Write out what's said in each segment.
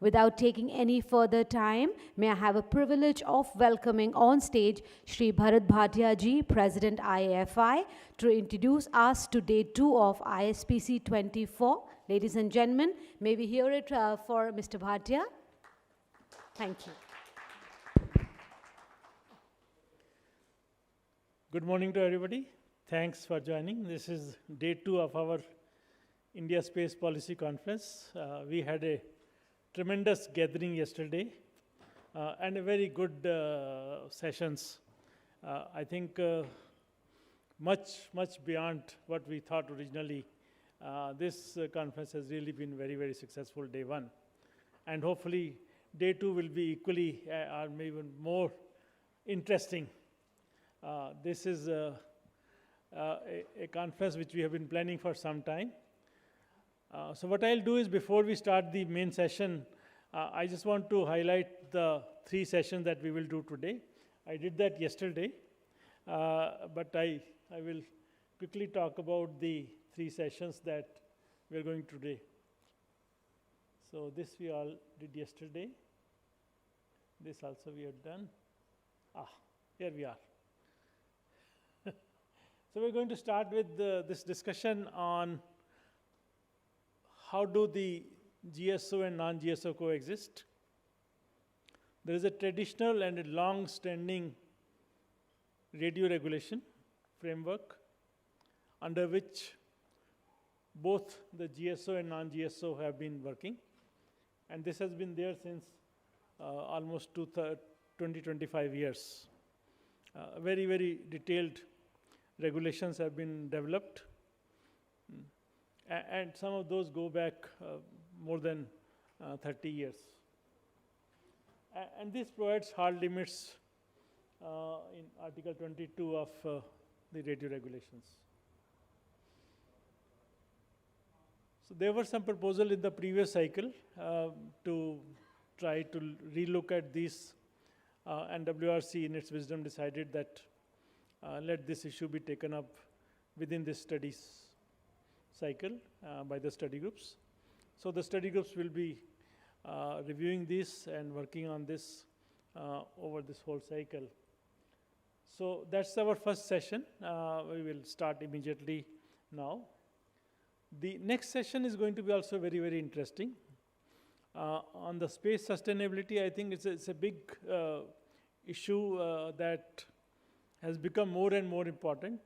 Without taking any further time, may I have a privilege of welcoming on stage Shri Bharat Bhatia ji, President IAFI, to introduce us to day 2 of ISPC 24. Ladies and gentlemen, may we hear it for Mr. Bhatia? Thank you. Good morning to everybody. Thanks for joining. This is day 2 of our India Space Policy Conference. We had a tremendous gathering yesterday and a very good sessions. I think much beyond what we thought originally. This conference has really been very, very successful, day 1. And hopefully, day 2 will be equally or maybe even more interesting. This is a conference which we have been planning for some time. So what I'll do is, before we start the main session, I just want to highlight the 3 sessions that we will do today. I did that yesterday, but I will quickly talk about the 3 sessions that we're going today. So this we all did yesterday. This also we have done. Here we are. So we're going to start with this discussion on how do the GSO and non-GSO coexist. There is a traditional and a long-standing radio regulation framework under which both the GSO and non-GSO have been working. And this has been there since almost 20-25 years. Very, very detailed regulations have been developed. And some of those go back more than 30 years. And this provides hard limits in Article 22 of the radio regulations. So there were some proposals in the previous cycle to try to relook at these, and WRC in its wisdom decided that let this issue be taken up within this studies cycle by the study groups. So the study groups will be reviewing this and working on this over this whole cycle. So that's our first session. We will start immediately now. The next session is going to be also very, very interesting. On the space sustainability, I think it's a big issue that has become more and more important.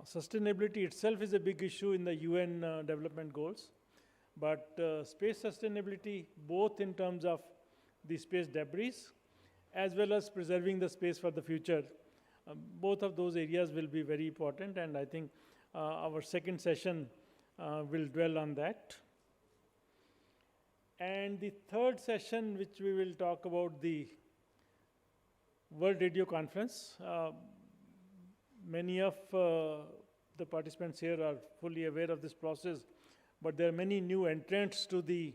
Sustainability itself is a big issue in the UN development goals, but space sustainability, both in terms of the space debris, as well as preserving the space for the future, both of those areas will be very important, and I think our second session will dwell on that. And the third session, which we will talk about the World Radio Conference. Many of the participants here are fully aware of this process, but there are many new entrants to the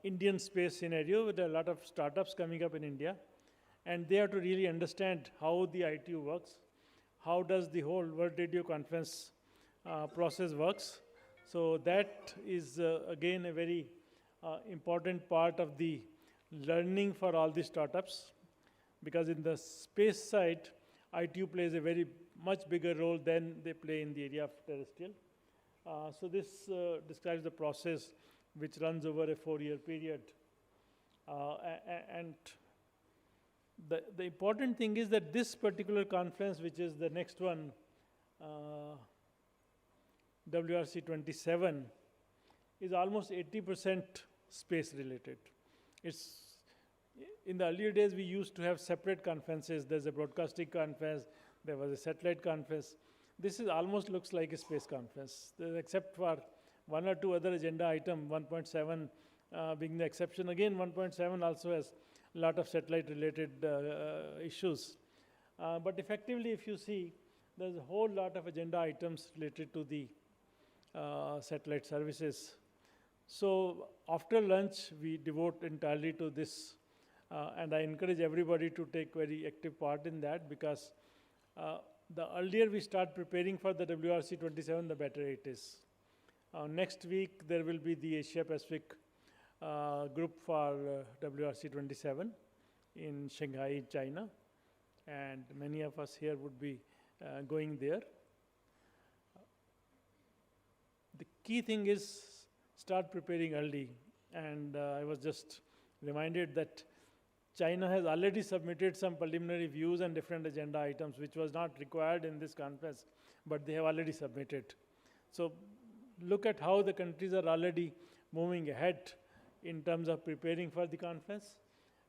Indian space scenario with a lot of startups coming up in India. And they have to really understand how the ITU works, how does the whole World Radio Conference process works. So that is, again, a very important part of the learning for all the startups, because in the space side, ITU plays a very much bigger role than they play in the area of terrestrial. So this describes the process which runs over a 4-year period. And the important thing is that this particular conference, which is the next one, WRC 27, is almost 80% space related. It's in the earlier days, we used to have separate conferences. There's a broadcasting conference, there was a satellite conference. This is almost looks like a space conference, except for 1 or 2 other agenda item, 1.7 being the exception. Again, 1.7 also has a lot of satellite-related issues. But effectively, if you see, there's a whole lot of agenda items related to the satellite services. So after lunch, we devote entirely to this. And I encourage everybody to take very active part in that, because the earlier we start preparing for the WRC 27, the better it is. Next week, there will be the Asia Pacific group for WRC 27 in Shanghai, China. And many of us here would be going there. The key thing is start preparing early. And I was just reminded that China has already submitted some preliminary views and different agenda items, which was not required in this conference, but they have already submitted. So look at how the countries are already moving ahead in terms of preparing for the conference.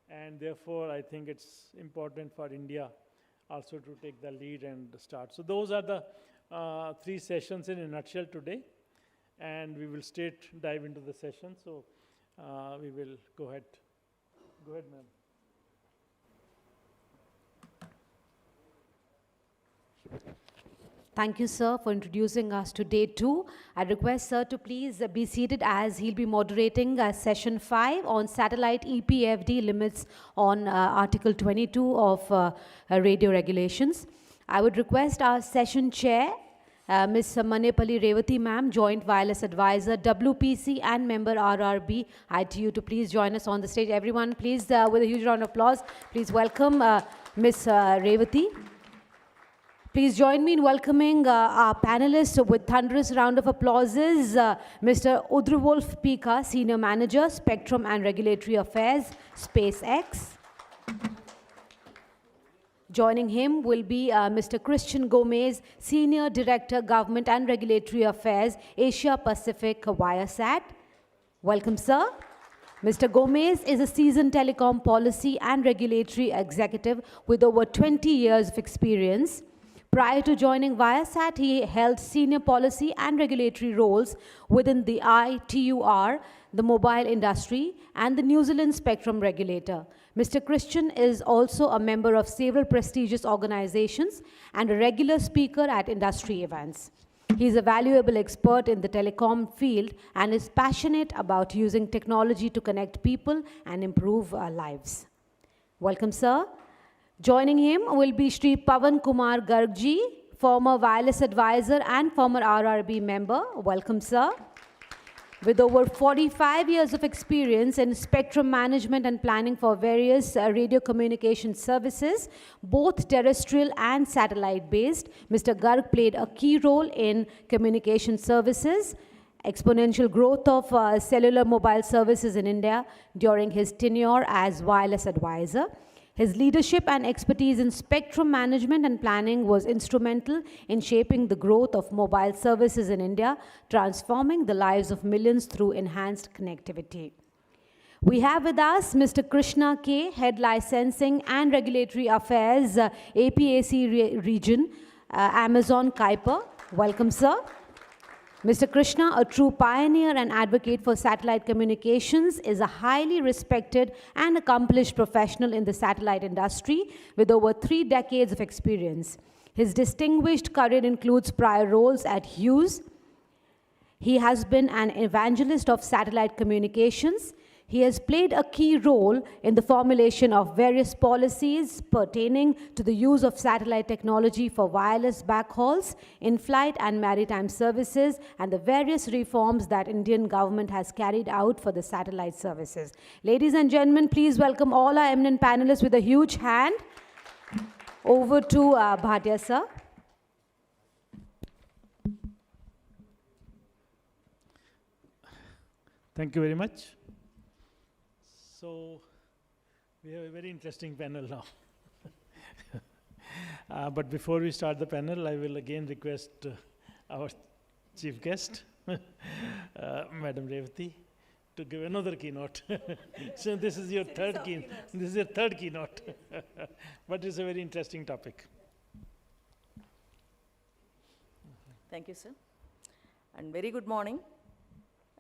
And therefore, I think it's important for India also to take the lead and start. So those are the 3 sessions in a nutshell today. And we will dive into the session. So we will go ahead. Go ahead, ma'am. Thank you, sir, for introducing us to day 2. I request sir to please be seated as he'll be moderating session 5 on satellite EPFD limits on Article 22 of radio regulations. I would request our session chair, Ms. Manepalli Revati ma'am, Joint Wireless Advisor, WPC and member RRB, ITU, to please join us on the stage. Everyone, please, with a huge round of applause, please welcome Ms. Revati. Please join me in welcoming our panelists with thunderous round of applauses. Mr. Udrwolf Pika, Senior Manager, Spectrum and Regulatory Affairs, SpaceX. Joining him will be Mr. Christian Gomez, Senior Director, Government and Regulatory Affairs, Asia Pacific Viasat. Welcome, sir. Mr. Gomez is a seasoned telecom policy and regulatory executive with over 20 years of experience. Prior to joining Viasat, he held senior policy and regulatory roles within the ITUR, the mobile industry, and the New Zealand spectrum regulator. Mr. Christian is also a member of several prestigious organizations and a regular speaker at industry events. He is a valuable expert in the telecom field and is passionate about using technology to connect people and improve our lives. Welcome, sir. Joining him will be Shri Pawan Kumar Gargji, former wireless advisor and former RRB member. Welcome, sir. With over 45 years of experience in spectrum management and planning for various radio communication services, both terrestrial and satellite-based, Mr. Garg played a key role in communication services, exponential growth of cellular mobile services in India during his tenure as wireless advisor. His leadership and expertise in spectrum management and planning was instrumental in shaping the growth of mobile services in India, transforming the lives of millions through enhanced connectivity. We have with us Mr. Krishna K., Head Licensing and Regulatory Affairs, APAC Region, Amazon Kuiper. Welcome, sir. Mr. Krishna, a true pioneer and advocate for satellite communications, is a highly respected and accomplished professional in the satellite industry with over 3 decades of experience. His distinguished career includes prior roles at Hughes. He has been an evangelist of satellite communications. He has played a key role in the formulation of various policies pertaining to the use of satellite technology for wireless backhauls, in-flight and maritime services, and the various reforms that Indian government has carried out for the satellite services. Ladies and gentlemen, please welcome all our eminent panelists with a huge hand. Over to Bhatia, sir. Thank you very much. So we have a very interesting panel now. But before we start the panel, I will again request our chief guest, Madam Revati, to give another keynote. So this is your third keynote. This is your third keynote. But it's a very interesting topic. Thank you, sir. And very good morning.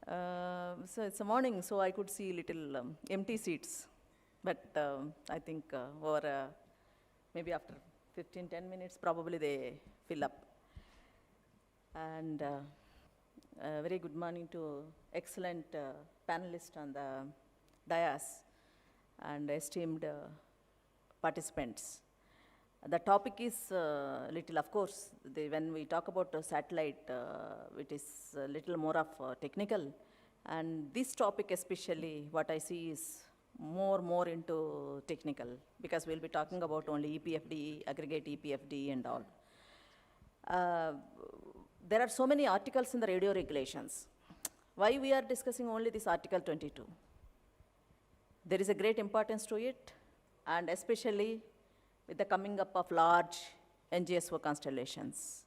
So it's a morning, so I could see little empty seats. But I think over maybe after 15-10 minutes, probably they fill up. And very good morning to excellent panelists on the dais and esteemed participants. The topic is little, of course, when we talk about satellite, it is a little more of technical, And this topic especially, what I see is more into technical, because we'll be talking about only EPFD, aggregate EPFD and all. There are so many articles in the radio regulations. Why we are discussing only this Article 22? There is a great importance to it, and especially with the coming up of large NGSO constellations.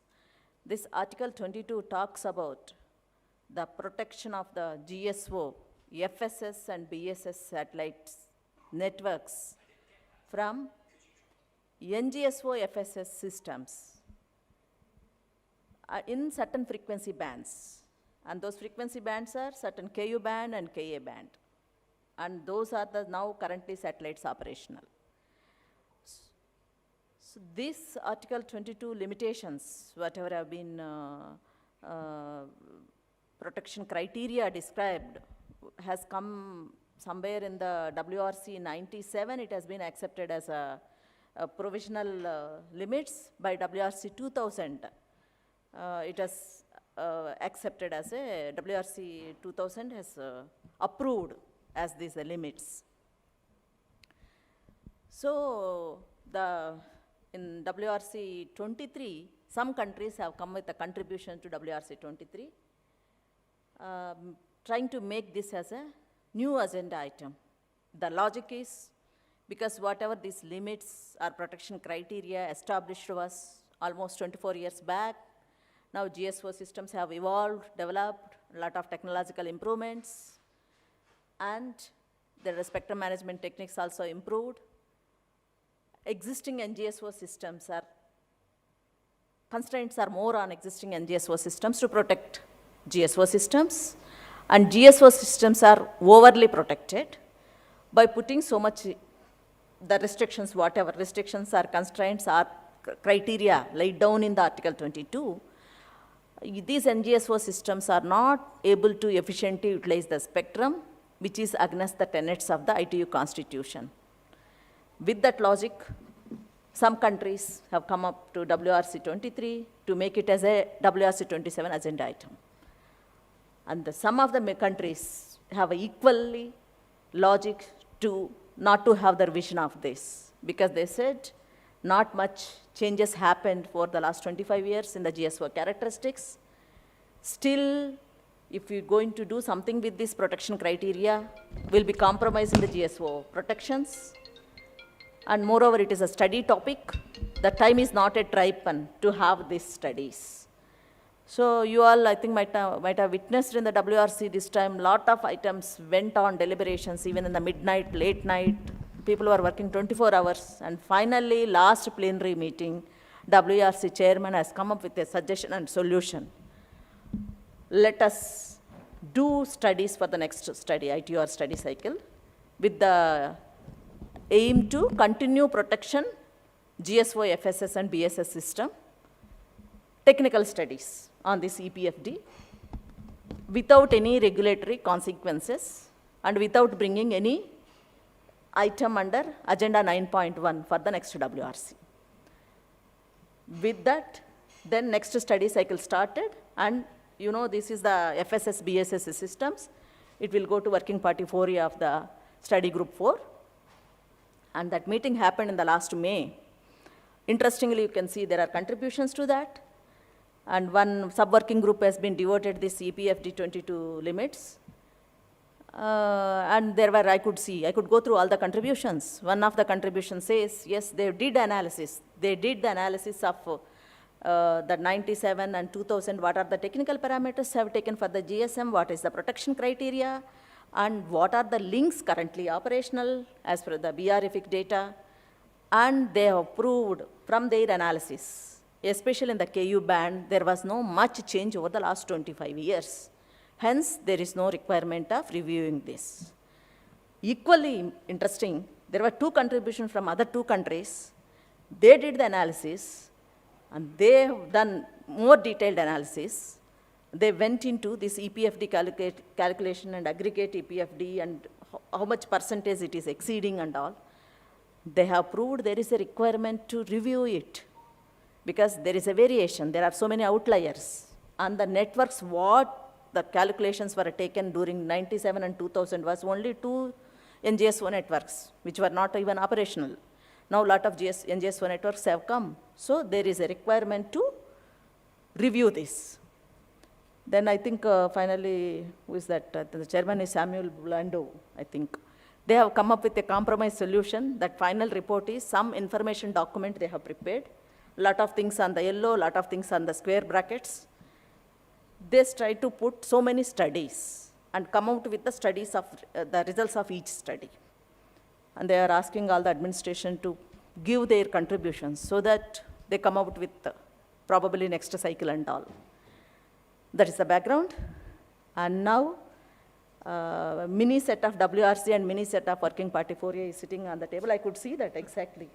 This Article 22 talks about the protection of the GSO, FSS and BSS satellites networks from NGSO FSS systems in certain frequency bands. And those frequency bands are certain KU band and KA band. And those are the now currently satellites operational. So this Article 22 limitations, whatever have been protection criteria described, has come somewhere in the WRC 97. It has been accepted as a provisional limits. By WRC 2000, it has accepted as a, WRC 2000 has approved as these limits. So in WRC 23, some countries have come with a contribution to WRC 23, trying to make this as a new agenda item. The logic is, because whatever these limits or protection criteria established was almost 24 years back, now GSO systems have evolved, developed, a lot of technological improvements, and the spectrum management techniques also improved. Existing NGSO systems constraints are more on existing NGSO systems to protect GSO systems, and GSO systems are overly protected by putting so much, the restrictions, whatever restrictions or constraints or criteria laid down in the Article 22, these NGSO systems are not able to efficiently utilize the spectrum, which is against the tenets of the ITU Constitution. With that logic, some countries have come up to WRC 23 to make it as a WRC 27 agenda item. And some of the countries have equally logic to not to have their vision of this, because they said not much changes happened for the last 25 years in the GSO characteristics. Still, if we're going to do something with this protection criteria, we'll be compromising the GSO protections. And moreover, it is a study topic. The time is not yet ripened to have these studies. So you all, I think, might have witnessed in the WRC this time, lot of items went on deliberations, even in the midnight, late night. People were working 24 hours. And finally, last plenary meeting, WRC chairman has come up with a suggestion and solution. Let us do studies for the next study, ITR study cycle, with the aim to continue protection, GSO, FSS and BSS system, technical studies on this EPFD, without any regulatory consequences and without bringing any item under Agenda 9.1 for the next WRC. With that, then next study cycle started, and you know, this is the FSS, BSS systems. It will go to working party 4A of the study group 4. And that meeting happened in the last May. Interestingly, you can see there are contributions to that. And one sub-working group has been devoted this EPFD 22 limits. And there were, I could go through all the contributions. One of the contributions says, yes, they did analysis. They did the analysis of the 97 and 2000, what are the technical parameters have taken for the GSM, what is the protection criteria, and what are the links currently operational as per the BRFIC data. And they have proved from their analysis, especially in the KU band, there was no much change over the last 25 years. Hence, there is no requirement of reviewing this. Equally interesting, there were two contributions from other two countries. They did the analysis, and they have done more detailed analysis. They went into this EPFD calculation and aggregate EPFD and how much percentage it is exceeding and all. They have proved there is a requirement to review it, because there is a variation. There are so many outliers. And the networks, what the calculations were taken during 97 and 2000 was only 2 NGSO networks, which were not even operational. Now a lot of NGSO networks have come. So there is a requirement to review this. Then I think finally, who is that? The chairman is Samuel Blando, I think. They have come up with a compromise solution. That final report is some information document they have prepared. Lot of things on the yellow, lot of things on the square brackets. They try to put so many studies and come out with the studies of the results of each study. And they are asking all the administration to give their contributions so that they come out with probably next cycle and all. That is the background. And now, mini set of WRC and mini set of Working Party 4A is sitting on the table. I could see that exactly.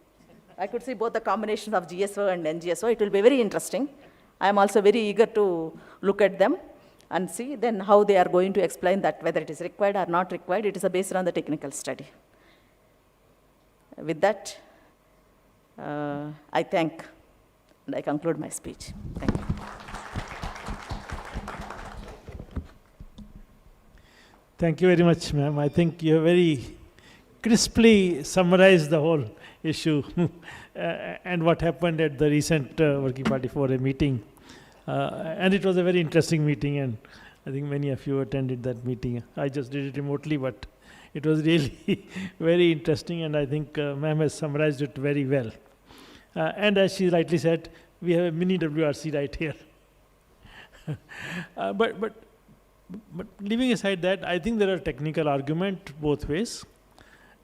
I could see both the combinations of GSO and NGSO. It will be very interesting. I am also very eager to look at them and see then how they are going to explain that whether it is required or not required. It is based on the technical study. With that, I thank and I conclude my speech. Thank you. Thank you very much, ma'am. I think you have very crisply summarized the whole issue and what happened at the recent Working Party 4A meeting. And it was a very interesting meeting, and I think many of you attended that meeting. I just did it remotely, but it was really very interesting, and I think ma'am has summarized it very well. And as she rightly said, we have a mini WRC right here. But leaving aside that, I think there are technical arguments both ways.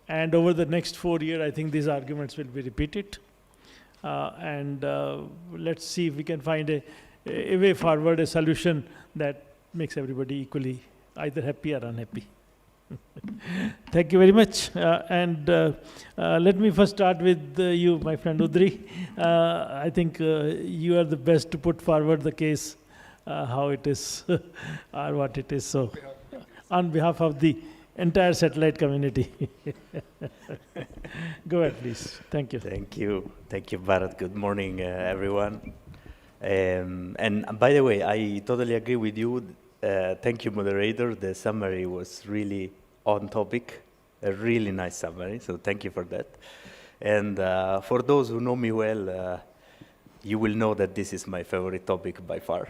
And over the next 4 years, I think these arguments will be repeated. And let's see if we can find a way forward, a solution that makes everybody equally either happy or unhappy. Thank you very much. Let me first start with you, my friend Udri. I think you are the best to put forward the case, how it is or what it is. So, on behalf of the entire satellite community. Go ahead, please. Thank you. Thank you. Thank you, Bharat. Good morning, everyone. And by the way, I totally agree with you. Thank you, moderator. The summary was really on topic, a really nice summary, so thank you for that. And for those who know me well, you will know that this is my favorite topic by far.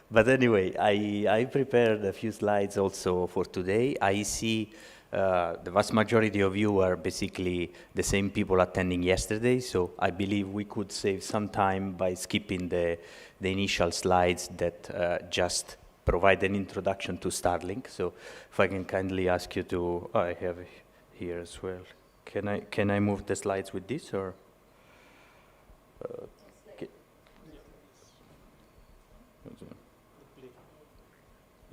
But anyway, I prepared a few slides also for today. I see the vast majority of you are basically the same people attending yesterday, so I believe we could save some time by skipping the initial slides that just provide an introduction to Starlink. So if I can kindly ask you to, oh, I have it here as well. Can I move the slides with this, or?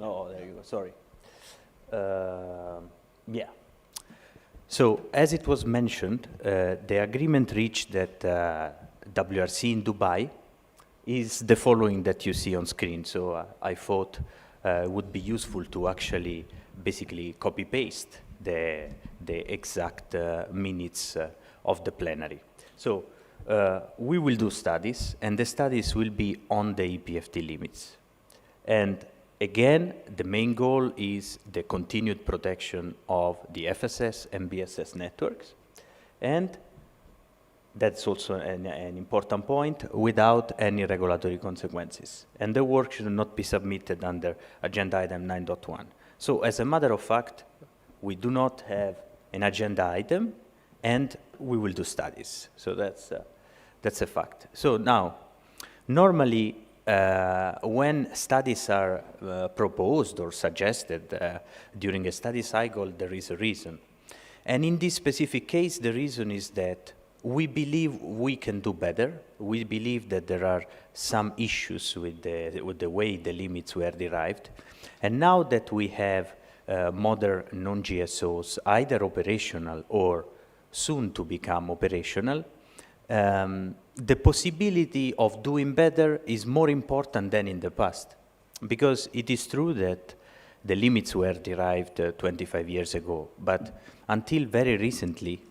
Oh, there you go, sorry. Yeah. So as it was mentioned, the agreement reached at WRC in Dubai is the following that you see on screen. So I thought it would be useful to actually basically copy-paste the exact minutes of the plenary. So we will do studies, and the studies will be on the EPFT limits. And again, the main goal is the continued protection of the FSS and BSS networks. And that's also an important point, without any regulatory consequences. And the work should not be submitted under agenda item 9.1. So as a matter of fact, we do not have an agenda item, and we will do studies. So that's a fact. So now, normally, when studies are proposed or suggested during a study cycle, there is a reason. And in this specific case, the reason is that we believe we can do better. We believe that there are some issues with the way the limits were derived. And now that we have modern non-GSOs, either operational or soon to become operational, the possibility of doing better is more important than in the past. Because it is true that the limits were derived 25 years ago, but until very recently,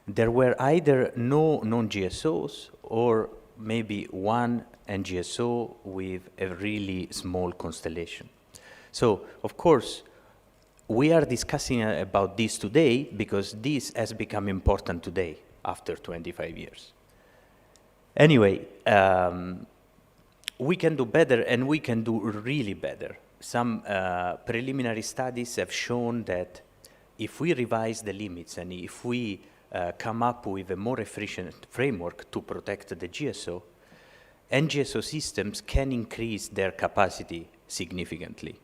there were either no non-GSOs or maybe one NGSO with a really small constellation. So, of course, we are discussing about this today because this has become important today after 25 years. Anyway, we can do better and we can do really better. Some preliminary studies have shown that if we revise the limits and if we come up with a more efficient framework to protect the GSO, NGSO systems can increase their capacity significantly.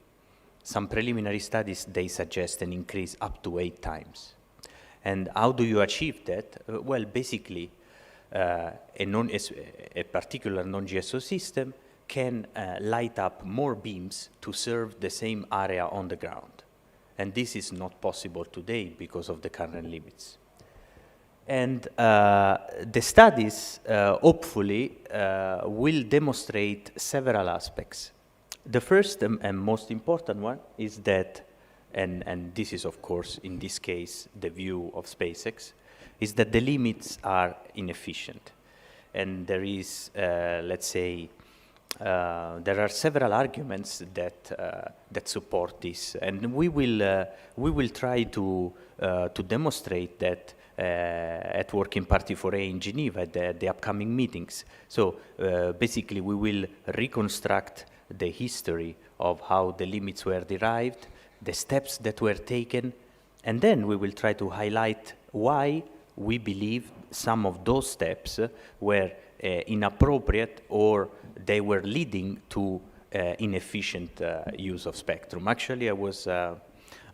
Some preliminary studies, they suggest an increase up to 8 times. And how do you achieve that? Well, basically, a particular non-GSO system can light up more beams to serve the same area on the ground. And this is not possible today because of the current limits. And the studies, hopefully, will demonstrate several aspects. The first and most important one is that, and this is, of course, in this case, the view of SpaceX, is that the limits are inefficient. And there is, let's say, there are several arguments that support this. And we will try to demonstrate that at Working Party 4A in Geneva at the upcoming meetings. So basically, we will reconstruct the history of how the limits were derived, the steps that were taken, and then we will try to highlight why we believe some of those steps were inappropriate or they were leading to inefficient use of spectrum. Actually, I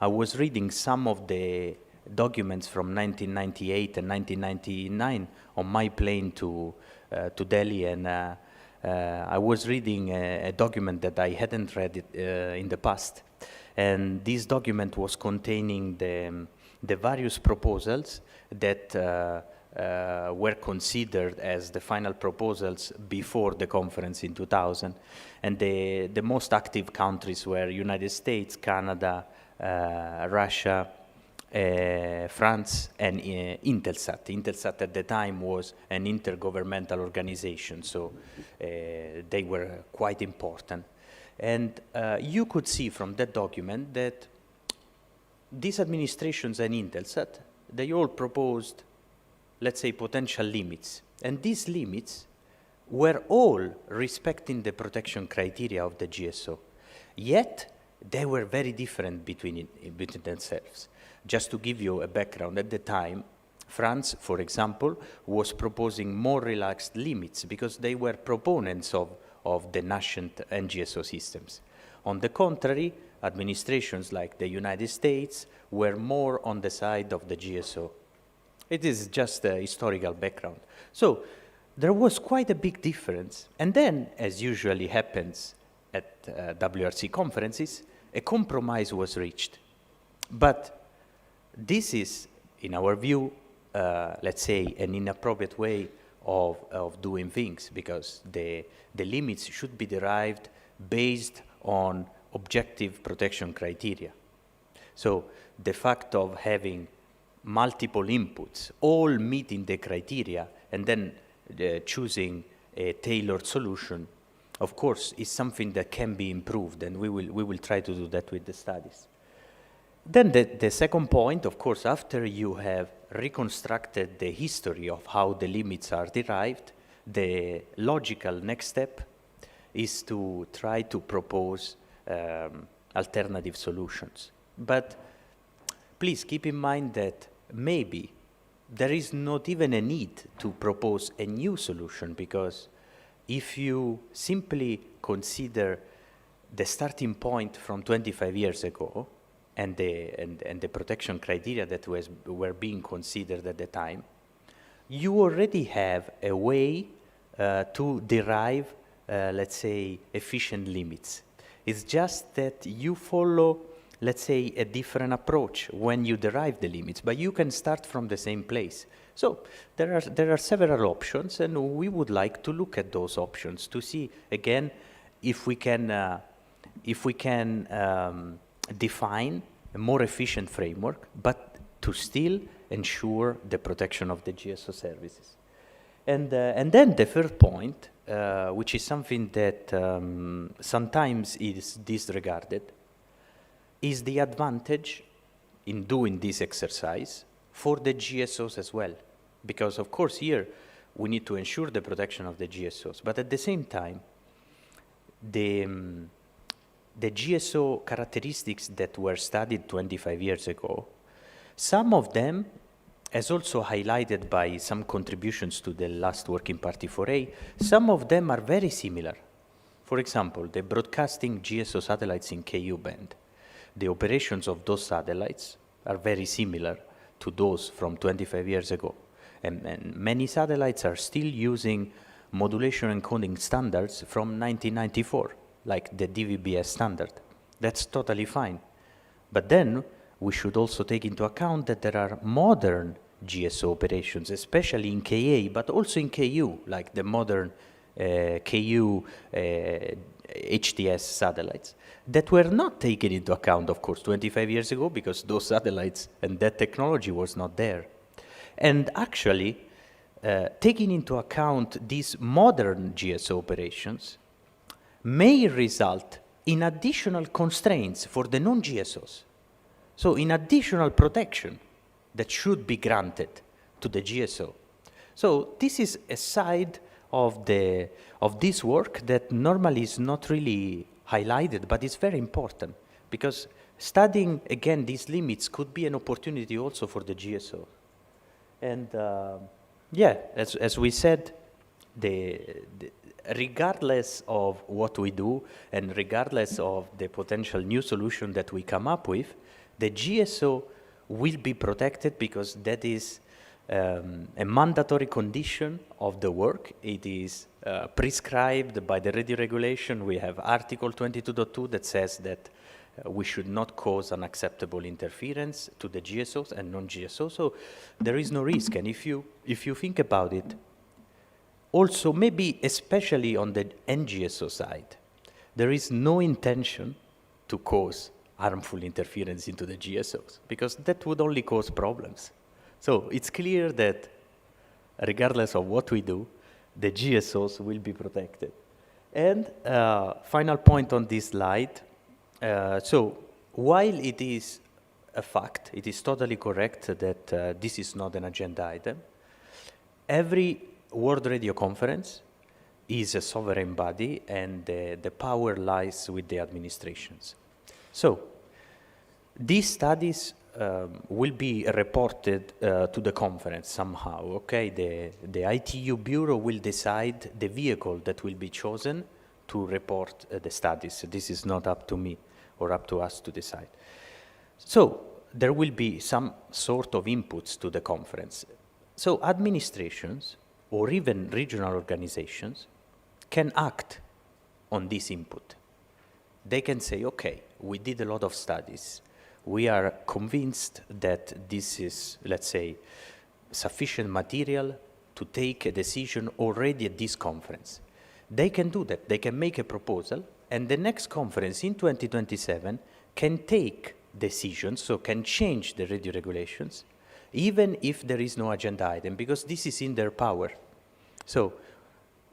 was reading some of the documents from 1998 and 1999 on my plane to Delhi, and I was reading a document that I hadn't read in the past, and this document was containing the various proposals that were considered as the final proposals before the conference in 2000, and the most active countries were United States, Canada, Russia, France, and Intelsat. Intelsat at the time was an intergovernmental organization, so they were quite important. And you could see from that document that these administrations and Intelsat, they all proposed, let's say, potential limits. And these limits were all respecting the protection criteria of the GSO. Yet, they were very different between themselves. Just to give you a background, at the time, France, for example, was proposing more relaxed limits because they were proponents of the nascent NGSO systems. On the contrary, administrations like the United States were more on the side of the GSO. It is just a historical background. So there was quite a big difference. And then, as usually happens at WRC conferences, a compromise was reached. But this is, in our view, let's say, an inappropriate way of doing things, because the limits should be derived based on objective protection criteria. So the fact of having multiple inputs, all meeting the criteria, and then choosing a tailored solution, of course, is something that can be improved, and we will try to do that with the studies. Then the second point, of course, after you have reconstructed the history of how the limits are derived, the logical next step is to try to propose alternative solutions. But please keep in mind that maybe there is not even a need to propose a new solution, because if you simply consider the starting point from 25 years ago and the protection criteria that were being considered at the time, you already have a way to derive, let's say, efficient limits. It's just that you follow, let's say, a different approach when you derive the limits, but you can start from the same place. So there are several options, and we would like to look at those options to see, again, if we can define a more efficient framework, but to still ensure the protection of the GSO services. And then the third point, which is something that sometimes is disregarded, is the advantage in doing this exercise for the GSOs as well. Because of course here we need to ensure the protection of the GSOs, but at the same time, the GSO characteristics that were studied 25 years ago, some of them, as also highlighted by some contributions to the last Working Party 4A, some of them are very similar. For example, the broadcasting GSO satellites in Ku band. The operations of those satellites are very similar to those from 25 years ago. And many satellites are still using modulation encoding standards from 1994, like the DVB-S standard. That's totally fine. But then we should also take into account that there are modern GSO operations, especially in Ka, but also in Ku, like the modern Ku HTS satellites, that were not taken into account, of course, 25 years ago, because those satellites and that technology was not there. And actually, taking into account these modern GSO operations may result in additional constraints for the non-GSOs. So in additional protection that should be granted to the GSO. So this is a side of this work that normally is not really highlighted, but it's very important, because studying, again, these limits could be an opportunity also for the GSO. And yeah, as we said, regardless of what we do and regardless of the potential new solution that we come up with, the GSO will be protected, because that is a mandatory condition of the work. It is prescribed by the radio regulation. We have Article 22.2 that says that we should not cause unacceptable interference to the GSOs and non-GSOs, so there is no risk. And if you think about it, also maybe especially on the NGSO side, there is no intention to cause harmful interference into the GSOs, because that would only cause problems. So it's clear that regardless of what we do, the GSOs will be protected. And final point on this slide. So while it is a fact, it is totally correct that this is not an agenda item, every World Radio Conference is a sovereign body, and the power lies with the administrations. So these studies will be reported to the conference somehow, okay? The ITU Bureau will decide the vehicle that will be chosen to report the studies. This is not up to me or up to us to decide. So there will be some sort of inputs to the conference. So administrations or even regional organizations can act on this input. They can say, okay, we did a lot of studies. We are convinced that this is, let's say, sufficient material to take a decision already at this conference. They can do that. They can make a proposal, and the next conference in 2027 can take decisions, so can change the radio regulations, even if there is no agenda item, because this is in their power. So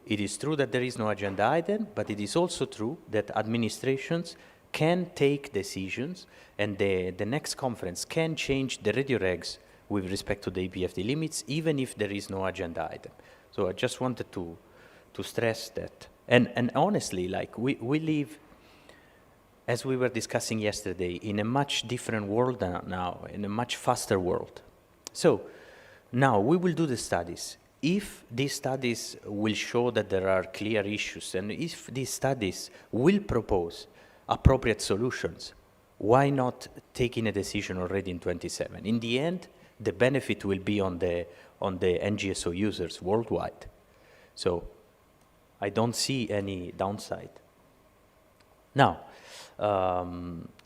it is true that there is no agenda item, but it is also true that administrations can take decisions, and the next conference can change the radio regs with respect to the EPFD limits, even if there is no agenda item. So I just wanted to stress that. And honestly, like we live, as we were discussing yesterday, in a much different world now, in a much faster world. So now we will do the studies. If these studies will show that there are clear issues, and if these studies will propose appropriate solutions, why not taking a decision already in 27? In the end, the benefit will be on the NGSO users worldwide. So I don't see any downside. Now,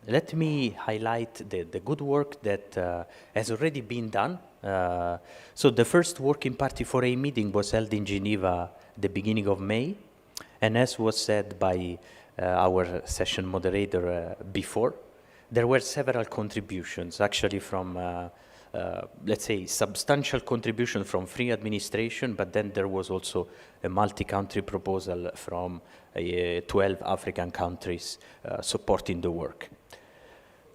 let me highlight the good work that has already been done. So the first Working Party 4A meeting was held in Geneva the beginning of May, and as was said by our session moderator before, there were several contributions, actually from, let's say, substantial contribution from free administration, but then there was also a multi-country proposal from 12 African countries supporting the work.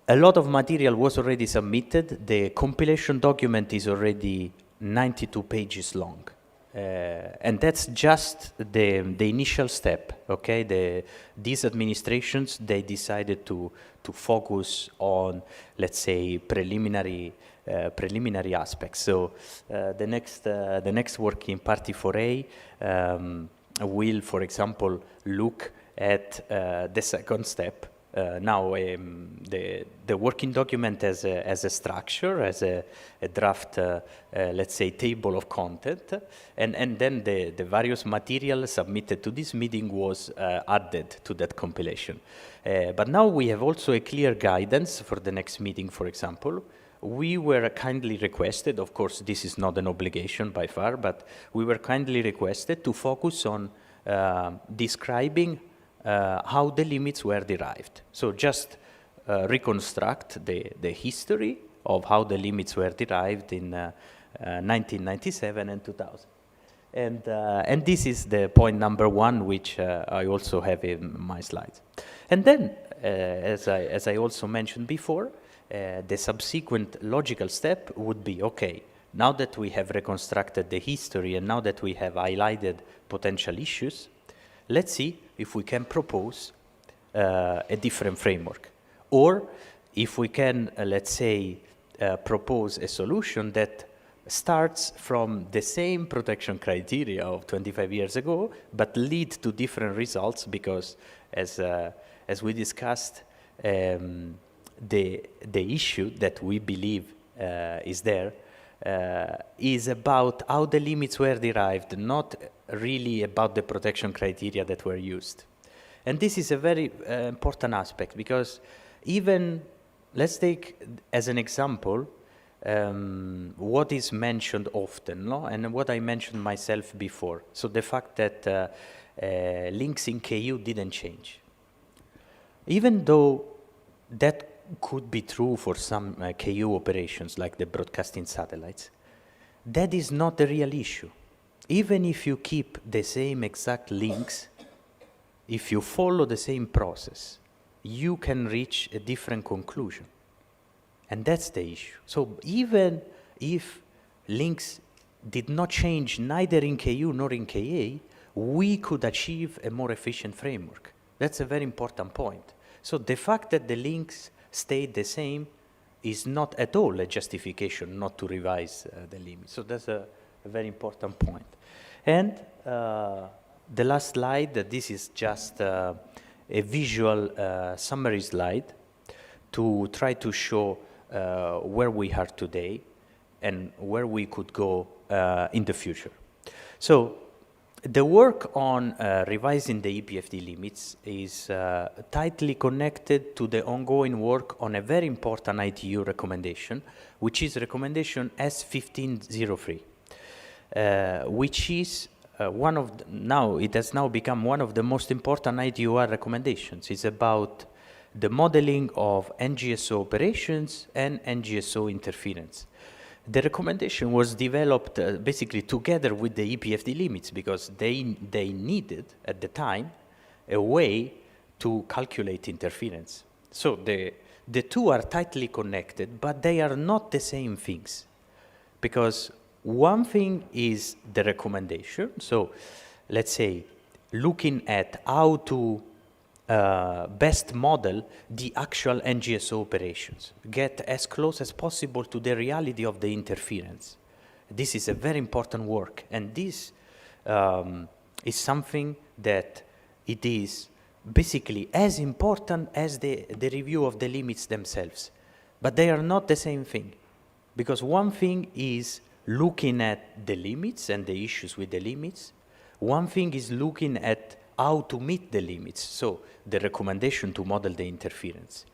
a lot of material was already submitted. The compilation document is already 92 pages long. And that's just the initial step, okay? These administrations, they decided to focus on, let's say, preliminary aspects. So the next working party 4A will, for example, look at the second step. Now, the working document as a structure, as a draft, let's say, table of content, and then the various material submitted to this meeting was added to that compilation. But now we have also a clear guidance for the next meeting, for example. We were kindly requested, of course, this is not an obligation by far, but we were kindly requested to focus on describing how the limits were derived. So just reconstruct the history of how the limits were derived in 1997 and 2000. And this is the point number one, which I also have in my slides. And then, as I also mentioned before, the subsequent logical step would be, okay, now that we have reconstructed the history and now that we have highlighted potential issues, let's see if we can propose a different framework. Or if we can, let's say, propose a solution that starts from the same protection criteria of 25 years ago, but lead to different results because, as we discussed, the issue that we believe is there is about how the limits were derived, not really about the protection criteria that were used. And this is a very important aspect because even, let's take as an example, what is mentioned often, no? And what I mentioned myself before. So the fact that links in KU didn't change. Even though that could be true for some KU operations like the broadcasting satellites, that is not the real issue. Even if you keep the same exact links, if you follow the same process, you can reach a different conclusion. And that's the issue. So even if links did not change neither in KU nor in KA, we could achieve a more efficient framework. That's a very important point. So the fact that the links stayed the same is not at all a justification not to revise the limits. So that's a very important point. And the last slide, this is just a visual summary slide to try to show where we are today and where we could go in the future. So the work on revising the EPFD limits is tightly connected to the ongoing work on a very important ITU recommendation, which is recommendation S1503, which is it has now become one of the most important ITUR recommendations. It's about the modeling of NGSO operations and NGSO interference. The recommendation was developed basically together with the EPFD limits because they needed, at the time, a way to calculate interference. So the two are tightly connected, but they are not the same things. Because one thing is the recommendation. So let's say looking at how to best model the actual NGSO operations, get as close as possible to the reality of the interference. This is a very important work, and this is something that it is basically as important as the review of the limits themselves. But they are not the same thing, because one thing is looking at the limits and the issues with the limits. One thing is looking at how to meet the limits, so the recommendation to model the interference.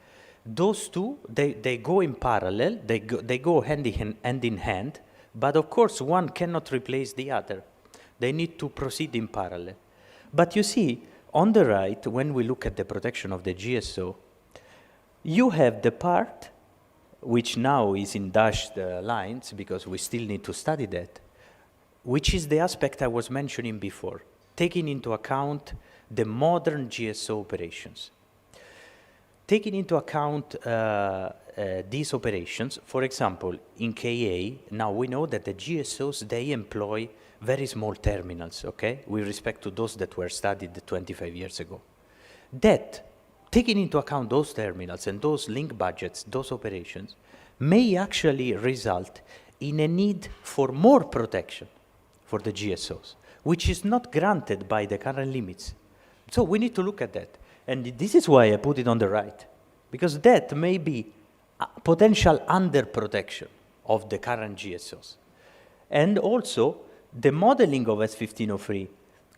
Those two, they go in parallel, they go hand in hand, but of course one cannot replace the other. They need to proceed in parallel. But you see, on the right, when we look at the protection of the GSO, you have the part which now is in dashed lines, because we still need to study that, which is the aspect I was mentioning before, taking into account the modern GSO operations. taking into account these operations, for example, in KA, now we know that the GSOs, they employ very small terminals, okay, with respect to those that were studied 25 years ago. That, taking into account those terminals and those link budgets, those operations, may actually result in a need for more protection for the GSOs, which is not granted by the current limits. So we need to look at that. And this is why I put it on the right, because that may be a potential underprotection of the current GSOs. And also, the modeling of S1503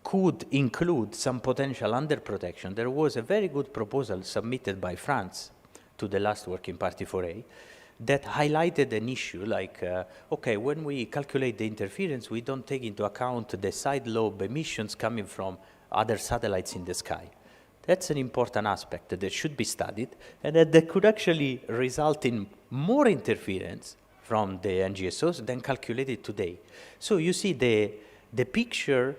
could include some potential underprotection. There was a very good proposal submitted by France to the last Working Party 4A that highlighted an issue like, okay, when we calculate the interference, we don't take into account the side lobe emissions coming from other satellites in the sky. That's an important aspect that should be studied, and that could actually result in more interference from the NGSOs than calculated today. So you see, the picture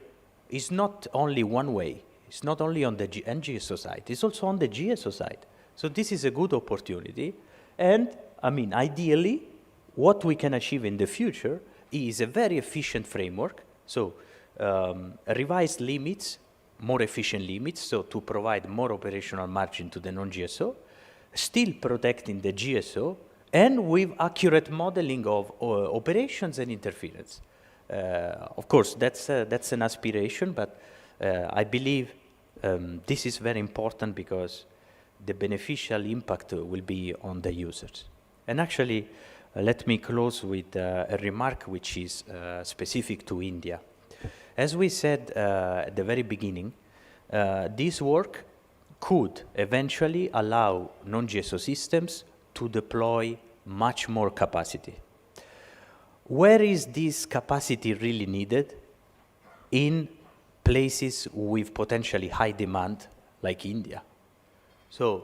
is not only one way. It's not only on the NGSO side, it's also on the GSO side. So this is a good opportunity. And I mean, ideally, what we can achieve in the future is a very efficient framework. So revised limits, more efficient limits, so to provide more operational margin to the non-GSO, still protecting the GSO, and with accurate modeling of operations and interference. Of course, that's an aspiration, but I believe this is very important because the beneficial impact will be on the users. And actually, let me close with a remark which is specific to India. As we said at the very beginning, this work could eventually allow non-GSO systems to deploy much more capacity. Where is this capacity really needed? In places with potentially high demand, like India. So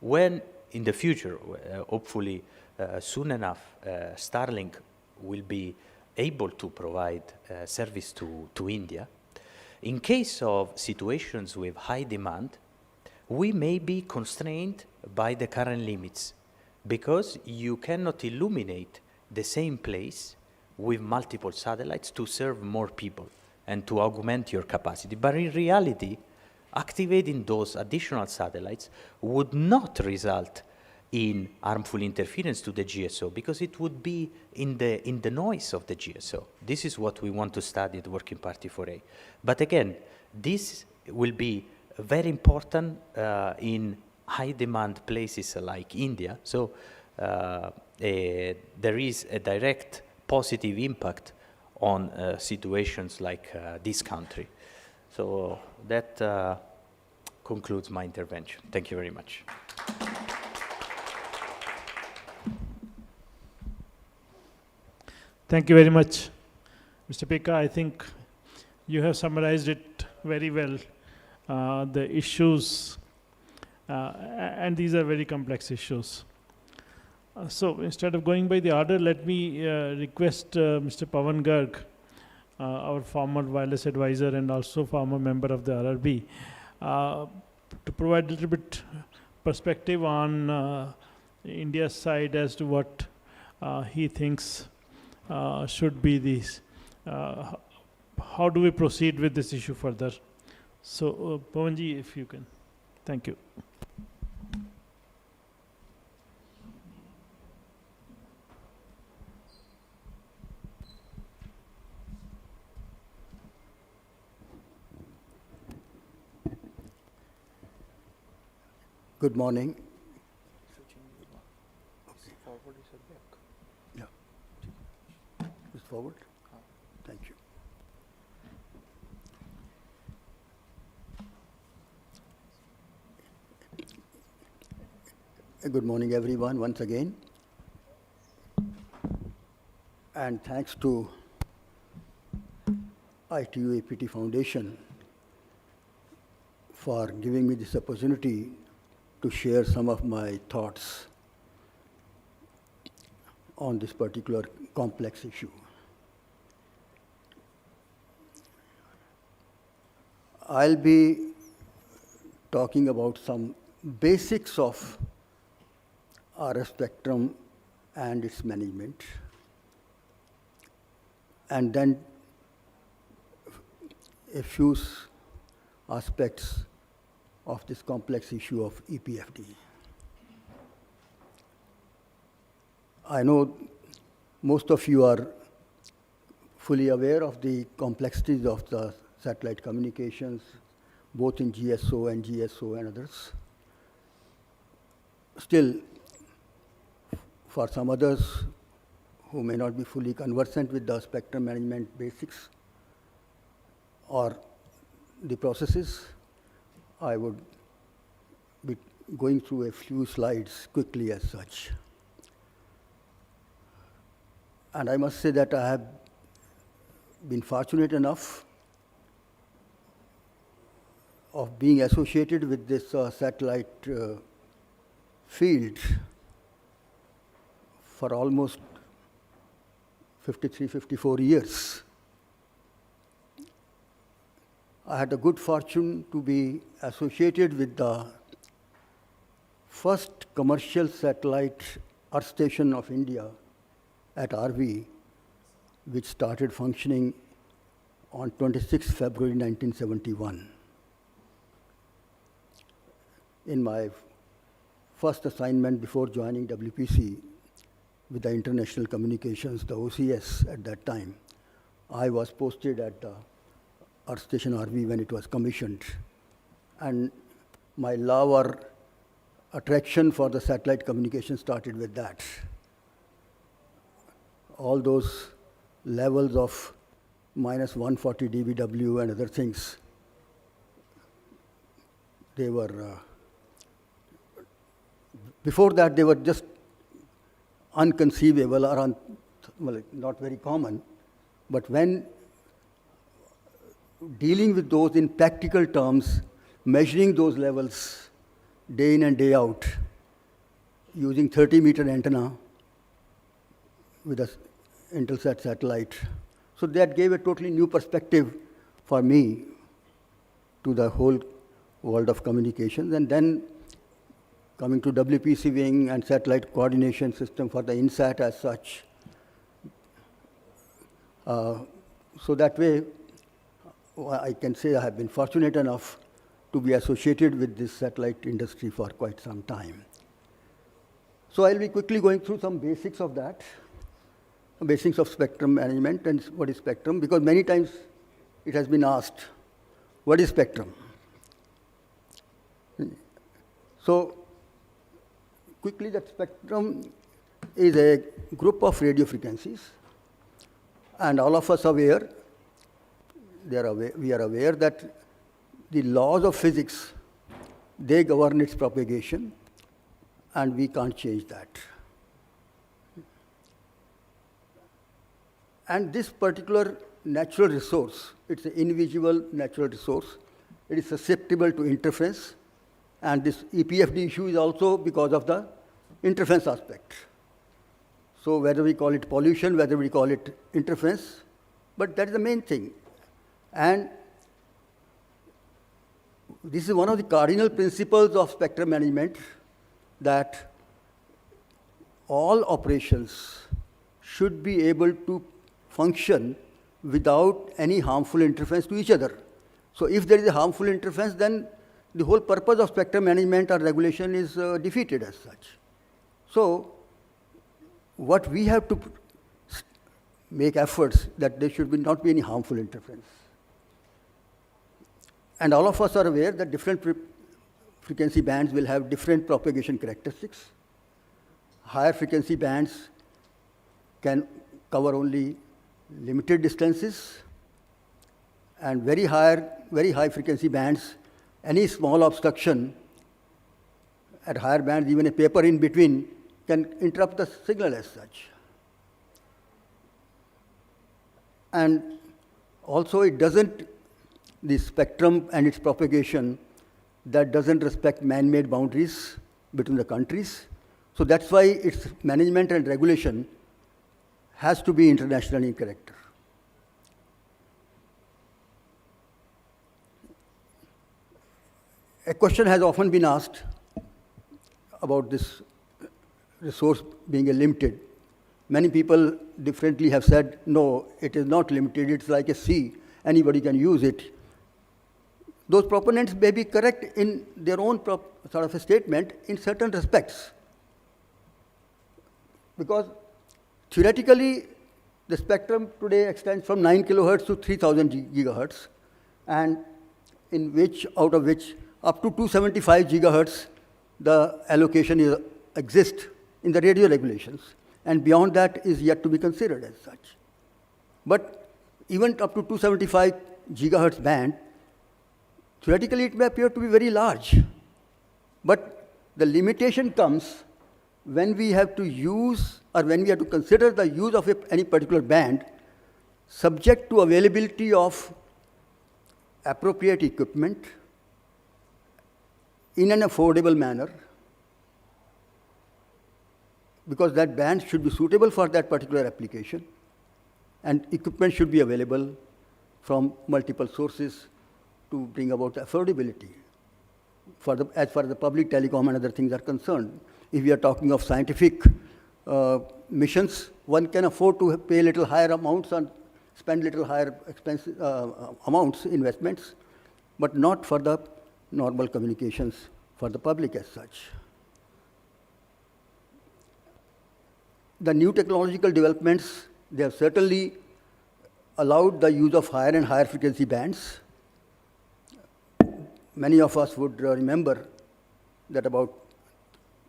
when in the future, hopefully soon enough, Starlink will be able to provide service to India, in case of situations with high demand, we may be constrained by the current limits because you cannot illuminate the same place with multiple satellites to serve more people and to augment your capacity. But in reality, activating those additional satellites would not result in harmful interference to the GSO because it would be in the noise of the GSO. This is what we want to study at Working Party 4A. But again, this will be very important in high demand places like India. So there is a direct positive impact on situations like this country. So that concludes my intervention. Thank you very much. Thank you very much, Mr. Pekka. I think you have summarized it very well, the issues, and these are very complex issues. So instead of going by the order, let me request Mr. Pawan Garg, our former wireless advisor and also former member of the RRB, to provide a little bit perspective on India's side as to what he thinks should be these. How do we proceed with this issue further? So, Pawanji, if you can. Thank you. Good morning. Yeah. Just forward. Thank you. Good morning, everyone, once again. And thanks to ITU APT Foundation for giving me this opportunity to share some of my thoughts on this particular complex issue. I'll be talking about some basics of RF spectrum and its management, and then a few aspects of this complex issue of EPFD. I know most of you are fully aware of the complexities of the satellite communications, both in GSO and GSO and others. Still, for some others who may not be fully conversant with the spectrum management basics or the processes, I would be going through a few slides quickly as such. And I must say that I have been fortunate enough of being associated with this satellite field for almost 53, 54 years. I had the good fortune to be associated with the first commercial satellite earth station of India at RV, which started functioning on 26 February 1971. In my first assignment before joining WPC with the International Communications, the OCS at that time, I was posted at the Earth Station RV when it was commissioned. And my love or attraction for the satellite communication started with that. All those levels of minus 140 dBW and other things, they were, before that they were just unconceivable or well, not very common. But when dealing with those in practical terms, measuring those levels day in and day out, using 30-meter antenna with a Intelsat satellite. So that gave a totally new perspective for me to the whole world of communications. And then coming to WPC wing and satellite coordination system for the INSAT as such. So that way, I can say I have been fortunate enough to be associated with this satellite industry for quite some time. So I'll be quickly going through some basics of that, basics of spectrum management and what is spectrum, because many times it has been asked, what is spectrum? So quickly, that spectrum is a group of radio frequencies, and all of us we are aware that the laws of physics, they govern its propagation, and we can't change that. And this particular natural resource, it's an invisible natural resource. It is susceptible to interference, and this EPFD issue is also because of the interference aspect. So whether we call it pollution, whether we call it interference, but that is the main thing. And this is one of the cardinal principles of spectrum management, that all operations should be able to function without any harmful interference to each other. So if there is a harmful interference, then the whole purpose of spectrum management or regulation is defeated as such. So what we have to make efforts that there should not be any harmful interference. And all of us are aware that different frequency bands will have different propagation characteristics. Higher frequency bands can cover only limited distances, and very high frequency bands, any small obstruction at higher bands, even a paper in between, can interrupt the signal as such. And also the spectrum and its propagation, that doesn't respect man-made boundaries between the countries. So that's why its management and regulation has to be international in character. A question has often been asked about this resource being limited. Many people differently have said, no, it is not limited, it's like a sea, anybody can use it. Those proponents may be correct in their own sort of a statement in certain respects. Because theoretically, the spectrum today extends from 9 kilohertz to 3000 gigahertz, and out of which up to 275 gigahertz, the allocation exists in the radio regulations, and beyond that is yet to be considered as such. But even up to 275 gigahertz band, theoretically it may appear to be very large. But the limitation comes when we have to use, or when we have to consider the use of any particular band subject to availability of appropriate equipment in an affordable manner, because that band should be suitable for that particular application, and equipment should be available from multiple sources to bring about affordability as far as the public telecom and other things are concerned. If we are talking of scientific missions, one can afford to pay little higher amounts and spend little higher amounts, investments, but not for the normal communications for the public as such. The new technological developments, they have certainly allowed the use of higher and higher frequency bands. Many of us would remember that about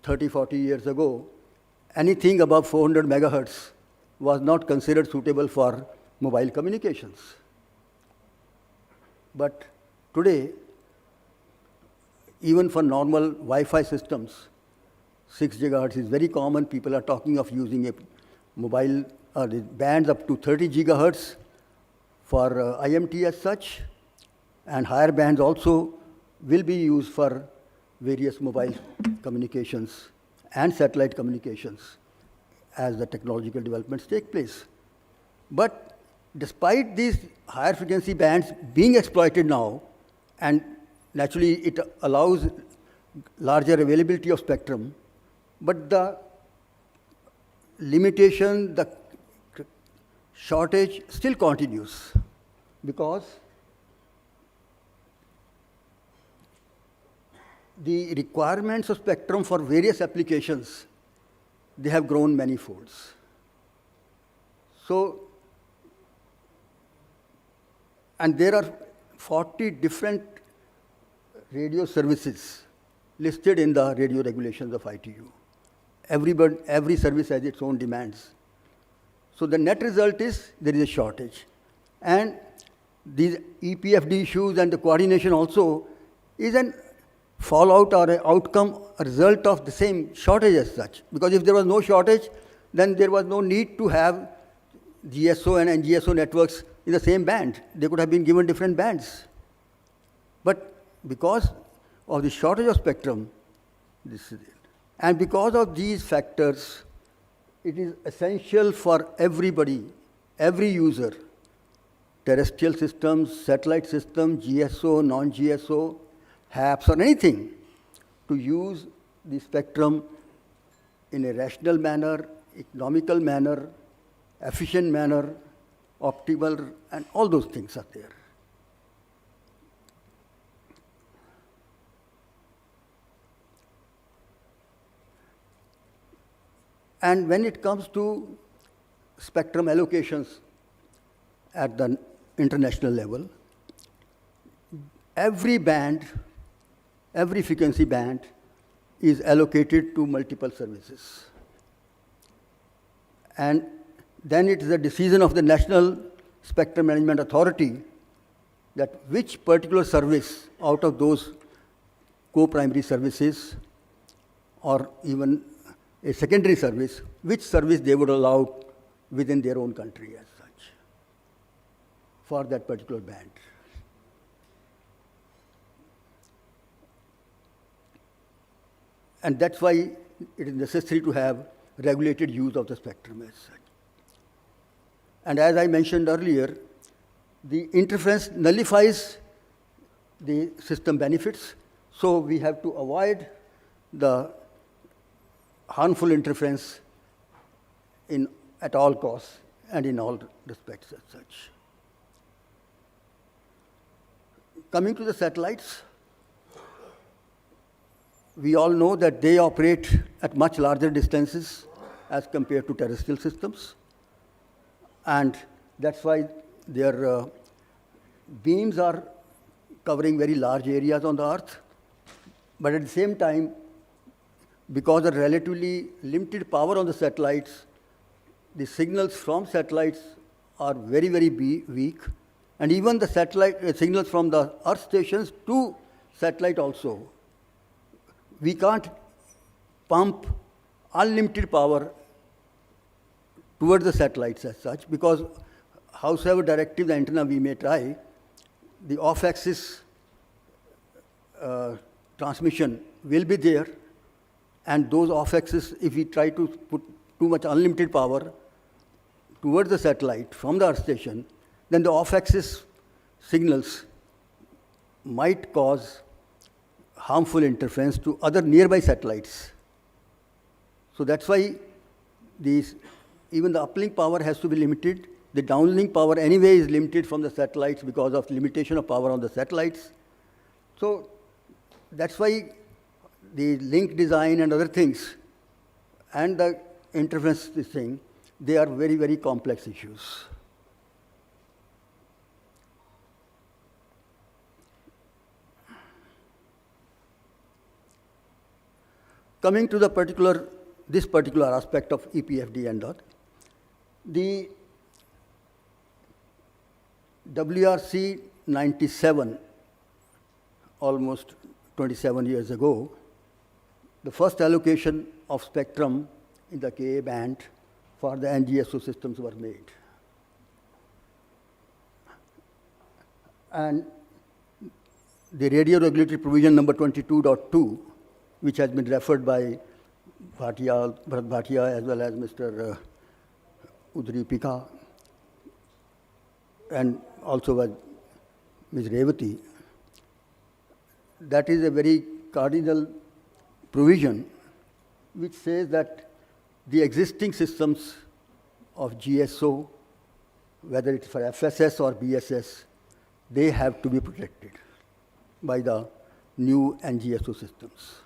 30, 40 years ago, anything above 400 megahertz was not considered suitable for mobile communications. But today, even for normal Wi-Fi systems, 6 gigahertz is very common. People are talking of using a mobile bands up to 30 gigahertz for IMT as such, and higher bands also will be used for various mobile communications and satellite communications as the technological developments take place. But despite these higher frequency bands being exploited now, and naturally it allows larger availability of spectrum, but the limitation, the shortage still continues, because the requirements of spectrum for various applications, they have grown many folds. So, and there are 40 different radio services listed in the radio regulations of ITU. Every service has its own demands. So the net result is there is a shortage. And these EPFD issues and the coordination also is an fallout or an outcome, a result of the same shortage as such. Because if there was no shortage, then there was no need to have GSO and NGSO networks in the same band. They could have been given different bands. But because of the shortage of spectrum, this is it. And because of these factors, it is essential for everybody, every user, terrestrial systems, satellite systems, GSO, non-GSO, HAPS, or anything, to use the spectrum in a rational manner, economical manner, efficient manner, optimal, and all those things are there. And when it comes to spectrum allocations at the international level, every band, every frequency band is allocated to multiple services. And then it is a decision of the National Spectrum Management Authority that which particular service out of those co-primary services, or even a secondary service, which service they would allow within their own country as such for that particular band. And that's why it is necessary to have regulated use of the spectrum as such. And as I mentioned earlier, the interference nullifies the system benefits, so we have to avoid the harmful interference at all costs and in all respects as such. Coming to the satellites, we all know that they operate at much larger distances as compared to terrestrial systems. And that's why their beams are covering very large areas on the Earth. But at the same time, because of relatively limited power on the satellites, the signals from satellites are very, very weak. And even the satellite signals from the Earth stations to satellite also. We can't pump unlimited power towards the satellites as such, because howsoever directive the antenna we may try, the off-axis transmission will be there, and those off-axis, if we try to put too much unlimited power towards the satellite from the Earth station, then the off-axis signals might cause harmful interference to other nearby satellites. So that's why even the uplink power has to be limited. The downlink power anyway is limited from the satellites because of limitation of power on the satellites. So that's why the link design and other things and the interference thing, they are very, very complex issues. Coming to this particular aspect of EPFD and dot, the WRC 97, almost 27 years ago, the first allocation of spectrum in the Ka band for the NGSO systems were made. And the radio regulatory provision number 22.2, which has been referred by Bhatia, Bharat Bhatia, as well as Mr. Udripika, and also by Ms. Revati, that is a very cardinal provision which says that the existing systems of GSO, whether it's for FSS or BSS, they have to be protected by the new NGSO systems.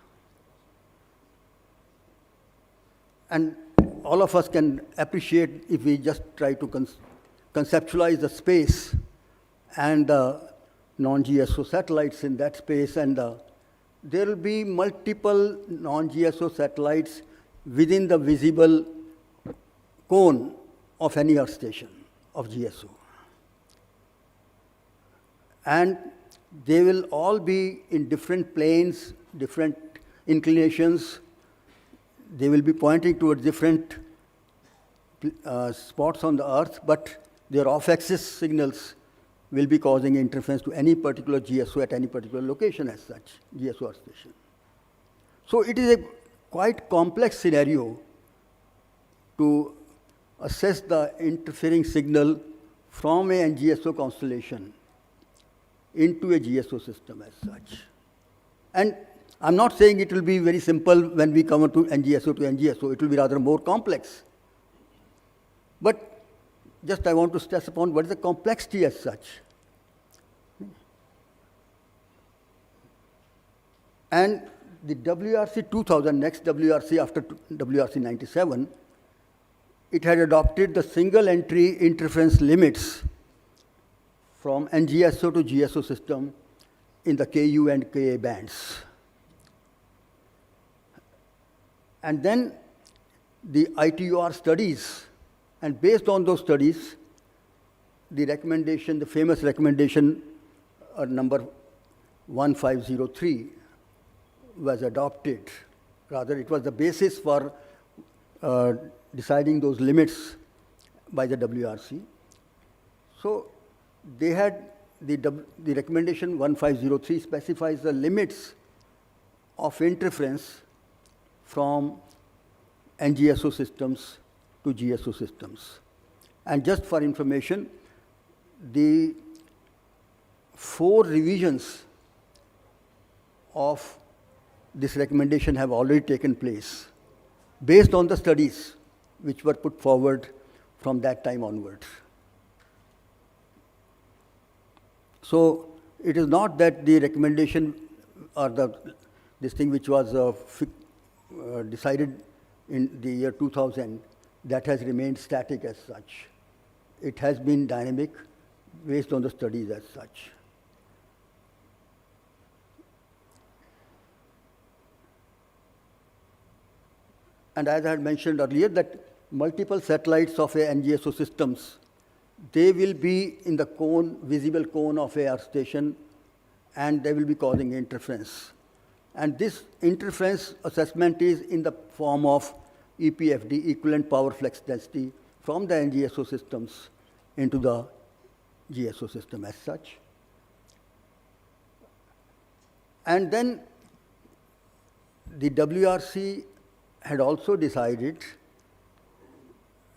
And all of us can appreciate if we just try to conceptualize the space and the non-GSO satellites in that space, and there will be multiple non-GSO satellites within the visible cone of any Earth station of GSO. And they will all be in different planes, different inclinations. They will be pointing towards different spots on the Earth, but their off-axis signals will be causing interference to any particular GSO at any particular location as such, GSO Earth station. So it is a quite complex scenario to assess the interfering signal from a NGSO constellation into a GSO system as such. And I'm not saying it will be very simple when we come to NGSO to NGSO. It will be rather more complex. But just I want to stress upon what is the complexity as such. And the WRC 2000, next WRC after WRC 97, it had adopted the single entry interference limits from NGSO to GSO system in the Ku and Ka bands. And then the ITUR studies, and based on those studies, the recommendation, the famous recommendation number 1503 was adopted. Rather, it was the basis for deciding those limits by the WRC. So they had the recommendation 1503 specifies the limits of interference from NGSO systems to GSO systems. And just for information, the 4 revisions of this recommendation have already taken place. based on the studies which were put forward from that time onwards. So it is not that the recommendation or this thing which was decided in the year 2000 that has remained static as such. It has been dynamic based on the studies as such. And as I had mentioned earlier, that multiple satellites of a NGSO systems, they will be in the cone, visible cone of a Earth station, and they will be causing interference. And this interference assessment is in the form of EPFD, equivalent power flux density, from the NGSO systems into the GSO system as such. And then the WRC had also decided,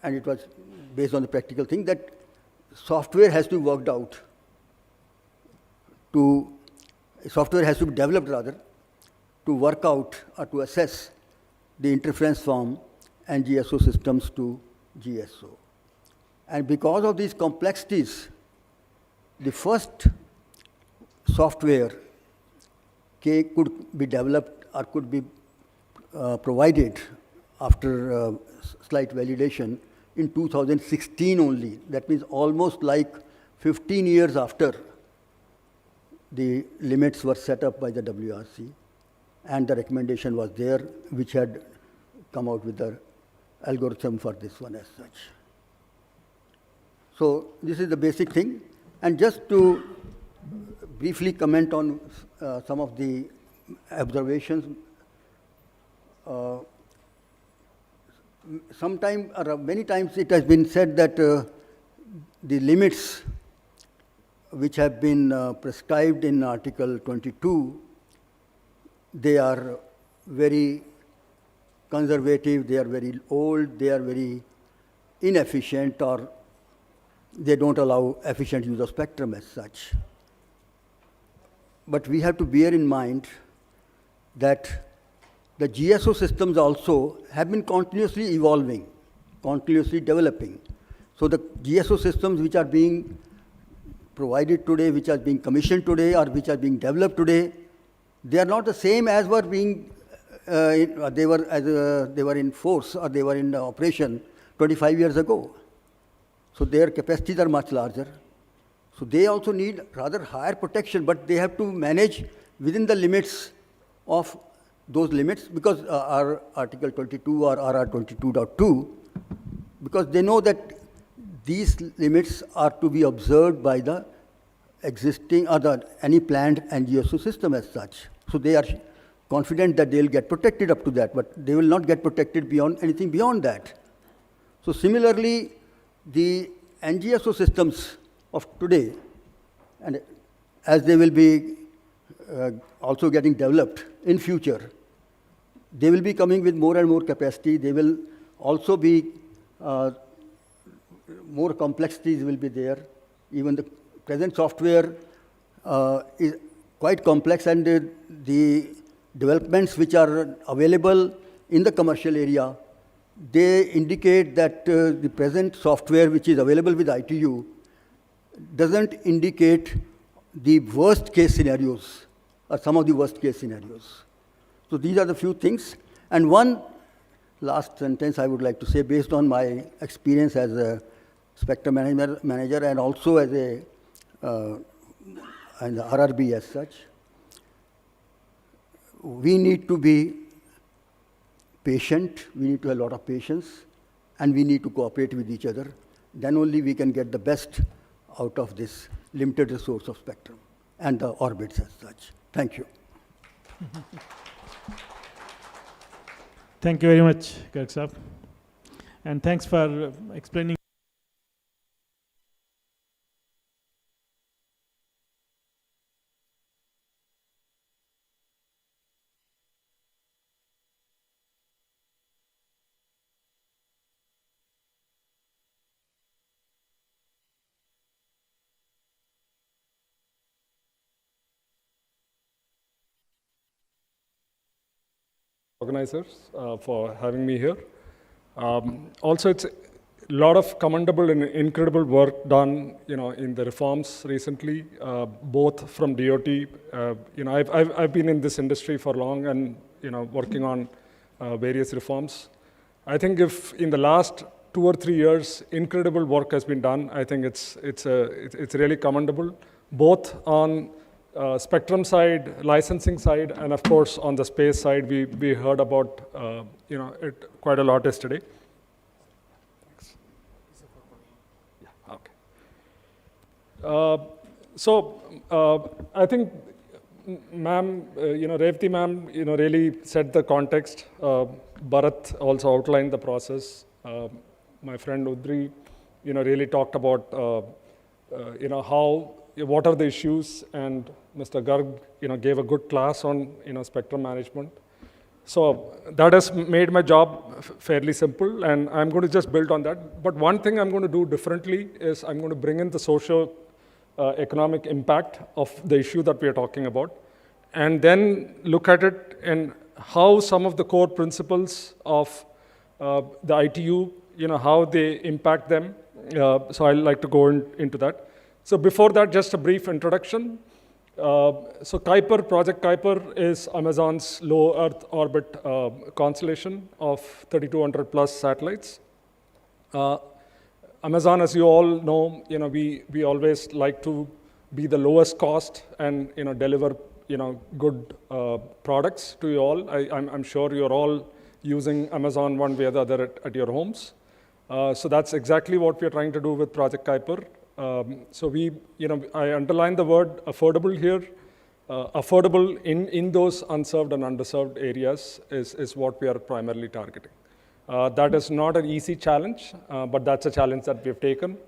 and it was based on the practical thing, that software has to be worked out software has to be developed rather, to work out or to assess the interference from NGSO systems to GSO. And because of these complexities, the first software could be developed or could be provided after slight validation in 2016 only. That means almost like 15 years after the limits were set up by the WRC, and the recommendation was there, which had come out with the algorithm for this one as such. So this is the basic thing. And just to briefly comment on some of the observations, many times it has been said that the limits which have been prescribed in Article 22, they are very conservative, they are very old, they are very inefficient, or they don't allow efficient use of spectrum as such. But we have to bear in mind that the GSO systems also have been continuously evolving, continuously developing. So the GSO systems which are being provided today, which are being commissioned today, or which are being developed today, they are not the same as were being, they were in force or they were in operation 25 years ago. So their capacities are much larger. So they also need rather higher protection, but they have to manage within the limits of those limits, because our Article 22 or RR 22.2, because they know that these limits are to be observed by the existing or any planned NGSO system as such. So they are confident that they'll get protected up to that, but they will not get protected beyond anything beyond that. So similarly, the NGSO systems of today, and as they will be also getting developed in future, they will be coming with more and more capacity. They will also be more complexities will be there. Even the present software is quite complex, and the developments which are available in the commercial area, they indicate that the present software which is available with ITU doesn't indicate the worst case scenarios or some of the worst case scenarios. So these are the few things. And one last sentence I would like to say, based on my experience as a spectrum manager and also as an RRB as such, we need to be patient, we need to have a lot of patience, and we need to cooperate with each other. Then only we can get the best out of this limited resource of spectrum and the orbits as such. Thank you. Thank you very much, Garg Saab. And thanks for explaining. organizers for having me here. Also, it's a lot of commendable and incredible work done, in the reforms recently, both from DOT. I've been in this industry for long and, working on various reforms. I think if in the last 2 or 3 years, incredible work has been done. I think it's really commendable, both on spectrum side, licensing side, and of course on the space side. We heard about it quite a lot yesterday. Thanks. Yeah, okay. I think, ma'am, Revati ma'am, really set the context. Bharat also outlined the process. My friend Udri, really talked about, what are the issues, and Mr. Garg, gave a good class on, spectrum management. So that has made my job fairly simple, and I'm going to just build on that. But one thing I'm going to do differently is I'm going to bring in the socio-economic impact of the issue that we are talking about, and then look at it and how some of the core principles of the ITU, how they impact them. So I'd like to go into that. So before that, just a brief introduction. So Kuiper, Project Kuiper is Amazon's low Earth orbit constellation of 3,200 plus satellites. Amazon, as you all know, we always like to be the lowest cost and deliver good products to you all. I'm sure you're all using Amazon one way or the other at your homes. So that's exactly what we're trying to do with Project Kuiper. So I underline the word affordable here. Affordable in those unserved and underserved areas is what we are primarily targeting. That is not an easy challenge, but that's a challenge that we've taken.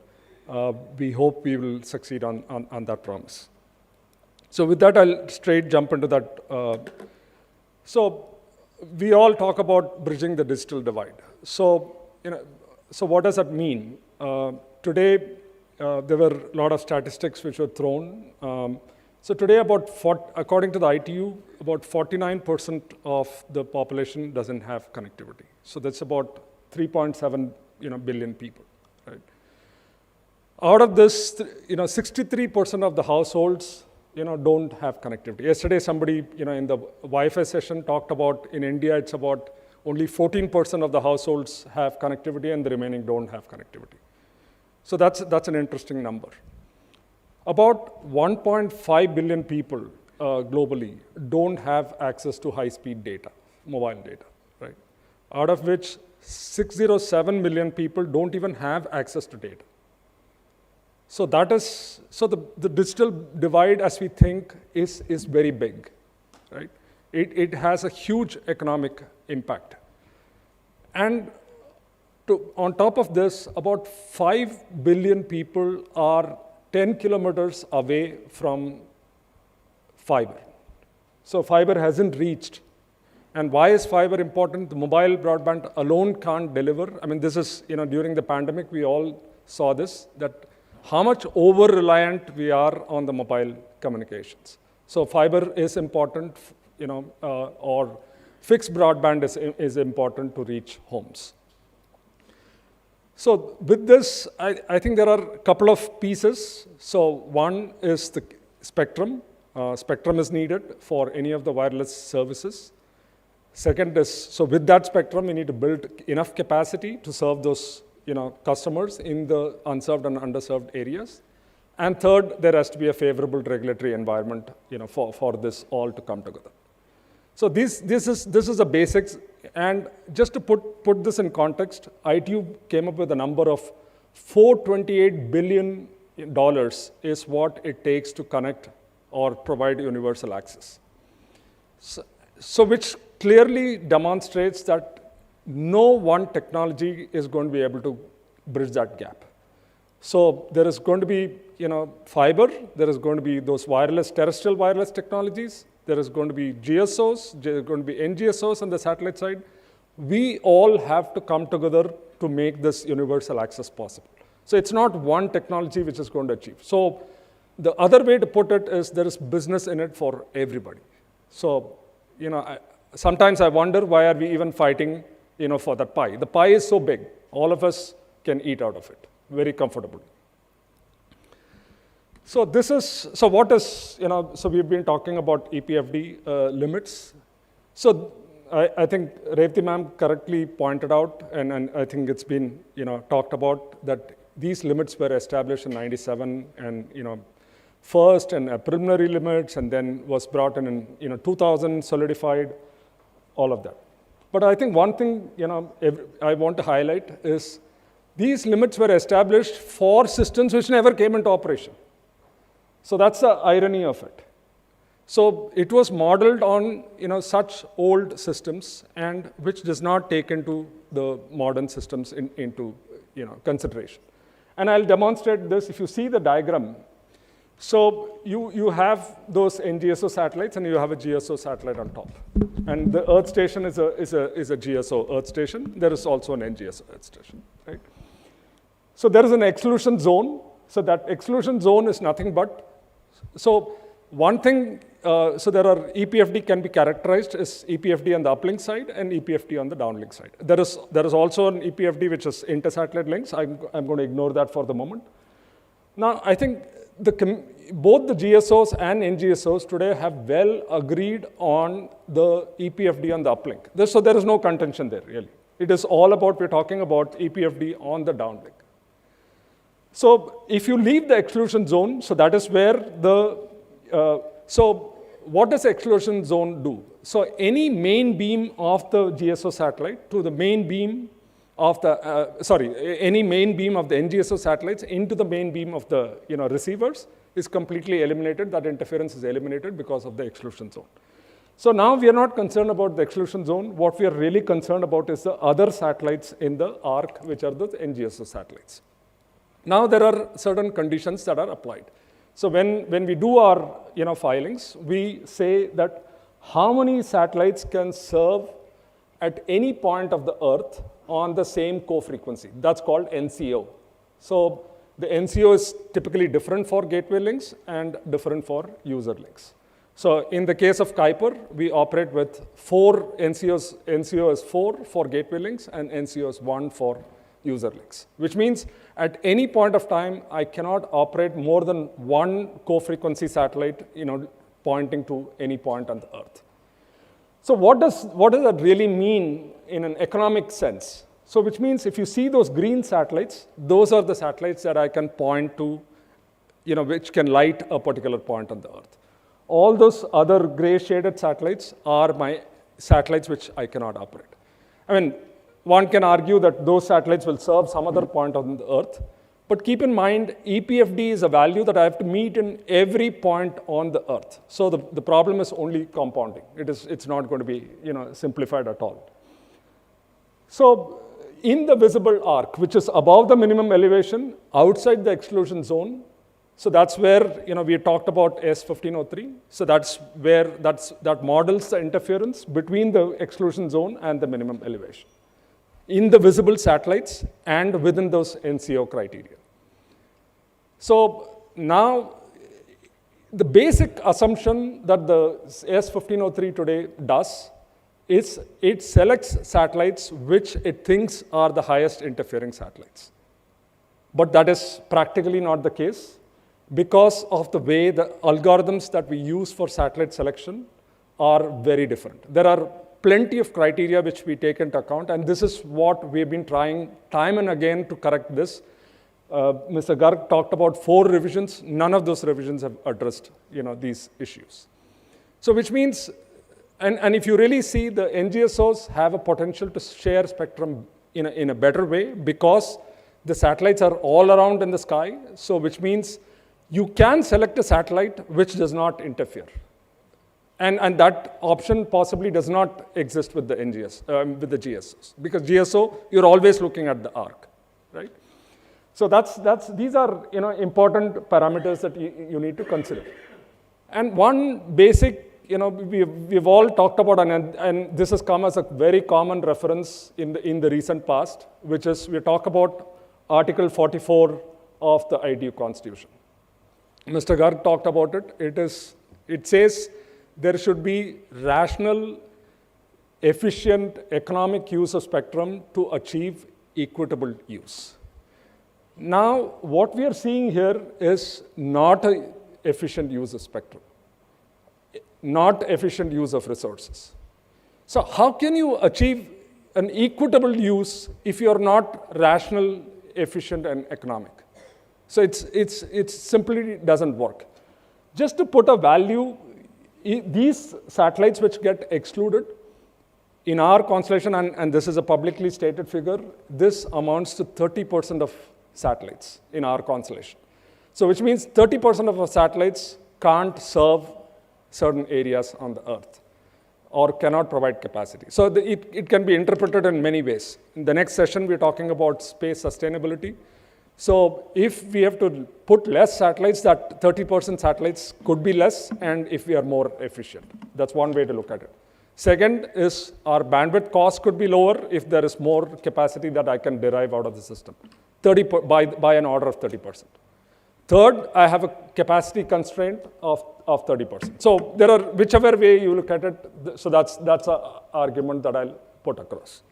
We hope we will succeed on that promise. So with that, I'll straight jump into that. So we all talk about bridging the digital divide. So, so what does that mean? Today, there were a lot of statistics which were thrown. So today, according to the ITU, about 49% of the population doesn't have connectivity. So that's about 3.7 billion people, right? Out of this, 63% of the households don't have connectivity. Yesterday, somebody in the Wi-Fi session talked about in India, it's about only 14% of the households have connectivity and the remaining don't have connectivity. So that's an interesting number. About 1.5 billion people globally don't have access to high-speed data, mobile data, right? Out of which 607 million people don't even have access to data. So the digital divide, as we think, is very big, right? It has a huge economic impact. And on top of this, about 5 billion people are 10 kilometers away from fiber. So fiber hasn't reached. And why is fiber important? The mobile broadband alone can't deliver. I mean, this is, during the pandemic, we all saw this, that how much over-reliant we are on the mobile communications. So fiber is important, or fixed broadband is important to reach homes. So with this, I think there are a couple of pieces. So one is the spectrum. Spectrum is needed for any of the wireless services. Second is, so with that spectrum, we need to build enough capacity to serve those customers in the unserved and underserved areas. And third, there has to be a favorable regulatory environment for this all to come together. So this is the basics. And just to put this in context, ITU came up with a number of $428 billion is what it takes to connect or provide universal access. So which clearly demonstrates that no one technology is going to be able to bridge that gap. So there is going to be fiber, there is going to be those terrestrial wireless technologies, there is going to be GSOs, there are going to be NGSOs on the satellite side. We all have to come together to make this universal access possible. So it's not one technology which is going to achieve. So the other way to put it is there is business in it for everybody. So sometimes I wonder why are we even fighting, for that pie. The pie is so big, all of us can eat out of it very comfortably. So what is, so we've been talking about EPFD limits. So I think Revati ma'am correctly pointed out, and I think it's been, talked about, that these limits were established in 97 and, first and preliminary limits, and then was brought in 2000, solidified, all of that. But I think one thing, I want to highlight is these limits were established for systems which never came into operation. So that's the irony of it. So it was modeled on such old systems, and which does not take into the modern systems into consideration. And I'll demonstrate this. If you see the diagram, so you have those NGSO satellites and you have a GSO satellite on top. And the Earth station is a GSO Earth station. There is also an NGSO Earth station, right? So there is an exclusion zone. So that exclusion zone is nothing but, so one thing, so there are EPFD can be characterized as EPFD on the uplink side and EPFD on the downlink side. There is also an EPFD which is inter-satellite links. I'm going to ignore that for the moment. Now, I think both the GSOs and NGSOs today have well agreed on the EPFD on the uplink. So there is no contention there, really. It is all about, we're talking about EPFD on the downlink. So if you leave the exclusion zone, so that is where so what does exclusion zone do? So any main beam of the GSO satellite to the main beam of the, any main beam of the NGSO satellites into the main beam of the receivers is completely eliminated. That interference is eliminated because of the exclusion zone. So now we are not concerned about the exclusion zone. What we are really concerned about is the other satellites in the arc, which are the NGSO satellites. Now there are certain conditions that are applied. So when we do our filings, we say that how many satellites can serve at any point of the Earth on the same co-frequency. That's called NCO. So the NCO is typically different for gateway links and different for user links. So in the case of Kuiper, we operate with 4 NCOs. NCO is 4 for gateway links and NCO is 1 for user links, which means at any point of time, I cannot operate more than 1 co-frequency satellite, pointing to any point on the Earth. So what does that really mean in an economic sense? So which means if you see those green satellites, those are the satellites that I can point to, which can light a particular point on the Earth. All those other gray shaded satellites are my satellites which I cannot operate. I mean, one can argue that those satellites will serve some other point on the Earth, but keep in mind, EPFD is a value that I have to meet in every point on the Earth. So the problem is only compounding. It's not going to be simplified at all. So in the visible arc, which is above the minimum elevation, outside the exclusion zone, so that's where we talked about S1503. So that's where that models the interference between the exclusion zone and the minimum elevation in the visible satellites and within those NCO criteria. So now, the basic assumption that the S1503 today does is it selects satellites which it thinks are the highest interfering satellites. But that is practically not the case because of the way the algorithms that we use for satellite selection are very different. There are plenty of criteria which we take into account, and this is what we've been trying time and again to correct this. Mr. Garg talked about 4 revisions. None of those revisions have addressed these issues. So which means, and if you really see, the NGSOs have a potential to share spectrum in a better way because the satellites are all around in the sky. So which means you can select a satellite which does not interfere. And that option possibly does not exist with the with the GSOs, because GSO, you're always looking at the arc, right? So these are important parameters that you need to consider. And one basic, we've all talked about, and this has come as a very common reference in the recent past, which is we talk about Article 44 of the ITU Constitution. Mr. Garg talked about it. It says there should be rational efficient economic use of spectrum to achieve equitable use. Now, what we are seeing here is not an efficient use of spectrum, not efficient use of resources. So how can you achieve an equitable use if you're not rational, efficient, and economic? So it simply doesn't work. Just to put a value, these satellites which get excluded, in our constellation, and this is a publicly stated figure, this amounts to 30% of satellites in our constellation. So which means 30% of our satellites can't serve certain areas on the Earth or cannot provide capacity. So it can be interpreted in many ways. In the next session, we're talking about space sustainability. So if we have to put less satellites, that 30% satellites could be less, and if we are more efficient. That's one way to look at it. Second is our bandwidth cost could be lower if there is more capacity that I can derive out of the system, by an order of 30%. Third, I have a capacity constraint of 30%. So there are, whichever way you look at it, so that's an argument that I'll put across.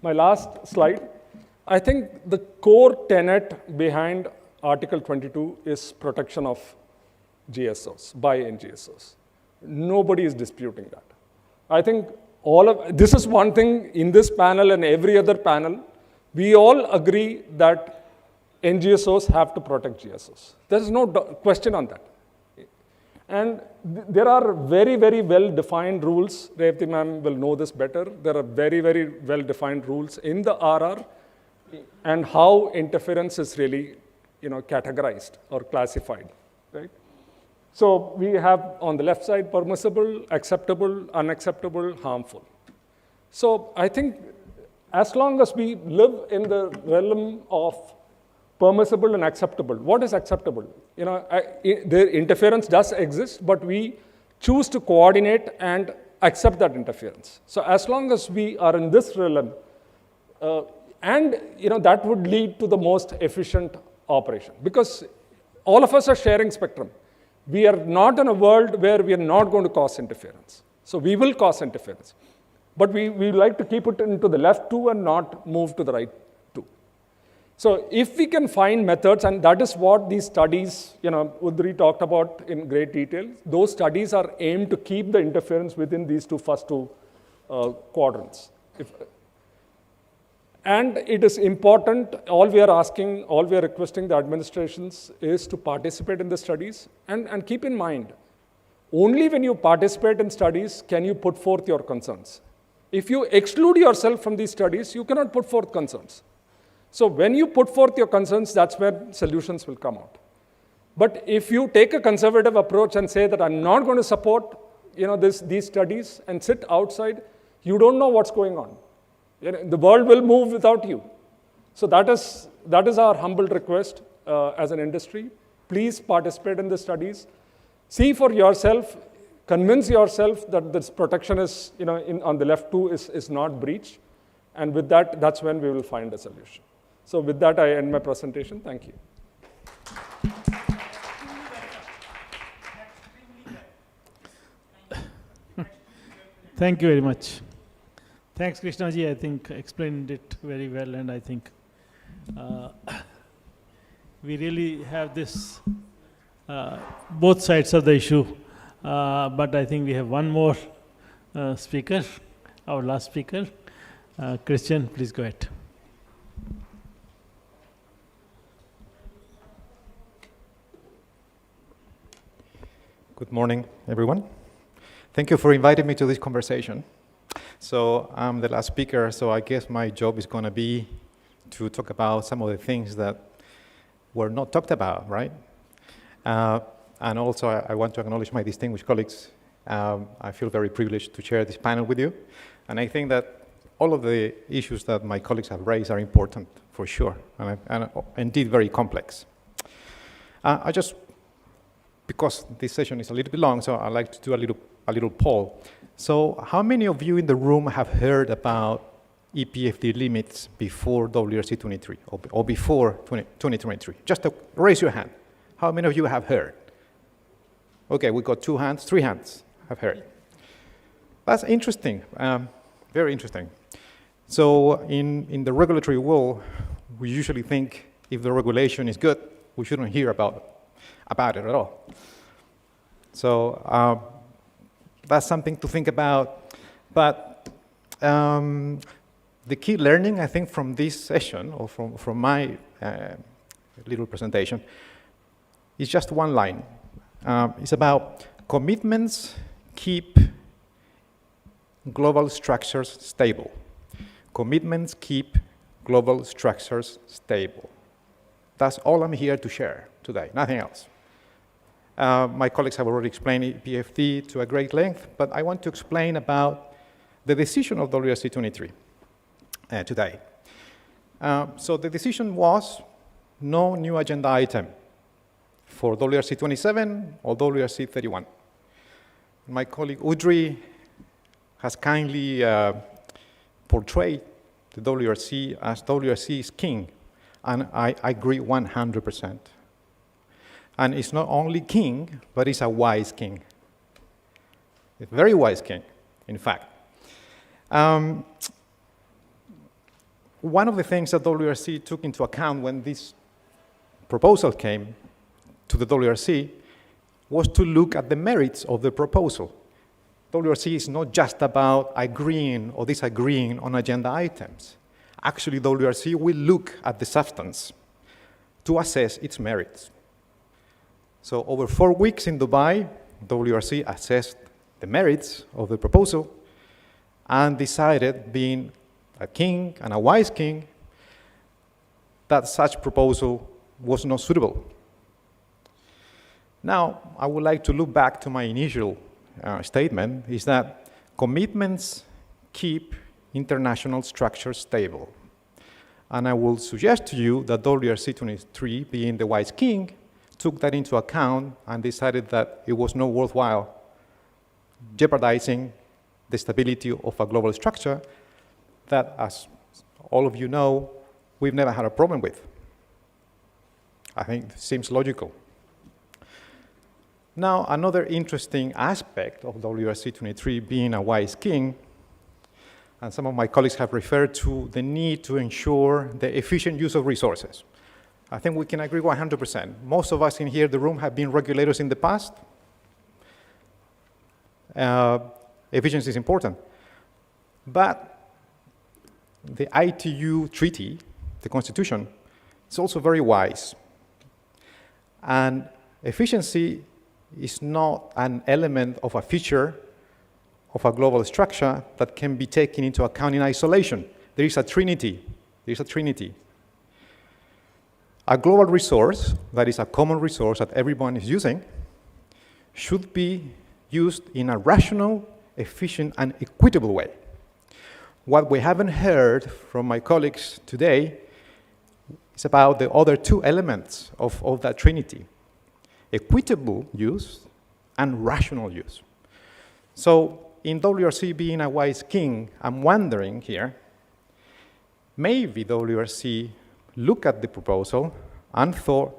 My last slide. I think the core tenet behind Article 22 is protection of GSOs, by NGSOs. Nobody is disputing that. I think this is one thing in this panel and every other panel, we all agree that NGSOs have to protect GSOs. There is no question on that. And there are very, very well-defined rules. Revati ma'am will know this better. There are very, very well-defined rules in the RR and how interference is really, categorized or classified, right? So we have on the left side permissible, acceptable, unacceptable, harmful. So I think as long as we live in the realm of permissible and acceptable, what is acceptable? The interference does exist, but we choose to coordinate and accept that interference. So as long as we are in this realm, and that would lead to the most efficient operation, because all of us are sharing spectrum. We are not in a world where we are not going to cause interference. So we will cause interference. But we like to keep it into the left too and not move to the right too. So if we can find methods, and that is what these studies, Udri talked about in great detail, those studies are aimed to keep the interference within these first two quadrants. And it is important, all we are requesting the administrations is to participate in the studies. And keep in mind, only when you participate in studies can you put forth your concerns. If you exclude yourself from these studies, you cannot put forth concerns. So when you put forth your concerns, that's where solutions will come out. But if you take a conservative approach and say that I'm not going to support these studies and sit outside, you don't know what's going on. The world will move without you. So that is our humble request as an industry. Please participate in the studies. See for yourself, convince yourself that this protection is, on the left too, is not breached. And with that, that's when we will find a solution. So with that, I end my presentation. Thank you. Thank you very much. Thanks, Krishnaji. I think explained it very well, and I think we really have this both sides of the issue. But I think we have one more speaker, our last speaker. Christian, please go ahead. Good morning, everyone. Thank you for inviting me to this conversation. So I'm the last speaker, so I guess my job is going to be to talk about some of the things that were not talked about, right? And also, I want to acknowledge my distinguished colleagues. I feel very privileged to share this panel with you. And I think that all of the issues that my colleagues have raised are important, for sure, and indeed very complex. Because this session is a little bit long, so I'd like to do a little poll. So how many of you in the room have heard about EPFD limits before WRC 23 or before 2023? Just raise your hand. How many of you have heard? Okay, we got 2 hands, 3 hands have heard. That's interesting, very interesting. So in the regulatory world, we usually think if the regulation is good, we shouldn't hear about it at all. So that's something to think about. But the key learning, I think, from this session, or from my little presentation, is just one line. It's about commitments keep global structures stable. Commitments keep global structures stable. That's all I'm here to share today, nothing else. My colleagues have already explained PFD to a great length, but I want to explain about the decision of WRC 23 today. So the decision was no new agenda item for WRC 27 or WRC 31. My colleague Udri has kindly portrayed the WRC as WRC is king, and I agree 100%. And it's not only king, but it's a wise king. A very wise king, in fact. One of the things that WRC took into account when this proposal came to the WRC was to look at the merits of the proposal. WRC is not just about agreeing or disagreeing on agenda items. Actually, WRC will look at the substance to assess its merits. So over 4 weeks in Dubai, WRC assessed the merits of the proposal and decided, being a king and a wise king, that such proposal was not suitable. Now, I would like to look back to my initial statement, is that commitments keep international structures stable. And I will suggest to you that WRC 23, being the wise king, took that into account and decided that it was not worthwhile jeopardizing the stability of a global structure that, as all of you know, we've never had a problem with. I think it seems logical. Now, another interesting aspect of WRC 23 being a wise king, and some of my colleagues have referred to the need to ensure the efficient use of resources. I think we can agree 100%. Most of us in here, the room, have been regulators in the past. Efficiency is important. But the ITU treaty, the Constitution, is also very wise. And efficiency is not an element of a feature of a global structure that can be taken into account in isolation. There is a trinity. There is a trinity. A global resource, that is a common resource that everyone is using, should be used in a rational, efficient, and equitable way. What we haven't heard from my colleagues today is about the other two elements of that trinity: equitable use and rational use. So in WRC being a wise king, I'm wondering here, maybe WRC looked at the proposal and thought,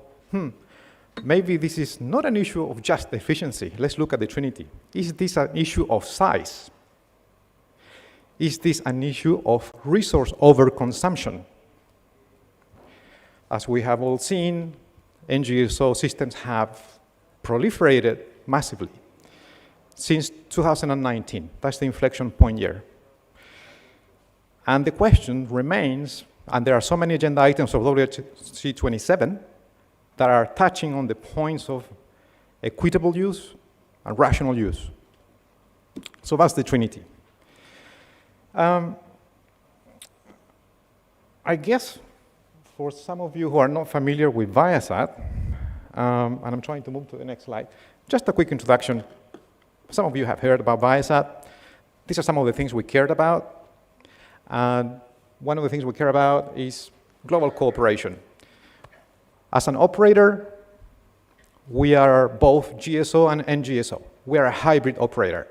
maybe this is not an issue of just efficiency. Let's look at the trinity. Is this an issue of size? Is this an issue of resource overconsumption? As we have all seen, NGSO systems have proliferated massively since 2019. That's the inflection point year. And the question remains, and there are so many agenda items of WRC 27 that are touching on the points of equitable use and rational use. So that's the trinity. I guess for some of you who are not familiar with Viasat, and I'm trying to move to the next slide, just a quick introduction. Some of you have heard about Viasat. These are some of the things we cared about. And one of the things we care about is global cooperation. As an operator, we are both GSO and NGSO. We are a hybrid operator.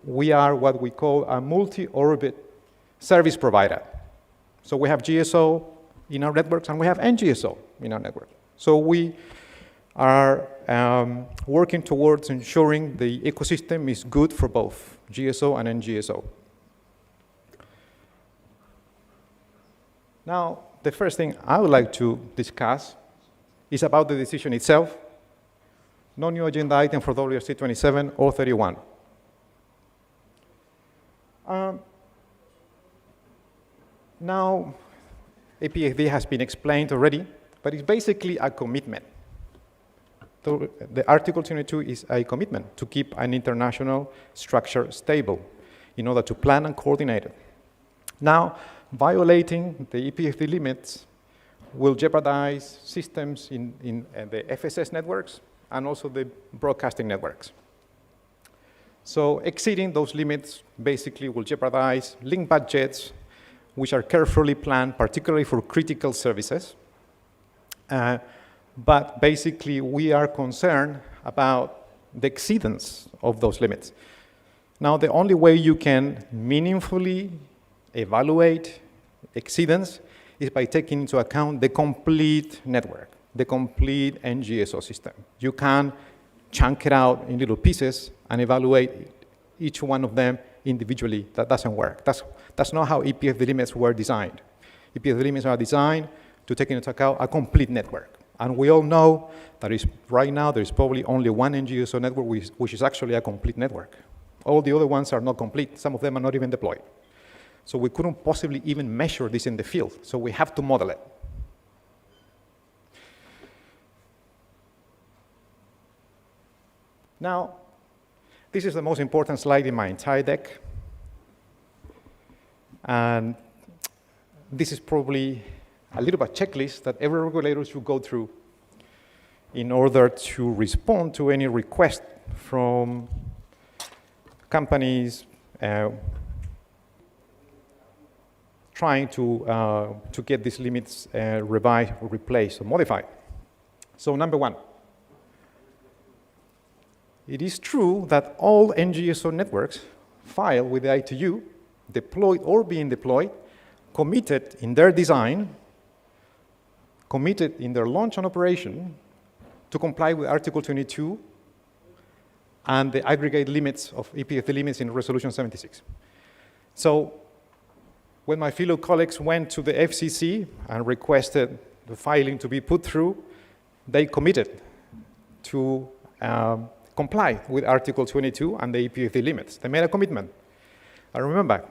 We are what we call a multi-orbit service provider. So we have GSO in our networks and we have NGSO in our network. So we are working towards ensuring the ecosystem is good for both GSO and NGSO. Now, the first thing I would like to discuss is about the decision itself. No new agenda item for WRC 27 or 31. Now, APFD has been explained already, but it's basically a commitment. So the Article 22 is a commitment to keep an international structure stable in order to plan and coordinate it. Now, violating the EPFD limits will jeopardize systems in the FSS networks and also the broadcasting networks. So exceeding those limits basically will jeopardize link budgets, which are carefully planned, particularly for critical services. But basically, we are concerned about the exceedance of those limits. Now, the only way you can meaningfully evaluate exceedance is by taking into account the complete network, the complete NGSO system. You can chunk it out in little pieces and evaluate each one of them individually. That doesn't work. That's not how EPFD limits were designed. EPFD limits are designed to take into account a complete network. And we all know that right now there is probably only one NGSO network which is actually a complete network. All the other ones are not complete. Some of them are not even deployed. So we couldn't possibly even measure this in the field. So we have to model it. Now, this is the most important slide in my entire deck. And this is probably a little bit checklist that every regulator should go through in order to respond to any request from companies trying to get these limits revised or replaced or modified. So number one, it is true that all NGSO networks file with the ITU, deployed or being deployed, committed in their design, committed in their launch and operation to comply with Article 22 and the aggregate limits of EPFD limits in Resolution 76. So when my fellow colleagues went to the FCC and requested the filing to be put through, they committed to comply with Article 22 and the EPFD limits. They made a commitment. And remember,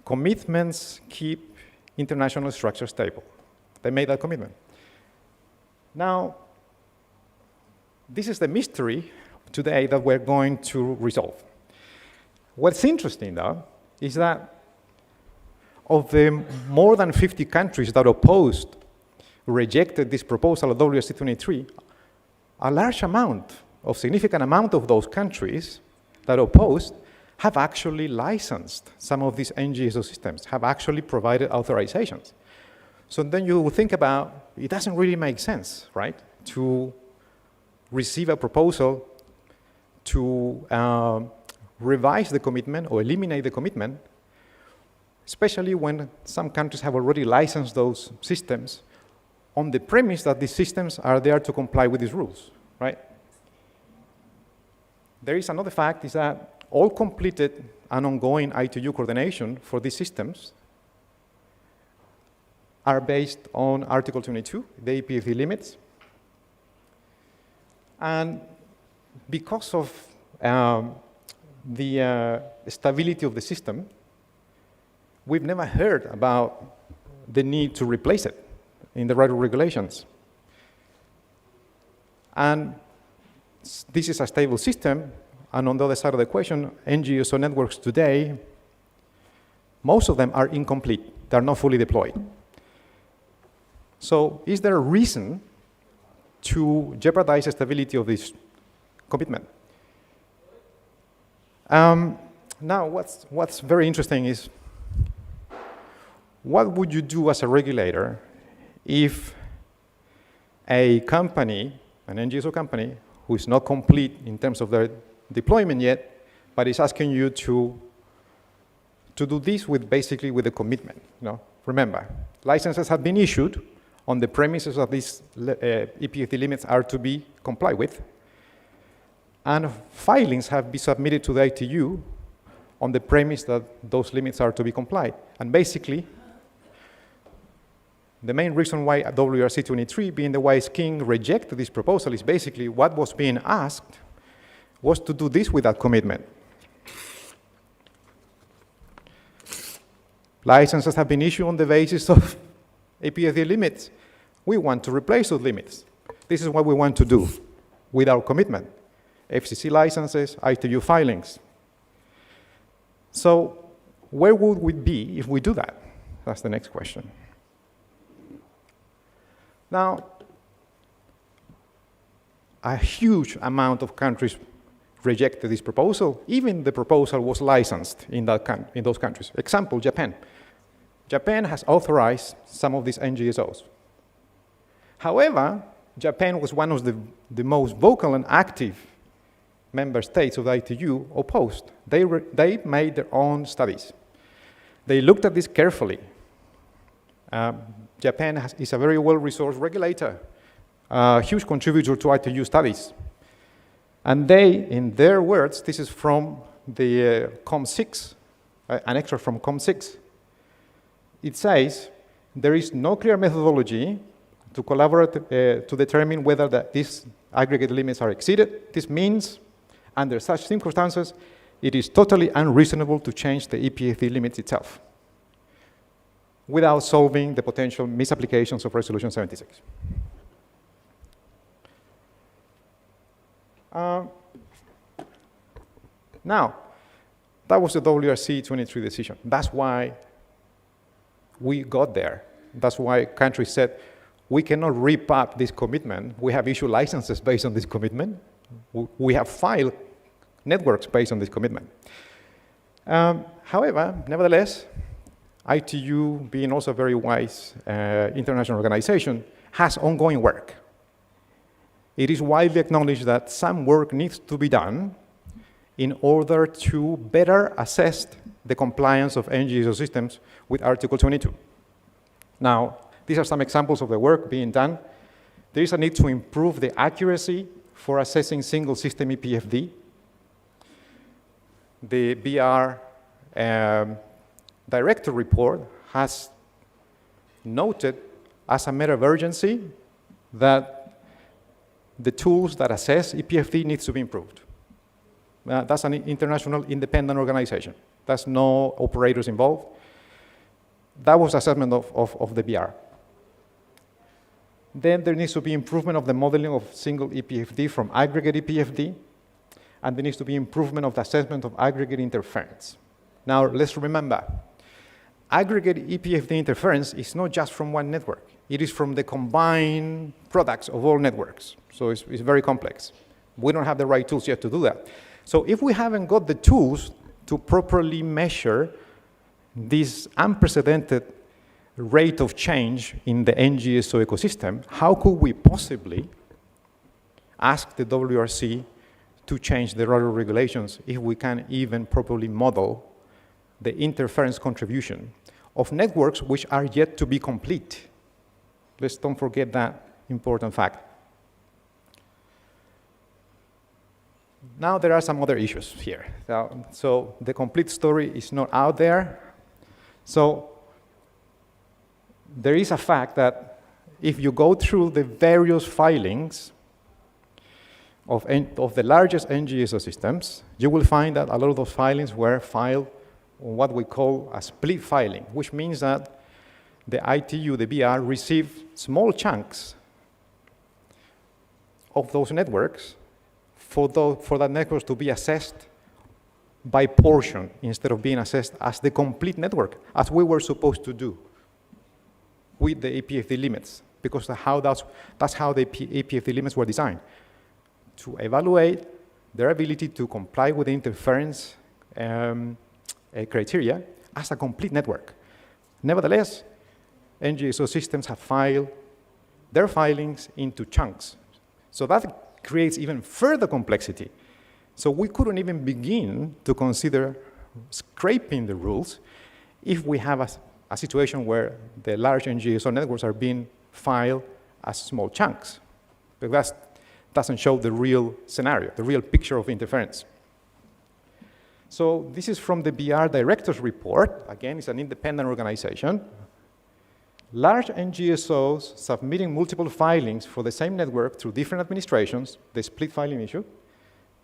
commitments keep international structure stable. They made that commitment. Now, this is the mystery today that we're going to resolve. What's interesting, though, is that of the more than 50 countries that opposed, rejected this proposal of WRC 23, a large amount, a significant amount of those countries that opposed have actually licensed some of these NGSO systems, have actually provided authorizations. So then you think about, it doesn't really make sense, right, to receive a proposal to revise the commitment or eliminate the commitment, especially when some countries have already licensed those systems on the premise that these systems are there to comply with these rules, right? There is another fact, is that all completed and ongoing ITU coordination for these systems are based on Article 22, the EPFD limits. And because of the stability of the system, we've never heard about the need to replace it in the right regulations. And this is a stable system, and on the other side of the equation, NGSO networks today, most of them are incomplete. They're not fully deployed. So is there a reason to jeopardize the stability of this commitment? Now, what's very interesting is, what would you do as a regulator if a company, an NGSO company, who is not complete in terms of their deployment yet, but is asking you to do this with basically with a commitment? You know? Remember, licenses have been issued on the premises of these EPFD limits are to be complied with, and filings have been submitted to the ITU on the premise that those limits are to be complied. And basically, the main reason why WRC 23, being the wise king, rejected this proposal is basically what was being asked was to do this without commitment. Licenses have been issued on the basis of APFD limits. We want to replace those limits. This is what we want to do without commitment. FCC licenses, ITU filings. So where would we be if we do that? That's the next question. Now, a huge amount of countries rejected this proposal. Even the proposal was licensed in those countries. Example, Japan. Japan has authorized some of these NGSOs. However, Japan was one of the most vocal and active member states of the ITU opposed. They made their own studies. They looked at this carefully. Japan is a very well-resourced regulator, a huge contributor to ITU studies. And they, in their words, this is from the COM6, an extract from COM6. It says, there is no clear methodology to collaborate to determine whether these aggregate limits are exceeded. This means, under such circumstances, it is totally unreasonable to change the EPFD limits itself without solving the potential misapplications of Resolution 76. Now, that was the WRC 23 decision. That's why we got there. That's why countries said, we cannot rip up this commitment. We have issued licenses based on this commitment. We have filed networks based on this commitment. However, nevertheless, ITU, being also a very wise international organization, has ongoing work. It is widely acknowledged that some work needs to be done in order to better assess the compliance of NGSO systems with Article 22. Now, these are some examples of the work being done. There is a need to improve the accuracy for assessing single system EPFD. The BR director report has noted as a matter of urgency that the tools that assess EPFD needs to be improved. That's an international independent organization. There's no operators involved. That was assessment of the BR. Then there needs to be improvement of the modeling of single EPFD from aggregate EPFD, and there needs to be improvement of the assessment of aggregate interference. Now, let's remember, aggregate EPFD interference is not just from one network. It is from the combined products of all networks. So it's very complex. We don't have the right tools yet to do that. So if we haven't got the tools to properly measure this unprecedented rate of change in the NGSO ecosystem, how could we possibly ask the WRC to change the role regulations if we can't even properly model the interference contribution of networks which are yet to be complete? Let's don't forget that important fact. Now there are some other issues here. So the complete story is not out there. So there is a fact that if you go through the various filings of the largest NGSO systems, you will find that a lot of those filings were filed on what we call a split filing, which means that the ITU, the BR, received small chunks of those networks for that networks to be assessed by portion instead of being assessed as the complete network, as we were supposed to do with the APFD limits, because that's how the APFD limits were designed, to evaluate their ability to comply with the interference criteria as a complete network. Nevertheless, NGSO systems have filed their filings into chunks. So that creates even further complexity. So we couldn't even begin to consider scraping the rules if we have a situation where the large NGSO networks are being filed as small chunks. But that doesn't show the real scenario, the real picture of interference. So this is from the BR Director's Report. Again, it's an independent organization. Large NGSOs submitting multiple filings for the same network through different administrations, the split filing issue,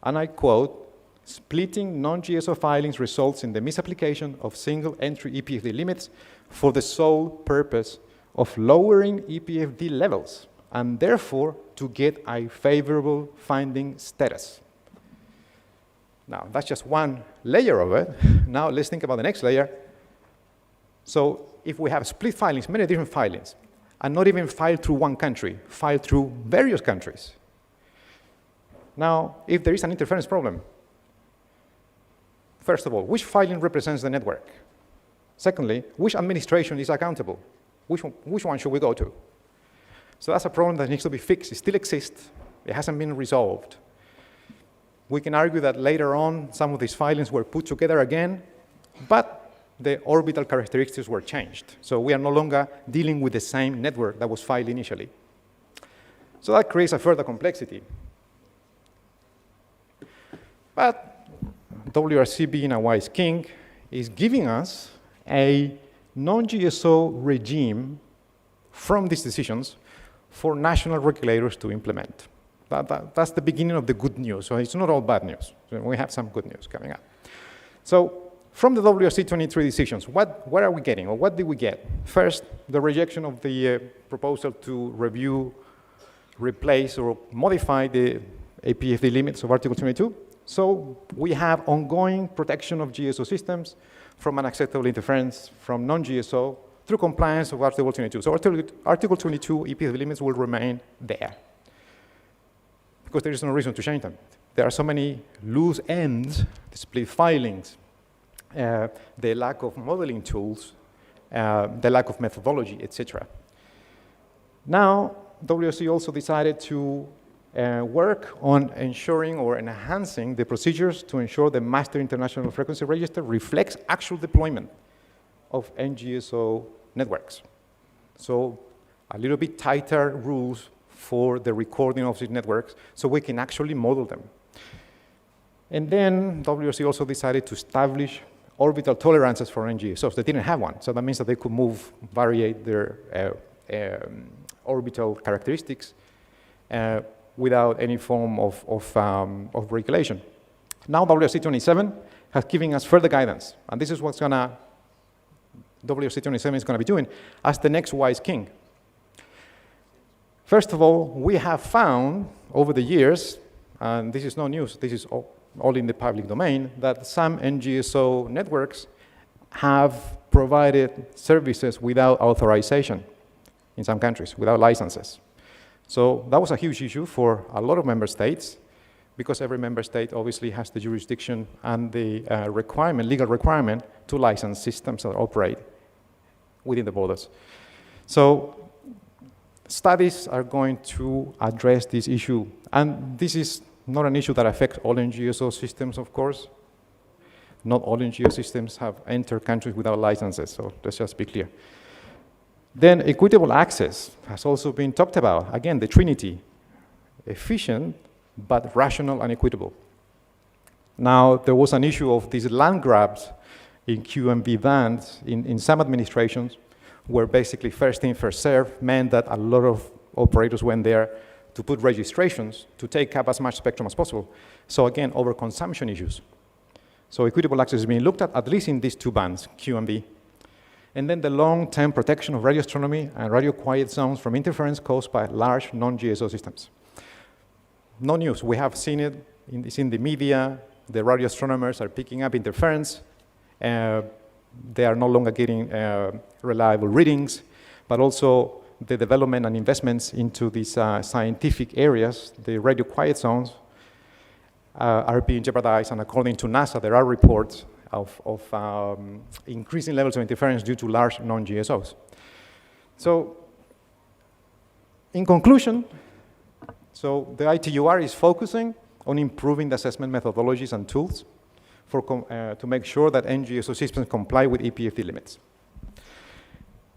and I quote, splitting non-GSO filings results in the misapplication of single entry EPFD limits for the sole purpose of lowering EPFD levels and therefore to get a favorable finding status. Now, that's just one layer of it. Now, let's think about the next layer. So, if we have split filings, many different filings, and not even filed through one country, filed through various countries. Now, if there is an interference problem, first of all, which filing represents the network? Secondly, which administration is accountable? Which one should we go to? So that's a problem that needs to be fixed. It still exists. It hasn't been resolved. We can argue that later on, some of these filings were put together again, but the orbital characteristics were changed. So we are no longer dealing with the same network that was filed initially. So that creates a further complexity. But WRC, being a wise king, is giving us a non-GSO regime from these decisions for national regulators to implement. That's the beginning of the good news. So it's not all bad news. We have some good news coming up. So from the WRC 23 decisions, what are we getting, or what did we get? First, the rejection of the proposal to review, replace, or modify the APFD limits of Article 22. So we have ongoing protection of GSO systems from unacceptable interference from non-GSO through compliance with Article 22. So Article 22 EPFD limits will remain there, because there is no reason to change them. There are so many loose ends, the split filings, the lack of modeling tools, the lack of methodology, etc. Now, WRC also decided to work on ensuring or enhancing the procedures to ensure the Master International Frequency Register reflects actual deployment of NGSO networks. So a little bit tighter rules for the recording of these networks so we can actually model them. And then WRC also decided to establish orbital tolerances for NGSOs. They didn't have one, so that means that they could move, variate their orbital characteristics without any form of regulation. Now WRC 27 has given us further guidance, and this is what's WRC 27 is going to be doing as the next wise king. First of all, we have found over the years, and this is no news, this is all in the public domain, that some NGSO networks have provided services without authorization in some countries, without licenses. So that was a huge issue for a lot of member states, because every member state obviously has the jurisdiction and the legal requirement to license systems that operate within the borders. So studies are going to address this issue. And this is not an issue that affects all NGSO systems, of course. Not all NGSO systems have entered countries without licenses, so let's just be clear. Then equitable access has also been talked about. Again, the Trinity, efficient, but rational and equitable. Now, there was an issue of these land grabs in QMV bands in some administrations, where basically first in, first served meant that a lot of operators went there to put registrations to take up as much spectrum as possible. So again, overconsumption issues. So equitable access is being looked at least in these two bands, Q and B. And then the long-term protection of radio astronomy and radio quiet zones from interference caused by large non-GSO systems. No news, we have seen it, it's in the media, the radio astronomers are picking up interference, they are no longer getting reliable readings, but also the development and investments into these scientific areas, the radio quiet zones, are being jeopardized, and according to NASA, there are reports of increasing levels of interference due to large non-GSOs. So, in conclusion, so the ITUR is focusing on improving the assessment methodologies and tools to make sure that NGSO systems comply with EPFD limits.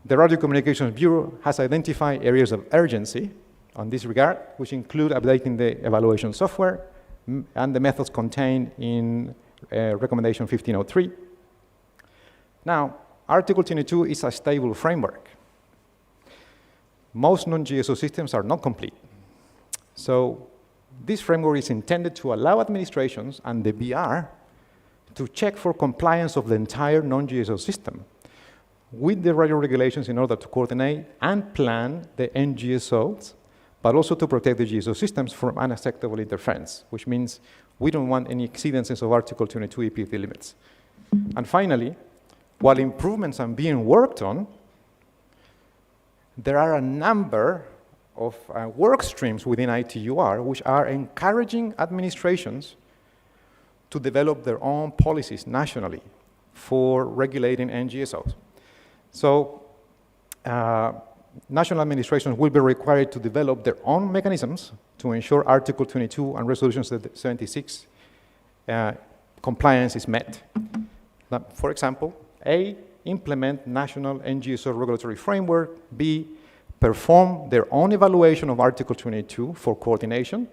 The Radio Communications Bureau has identified areas of urgency on this regard, which include updating the evaluation software and the methods contained in Recommendation 1503. Now, Article 22 is a stable framework. Most non-GSO systems are not complete. So this framework is intended to allow administrations and the BR to check for compliance of the entire non-GSO system with the radio regulations in order to coordinate and plan the NGSOs, but also to protect the GSO systems from unacceptable interference, which means we don't want any exceedances of Article 22 EPFD limits. And finally, while improvements are being worked on, there are a number of work streams within ITUR which are encouraging administrations to develop their own policies nationally for regulating NGSOs. So national administrations will be required to develop their own mechanisms to ensure Article 22 and Resolution 76 compliance is met. Now, for example, A, implement national NGSO regulatory framework. B, perform their own evaluation of Article 22 for coordination,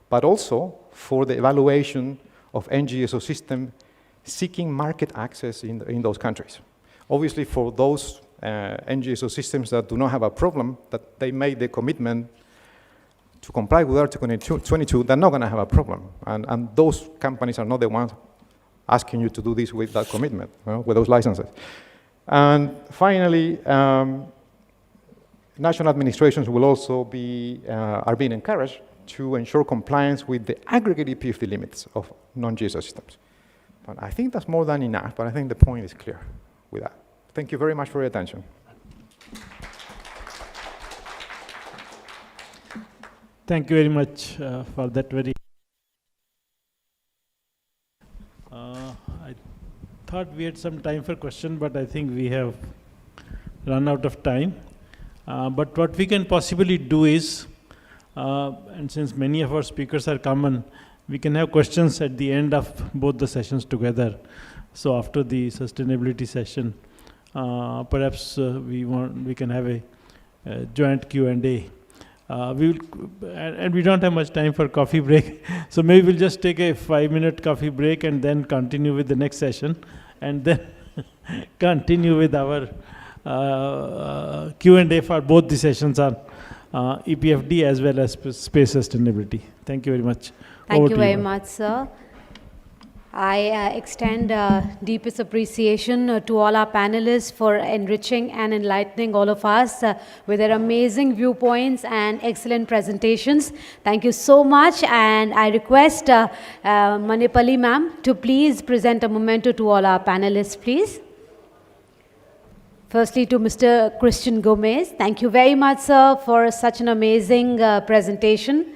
but also for the evaluation of NGSO system seeking market access in those countries. Obviously, for those NGSO systems that do not have a problem, that they made the commitment to comply with Article 22, they're not going to have a problem. And those companies are not the ones asking you to do this with that commitment, with those licenses. And finally, national administrations will also be, are being encouraged to ensure compliance with the aggregate EPFD limits of non-GSO systems. But I think that's more than enough, but I think the point is clear with that. Thank you very much for your attention. Thank you very much for that very. I thought we had some time for question, but I think we have run out of time. But what we can possibly do is, and since many of our speakers are common, we can have questions at the end of both the sessions together. So after the sustainability session, perhaps we can have a joint Q&A. And we don't have much time for coffee break, so maybe we'll just take a 5-minute coffee break and then continue with the next session, and then continue with our Q&A for both the sessions on EPFD as well as space sustainability. Thank you very much. Thank you very much, sir. I extend deepest appreciation to all our panelists for enriching and enlightening all of us with their amazing viewpoints and excellent presentations. Thank you so much, and I request Manipali ma'am to please present a memento to all our panelists, please. Firstly, to Mr. Christian Gomez, thank you very much, sir, for such an amazing presentation.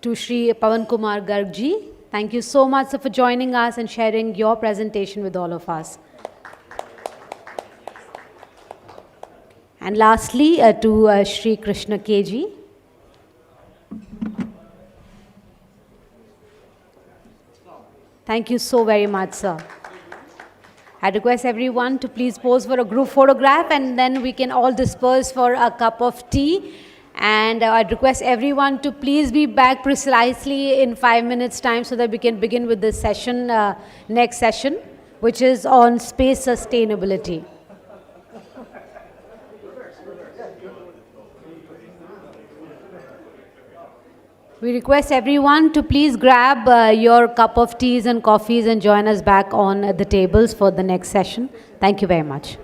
To Shri Pawan Kumar Garg ji, thank you so much, sir, for joining us and sharing your presentation with all of us. And lastly, to Shri Krishna K ji. Thank you so very much, sir. I request everyone to please pose for a group photograph, and then we can all disperse for a cup of tea. And I'd request everyone to please be back precisely in 5 minutes' time so that we can begin with the session, next session, which is on space sustainability. We request everyone to please grab your cup of teas and coffees and join us back on the tables for the next session. Thank you very much.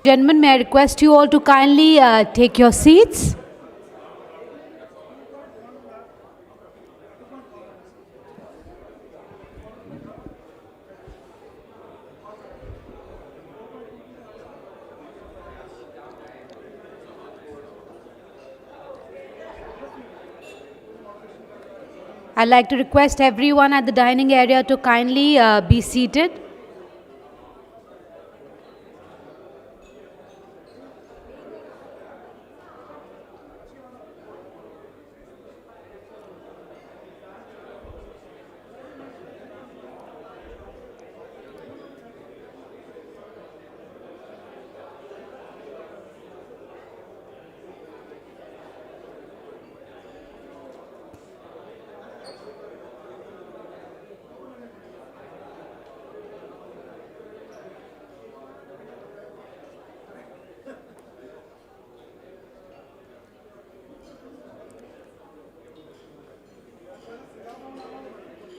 Gentlemen, may I request you all to kindly take your seats. I'd like to request everyone at the dining area to kindly be seated.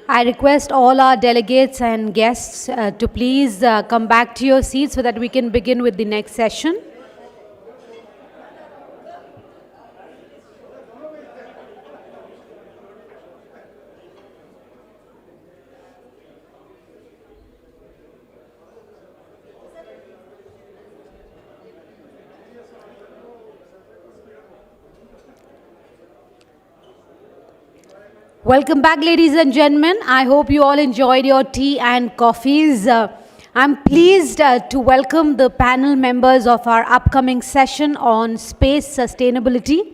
I request all our delegates and guests to please come back to your seats so that we can begin with the next session. Welcome back, ladies and gentlemen. I hope you all enjoyed your tea and coffees. I'm pleased to welcome the panel members of our upcoming session on space sustainability.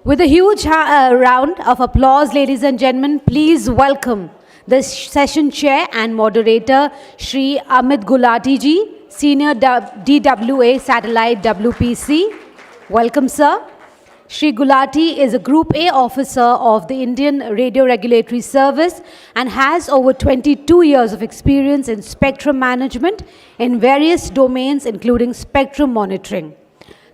With a huge round of applause, ladies and gentlemen, please welcome the session chair and moderator, Shri Amit Gulati ji, Senior DWA Satellite WPC. Welcome, sir. Shri Gulati is a Group A officer of the Indian Radio Regulatory Service and has over 22 years of experience in spectrum management in various domains, including spectrum monitoring.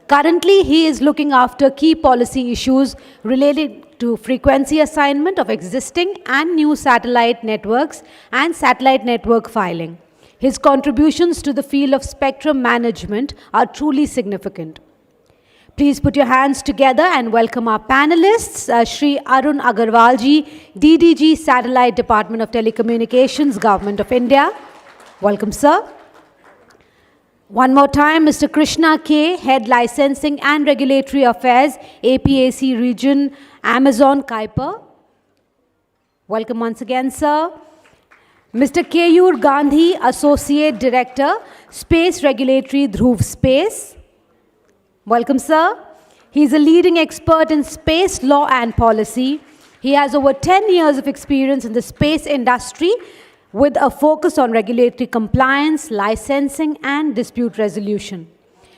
Currently, he is looking after key policy issues related to frequency assignment of existing and new satellite networks and satellite network filing. His contributions to the field of spectrum management are truly significant. Please put your hands together and welcome our panelists, Shri Arun Agarwal ji, DDG Satellite Department of Telecommunications, Government of India. Welcome, sir. One more time, Mr. Krishna K, Head Licensing and Regulatory Affairs, APAC Region, Amazon Kuiper. Welcome once again, sir. Mr. Keyur Gandhi, Associate Director, Space Regulatory, Dhruv Space. Welcome, sir. He is a leading expert in space law and policy. He has over 10 years of experience in the space industry with a focus on regulatory compliance, licensing, and dispute resolution.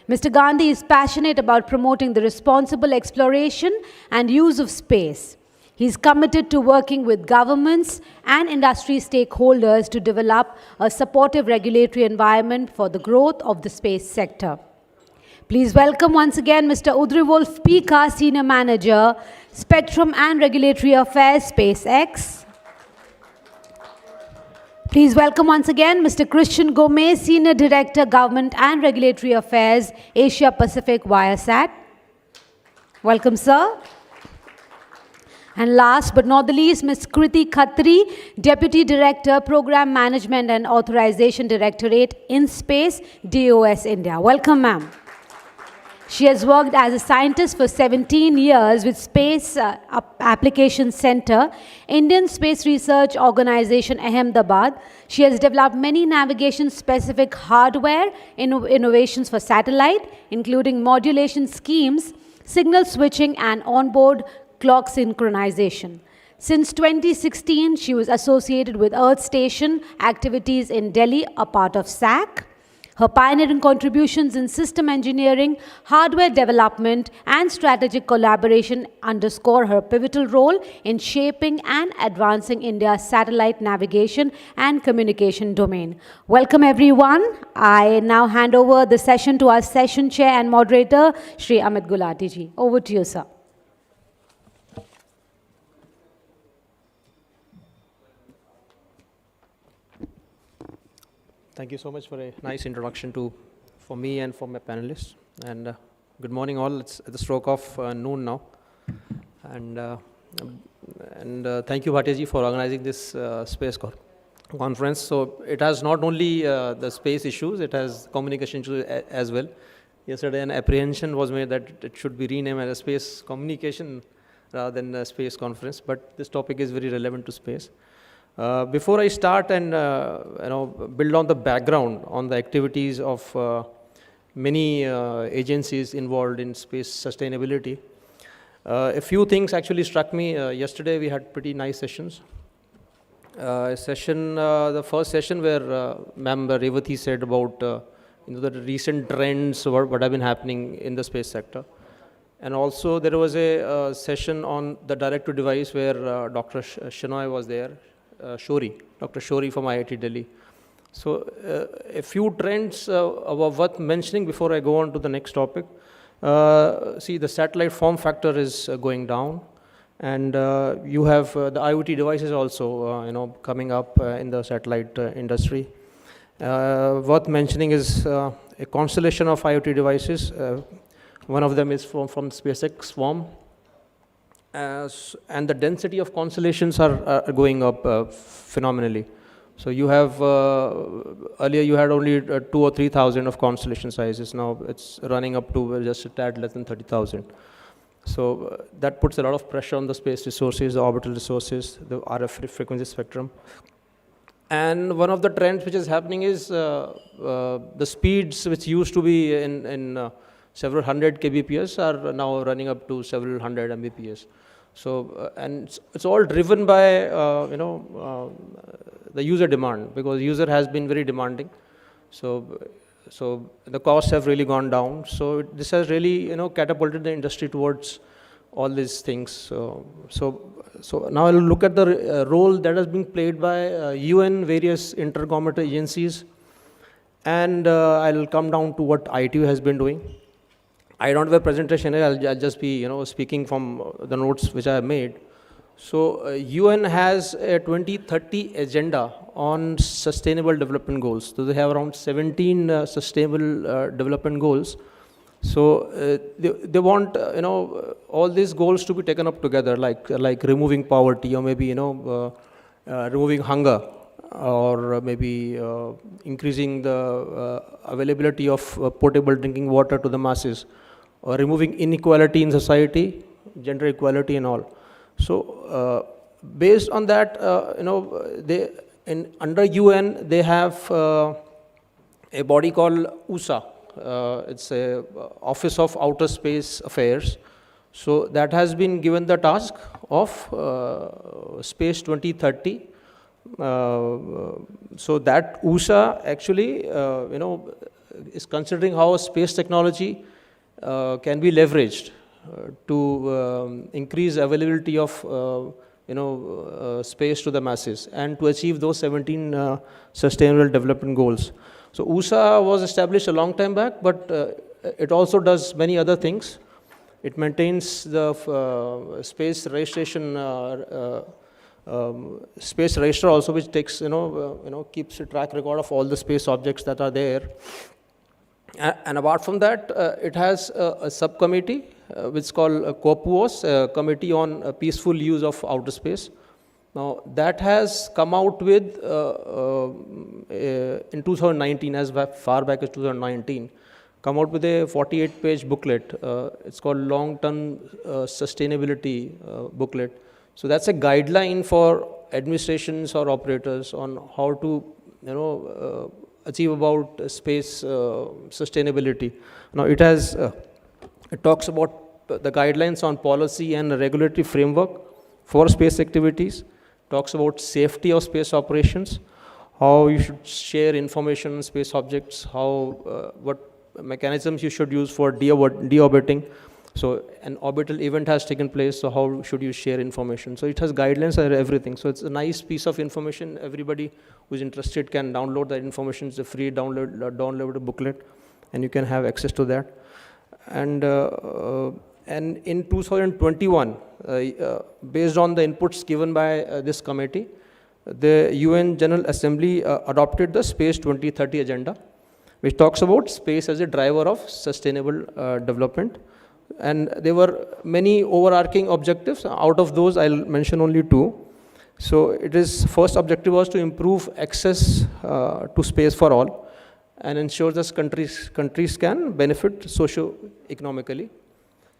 Mr. Gandhi is passionate about promoting the responsible exploration and use of space. He is committed to working with governments and industry stakeholders to develop a supportive regulatory environment for the growth of the space sector. Please welcome once again Mr. Udrivulf Pika, Senior Manager, Spectrum and Regulatory Affairs, SpaceX. Please welcome once again Mr. Christian Gomez, Senior Director, Government and Regulatory Affairs, Asia Pacific, Viasat. Welcome, sir. And last but not the least, Ms. Kriti Khatri, Deputy Director, Program Management and Authorization Directorate, InSpace, DOS India. Welcome, ma'am. She has worked as a scientist for 17 years with Space Application Center, Indian Space Research Organization, Ahmedabad. She has developed many navigation-specific hardware innovations for satellite, including modulation schemes, signal switching, and onboard clock synchronization. Since 2016, she was associated with Earth Station activities in Delhi, a part of SAC. Her pioneering contributions in system engineering, hardware development, and strategic collaboration underscore her pivotal role in shaping and advancing India's satellite navigation and communication domain. Welcome, everyone. I now hand over the session to our session chair and moderator, Shri Amit Gulati ji. Over to you, sir. Thank you so much for a nice introduction for me and for my panelists. And good morning all. It's at the stroke of noon now. And thank you, Bhatia ji, for organizing this space conference. So it has not only the space issues, it has communication issues as well. Yesterday an apprehension was made that it should be renamed as a space communication rather than a space conference, but this topic is very relevant to space. Before I start and build on the background on the activities of many agencies involved in space sustainability, a few things actually struck me. Yesterday we had pretty nice sessions. The first session where Ma'am Revati said about the recent trends, what have been happening in the space sector. And also there was a session on the direct-to-device where Dr. Shenoy was there, Dr. Shori from IIT Delhi. So a few trends were worth mentioning before I go on to the next topic. See, the satellite form factor is going down, and you have the IoT devices also coming up in the satellite industry. Worth mentioning is a constellation of IoT devices. One of them is from SpaceX Swarm, and the density of constellations are going up phenomenally. So you have, earlier you had only 2,000 or 3,000 of constellation sizes. Now it's running up to just a tad less than 30,000. So that puts a lot of pressure on the space resources, the orbital resources, the RF frequency spectrum. And one of the trends which is happening is the speeds which used to be in several hundred kbps are now running up to several hundred Mbps. So, and it's all driven by, the user demand, because user has been very demanding. So the costs have really gone down. So this has really, catapulted the industry towards all these things. So now I'll look at the role that has been played by UN, various intergovernmental agencies, and I'll come down to what ITU has been doing. I don't have a presentation here, I'll just be speaking from the notes which I have made. So UN has a 2030 agenda on sustainable development goals. So they have around 17 sustainable development goals. So they want all these goals to be taken up together, like removing poverty, or maybe removing hunger, or maybe increasing the availability of potable drinking water to the masses, or removing inequality in society, gender equality and all. So based on that, under UN they have a body called USA. It's a Office of Outer Space Affairs. So that has been given the task of Space 2030. So that USA actually, is considering how space technology can be leveraged to increase availability of space to the masses and to achieve those 17 sustainable development goals. So USA was established a long time back, but it also does many other things. It maintains the space registration, space register also, which takes keeps a track record of all the space objects that are there. And apart from that, it has a subcommittee which is called COPUOS, Committee on Peaceful Use of Outer Space. Now that has come out with in 2019, as far back as 2019, come out with a 48-page booklet. It's called Long-Term Sustainability Booklet. So that's a guideline for administrations or operators on how to achieve about space sustainability. Now it has, it talks about the guidelines on policy and regulatory framework for space activities, talks about safety of space operations, how you should share information on space objects, how, what mechanisms you should use for deorbiting. So an orbital event has taken place, so how should you share information? So it has guidelines and everything. So it's a nice piece of information. Everybody who's interested can download that information. It's a free downloadable booklet, and you can have access to that. And in 2021, based on the inputs given by this committee, the UN General Assembly adopted the Space 2030 agenda, which talks about space as a driver of sustainable development. And there were many overarching objectives. Out of those, I'll mention only two. So it is, first objective was to improve access to space for all and ensure that countries can benefit socio-economically.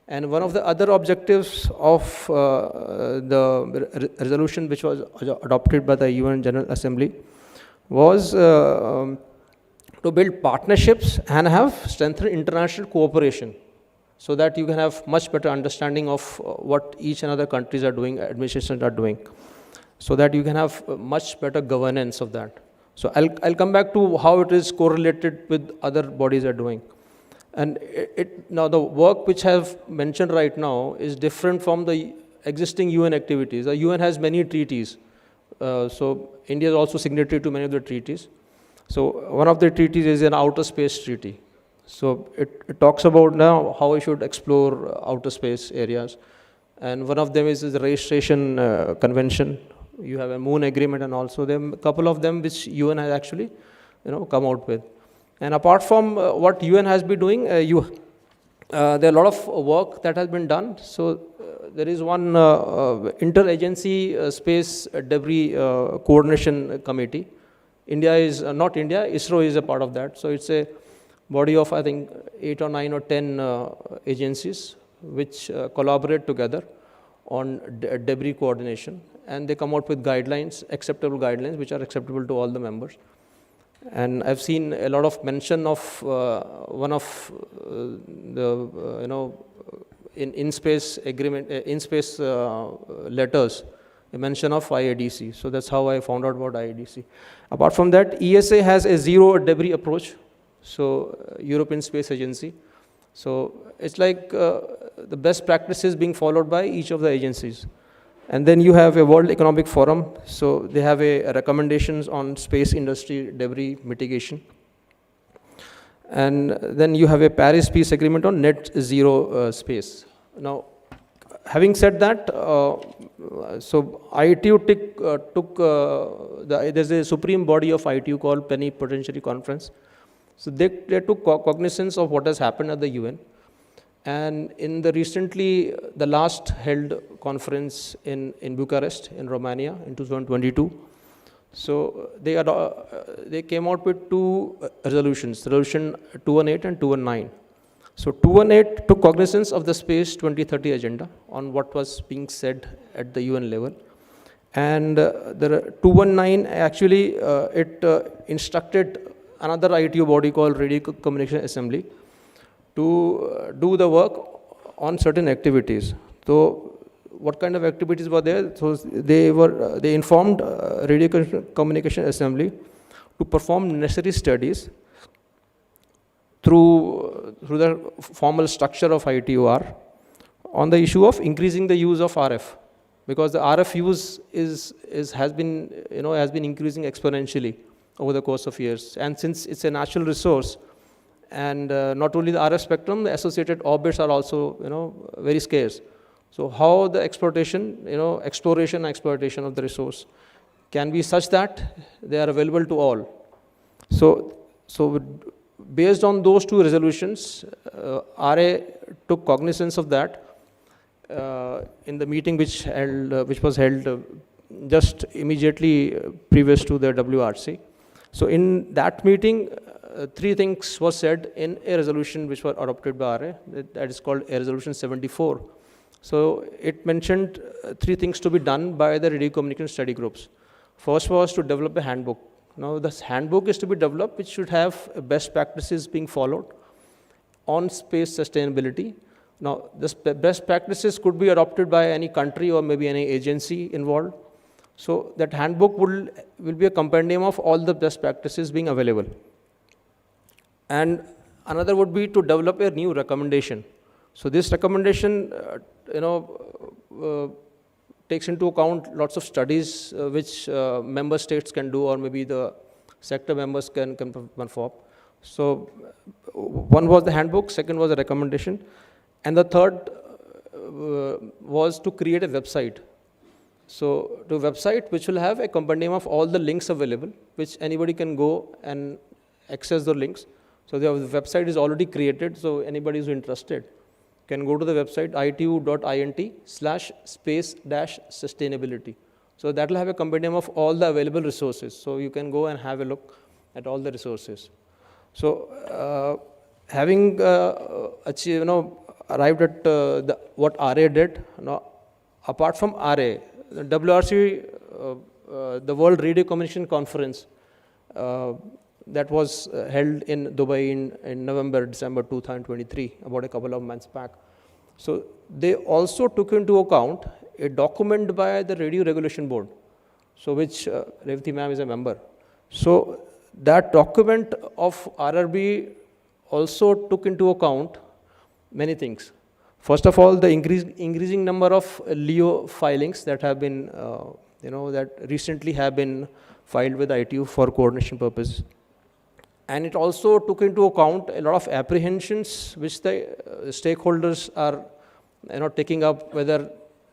And one of the other objectives of the resolution which was adopted by the UN General Assembly was to build partnerships and have strengthened international cooperation, so that you can have much better understanding of what each and other countries are doing, administrations are doing, so that you can have much better governance of that. So I'll come back to how it is correlated with other bodies are doing. And now the work which I have mentioned right now is different from the existing UN activities. The UN has many treaties. So India is also signatory to many of the treaties. So one of the treaties is an outer space treaty. So it talks about now how we should explore outer space areas. And one of them is the registration convention. You have a moon agreement, and also there are a couple of them which UN has actually come out with. And apart from what UN has been doing, there are a lot of work that has been done. So there is one interagency space debris coordination committee. India is not India, ISRO is a part of that. So it's a body of, I think, 8 or 9 or 10 agencies which collaborate together on debris coordination, and they come out with guidelines, acceptable guidelines, which are acceptable to all the members. And I've seen a lot of mention of one of the in space agreement, in space letters, a mention of IADC. So that's how I found out about IADC. Apart from that, ESA has a zero debris approach. So European Space Agency. So it's like the best practices being followed by each of the agencies. And then you have a World Economic Forum. So they have a recommendations on space industry debris mitigation. And then you have a Paris Peace Agreement on net zero space. Now, having said that, so ITU there's a supreme body of ITU called Plenipotentiary Conference. So they took cognizance of what has happened at the UN. And in the last held conference in Bucharest, in Romania, in 2022, so they came out with two resolutions, Resolution 218 and 219. So 218 took cognizance of the Space 2030 agenda on what was being said at the UN level. And the 219 actually, it instructed another ITU body called Radio Communication Assembly to do the work on certain activities. So what kind of activities were there? So they informed Radio Communication Assembly to perform necessary studies through the formal structure of ITUR on the issue of increasing the use of RF, because the RF use has been increasing exponentially over the course of years. And since it's a natural resource, and not only the RF spectrum, the associated orbits are also very scarce. So how the exploration and exploitation of the resource can be such that they are available to all. So based on those two resolutions, RA took cognizance of that in the meeting which was held just immediately previous to the WRC. So in that meeting, three things were said in a resolution which was adopted by RA, that is called a Resolution 74. So it mentioned three things to be done by the radio communication study groups. First was to develop a handbook. Now this handbook is to be developed, which should have best practices being followed on space sustainability. Now this best practices could be adopted by any country or maybe any agency involved. So that handbook will be a compendium of all the best practices being available. And another would be to develop a new recommendation. So this recommendation, takes into account lots of studies which member states can do, or maybe the sector members can perform. So one was the handbook, second was the recommendation, and the third was to create a website. So the website which will have a compendium of all the links available, which anybody can go and access the links. So the website is already created, so anybody who's interested can go to the website itu.int/space-sustainability. So that will have a compendium of all the available resources. So you can go and have a look at all the resources. So having arrived at what RA did. Now, apart from RA, the WRC, the World Radio Communication Conference, that was held in Dubai in November, December 2023, about a couple of months back. So they also took into account a document by the Radio Regulation Board, so which Revati ma'am is a member. So that document of RRB also took into account many things. First of all, the increasing number of LEO filings that have been, that recently have been filed with ITU for coordination purposes. And it also took into account a lot of apprehensions which the stakeholders are taking up, whether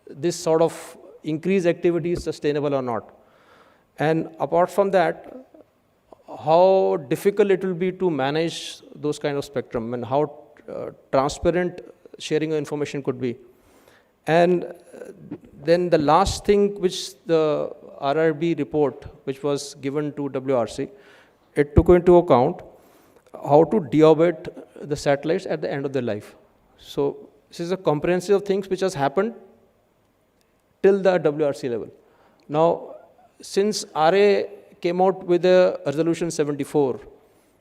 this sort of increased activity is sustainable or not. And apart from that, how difficult it will be to manage those kind of spectrum and how transparent sharing of information could be. And then the last thing which the RRB report, which was given to WRC, it took into account how to deorbit the satellites at the end of their life. So this is a comprehensive of things which has happened till the WRC level. Now, since RA came out with a resolution 74,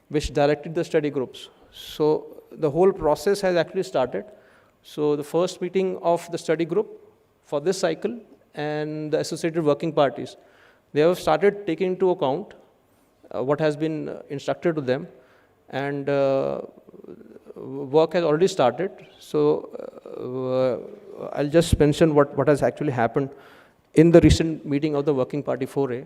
which directed the study groups, so the whole process has actually started. So the first meeting of the study group for this cycle and the associated working parties, they have started taking into account what has been instructed to them, and work has already started. So I'll just mention what has actually happened in the recent meeting of the working party 4A.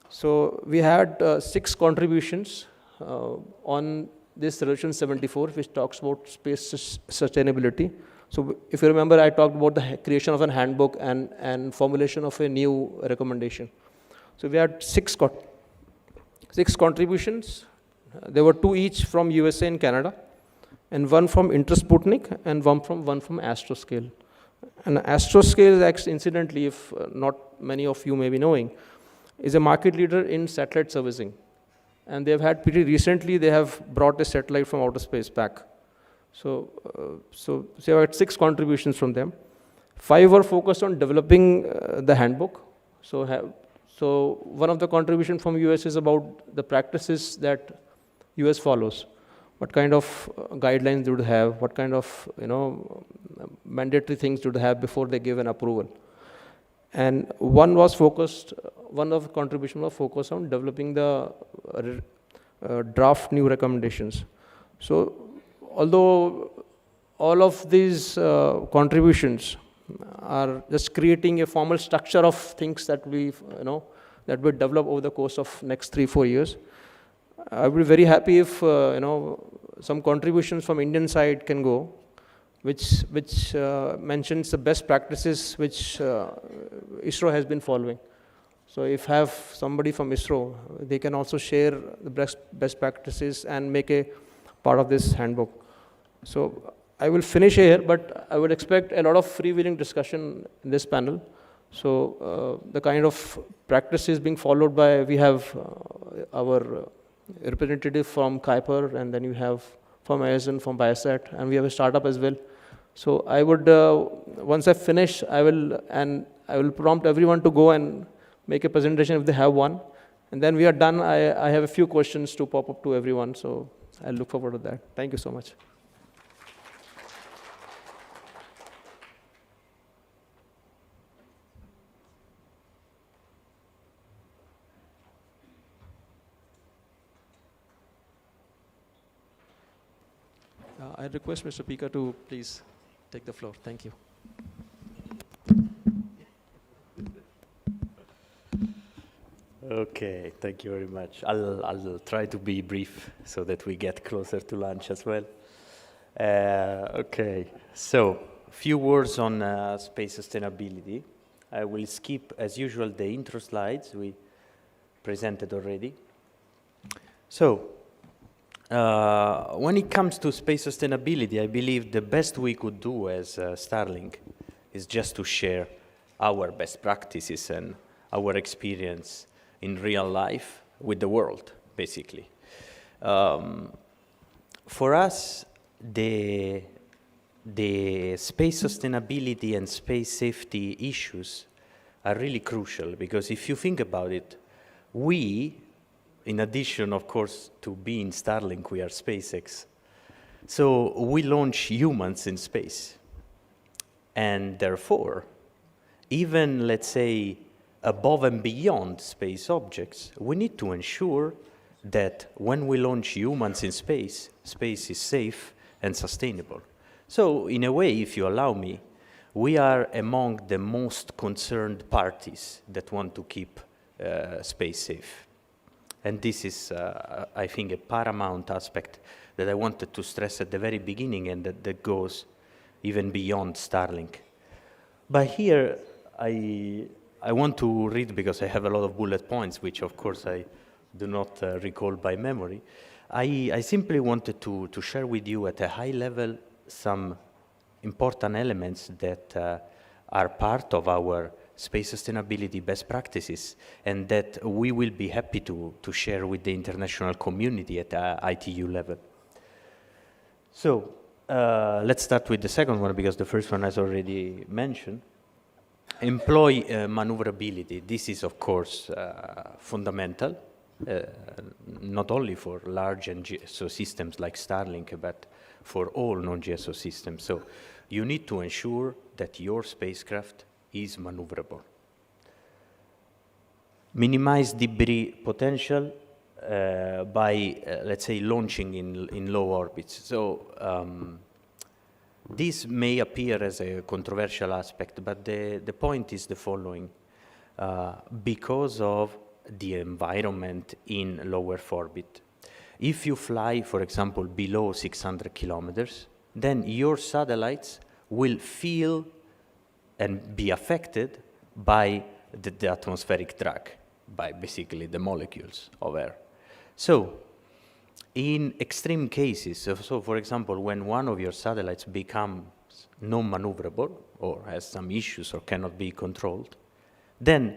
So we had 6 contributions on this resolution 74, which talks about space sustainability. So if you remember, I talked about the creation of a handbook and formulation of a new recommendation. So we had 6 contributions. There were 2 each from USA and Canada, and 1 from Intersputnik, and one from Astroscale. And Astroscale is actually, incidentally, if not many of you may be knowing, is a market leader in satellite servicing. And they've had pretty recently, they have brought a satellite from outer space back. So we had 6 contributions from them. 5 were focused on developing the handbook. So one of the contributions from US is about the practices that US follows. What kind of guidelines do they have? What kind of mandatory things do they have before they give an approval? And one of the contributions was focused on developing the draft new recommendations. So although all of these contributions are just creating a formal structure of things that we develop over the course of next 3-4 years, I would be very happy if some contributions from Indian side can go, which mentions the best practices which ISRO has been following. So if have somebody from ISRO, they can also share the best practices and make a part of this handbook. So I will finish here, but I would expect a lot of freewheeling discussion in this panel. So the kind of practices being followed by, we have our representative from Kuiper, and then you have from Amazon, from Biosat, and we have a startup as well. So I would, once I finish, I will prompt everyone to go and make a presentation if they have one. And then we are done. I have a few questions to pop up to everyone, so I look forward to that. Thank you so much. I request Mr. Pika to please take the floor. Thank you. Okay, thank you very much. I'll try to be brief so that we get closer to lunch as well. Okay, so a few words on space sustainability. I will skip, as usual, the intro slides we presented already. So, when it comes to space sustainability, I believe the best we could do as Starlink is just to share our best practices and our experience in real life with the world, basically. For us, the the space sustainability and space safety issues are really crucial, because if you think about it, we, in addition, of course, to being Starlink, we are SpaceX. So we launch humans in space. And therefore, even, let's say, above and beyond space objects, we need to ensure that when we launch humans in space, space is safe and sustainable. So, in a way, if you allow me, we are among the most concerned parties that want to keep space safe. And this is, I think, a paramount aspect that I wanted to stress at the very beginning, and that goes even beyond Starlink. But here, I want to read, because I have a lot of bullet points, which of course I do not recall by memory. I simply wanted to share with you at a high level some important elements that are part of our space sustainability best practices, and that we will be happy to share with the international community at ITU level. So let's start with the second one, because the first one has already mentioned. Employee maneuverability. This is, of course, fundamental, not only for large NGSO systems like Starlink, but for all non-GSO systems. So you need to ensure that your spacecraft is maneuverable. Minimize debris potential by, let's say, launching in low orbits. So this may appear as a controversial aspect, but the point is the following. Because of the environment in low Earth orbit, if you fly, for example, below 600 kilometers, then your satellites will feel and be affected by the atmospheric drag, by basically the molecules of air. So, in extreme cases, so for example, when one of your satellites becomes non-maneuverable or has some issues or cannot be controlled, then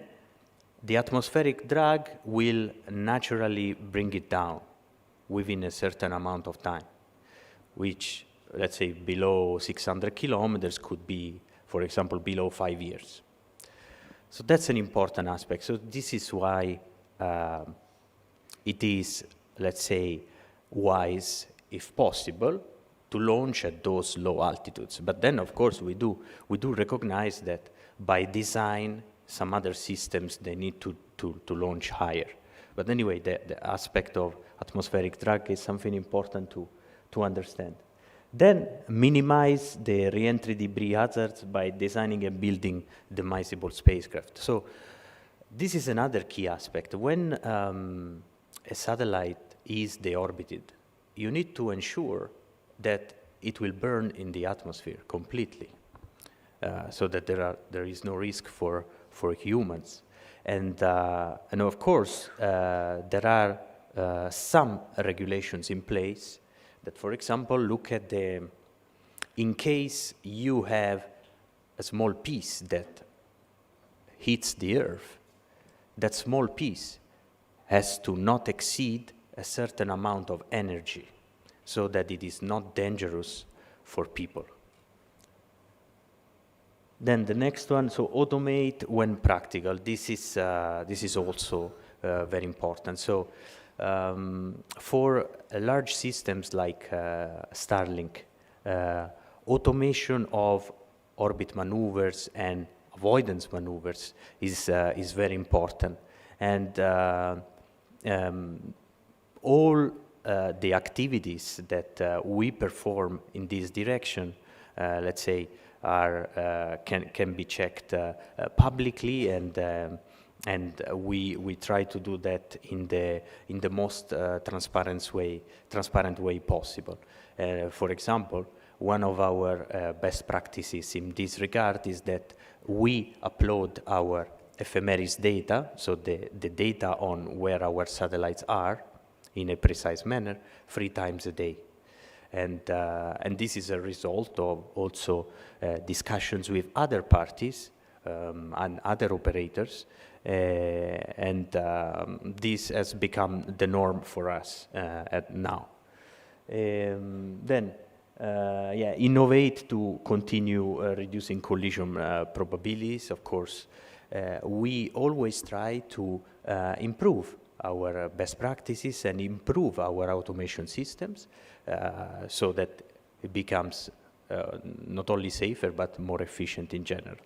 the atmospheric drag will naturally bring it down within a certain amount of time, which, let's say, below 600 kilometers could be, for example, below 5 years. So that's an important aspect. So this is why it is, let's say, wise, if possible, to launch at those low altitudes. But then, of course, we do recognize that by design, some other systems, they need to launch higher. But anyway, the aspect of atmospheric drag is something important to understand. Then minimize the re-entry debris hazards by designing and building demisable spacecraft. So this is another key aspect. When a satellite is deorbited, you need to ensure that it will burn in the atmosphere completely, so that there is no risk for humans. And of course, there are some regulations in place that, for example, look at in case you have a small piece that hits the Earth, that small piece has to not exceed a certain amount of energy so that it is not dangerous for people. Then the next one, so automate when practical. This is also very important. So for large systems like Starlink, automation of orbit maneuvers and avoidance maneuvers is very important. And all the activities that we perform in this direction, let's say, can be checked publicly, and we try to do that in the most transparent way possible. For example, one of our best practices in this regard is that we upload our ephemeris data, so the data on where our satellites are, in a precise manner, 3 times a day. And this is a result of also discussions with other parties and other operators, and this has become the norm for us now. Then innovate to continue reducing collision probabilities. Of course, we always try to improve our best practices and improve our automation systems so that it becomes not only safer but more efficient in general.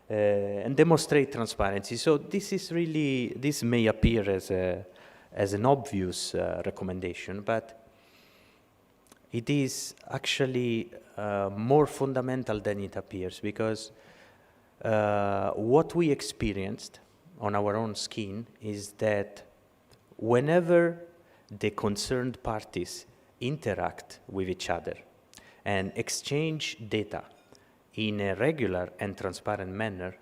And demonstrate transparency. So this is really, this may appear as an obvious recommendation, but it is actually more fundamental than it appears, because what we experienced on our own skin is that whenever the concerned parties interact with each other and exchange data in a regular and transparent manner,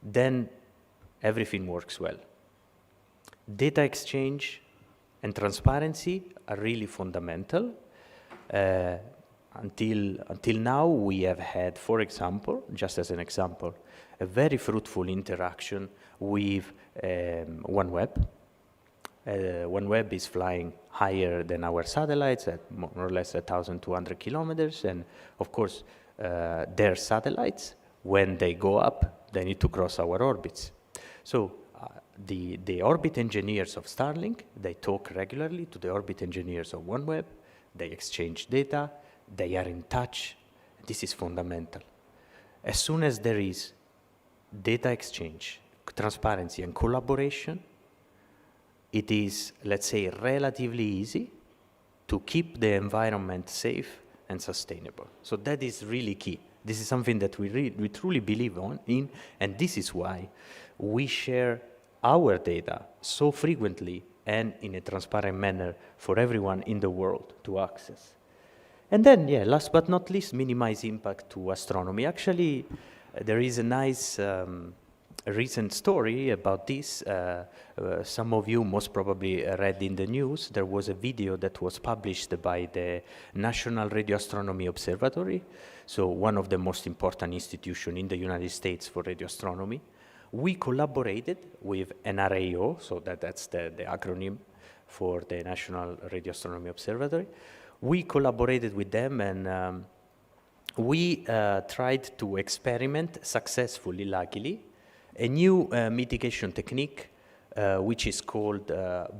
then everything works well. Data exchange and transparency are really fundamental. Until now, we have had, for example, just as an example, a very fruitful interaction with OneWeb. OneWeb is flying higher than our satellites at more or less 1,200 kilometers, and of course, their satellites, when they go up, they need to cross our orbits. So the orbit engineers of Starlink, they talk regularly to the orbit engineers of OneWeb, they exchange data, they are in touch. This is fundamental. As soon as there is data exchange, transparency, and collaboration, it is, let's say, relatively easy to keep the environment safe and sustainable. So that is really key. This is something that we truly believe in, and this is why we share our data so frequently and in a transparent manner for everyone in the world to access. And then, last but not least, minimize impact to astronomy. Actually, there is a nice recent story about this. Some of you most probably read in the news. There was a video that was published by the National Radio Astronomy Observatory, so one of the most important institutions in the United States for radio astronomy. We collaborated with NRAO, so that's the acronym for the National Radio Astronomy Observatory. We collaborated with them, and we tried to experiment successfully, luckily, a new mitigation technique which is called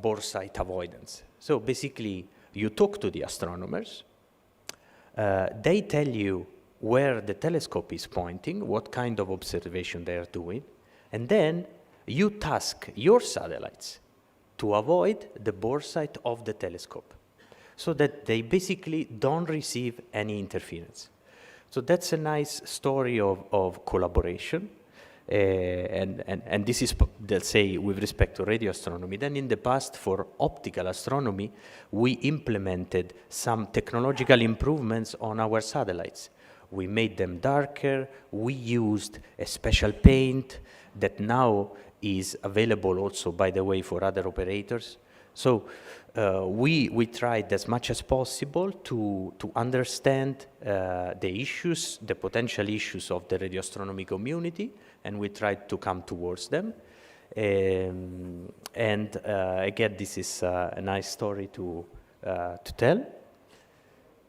bore site avoidance. So basically, you talk to the astronomers, they tell you where the telescope is pointing, what kind of observation they are doing, and then you task your satellites to avoid the bore site of the telescope so that they basically don't receive any interference. So that's a nice story of collaboration. And this is, let's say, with respect to radio astronomy. Then in the past, for optical astronomy, we implemented some technological improvements on our satellites. We made them darker. We used a special paint that now is available also, by the way, for other operators. So we tried as much as possible to understand the issues, the potential issues of the radio astronomy community, and we tried to come towards them. Again, this is a nice story to tell.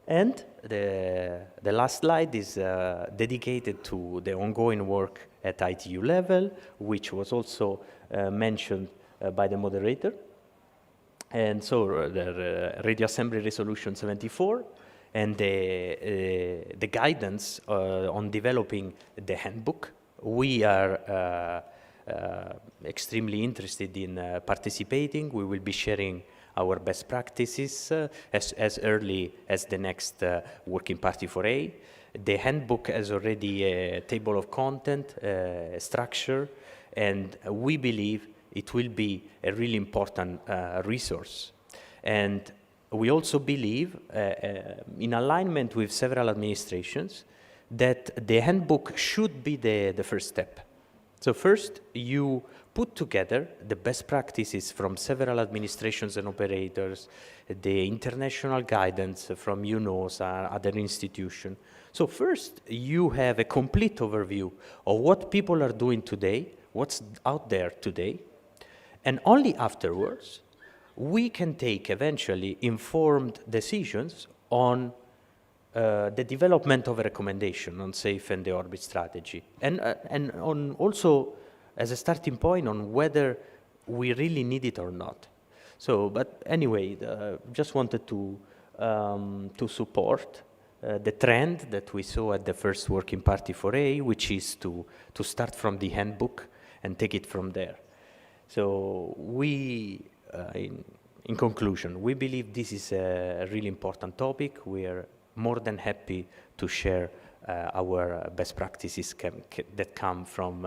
And the last slide is dedicated to the ongoing work at ITU level, which was also mentioned by the moderator. And so the Radio Assembly Resolution 74 and the guidance on developing the handbook. We are extremely interested in participating. We will be sharing our best practices as early as the next Working Party for A. The handbook has already a table of content, a structure, and we believe it will be a really important resource. And we also believe, in alignment with several administrations, that the handbook should be the first step. So first, you put together the best practices from several administrations and operators, the international guidance from UNOS and other institutions. So first, you have a complete overview of what people are doing today, what's out there today, and only afterwards, we can take eventually informed decisions on the development of a recommendation on safe and deorbit strategy, and on also as a starting point on whether we really need it or not. So, but anyway, just wanted to support the trend that we saw at the first working party for A, which is to start from the handbook and take it from there. So we, in conclusion, we believe this is a really important topic. We are more than happy to share our best practices that come from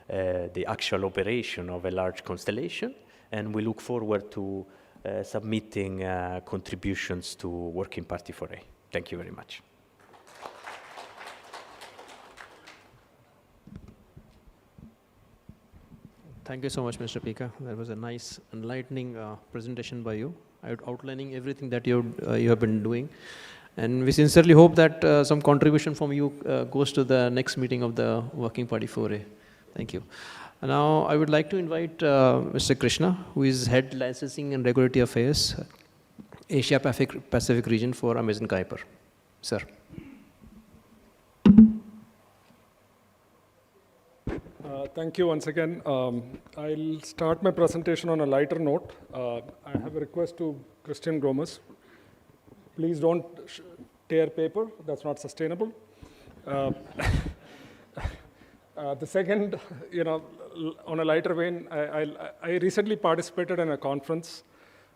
the actual operation of a large constellation, and we look forward to submitting contributions to Working Party 4A. Thank you very much. Thank you so much, Mr. Pika. That was a nice, enlightening presentation by you, outlining everything that you have been doing. And we sincerely hope that some contribution from you goes to the next meeting of the Working Party 4A. Thank you. Now, I would like to invite Mr. Krishna, who is Head Licensing and Regulatory Affairs, Asia Pacific region for Amazon Kuiper. Sir. Thank you once again. I'll start my presentation on a lighter note. I have a request to Christian Gomez. Please don't tear paper, that's not sustainable. The second, on a lighter vein, I recently participated in a conference.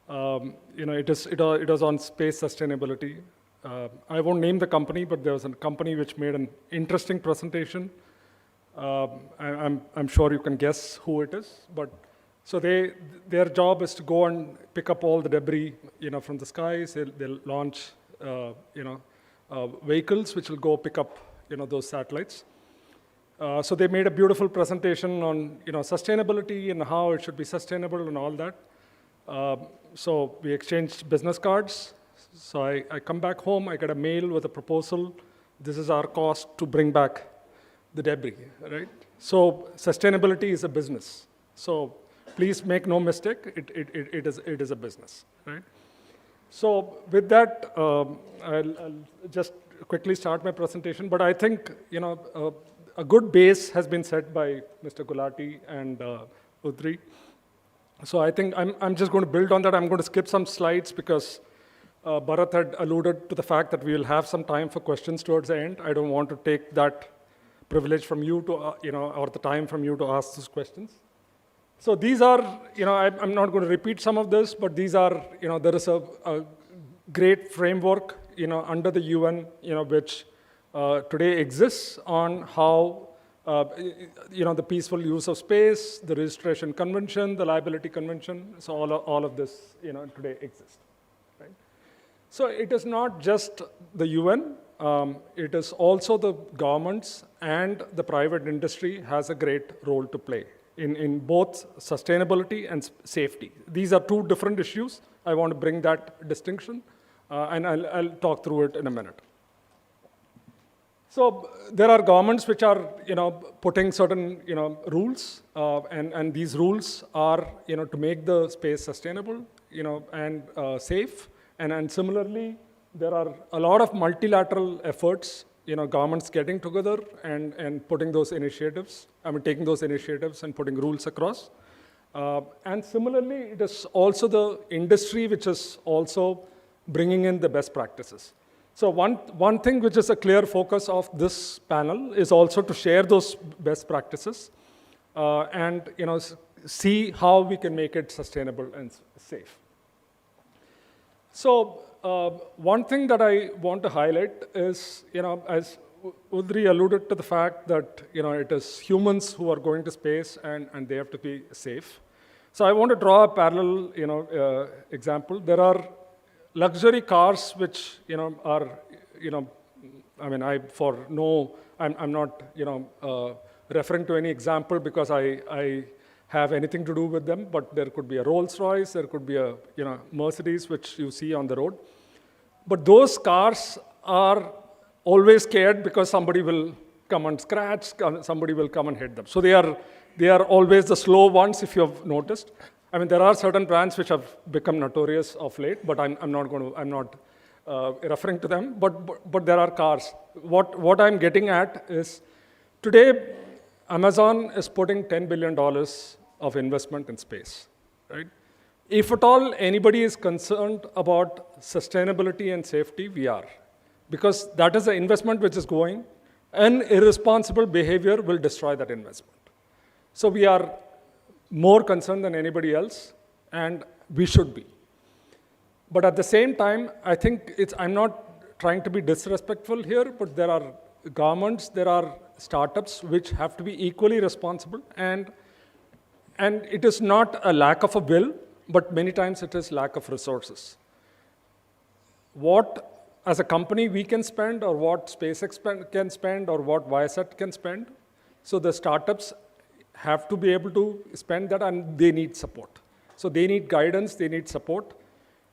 It was on space sustainability. I won't name the company, but there was a company which made an interesting presentation. I'm sure you can guess who it is, but so their job is to go and pick up all the debris, from the skies. They'll launch, vehicles which will go pick up, those satellites. So they made a beautiful presentation on, sustainability and how it should be sustainable and all that. So we exchanged business cards. So I come back home, I get a mail with a proposal. This is our cost to bring back the debris, right? So sustainability is a business. So please make no mistake, it is a business, right? So with that, I'll just quickly start my presentation. But I think, a good base has been set by Mr. Gulati and Udri. So I think I'm just going to build on that. I'm going to skip some slides because Bharat had alluded to the fact that we will have some time for questions towards the end. I don't want to take that privilege from you to, or the time from you to ask those questions. So these are, I'm not going to repeat some of this, but these are, there is a great framework, under the UN, which today exists on how, the peaceful use of space, the Registration Convention, the Liability Convention, so all of this, today exists, right? So it is not just the UN, it is also the governments and the private industry has a great role to play in both sustainability and safety. These are two different issues. I want to bring that distinction, and I'll talk through it in a minute. So there are governments which are, putting certain, rules, and these rules are, to make the space sustainable, and safe. And similarly, there are a lot of multilateral efforts, governments getting together and putting those initiatives, taking those initiatives and putting rules across. And similarly, it is also the industry which is also bringing in the best practices. So one thing which is a clear focus of this panel is also to share those best practices and see how we can make it sustainable and safe. So one thing that I want to highlight is, as Udri alluded to the fact that it is humans who are going to space and they have to be safe. So I want to draw a parallel example. There are luxury cars which are I'm not referring to any example because I have anything to do with them, but there could be a Rolls Royce, there could be a Mercedes which you see on the road. But those cars are always scared because somebody will come and scratch, somebody will come and hit them. So they are always the slow ones, if you have noticed. There are certain brands which have become notorious of late, but I'm not referring to them, but there are cars. What I'm getting at is, today, Amazon is putting $10 billion of investment in space, right? If at all anybody is concerned about sustainability and safety, we are. Because that is the investment which is going, and irresponsible behavior will destroy that investment. So we are more concerned than anybody else, and we should be. But at the same time, I think I'm not trying to be disrespectful here, but there are governments, there are startups which have to be equally responsible, and it is not a lack of a will, but many times it is lack of resources. What, as a company, we can spend, or what SpaceX can spend, or what Viasat can spend, so the startups have to be able to spend that, and they need support. So they need guidance, they need support.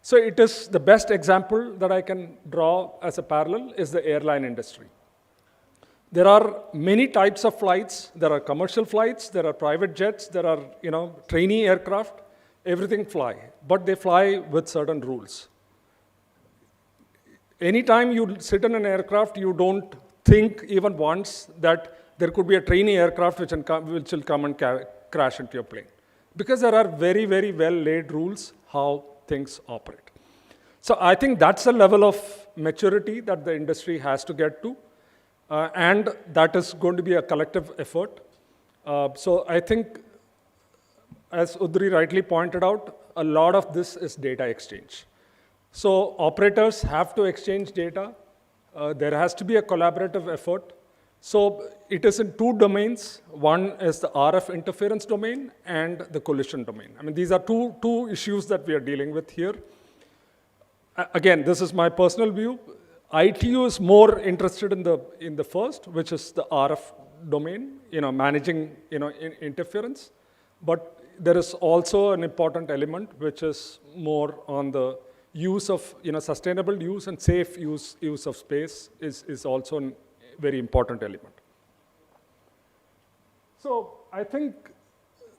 So it is the best example that I can draw as a parallel is the airline industry. There are many types of flights. There are commercial flights, there are private jets, there are trainee aircraft, everything fly, but they fly with certain rules. Anytime you sit in an aircraft, you don't think even once that there could be a trainee aircraft which will come and crash into your plane. Because there are very, very well-laid rules how things operate. So I think that's the level of maturity that the industry has to get to, and that is going to be a collective effort. So I think, as Udri rightly pointed out, a lot of this is data exchange. So operators have to exchange data. There has to be a collaborative effort. So it is in two domains. One is the RF interference domain and the collision domain. I mean, these are two issues that we are dealing with here. Again, this is my personal view. ITU is more interested in the first, which is the RF domain, managing interference. But there is also an important element which is more on the use of sustainable use and safe use of space is also a very important element. So I think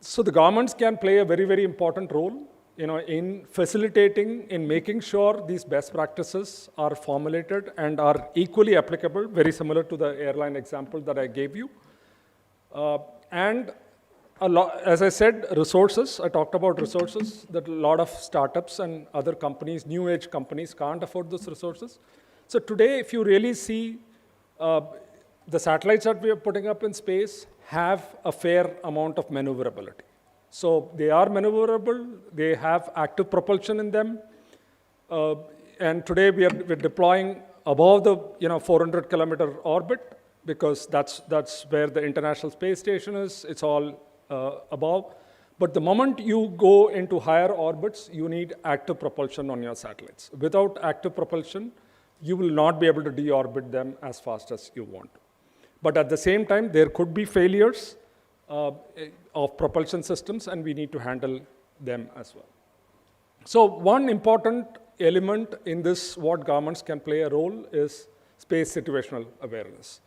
the governments can play a very, very important role in facilitating, in making sure these best practices are formulated and are equally applicable, very similar to the airline example that I gave you. And as I said, resources, I talked about resources, that a lot of startups and other companies, new age companies, can't afford those resources. So today, if you really see, the satellites that we are putting up in space have a fair amount of maneuverability. So they are maneuverable, they have active propulsion in them, and today we're deploying above the 400-kilometer orbit, because that's where the International Space Station is. It's all above. But the moment you go into higher orbits, you need active propulsion on your satellites. Without active propulsion, you will not be able to deorbit them as fast as you want. But at the same time, there could be failures of propulsion systems, and we need to handle them as well. So one important element in this, what governments can play a role, is space situational awareness.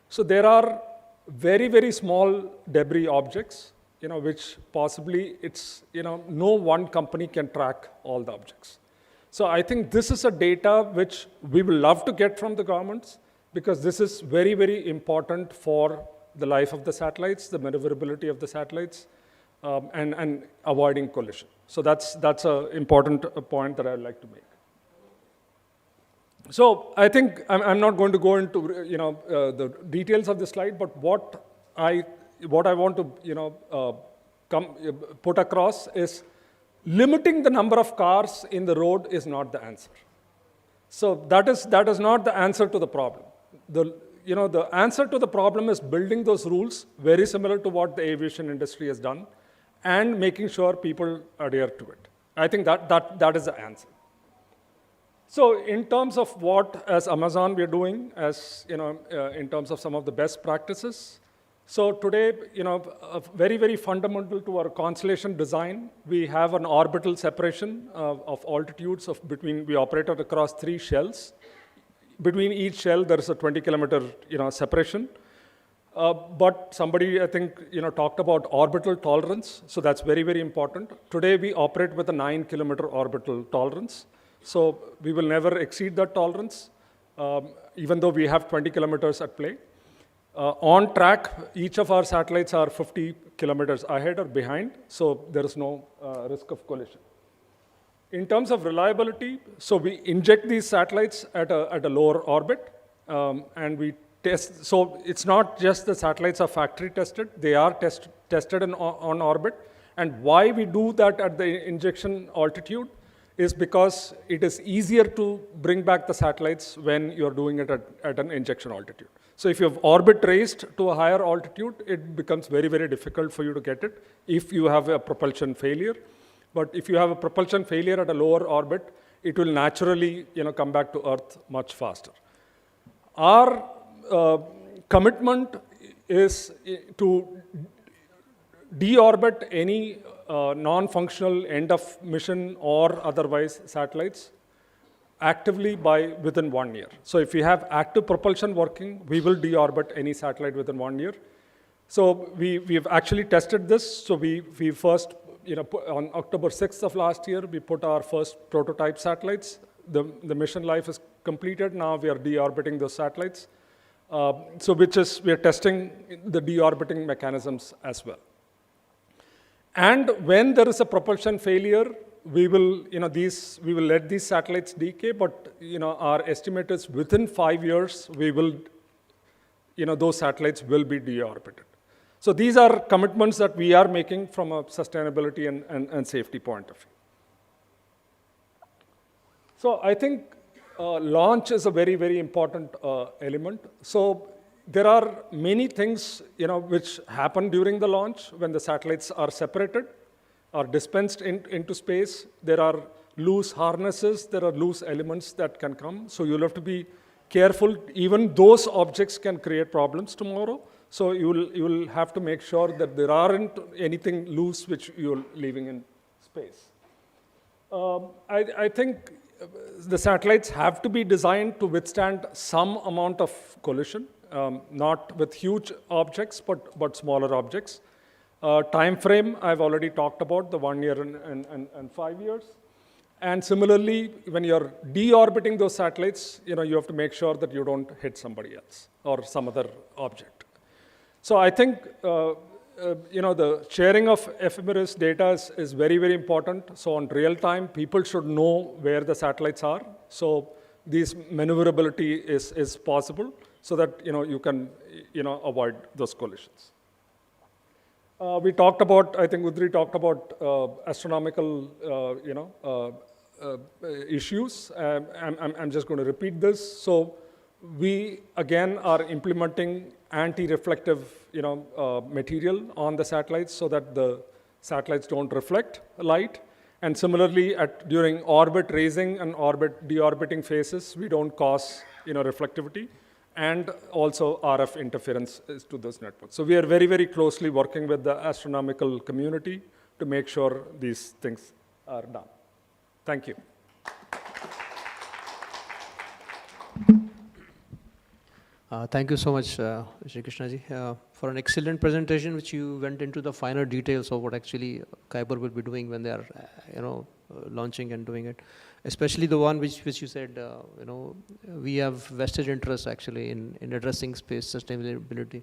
So there are very, very small debris objects, which possibly no one company can track all the objects. So I think this is a data which we will love to get from the governments, because this is very, very important for the life of the satellites, the maneuverability of the satellites, and avoiding collision. So that's an important point that I'd like to make. So I think I'm not going to go into the details of the slide, but what I want to put across is limiting the number of cars in the road is not the answer. So that is not the answer to the problem. The answer to the problem is building those rules, very similar to what the aviation industry has done, and making sure people adhere to it. I think that is the answer. So in terms of what, as Amazon, we are doing, as in terms of some of the best practices. So today, very, very fundamental to our constellation design, we have an orbital separation of altitudes we operated across 3 shells. Between each shell, there is a 20-kilometer separation. But somebody, I think, talked about orbital tolerance. So that's very, very important. Today, we operate with a 9-kilometer orbital tolerance. So we will never exceed that tolerance, even though we have 20 kilometers at play. On track, each of our satellites are 50 kilometers ahead or behind, so there is no risk of collision. In terms of reliability, so we inject these satellites at a lower orbit, and we test. So it's not just the satellites are factory tested; they are tested on orbit. And why we do that at the injection altitude is because it is easier to bring back the satellites when you're doing it at an injection altitude. So if you have orbit raised to a higher altitude, it becomes very, very difficult for you to get it if you have a propulsion failure. But if you have a propulsion failure at a lower orbit, it will naturally come back to Earth much faster. Our commitment is to deorbit any non-functional end of mission or otherwise satellites actively within 1 year. So if we have active propulsion working, we will deorbit any satellite within 1 year. So we've actually tested this. So we first, on October 6th of last year, we put our first prototype satellites. The mission life is completed. Now we are deorbiting those satellites. So we are testing the deorbiting mechanisms as well. And when there is a propulsion failure, we will let these satellites decay, but our estimate is within 5 years, those satellites will be deorbited. So these are commitments that we are making from a sustainability and safety point of view. So I think launch is a very, very important element. So there are many things which happen during the launch when the satellites are separated or dispensed into space. There are loose harnesses, there are loose elements that can come. So you'll have to be careful. Even those objects can create problems tomorrow. So you will have to make sure that there aren't anything loose which you're leaving in space. I think the satellites have to be designed to withstand some amount of collision. Not with huge objects, but smaller objects. Time frame, I've already talked about, the 1 year and 5 years. And similarly, when you're deorbiting those satellites, you have to make sure that you don't hit somebody else or some other object. So I think, the sharing of ephemeris data is very, very important. So on real time, people should know where the satellites are. So this maneuverability is possible, so that you can avoid those collisions. We talked about, I think Udri talked about astronomical issues. I'm just going to repeat this. So we again are implementing anti-reflective material on the satellites so that the satellites don't reflect light. And similarly, during orbit raising and orbit deorbiting phases, we don't cause reflectivity. And also RF interference to those networks. So we are very, very closely working with the astronomical community to make sure these things are done. Thank you. Thank you so much, Shri Krishnaji, for an excellent presentation, which you went into the finer details of what actually Kuiper will be doing when they are, launching and doing it. Especially the one which you said, we have vested interest actually in addressing space sustainability,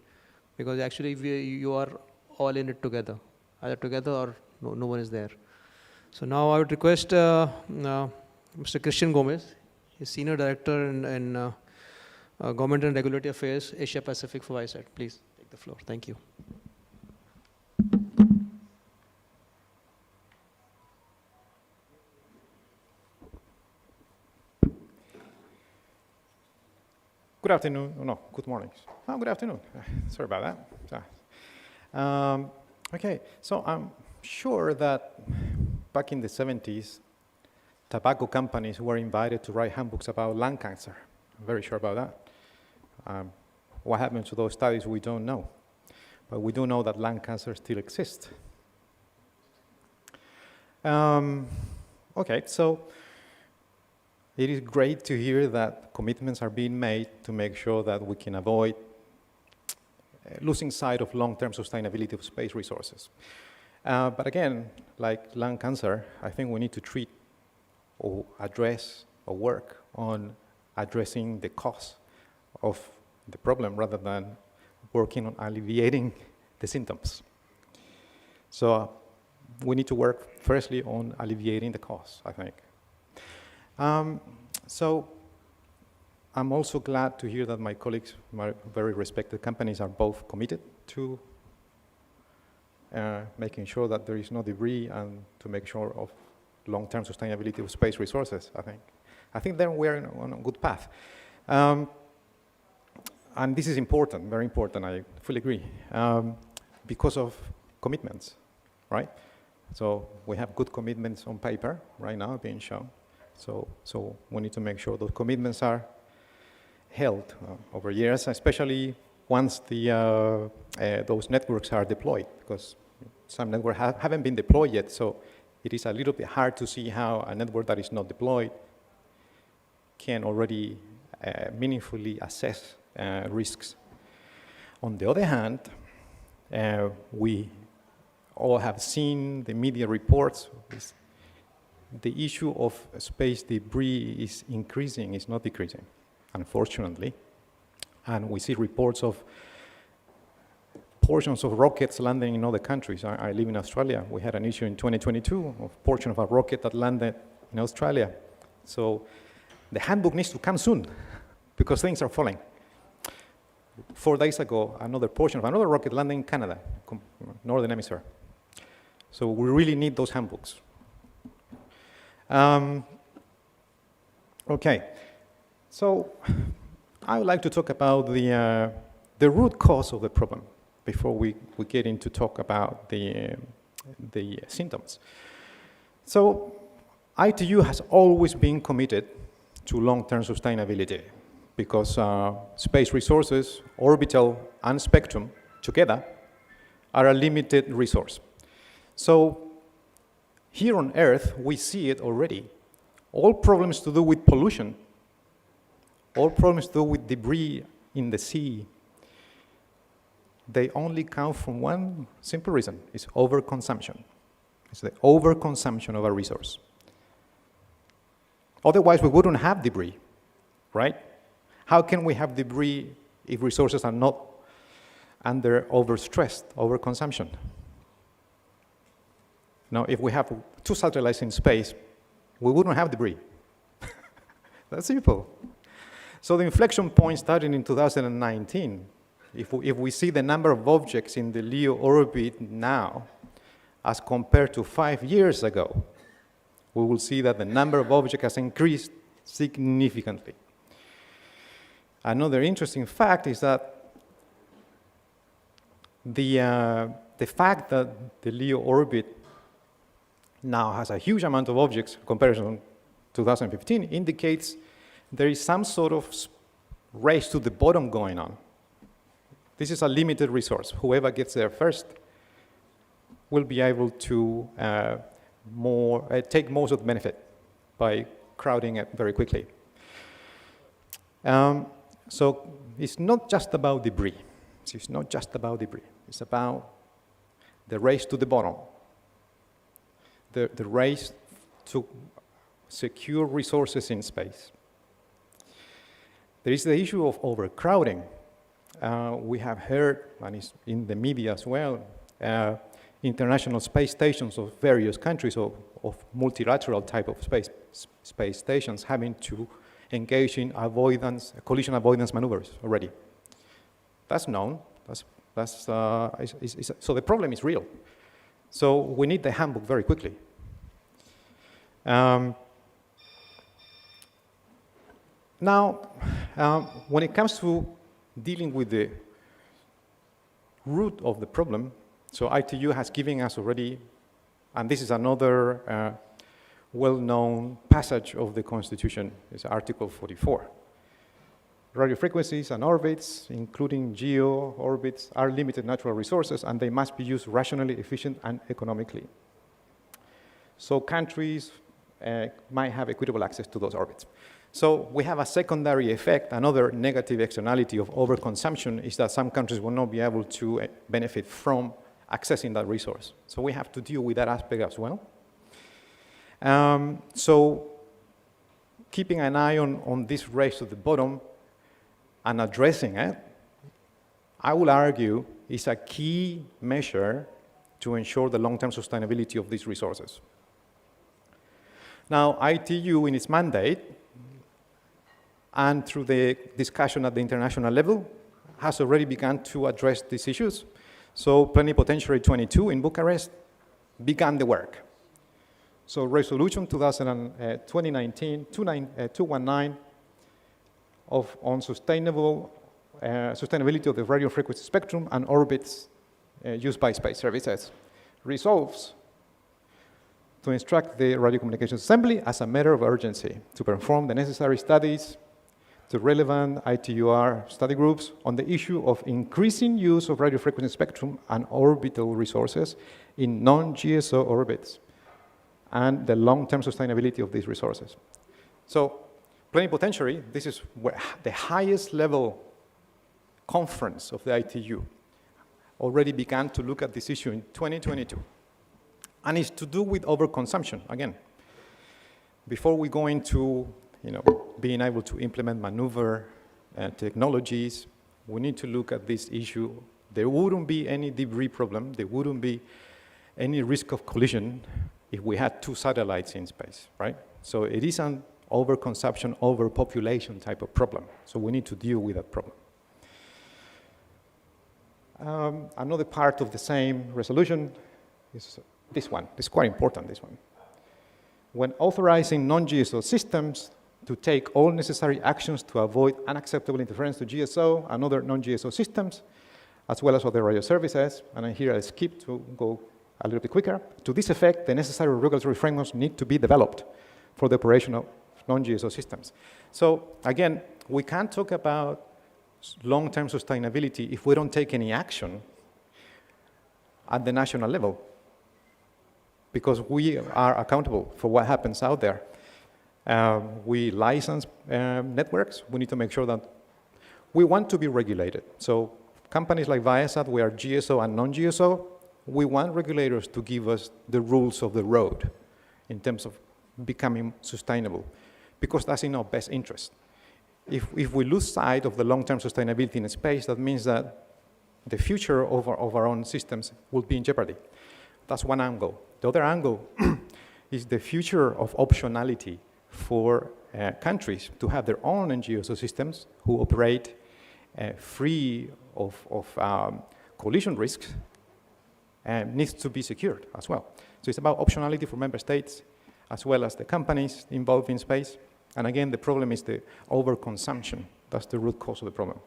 because actually you are all in it together, either together or no one is there. So now I would request Mr. Christian Gomez, he's Senior Director in Government and Regulatory Affairs, Asia Pacific for WISAT. Please take the floor. Thank you. Good afternoon. Oh, no, good morning. Oh, good afternoon. Sorry about that. Okay, so I'm sure that back in the 70s, tobacco companies were invited to write handbooks about lung cancer. I'm very sure about that. What happened to those studies, we don't know. But we do know that lung cancer still exists. Okay, so it is great to hear that commitments are being made to make sure that we can avoid losing sight of long-term sustainability of space resources. But again, like lung cancer, I think we need to treat or address or work on addressing the cause of the problem rather than working on alleviating the symptoms. So we need to work firstly on alleviating the cause, I think. So I'm also glad to hear that my colleagues, my very respected companies, are both committed to making sure that there is no debris and to make sure of long-term sustainability of space resources, I think then we're on a good path. And this is important, very important, I fully agree, because of commitments, right? So we have good commitments on paper right now being shown. So we need to make sure those commitments are held over years, especially once those networks are deployed, because some networks haven't been deployed yet, so it is a little bit hard to see how a network that is not deployed can already meaningfully assess risks. On the other hand, we all have seen the media reports. The issue of space debris is increasing, it's not decreasing, unfortunately. And we see reports of portions of rockets landing in other countries. I live in Australia. We had an issue in 2022 of a portion of a rocket that landed in Australia. So the handbook needs to come soon because things are falling. 4 days ago, another portion of another rocket landed in Canada, Northern Hemisphere. So we really need those handbooks. Okay, so I would like to talk about the root cause of the problem before we get into talk about the symptoms. So ITU has always been committed to long-term sustainability because space resources, orbital and spectrum together are a limited resource. So here on Earth, we see it already. All problems to do with pollution, all problems to do with debris in the sea, they only come from one simple reason, it's overconsumption. It's the overconsumption of a resource. Otherwise, we wouldn't have debris, right? How can we have debris if resources are not under overstressed, overconsumption? Now, if we have 2 satellites in space, we wouldn't have debris. That's simple. So the inflection point started in 2019. If we see the number of objects in the LEO orbit now as compared to 5 years ago, we will see that the number of objects has increased significantly. Another interesting fact is that the fact that the LEO orbit now has a huge amount of objects in comparison to 2015 indicates there is some sort of race to the bottom going on. This is a limited resource. Whoever gets there first will be able to take most of the benefit by crowding it very quickly. So it's not just about debris. It's not just about debris. It's about the race to the bottom. The race to secure resources in space. There is the issue of overcrowding. We have heard, and it's in the media as well, international space stations of various countries of multilateral type of space stations having to engage in collision avoidance maneuvers already. That's known. So the problem is real. So we need the handbook very quickly. Now, when it comes to dealing with the root of the problem, so ITU has given us already, and this is another well-known passage of the Constitution, it's Article 44. Radio frequencies and orbits, including geo orbits, are limited natural resources and they must be used rationally, efficient, and economically. So countries might have equitable access to those orbits. So we have a secondary effect. Another negative externality of overconsumption is that some countries will not be able to benefit from accessing that resource. So we have to deal with that aspect as well. So keeping an eye on this race to the bottom and addressing it, I will argue, is a key measure to ensure the long-term sustainability of these resources. Now, ITU in its mandate and through the discussion at the international level has already begun to address these issues. So Plenipotentiary 22 in Bucharest began the work. So Resolution 2019-219 on sustainability of the radio frequency spectrum and orbits used by space services resolves to instruct the Radio Communications Assembly as a matter of urgency to perform the necessary studies to relevant ITUR study groups on the issue of increasing use of radio frequency spectrum and orbital resources in non-GSO orbits and the long-term sustainability of these resources. So, Plenipotentiary, this is where the highest level conference of the ITU already began to look at this issue in 2022. And it's to do with overconsumption, again. Before we go into being able to implement maneuver technologies, we need to look at this issue. There wouldn't be any debris problem, there wouldn't be any risk of collision if we had 2 satellites in space, right? So it is an overconsumption, overpopulation type of problem. So we need to deal with that problem. Another part of the same resolution is this one. It's quite important, this one. When authorizing non-GSO systems to take all necessary actions to avoid unacceptable interference to GSO and other non-GSO systems, as well as other radio services, and here I skip to go a little bit quicker. To this effect, the necessary regulatory frameworks need to be developed for the operation of non-GSO systems. So again, we can't talk about long-term sustainability if we don't take any action at the national level, because we are accountable for what happens out there. We license networks. We need to make sure that we want to be regulated. So companies like Viasat, we are GSO and non-GSO. We want regulators to give us the rules of the road in terms of becoming sustainable, because that's in our best interest. If we lose sight of the long-term sustainability in space, that means that the future of our own systems will be in jeopardy. That's one angle. The other angle is the future of optionality for countries to have their own NGOs systems who operate free of collision risks needs to be secured as well. So it's about optionality for member states as well as the companies involved in space. And again, the problem is the overconsumption. That's the root cause of the problem.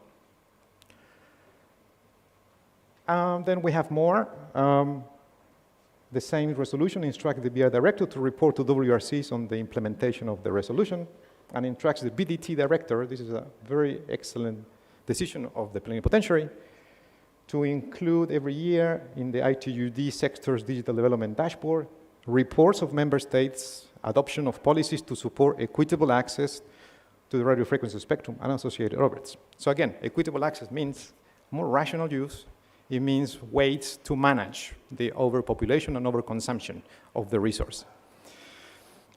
Then we have more. The same resolution instructs the BI director to report to WRCs on the implementation of the resolution, and instructs the BDT director, this is a very excellent decision of the plenipotentiary, to include every year in the ITUD sector's digital development dashboard reports of member states' adoption of policies to support equitable access to the radio frequency spectrum and associated orbits. So again, equitable access means more rational use. It means ways to manage the overpopulation and overconsumption of the resource.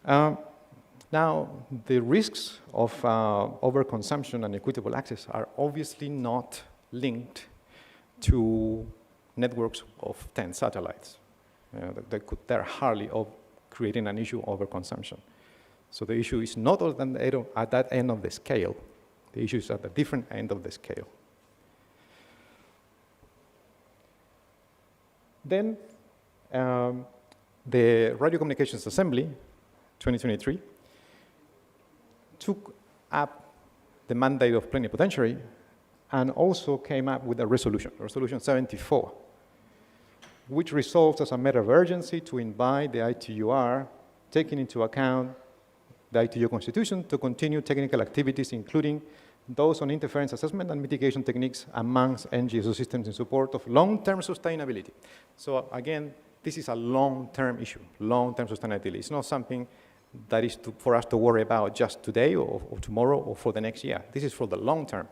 Now, the risks of overconsumption and equitable access are obviously not linked to networks of 10 satellites. They're hardly creating an issue of overconsumption. So the issue is not at that end of the scale. The issue is at the different end of the scale. Then the Radio Communications Assembly, 2023, took up the mandate of plenipotentiary and also came up with a resolution, Resolution 74, which resolves as a matter of urgency to invite the ITUR, taking into account the ITU Constitution, to continue technical activities, including those on interference assessment and mitigation techniques amongst NGSO systems in support of long-term sustainability. So again, this is a long-term issue, long-term sustainability. It's not something that is for us to worry about just today or tomorrow or for the next year. This is for the long term.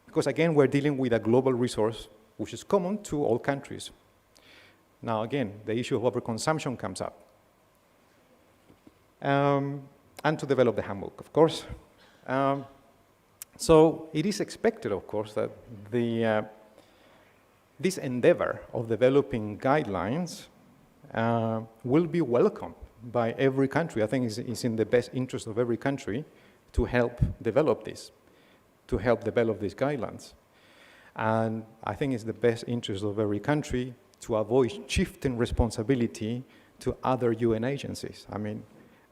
Because again, we're dealing with a global resource which is common to all countries. Now again, the issue of overconsumption comes up. and to develop the handbook, of course. So it is expected, of course, that this endeavor of developing guidelines will be welcomed by every country. I think it's in the best interest of every country to help develop this, to help develop these guidelines. And I think it's the best interest of every country to avoid shifting responsibility to other UN agencies. I mean,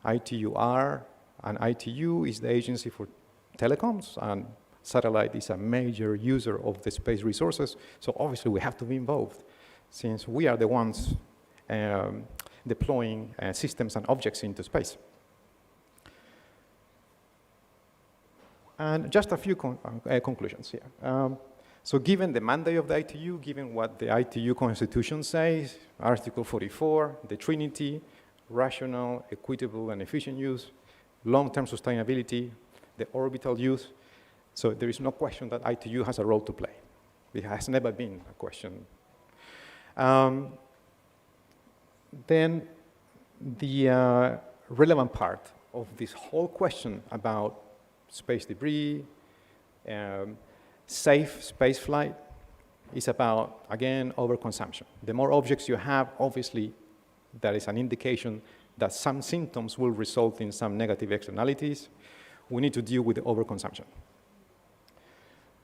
ITUR and ITU is the agency for telecoms, and satellite is a major user of the space resources, so obviously we have to be involved, since we are the ones deploying systems and objects into space. And just a few conclusions here. So given the mandate of the ITU, given what the ITU Constitution says, Article 44, the Trinity, rational, equitable, and efficient use, long-term sustainability, the orbital use, so there is no question that ITU has a role to play. It has never been a question. Then the relevant part of this whole question about space debris, safe space flight, is about, again, overconsumption. The more objects you have, obviously, that is an indication that some symptoms will result in some negative externalities. We need to deal with the overconsumption.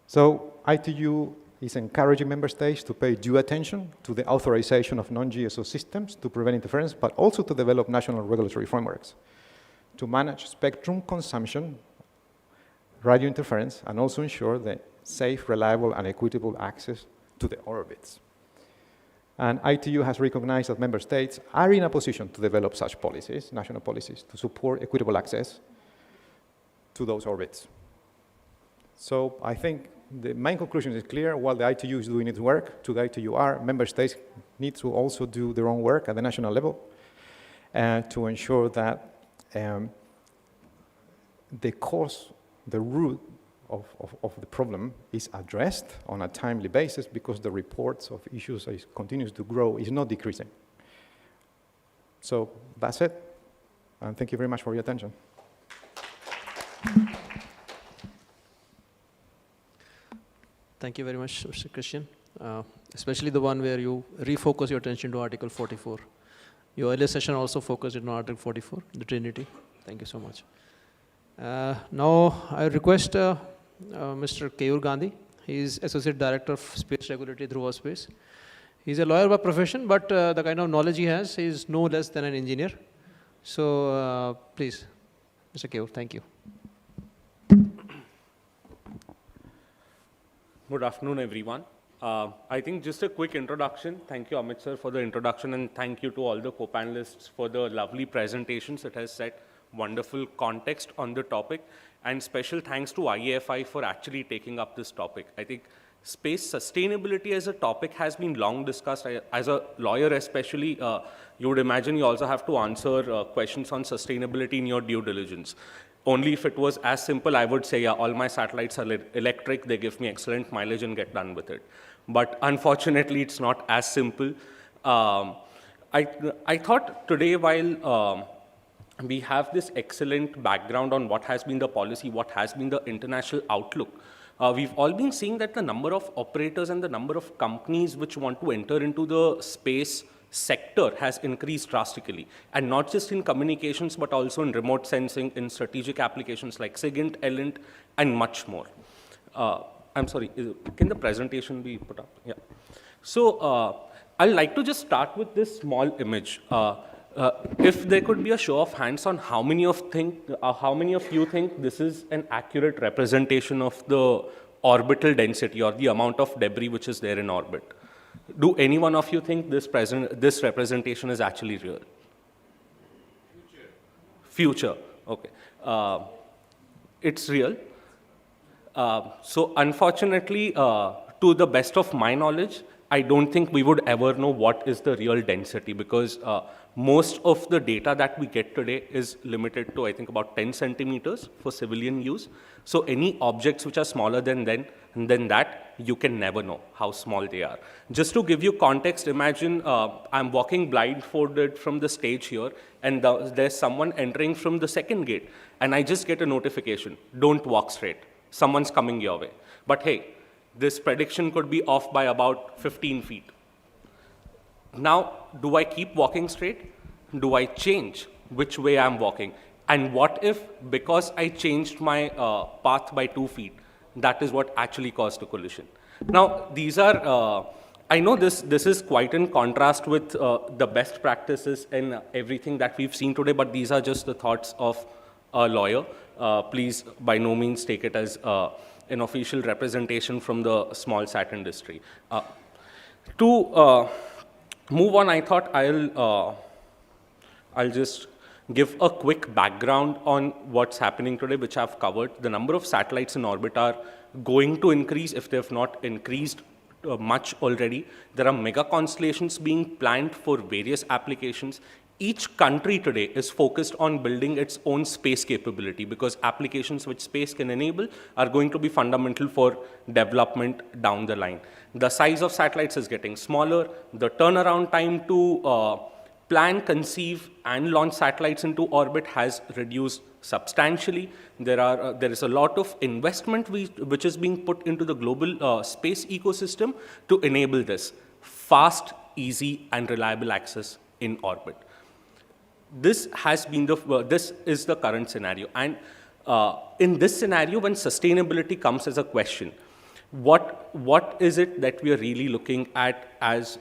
So ITU is encouraging member states to pay due attention to the authorization of non-GSO systems to prevent interference, but also to develop national regulatory frameworks to manage spectrum consumption, radio interference, and also ensure the safe, reliable, and equitable access to the orbits. And ITU has recognized that member states are in a position to develop such policies, national policies, to support equitable access to those orbits. So I think the main conclusion is clear. While the ITU is doing its work, to the ITUR, member states need to also do their own work at the national level to ensure that the cause, the root of the problem is addressed on a timely basis, because the reports of issues continues to grow, is not decreasing. So that's it, and thank you very much for your attention. Thank you very much, Mr. Christian, especially the one where you refocus your attention to Article 44. Your earlier session also focused on Article 44, the Trinity. Thank you so much. Now I request Mr. Keyur Gandhi. He is Associate Director of Space Regulatory through Space. He's a lawyer by profession, but the kind of knowledge he has is no less than an engineer. So please, Mr. Keyur, thank you. Good afternoon, everyone. I think just a quick introduction. Thank you, Amit sir, for the introduction, and thank you to all the co-panelists for the lovely presentations. It has set wonderful context on the topic, and special thanks to IAFI for actually taking up this topic. I think space sustainability as a topic has been long discussed. As a lawyer especially, you would imagine you also have to answer questions on sustainability in your due diligence. Only if it was as simple, I would say, yeah, all my satellites are electric, they give me excellent mileage and get done with it. But unfortunately, it's not as simple. I thought today, while we have this excellent background on what has been the policy, what has been the international outlook, we've all been seeing that the number of operators and the number of companies which want to enter into the space sector has increased drastically, and not just in communications, but also in remote sensing, in strategic applications like SIGINT, ELINT, and much more. I'm sorry, can the presentation be put up? Yeah. So I'd like to just start with this small image. If there could be a show of hands on how many of you think this is an accurate representation of the orbital density or the amount of debris which is there in orbit. Do any one of you think this representation is actually real? Future. Okay. It's real. So unfortunately, to the best of my knowledge, I don't think we would ever know what is the real density, because most of the data that we get today is limited to, I think, about 10 centimeters for civilian use. So any objects which are smaller than that, you can never know how small they are. Just to give you context, imagine I'm walking blindfolded from the stage here, and there's someone entering from the second gate, and I just get a notification, don't walk straight, someone's coming your way. But hey, this prediction could be off by about 15 feet. Now, do I keep walking straight? Do I change which way I'm walking? And what if, because I changed my path by 2 feet, that is what actually caused a collision? Now, these are, I know this is quite in contrast with the best practices and everything that we've seen today, but these are just the thoughts of a lawyer. Please, by no means, take it as an official representation from the small sat industry. To move on, I thought I'll just give a quick background on what's happening today, which I've covered. The number of satellites in orbit are going to increase if they have not increased much already. There are mega constellations being planned for various applications. Each country today is focused on building its own space capability, because applications which space can enable are going to be fundamental for development down the line. The size of satellites is getting smaller. The turnaround time to plan, conceive, and launch satellites into orbit has reduced substantially. There is a lot of investment which is being put into the global space ecosystem to enable this fast, easy, and reliable access in orbit. This has been this is the current scenario. And in this scenario, when sustainability comes as a question, what is it that we are really looking at as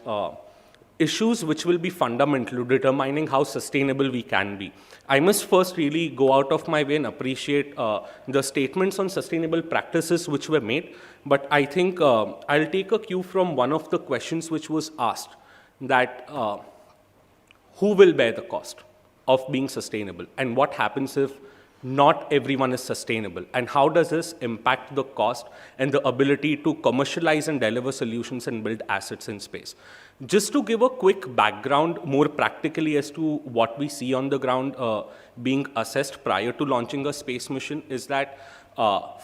issues which will be fundamental to determining how sustainable we can be? I must first really go out of my way and appreciate the statements on sustainable practices which were made. But I think I'll take a cue from one of the questions which was asked, that who will bear the cost of being sustainable, and what happens if not everyone is sustainable, and how does this impact the cost and the ability to commercialize and deliver solutions and build assets in space? Just to give a quick background more practically as to what we see on the ground being assessed prior to launching a space mission, is that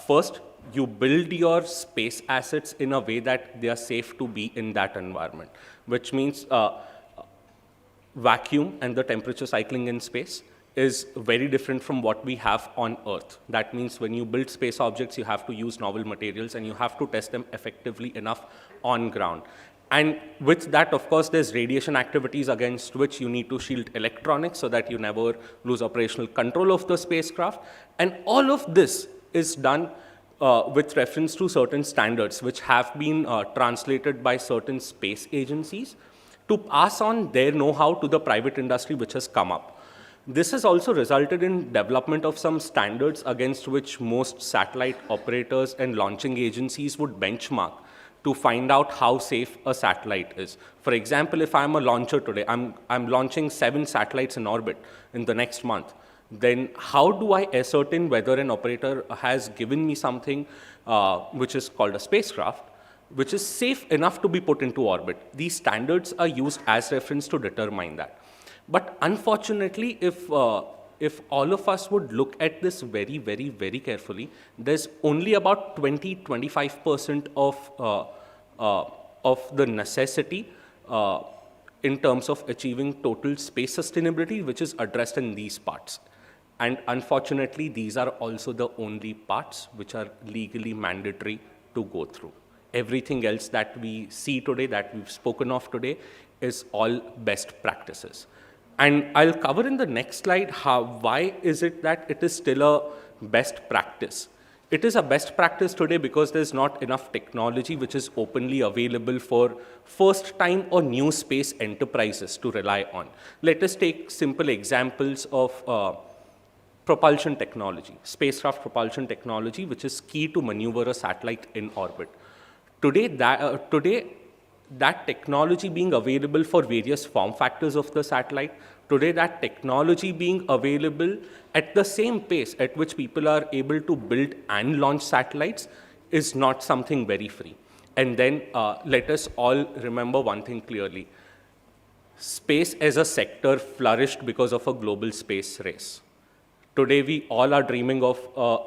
first, you build your space assets in a way that they are safe to be in that environment, which means vacuum and the temperature cycling in space is very different from what we have on Earth. That means when you build space objects, you have to use novel materials and you have to test them effectively enough on ground. And with that, of course, there's radiation activities against which you need to shield electronics so that you never lose operational control of the spacecraft. And all of this is done with reference to certain standards which have been translated by certain space agencies to pass on their know-how to the private industry which has come up. This has also resulted in development of some standards against which most satellite operators and launching agencies would benchmark to find out how safe a satellite is. For example, if I'm a launcher today, I'm launching 7 satellites in orbit in the next month, then how do I ascertain whether an operator has given me something which is called a spacecraft, which is safe enough to be put into orbit? These standards are used as reference to determine that. But unfortunately, if all of us would look at this very, very, very carefully, there's only about 20-25% of the necessity in terms of achieving total space sustainability, which is addressed in these parts. And unfortunately, these are also the only parts which are legally mandatory to go through. Everything else that we see today, that we've spoken of today, is all best practices. And I'll cover in the next slide why is it that it is still a best practice. It is a best practice today because there's not enough technology which is openly available for first-time or new space enterprises to rely on. Let us take simple examples of propulsion technology, spacecraft propulsion technology, which is key to maneuver a satellite in orbit. Today, that technology being available for various form factors of the satellite, today that technology being available at the same pace at which people are able to build and launch satellites is not something very free. And then let us all remember one thing clearly. Space as a sector flourished because of a global space race. Today, we all are dreaming of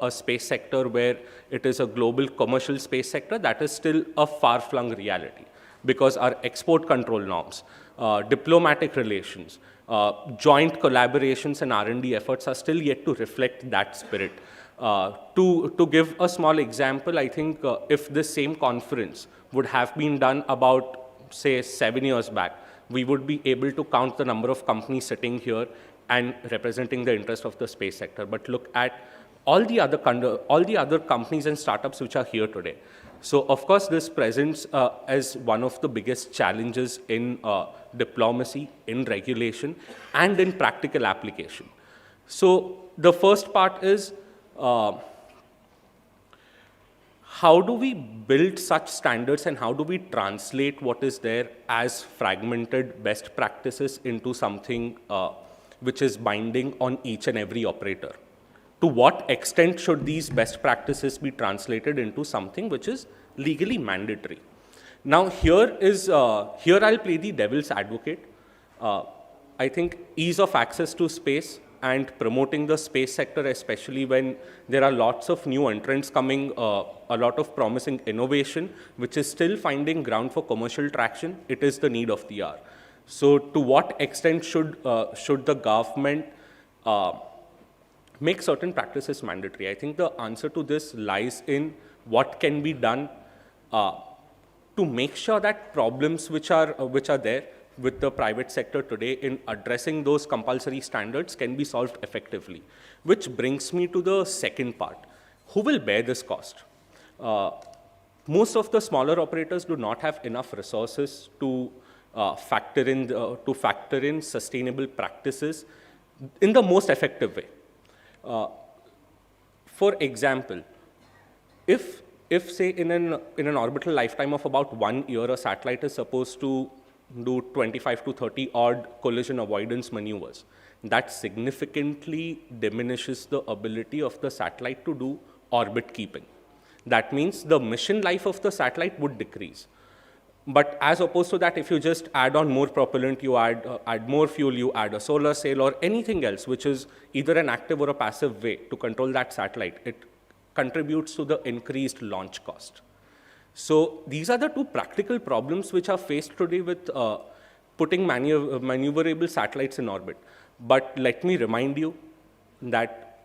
a space sector where it is a global commercial space sector. That is still a far-flung reality because our export control norms, diplomatic relations, joint collaborations and R&D efforts are still yet to reflect that spirit. To give a small example, I think if this same conference would have been done about, say, 7 years back, we would be able to count the number of companies sitting here and representing the interest of the space sector. But look at all the other companies and startups which are here today. So, of course, this presents as one of the biggest challenges in diplomacy, in regulation, and in practical application. So, the first part is how do we build such standards and how do we translate what is there as fragmented best practices into something which is binding on each and every operator? To what extent should these best practices be translated into something which is legally mandatory? Now, here I'll play the devil's advocate. I think ease of access to space and promoting the space sector, especially when there are lots of new entrants coming, a lot of promising innovation, which is still finding ground for commercial traction, it is the need of the hour. So to what extent should the government make certain practices mandatory? I think the answer to this lies in what can be done to make sure that problems which are there with the private sector today in addressing those compulsory standards can be solved effectively. Which brings me to the second part. Who will bear this cost? Most of the smaller operators do not have enough resources to factor in sustainable practices in the most effective way. For example, if say in an orbital lifetime of about 1 year, a satellite is supposed to do 25 to 30 odd collision avoidance maneuvers, that significantly diminishes the ability of the satellite to do orbit keeping. That means the mission life of the satellite would decrease. But as opposed to that, if you just add on more propellant, you add more fuel, you add a solar sail or anything else, which is either an active or a passive way to control that satellite, it contributes to the increased launch cost. So these are the two practical problems which are faced today with putting maneuverable satellites in orbit. But let me remind you that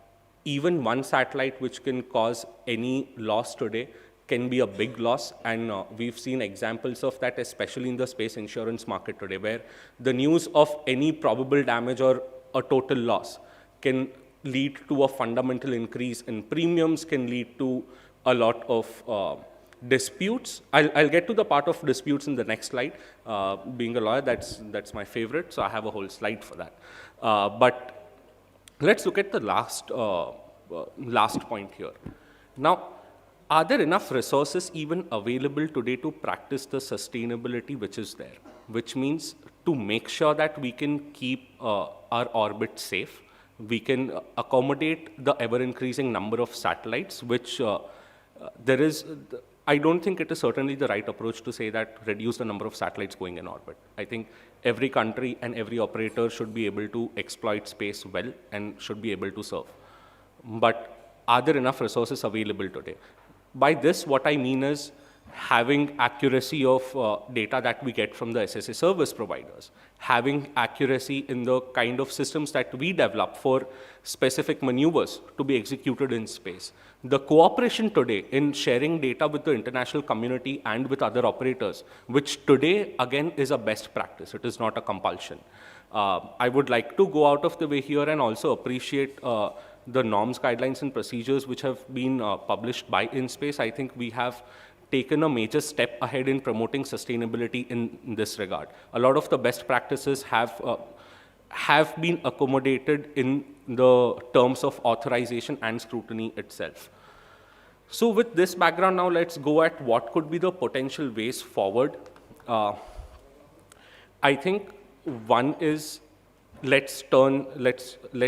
even one satellite which can cause any loss today can be a big loss, and we've seen examples of that, especially in the space insurance market today, where the news of any probable damage or a total loss can lead to a fundamental increase in premiums, can lead to a lot of disputes. I'll get to the part of disputes in the next slide. Being a lawyer, that's my favorite, so I have a whole slide for that. But let's look at the last point here. Now, are there enough resources even available today to practice the sustainability which is there? Which means to make sure that we can keep our orbit safe, we can accommodate the ever-increasing number of satellites, which I don't think it is certainly the right approach to say that reduce the number of satellites going in orbit. I think every country and every operator should be able to exploit space well and should be able to serve. But are there enough resources available today? By this, what I mean is having accuracy of data that we get from the SSA service providers, having accuracy in the kind of systems that we develop for specific maneuvers to be executed in space. The cooperation today in sharing data with the international community and with other operators, which today, again, is a best practice. It is not a compulsion. I would like to go out of the way here and also appreciate the norms, guidelines, and procedures which have been published by InSpace. I think we have taken a major step ahead in promoting sustainability in this regard. A lot of the best practices have been accommodated in the terms of authorization and scrutiny itself. So with this background now, let's go at what could be the potential ways forward. I think one is, let's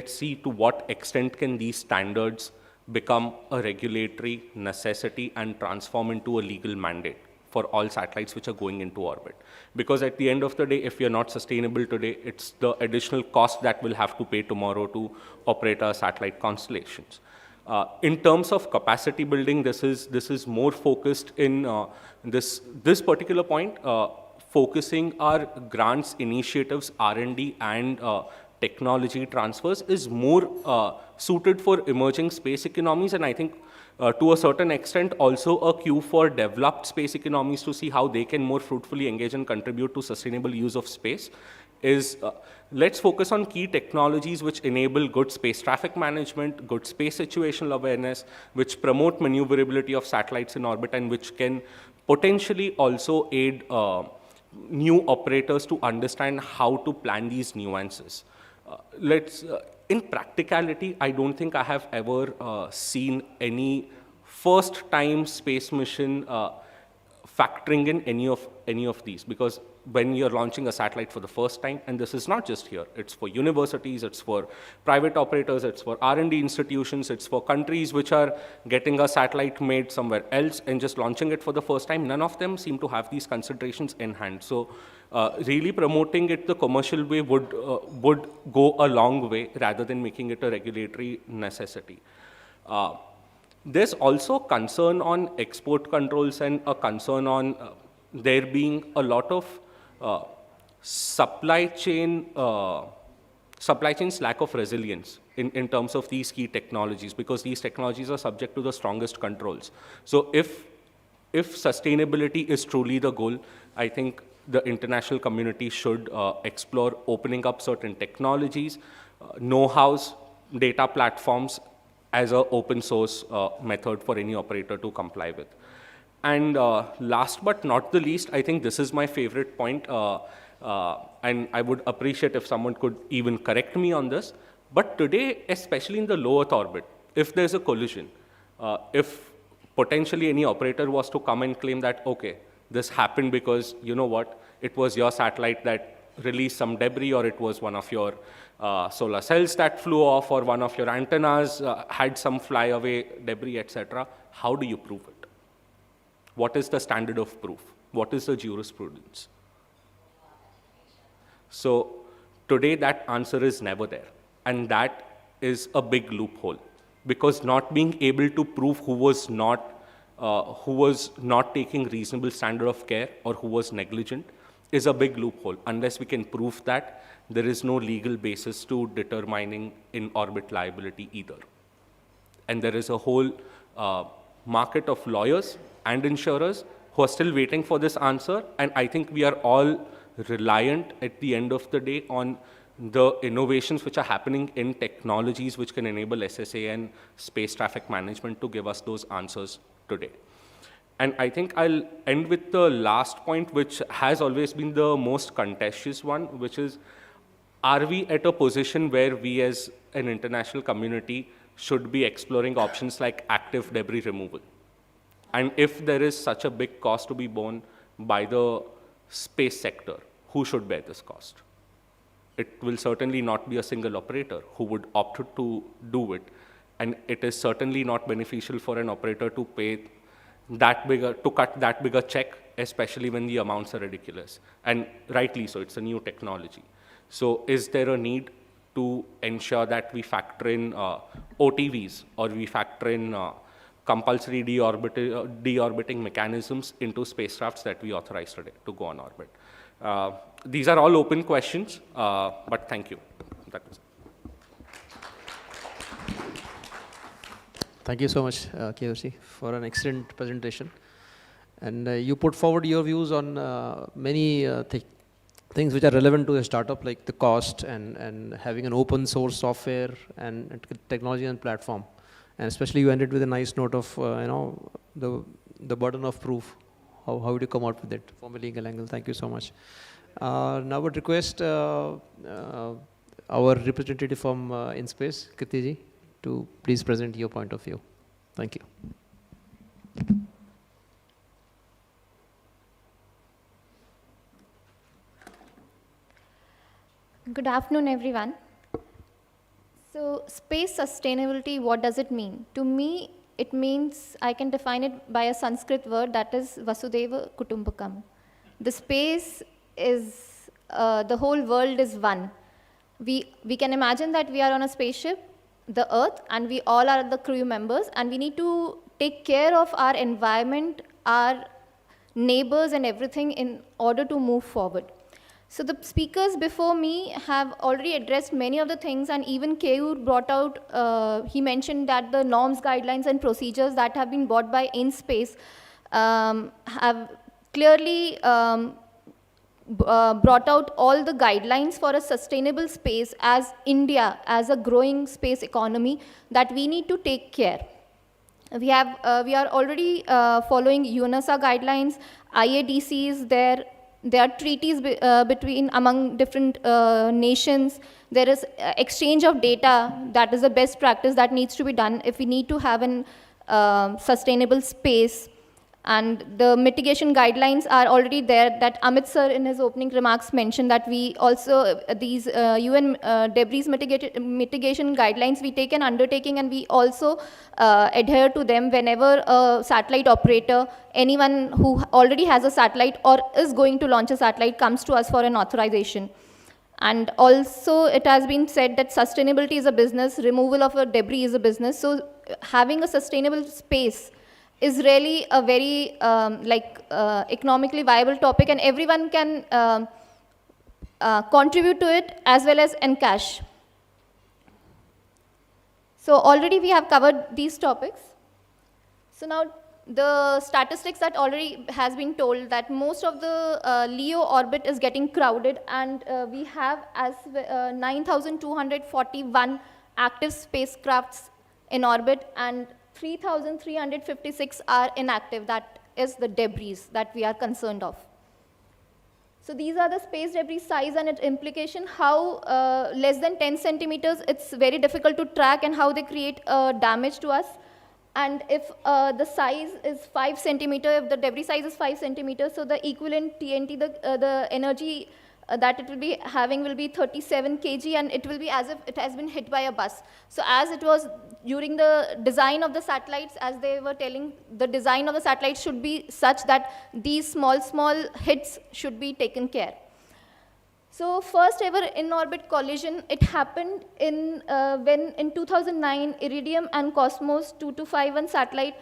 see to what extent can these standards become a regulatory necessity and transform into a legal mandate. for all satellites which are going into orbit. Because at the end of the day, if we are not sustainable today, it's the additional cost that we'll have to pay tomorrow to operate our satellite constellations. In terms of capacity building, this is more focused in this particular point, focusing our grants, initiatives, R&D, and technology transfers is more suited for emerging space economies, and I think to a certain extent also a cue for developed space economies to see how they can more fruitfully engage and contribute to sustainable use of space is let's focus on key technologies which enable good space traffic management, good space situational awareness, which promote maneuverability of satellites in orbit, and which can potentially also aid new operators to understand how to plan these nuances. In practicality, I don't think I have ever seen any first-time space mission factoring in any of these, because when you're launching a satellite for the first time, and this is not just here, it's for universities, it's for private operators, it's for R&D institutions, it's for countries which are getting a satellite made somewhere else and just launching it for the first time, none of them seem to have these considerations in hand. So really promoting it the commercial way would go a long way rather than making it a regulatory necessity. There's also concern on export controls and a concern on there being a lot of supply chain's lack of resilience in terms of these key technologies, because these technologies are subject to the strongest controls. So if sustainability is truly the goal, I think the international community should explore opening up certain technologies, know-hows, data platforms as an open source method for any operator to comply with. And last but not the least, I think this is my favorite point, and I would appreciate if someone could even correct me on this. But today, especially in the low Earth orbit, if there's a collision, if potentially any operator was to come and claim that, okay, this happened because, you know what, it was your satellite that released some debris, or it was one of your solar cells that flew off, or one of your antennas had some flyaway debris, etc. How do you prove it? What is the standard of proof? What is the jurisprudence? So today that answer is never there. And that is a big loophole, because not being able to prove who was not taking reasonable standard of care or who was negligent is a big loophole. Unless we can prove that, there is no legal basis to determining in-orbit liability either. And there is a whole market of lawyers and insurers who are still waiting for this answer, and I think we are all reliant at the end of the day on the innovations which are happening in technologies which can enable SSA and space traffic management to give us those answers today. And I think I'll end with the last point, which has always been the most contentious one, which is, are we at a position where we as an international community should be exploring options like active debris removal? And if there is such a big cost to be borne by the space sector, who should bear this cost? It will certainly not be a single operator who would opt to do it. And it is certainly not beneficial for an operator to pay to cut that bigger check, especially when the amounts are ridiculous. And rightly so, it's a new technology. So is there a need to ensure that we factor in OTVs, or we factor in compulsory deorbiting mechanisms into spacecrafts that we authorize today to go on orbit? These are all open questions, but thank you. That was it. Thank you so much, KOC, for an excellent presentation. And you put forward your views on many things which are relevant to a startup, like the cost and having an open source software and technology and platform. And especially you ended with a nice note of the burden of proof. How would you come out with it from a legal angle? Thank you so much. Now I would request our representative from InSpace, Kirtiji, to please present your point of view. Thank you. Good afternoon, everyone. So space sustainability, what does it mean? To me, it means, I can define it by a Sanskrit word, that is Vasudeva Kutumbakam. The space is, the whole world is one. We can imagine that we are on a spaceship, the Earth, and we all are the crew members, and we need to take care of our environment, our neighbors and everything in order to move forward. So the speakers before me have already addressed many of the things, and even Keyur brought out, he mentioned that the norms, guidelines, and procedures that have been brought by InSpace have clearly brought out all the guidelines for a sustainable space as India, as a growing space economy, that we need to take care. We are already following UNESA guidelines, IADC is there. There are treaties between among different nations. There is exchange of data. That is the best practice that needs to be done if we need to have an sustainable space. And the mitigation guidelines are already there, that Amit sir in his opening remarks mentioned that we also, these UN debris mitigation guidelines, we take an undertaking and we also adhere to them whenever a satellite operator, anyone who already has a satellite or is going to launch a satellite comes to us for an authorization. And also it has been said that sustainability is a business, removal of a debris is a business. So having a sustainable space is really a very economically viable topic, and everyone can contribute to it as well as encash. So already we have covered these topics. So now the statistics that already has been told, that most of the LEO orbit is getting crowded, and we have as 9,241 active spacecrafts in orbit, and 3,356 are inactive. That is the debris that we are concerned of. So these are the space debris size and its implication, how less than 10 centimeters, it's very difficult to track, and how they create damage to us. And if the size is 5 centimeters, if the debris size is 5 centimeters, so the equivalent TNT, the energy that it will be having will be 37 kg, and it will be as if it has been hit by a bus. So as it was during the design of the satellites, as they were telling, the design of the satellites should be such that these small hits should be taken care. So first ever in-orbit collision, it happened when in 2009, Iridium and Cosmos 2251 satellite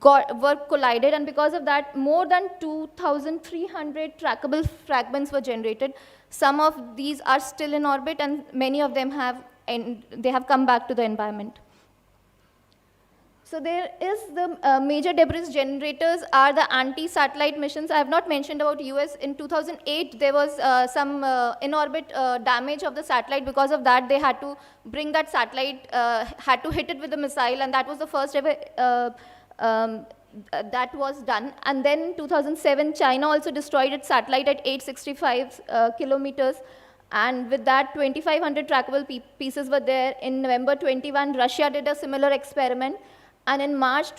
were collided, and because of that, more than 2,300 trackable fragments were generated. Some of these are still in orbit, and many of them have come back to the environment. So there is the major debris generators are the anti-satellite missions. I have not mentioned about US. In 2008, there was some in-orbit damage of the satellite. Because of that, they had to bring that satellite, had to hit it with a missile, and that was the first ever that was done. And then in 2007, China also destroyed its satellite at 865 kilometers. And with that, 2,500 trackable pieces were there. In November 21, Russia did a similar experiment. And in March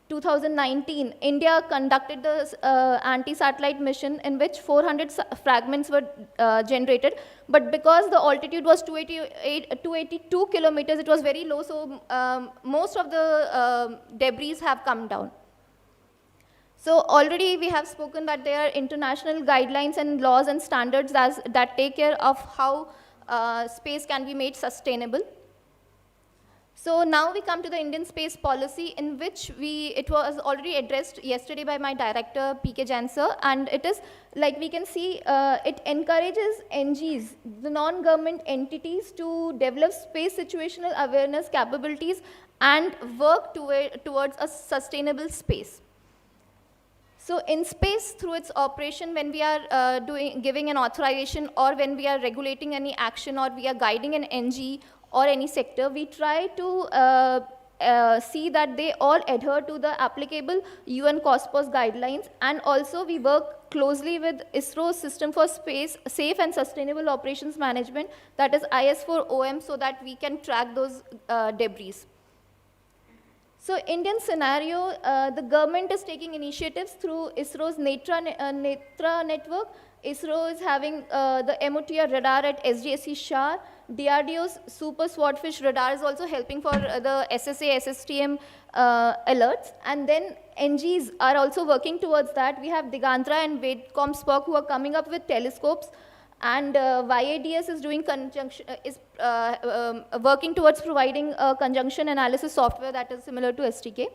2019, India conducted the anti-satellite mission in which 400 fragments were generated. But because the altitude was 282 kilometers, it was very low, so most of the debris have come down. So already we have spoken that there are international guidelines and laws and standards that take care of how space can be made sustainable. So now we come to the Indian space policy, in which it was already addressed yesterday by my director, P.K. Jain sir, and it is, like we can see, it encourages NGs, the non-government entities, to develop space situational awareness capabilities and work towards a sustainable space. So InSpace, through its operation, when we are giving an authorization, or when we are regulating any action, or we are guiding an NG or any sector, we try to see that they all adhere to the applicable UN COSPOS guidelines, and also we work closely with ISRO's System for Space Safe and Sustainable Operations Management, that is IS4OM, so that we can track those debris. So Indian scenario, the government is taking initiatives through ISRO's Netra network. ISRO is having the MOTR radar at SDSC Shah. DRDO's Super Swordfish radar is also helping for the SSA, SSTM alerts. And then NGs are also working towards that. We have Digantra and Vedcom Spock who are coming up with telescopes. And YADS is doing working towards providing a conjunction analysis software that is similar to STK.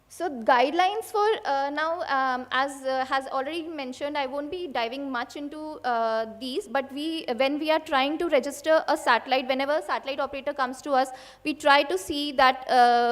So guidelines for now, as has already mentioned, I won't be diving much into these, but when we are trying to register a satellite, whenever a satellite operator comes to us, we try to see that,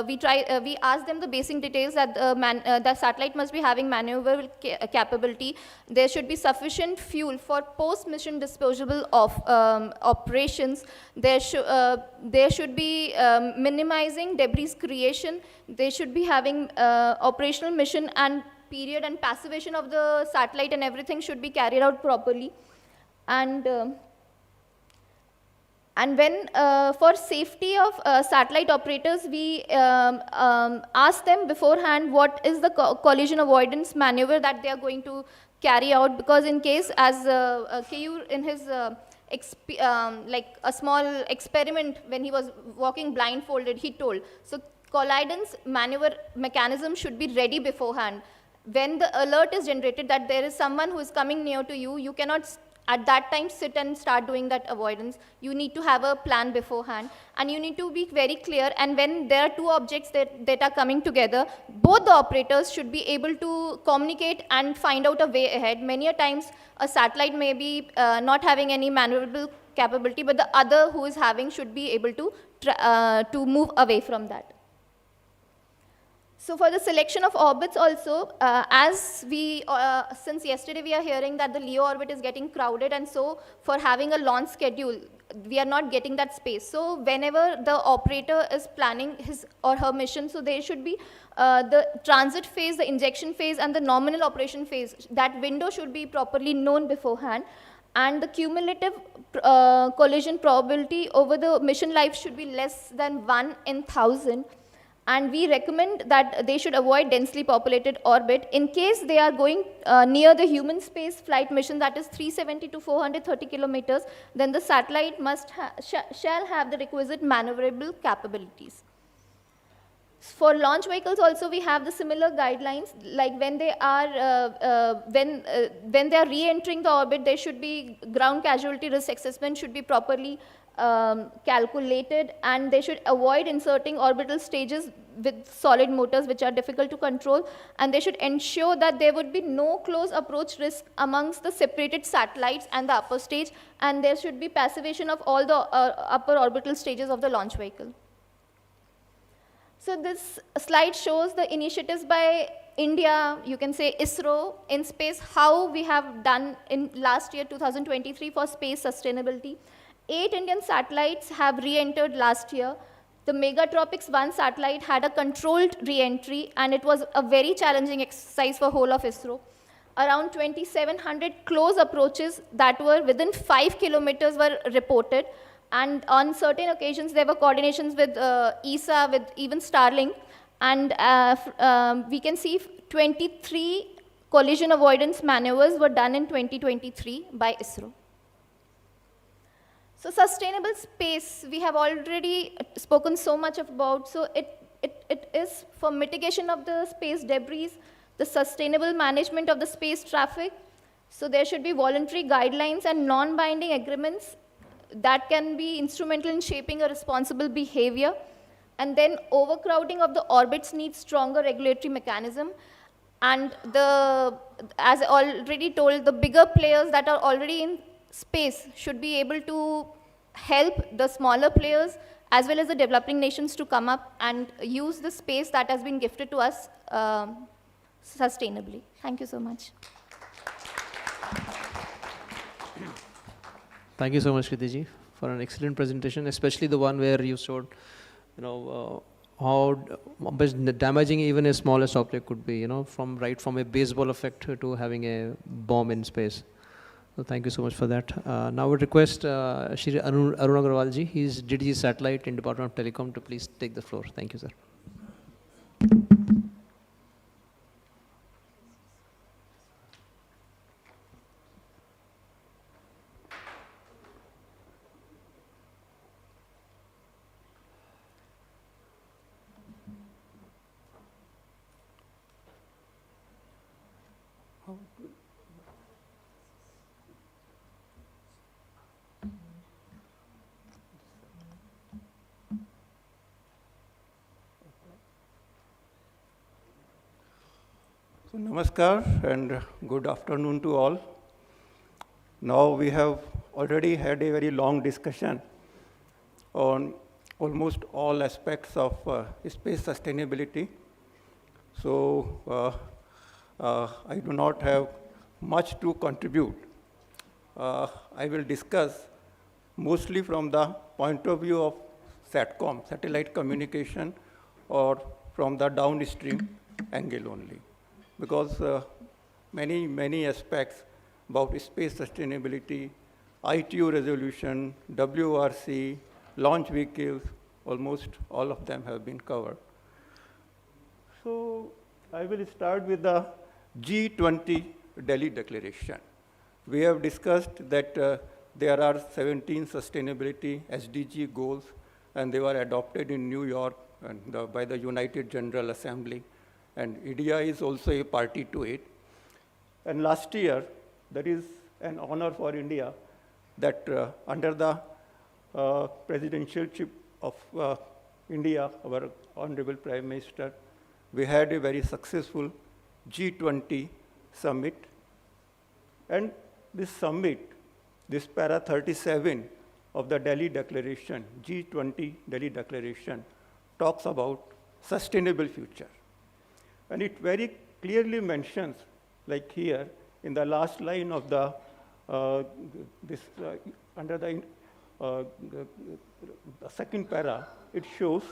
we ask them the basic details that the satellite must be having maneuverable capability. There should be sufficient fuel for post-mission disposable of operations. There should be minimizing debris creation. They should be having operational mission and period and passivation of the satellite and everything should be carried out properly. And when for safety of satellite operators, we ask them beforehand what is the collision avoidance maneuver that they are going to carry out, because in case, as KU in his like a small experiment when he was walking blindfolded, he told, so collidance maneuver mechanism should be ready beforehand. When the alert is generated that there is someone who is coming near to you, you cannot at that time sit and start doing that avoidance. You need to have a plan beforehand and you need to be very clear. And when there are two objects that are coming together, both the operators should be able to communicate and find out a way ahead. Many a times a satellite may be not having any maneuverable capability, but the other who is having should be able to move away from that. So for the selection of orbits also, as we, since yesterday we are hearing that the LEO orbit is getting crowded, and so for having a launch schedule, we are not getting that space. So whenever the operator is planning his or her mission, so there should be the transit phase, the injection phase, and the nominal operation phase. That window should be properly known beforehand. And the cumulative collision probability over the mission life should be less than 1 in 1,000. And we recommend that they should avoid densely populated orbit. In case they are going near the human space flight mission, that is 370 to 430 kilometers, then the satellite shall have the requisite maneuverable capabilities. For launch vehicles also, we have the similar guidelines. Like when they are when they are re-entering the orbit, there should be ground casualty risk assessment should be properly calculated, and they should avoid inserting orbital stages with solid motors which are difficult to control, and they should ensure that there would be no close approach risk amongst the separated satellites and the upper stage, and there should be passivation of all the upper orbital stages of the launch vehicle. So this slide shows the initiatives by India, you can say ISRO in space, how we have done in last year 2023 for space sustainability. 8 Indian satellites have re-entered last year. The Megatropics 1 satellite had a controlled re-entry, and it was a very challenging exercise for whole of ISRO. Around 2,700 close approaches that were within 5 kilometers were reported, and on certain occasions there were coordinations with ESA, with even Starlink, and we can see 23 collision avoidance maneuvers were done in 2023 by ISRO. So sustainable space, we have already spoken so much about. So it is for mitigation of the space debris, the sustainable management of the space traffic. So there should be voluntary guidelines and non-binding agreements that can be instrumental in shaping a responsible behavior. And then overcrowding of the orbits needs stronger regulatory mechanism. And as I already told, the bigger players that are already in space should be able to help the smaller players as well as the developing nations to come up and use the space that has been gifted to us sustainably. Thank you so much. Thank you so much, Kritiji, for an excellent presentation, especially the one where you showed, how damaging even a smallest object could be, right from a baseball effect to having a bomb in space. So thank you so much for that. Now I would request Shri Arun Agarwal ji, he's DDG Satellite in Department of Telecom, to please take the floor. Thank you, sir. So, namaskar and good afternoon to all. Now we have already had a very long discussion on almost all aspects of space sustainability. So I do not have much to contribute. I will discuss mostly from the point of view of SATCOM, satellite communication, or from the downstream angle only. Because many aspects about space sustainability, ITU resolution, WRC, launch vehicles, almost all of them have been covered. So I will start with the G20 Delhi Declaration. We have discussed that there are 17 sustainability SDG goals, and they were adopted in New York and by the United General Assembly. And India is also a party to it. And last year, that is an honor for India that under the presidentialship of India, our Honorable Prime Minister, we had a very successful G20 summit. And this summit, this para 37 of the Delhi Declaration, G20 Delhi Declaration, talks about sustainable future. And it very clearly mentions, like here, in the last line of the, under the second para, it shows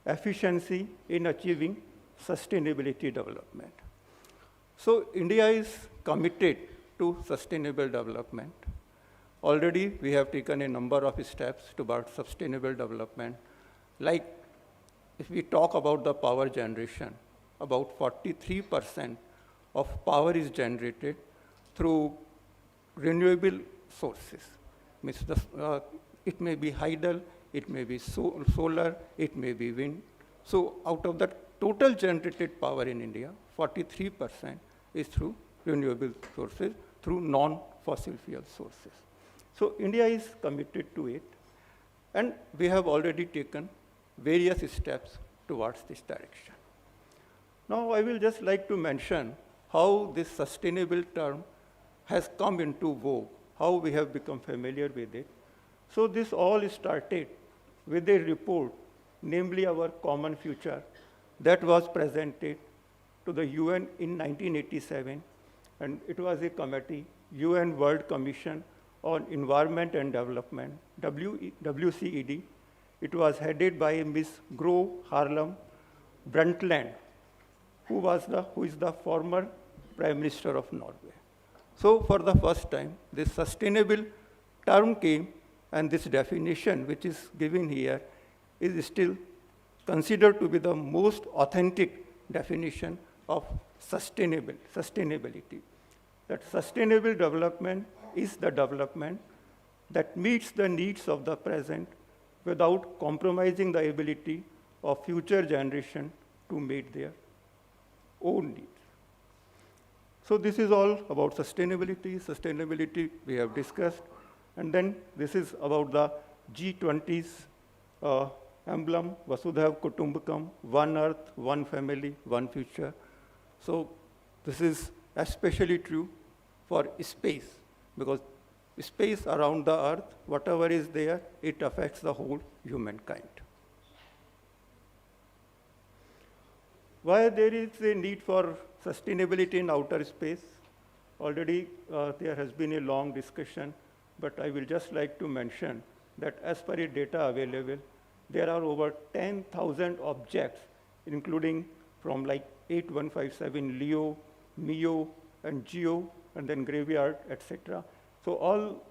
efficiency in achieving sustainability development. So India is committed to sustainable development. Already we have taken a number of steps towards sustainable development. Like if we talk about the power generation, about 43% of power is generated through renewable sources. Means it may be hydel, it may be solar, it may be wind. So out of the total generated power in India, 43% is through renewable sources, through non-fossil fuel sources. So India is committed to it, and we have already taken various steps towards this direction. Now, I will just like to mention how this sustainable term has come into vogue, how we have become familiar with it. So this all started with a report, namely our common future, that was presented to the UN in 1987, and it was a committee, UN World Commission on Environment and Development, WCED. It was headed by Ms. Gro Harlem Brundtland, who is the former Prime Minister of Norway. So for the first time, this sustainable term came, and this definition, which is given here, is still considered to be the most authentic definition of sustainability. That sustainable development is the development that meets the needs of the present without compromising the ability of future generation to meet their own needs. So this is all about sustainability. Sustainability we have discussed. And then this is about the G20's emblem, Vasudhaiv Kutumbakam, one earth, one family, one future. So this is especially true for space, because space around the earth, whatever is there, it affects the whole humankind. Why there is a need for sustainability in outer space? Already there has been a long discussion, but I will just like to mention that as per the data available, there are over 10,000 objects, including from like 8157 LEO, MEO, and GEO, and then graveyard, etc. So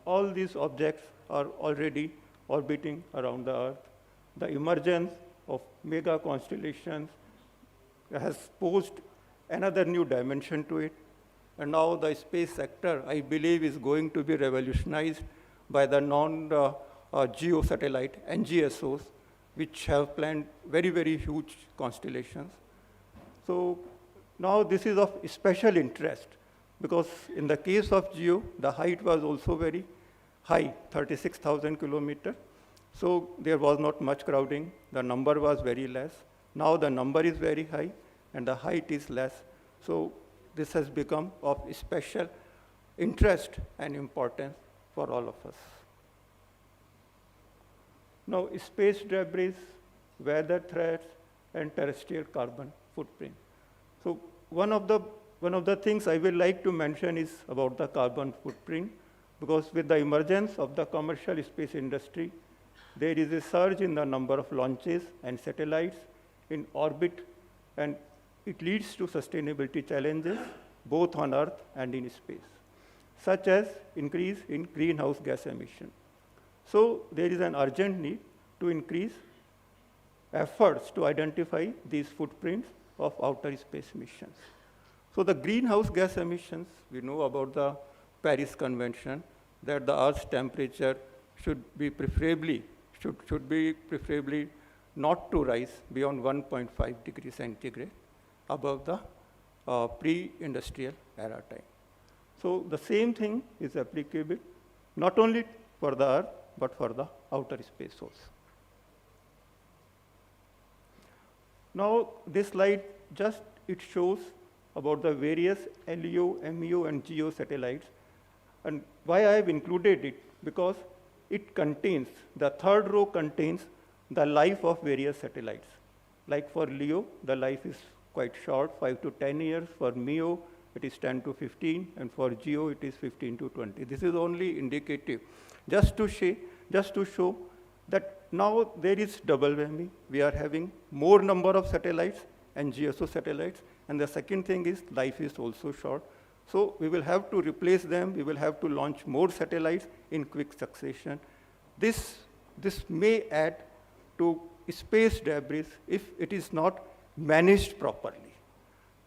all these objects are already orbiting around the Earth. The emergence of mega constellations has posed another new dimension to it. And now the space sector, I believe, is going to be revolutionized by the non-geo satellite, NGSOs, which have planned very, very huge constellations. So now this is of special interest because in the case of GEO, the height was also very high, 36,000 kilometers. So there was not much crowding. The number was very less. Now the number is very high and the height is less. So this has become of special interest and importance for all of us. Now, space debris, weather threats, and terrestrial carbon footprint. So one of the things I will like to mention is about the carbon footprint, because with the emergence of the commercial space industry, there is a surge in the number of launches and satellites in orbit, and it leads to sustainability challenges, both on Earth and in space, such as increase in greenhouse gas emission. So there is an urgent need to increase efforts to identify these footprints of outer space missions. So the greenhouse gas emissions, we know about the Paris Convention, that the Earth's temperature should be preferably not to rise beyond 1.5 degrees centigrade above the pre-industrial era time. So the same thing is applicable not only for the Earth, but for the outer space also. Now, this slide it shows about the various LEO, MEO, and GEO satellites. And why I have included it? Because it contains, the third row contains the life of various satellites. Like for LEO, the life is quite short, 5 to 10 years. For MEO, it is 10 to 15, and for GEO, it is 15 to 20. This is only indicative, just to show that now there is double whammy. We are having more number of satellites and GSO satellites, and the second thing is life is also short. So we will have to replace them. We will have to launch more satellites in quick succession. This may add to space debris if it is not managed properly.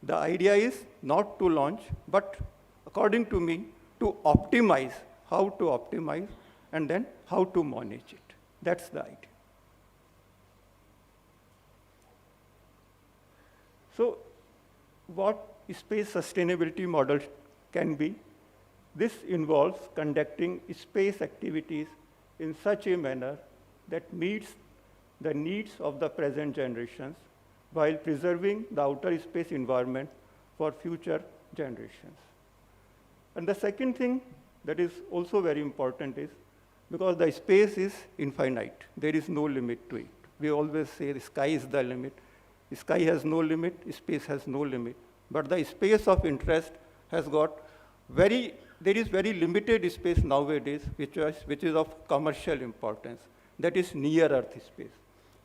The idea is not to launch, but according to me, to optimize, how to optimize, and then how to manage it. That's the idea. So what space sustainability model can be? This involves conducting space activities in such a manner that meets the needs of the present generations while preserving the outer space environment for future generations. And the second thing that is also very important is, because the space is infinite, there is no limit to it. We always say the sky is the limit. The sky has no limit, space has no limit. But the space of interest has got there is very limited space nowadays, which is of commercial importance. That is near Earth space.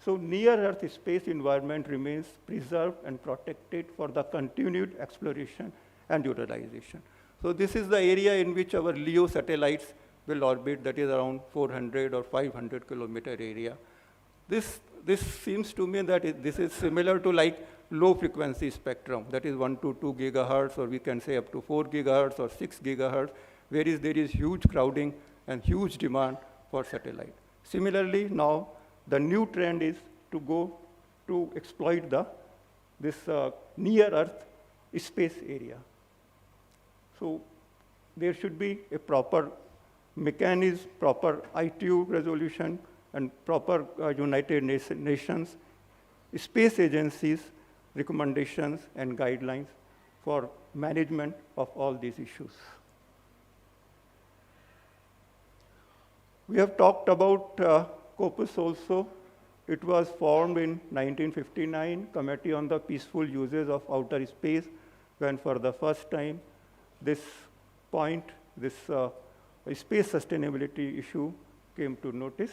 So near Earth space environment remains preserved and protected for the continued exploration and utilization. So this is the area in which our LEO satellites will orbit, that is around 400 or 500 kilometer area. This seems to me that this is similar to like low frequency spectrum, that is 1 to 2 gigahertz, or we can say up to 4 gigahertz or 6 gigahertz, where there is huge crowding and huge demand for satellite. Similarly, now the new trend is to go to exploit this near Earth space area. So there should be a proper mechanism, proper ITU resolution, and proper United Nations space agencies recommendations and guidelines for management of all these issues. We have talked about COPUS also. It was formed in 1959, Committee on the Peaceful Uses of Outer Space, when for the first time this space sustainability issue came to notice.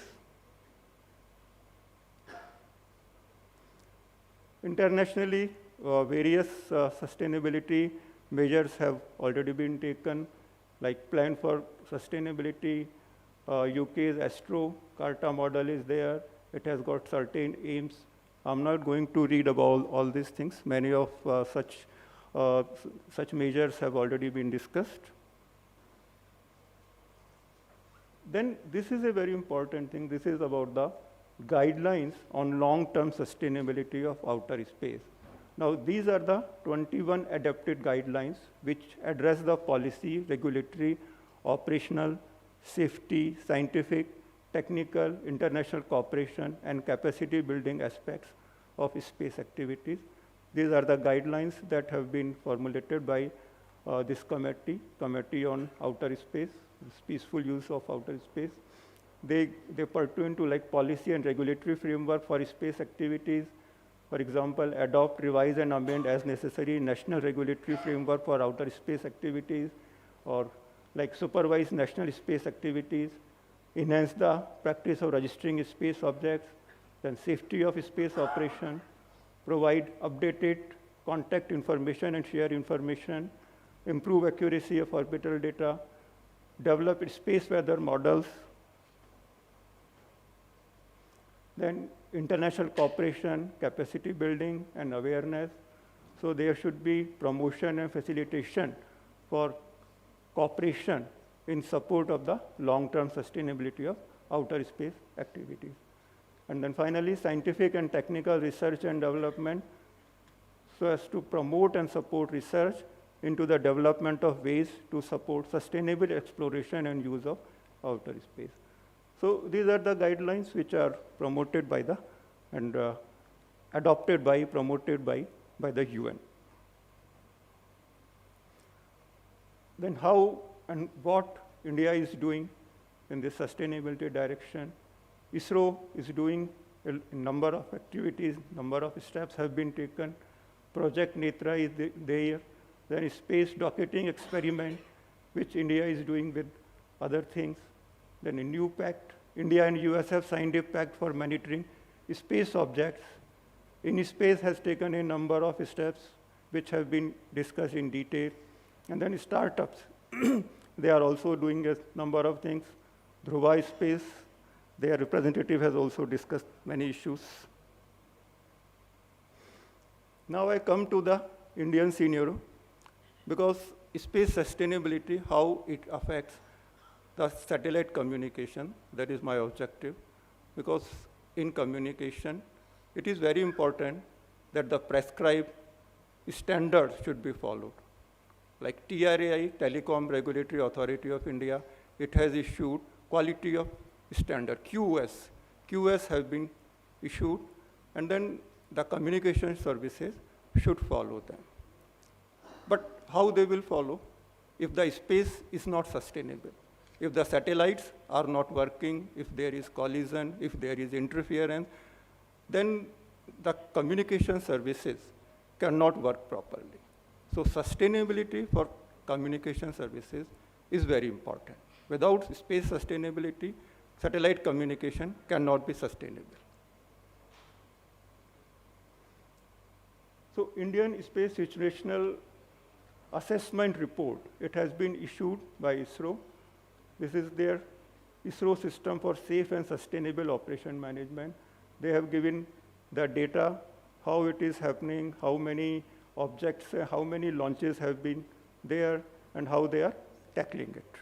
Internationally, various sustainability measures have already been taken, like Plan for Sustainability. UK's Astro Carta model is there. It has got certain aims. I'm not going to read about all these things. Many of such measures have already been discussed. Then this is a very important thing. This is about the guidelines on long-term sustainability of outer space. Now, these are the 21 adapted guidelines which address the policy, regulatory, operational, safety, scientific, technical, international cooperation, and capacity building aspects of space activities. These are the guidelines that have been formulated by this Committee on Outer Space, Peaceful Use of Outer Space. They pertain to like policy and regulatory framework for space activities. For example, adopt, revise, and amend as necessary national regulatory framework for outer space activities, or like supervise national space activities, enhance the practice of registering space objects, then safety of space operation, provide updated contact information and share information, improve accuracy of orbital data, develop space weather models, then international cooperation, capacity building, and awareness. So there should be promotion and facilitation for cooperation in support of the long-term sustainability of outer space activities. And then finally, scientific and technical research and development, so as to promote and support research into the development of ways to support sustainable exploration and use of outer space. So these are the guidelines which are promoted by the, and adopted by, promoted by the UN. Then how and what India is doing in this sustainability direction. ISRO is doing a number of activities, number of steps have been taken. Project Netra is there. There is space docketing experiment, which India is doing with other things. Then a new pact. India and US have signed a pact for monitoring space objects. InSpace has taken a number of steps which have been discussed in detail. And then startups, they are also doing a number of things. Dhruva Space, their representative has also discussed many issues. Now I come to the Indian scenario, because space sustainability, how it affects the satellite communication, that is my objective. Because in communication, it is very important that the prescribed standards should be followed. Like TRAI, Telecom Regulatory Authority of India, it has issued quality of standard, QoS. QoS has been issued, and then the communication services should follow them. But how they will follow? If the space is not sustainable, if the satellites are not working, if there is collision, if there is interference, then the communication services cannot work properly. So sustainability for communication services is very important. Without space sustainability, satellite communication cannot be sustainable. So Indian Space Situational Assessment Report, it has been issued by ISRO. This is their ISRO system for safe and sustainable operation management. They have given the data, how it is happening, how many objects, how many launches have been there, and how they are tackling it.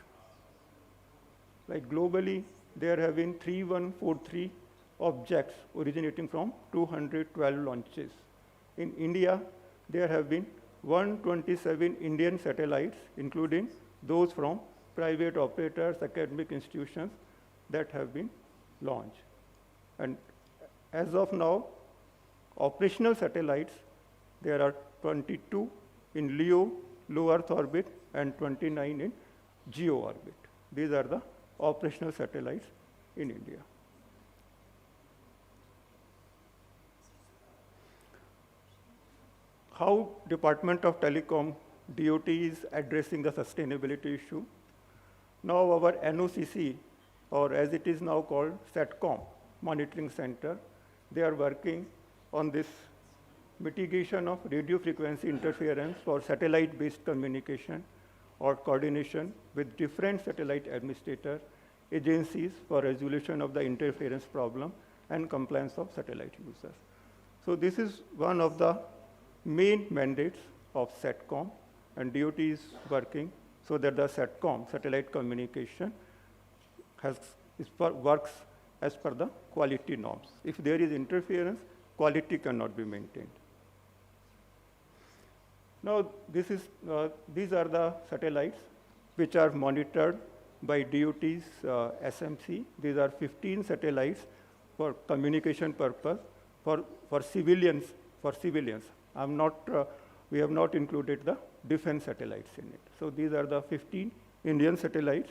Like globally, there have been 3143 objects originating from 212 launches. In India, there have been 127 Indian satellites, including those from private operators, academic institutions that have been launched. And as of now, operational satellites, there are 22 in LEO, low Earth orbit, and 29 in GEO orbit. These are the operational satellites in India. How Department of Telecom, DOT, is addressing the sustainability issue. Now our NOCC, or as it is now called SATCOM Monitoring Center, they are working on this mitigation of radio frequency interference for satellite-based communication or coordination with different satellite administrator agencies for resolution of the interference problem and compliance of satellite users. So this is one of the main mandates of SATCOM, and DOT is working so that the SATCOM, satellite communication, works as per the quality norms. If there is interference, quality cannot be maintained. Now, these are the satellites which are monitored by DOT's SMC. These are 15 satellites for communication purpose for civilians. We have not included the defense satellites in it. So these are the 15 Indian satellites,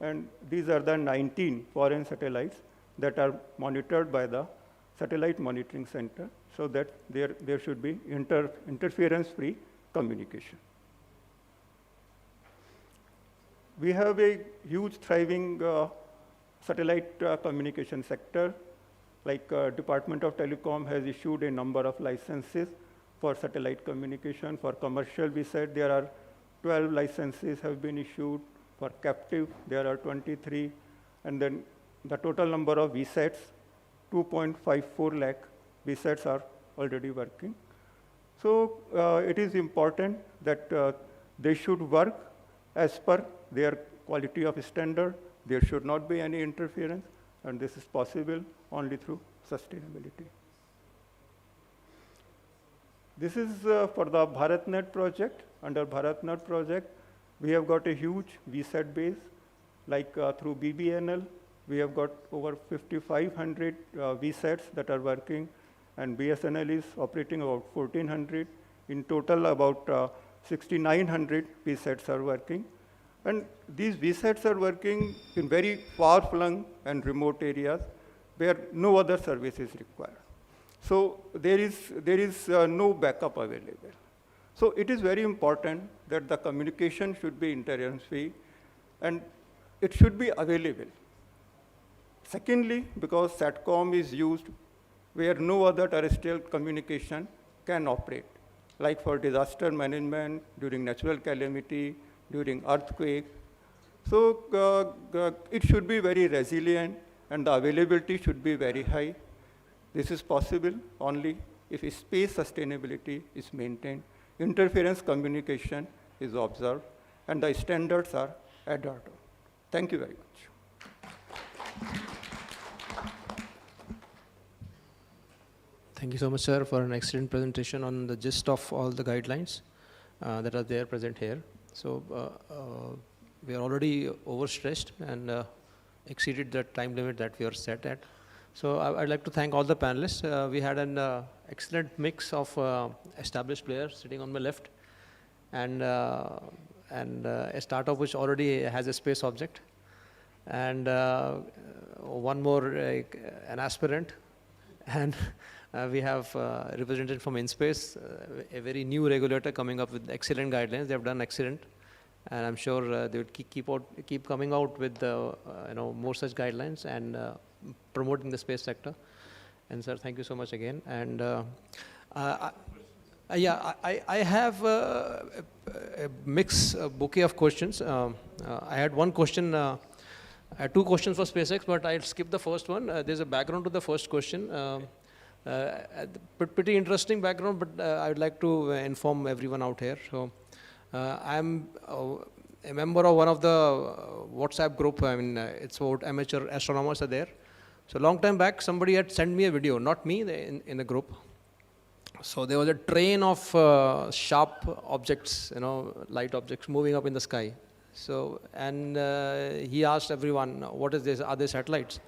and these are the 19 foreign satellites that are monitored by the Satellite Monitoring Center, so that there should be interference-free communication. We have a huge thriving satellite communication sector. Like Department of Telecom has issued a number of licenses for satellite communication. For commercial, we said there are 12 licenses have been issued. For captive, there are 23. And then the total number of VSATs, 2.54 lakh VSATs are already working. So it is important that they should work as per their quality of standard. There should not be any interference, and this is possible only through sustainability. This is for the BharatNet project. Under BharatNet project, we have got a huge VSAT base. Like through BBNL, we have got over 5,500 VSATs that are working, and BSNL is operating about 1,400. In total, about 6,900 VSATs are working. And these VSATs are working in very far-flung and remote areas where no other service is required. So there is no backup available. So it is very important that the communication should be interference-free, and it should be available. Secondly, because SATCOM is used where no other terrestrial communication can operate, like for disaster management, during natural calamity, during earthquake. So it should be very resilient, and the availability should be very high. This is possible only if space sustainability is maintained, interference communication is observed, and the standards are adhered to. Thank you very much. Thank you so much, sir, for an excellent presentation on the gist of all the guidelines that are there present here. So we are already overstretched and exceeded the time limit that we are set at. So I'd like to thank all the panelists. We had an excellent mix of established players sitting on my left, and a startup which already has a space object, and one more an aspirant, and we have a representative from InSpace, a very new regulator coming up with excellent guidelines. They have done excellent, and I'm sure they would keep coming out with more such guidelines and promoting the space sector. And sir, thank you so much again. And I have a mixed bouquet of questions. I had one question. I had two questions for SpaceX, but I'll skip the first one. There's a background to the first question. Pretty interesting background, but I would like to inform everyone out here. So I'm a member of one of the WhatsApp group. I mean, it's about amateur astronomers are there. So long time back, somebody had sent me a video, not me, in the group. So there was a train of sharp objects, light objects moving up in the sky. So, and he asked everyone, what is this? Are they satellites?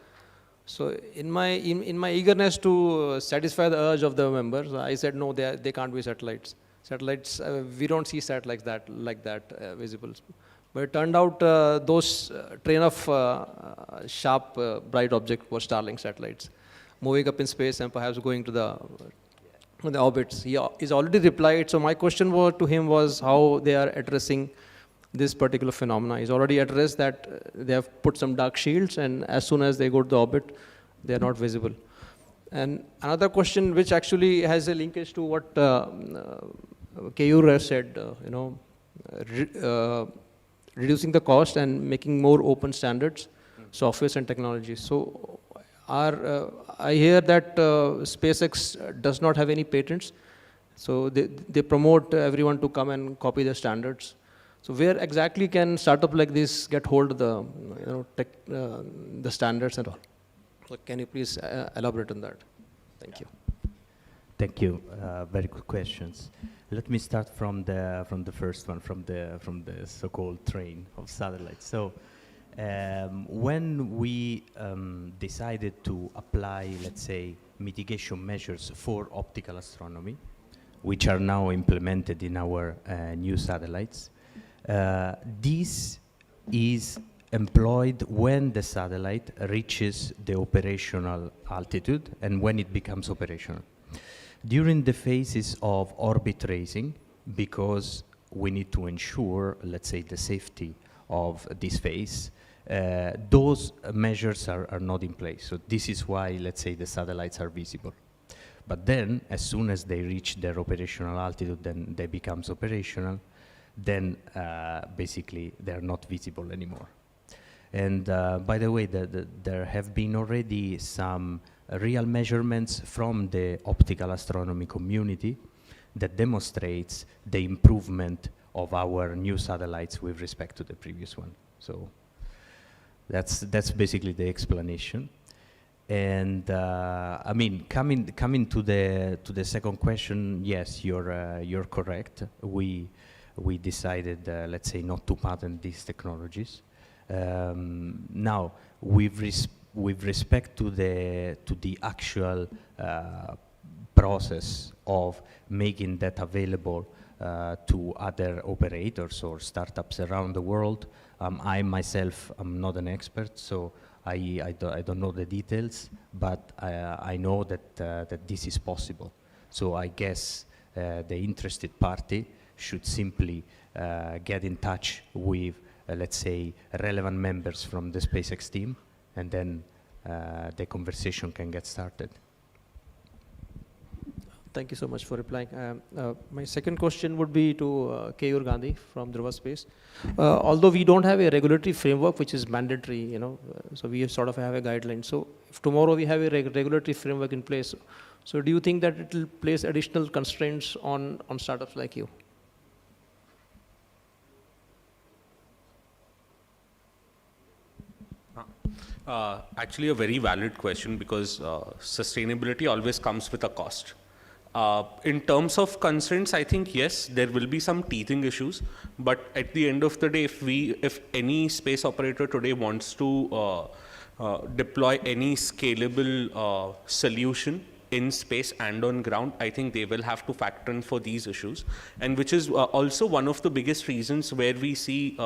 So in my eagerness to satisfy the urge of the members, I said, no, they can't be satellites. Satellites, we don't see satellites like that visible. But it turned out those train of sharp, bright objects were Starlink satellites, moving up in space and perhaps going to the orbits. He's already replied. So my question to him was how they are addressing this particular phenomena. He's already addressed that they have put some dark shields, and as soon as they go to the orbit, they are not visible. And another question, which actually has a linkage to what Keyur said, reducing the cost and making more open standards, softwares and technologies. So I hear that SpaceX does not have any patents. So they promote everyone to come and copy the standards. So where exactly can startup like this get hold of the the standards and all? So can you please elaborate on that? Thank you. Thank you. Very good questions. Let me start from the first one, from the so-called train of satellites. So, when we decided to apply, let's say, mitigation measures for optical astronomy, which are now implemented in our new satellites, this is employed when the satellite reaches the operational altitude and when it becomes operational. During the phases of orbit raising, because we need to ensure, let's say, the safety of this phase, those measures are not in place. So this is why, let's say, the satellites are visible. But then, as soon as they reach their operational altitude, then they become operational, then basically they're not visible anymore. And by the way, there have been already some real measurements from the optical astronomy community that demonstrates the improvement of our new satellites with respect to the previous one. So that's basically the explanation. And I mean, coming to the second question, yes, you're correct. We decided, let's say, not to patent these technologies. Now, with respect to the actual process of making that available to other operators or startups around the world, I myself am not an expert, so I don't know the details, but I know that this is possible. So I guess the interested party should simply get in touch with, let's say, relevant members from the SpaceX team, and then the conversation can get started. Thank you so much for replying. My second question would be to Keyur Gandhi from Dhruva Space. Although we don't have a regulatory framework which is mandatory, you know, so we sort of have a guideline. So if tomorrow we have a regulatory framework in place, so do you think that it will place additional constraints on startups like you? Actually, a very valid question, because sustainability always comes with a cost. In terms of constraints, I think, yes, there will be some teething issues, but at the end of the day, if any space operator today wants to deploy any scalable solution in space and on ground, I think they will have to factor in for these issues, and which is also one of the biggest reasons where we see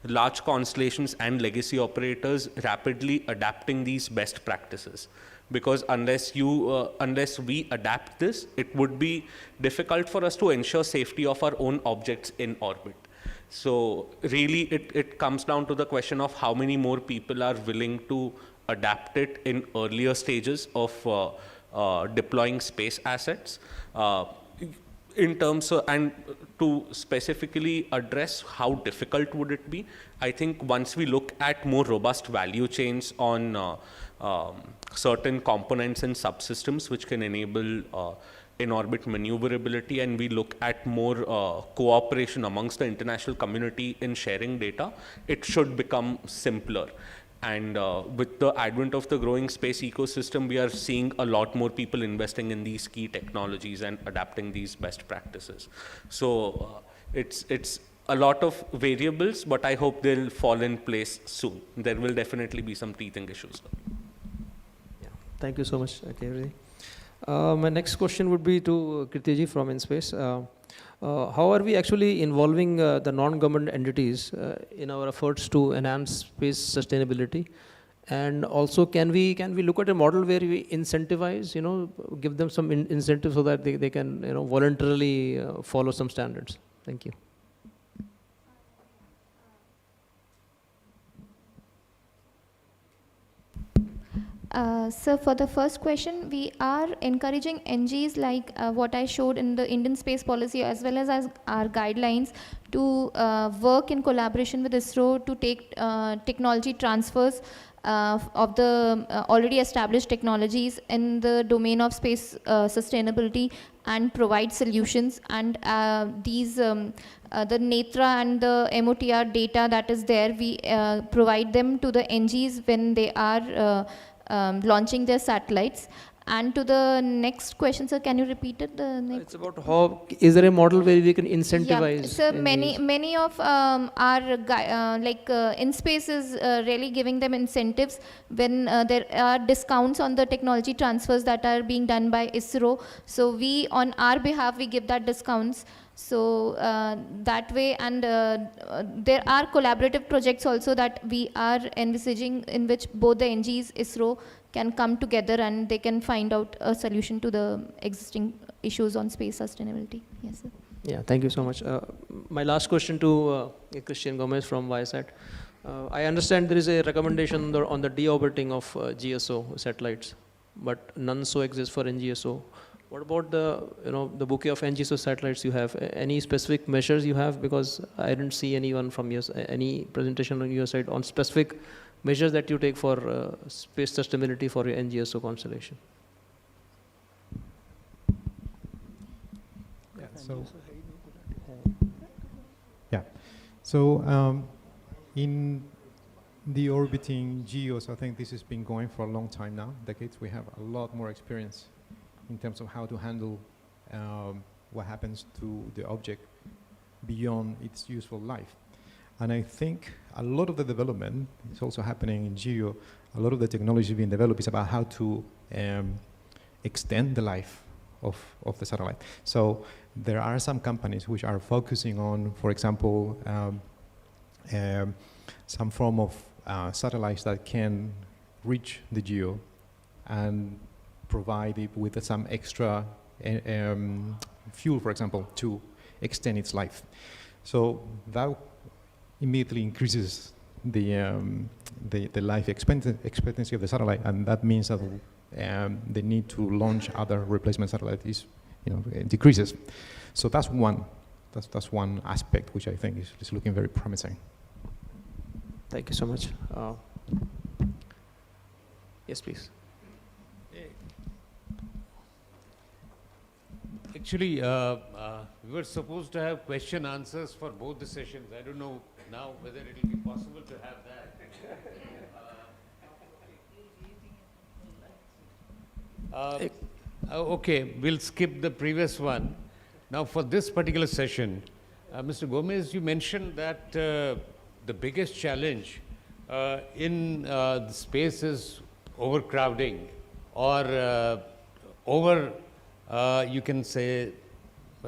large constellations and legacy operators rapidly adapting these best practices. Because unless we adapt this, it would be difficult for us to ensure safety of our own objects in orbit. So really, it comes down to the question of how many more people are willing to adapt it in earlier stages of deploying space assets. In terms of, and to specifically address how difficult would it be, I think once we look at more robust value chains on certain components and subsystems which can enable in-orbit maneuverability, and we look at more cooperation amongst the international community in sharing data, it should become simpler. And with the advent of the growing space ecosystem, we are seeing a lot more people investing in these key technologies and adapting these best practices. So it's a lot of variables, but I hope they'll fall in place soon. There will definitely be some teething issues. Yeah. Thank you so much, Keyur. My next question would be to Kirtiji from InSpace. How are we actually involving the non-government entities in our efforts to enhance space sustainability? And also, can we look at a model where we incentivize, give them some incentive so that they can, voluntarily follow some standards? Thank you. So for the first question, we are encouraging NGs like what I showed in the Indian space policy as well as our guidelines to work in collaboration with ISRO to take technology transfers of the already established technologies in the domain of space sustainability and provide solutions. And these the NETRA and the MOTR data that is there, we provide them to the NGs when they are launching their satellites. And to the next question, sir, can you repeat it? The next. It's about how, is there a model where we can incentivize? Yeah, so NGOs? many of InSpace is really giving them incentives when there are discounts on the technology transfers that are being done by ISRO. So we, on our behalf, we give that discounts. So that way, and there are collaborative projects also that we are envisaging, in which both the NGs, ISRO, can come together and they can find out a solution to the existing issues on space sustainability. Yes, sir. Yeah, thank you so much. My last question to Christian Gomez from Viasat. I understand there is a recommendation on the deorbiting of GSO satellites, but none so exists for NGSO. What about the bouquet of NGSO satellites you have? Any specific measures you have? Because I didn't see anyone from any presentation on your side on specific measures that you take for space sustainability for your NGSO constellation. Yeah, so in the orbiting GEOs, I think this has been going for a long time now, decades. We have a lot more experience in terms of how to handle what happens to the object beyond its useful life. And I think a lot of the development is also happening in GEO. A lot of the technology being developed is about how to extend the life of the satellite. So there are some companies which are focusing on, for example, some form of satellites that can reach the GEO and provide it with some extra fuel, for example, to extend its life. So that immediately increases the life expectancy of the satellite, and that means that the need to launch other replacement satellites decreases. So that's one aspect which I think is looking very promising. Thank you so much. Yes, please. Actually, we were supposed to have question answers for both the sessions. I don't know now whether it will be possible to have that. Okay, we'll skip the previous one. Now for this particular session, Mr. Gomez, you mentioned that the biggest challenge in the space is overcrowding or you can say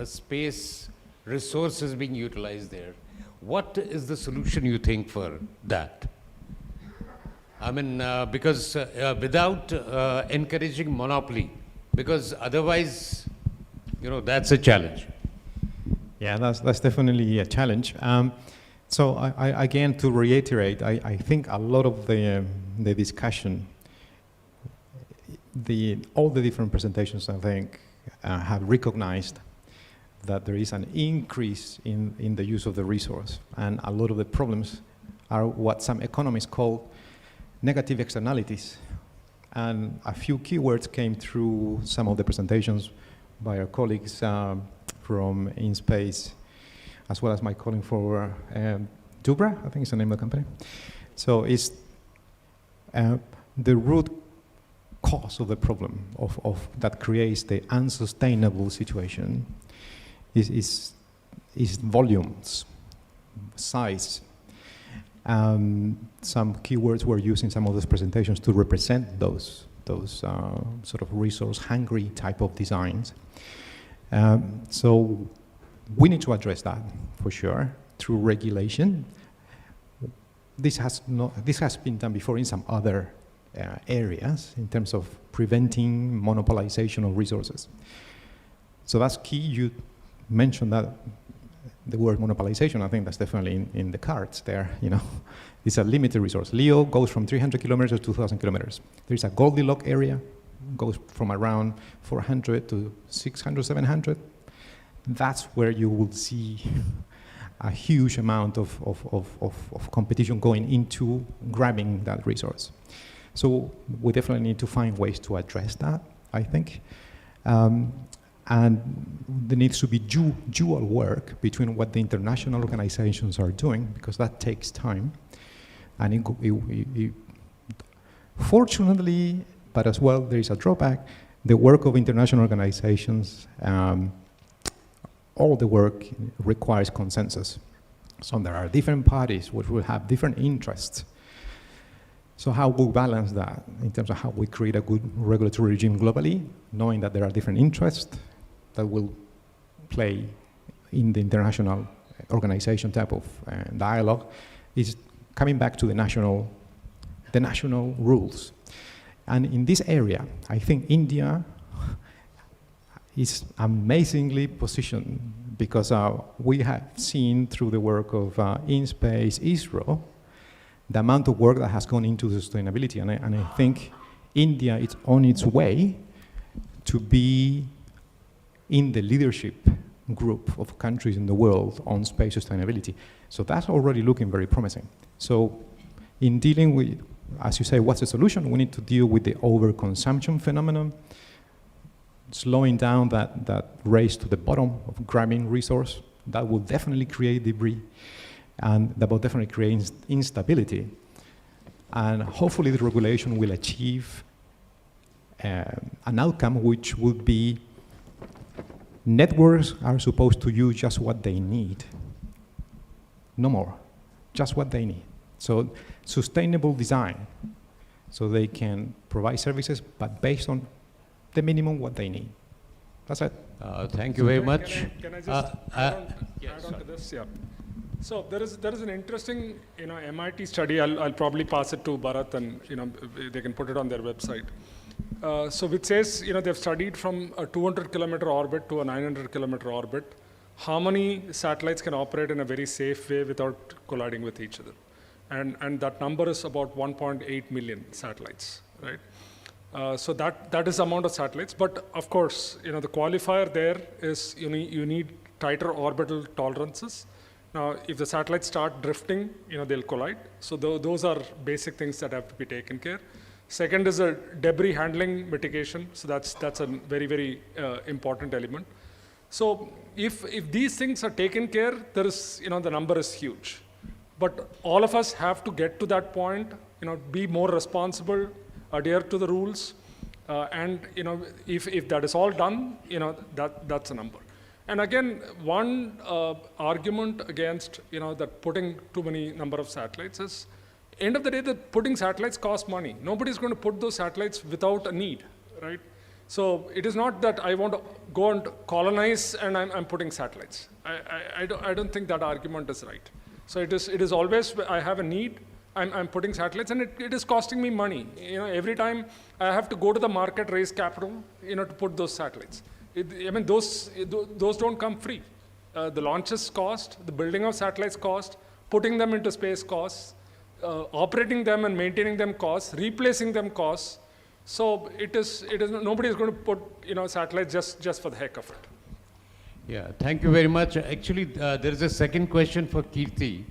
space resources being utilized there. What is the solution you think for that? I mean, because without encouraging monopoly, because otherwise, that's a challenge. Yeah, that's definitely a challenge. So I again, to reiterate, I think a lot of the discussion, all the different presentations, I think, have recognized that there is an increase in the use of the resource, and a lot of the problems are what some economists call negative externalities. And a few keywords came through some of the presentations by our colleagues from InSpace, as well as my colleague for Dubra, I think is the name of the company. So it's the root cause of the problem of that creates the unsustainable situation is volumes, size. Some keywords were used in some of those presentations to represent those sort of resource-hungry type of designs. So we need to address that for sure through regulation. This has been done before in some other areas in terms of preventing monopolization of resources. So that's key. You mentioned that the word monopolization, I think that's definitely in the cards there. It's a limited resource. LEO goes from 300 kilometers to 2,000 kilometers. There's a Goldilocks area, goes from around 400 to 600, 700. That's where you will see a huge amount of competition going into grabbing that resource. So we definitely need to find ways to address that, I think. And there needs to be dual work between what the international organizations are doing, because that takes time. And fortunately, but as well, there is a drawback, the work of international organizations, all the work requires consensus. So there are different parties which will have different interests. So how we balance that in terms of how we create a good regulatory regime globally, knowing that there are different interests that will play in the international organization type of dialogue, is coming back to the national rules. And in this area, I think India is amazingly positioned because we have seen through the work of InSpace ISRO the amount of work that has gone into sustainability. And I think India is on its way to be in the leadership group of countries in the world on space sustainability. So that's already looking very promising. So in dealing with, as you say, what's the solution? We need to deal with the overconsumption phenomenon, slowing down that race to the bottom of grabbing resource. That will definitely create debris, and that will definitely create instability. And hopefully the regulation will achieve an outcome which would be networks are supposed to use just what they need, no more, just what they need. So sustainable design, so they can provide services, but based on the minimum what they need. That's it. Thank you very much. Can I just add on to this? Yeah. So there is an interesting, MIT study. I'll probably pass it to Bharat, and they can put it on their website. So which says, they've studied from a 200-kilometer orbit to a 900-kilometer orbit, how many satellites can operate in a very safe way without colliding with each other. And that number is about 1.8 million satellites, right? So that is the amount of satellites. But of course, the qualifier there is you need tighter orbital tolerances. Now, if the satellites start drifting, they'll collide. So those are basic things that have to be taken care. Second is a debris handling mitigation. So that's a very, very important element. So if these things are taken care, there is, the number is huge. But all of us have to get to that point, be more responsible, adhere to the rules, and if that is all done, that's a number. And again, one argument against that putting too many number of satellites is, end of the day, that putting satellites costs money. Nobody's going to put those satellites without a need, right? So it is not that I want to go and colonize and I'm putting satellites. I don't think that argument is right. So it is always, I have a need, I'm putting satellites, and it is costing me money. Every time I have to go to the market, raise capital, to put those satellites. Those don't come free. The launches cost, the building of satellites cost, putting them into space costs, operating them and maintaining them costs, replacing them costs. So it is nobody is going to put satellites just for the heck of it. Yeah, thank you very much. Actually, there is a second question for Kirti.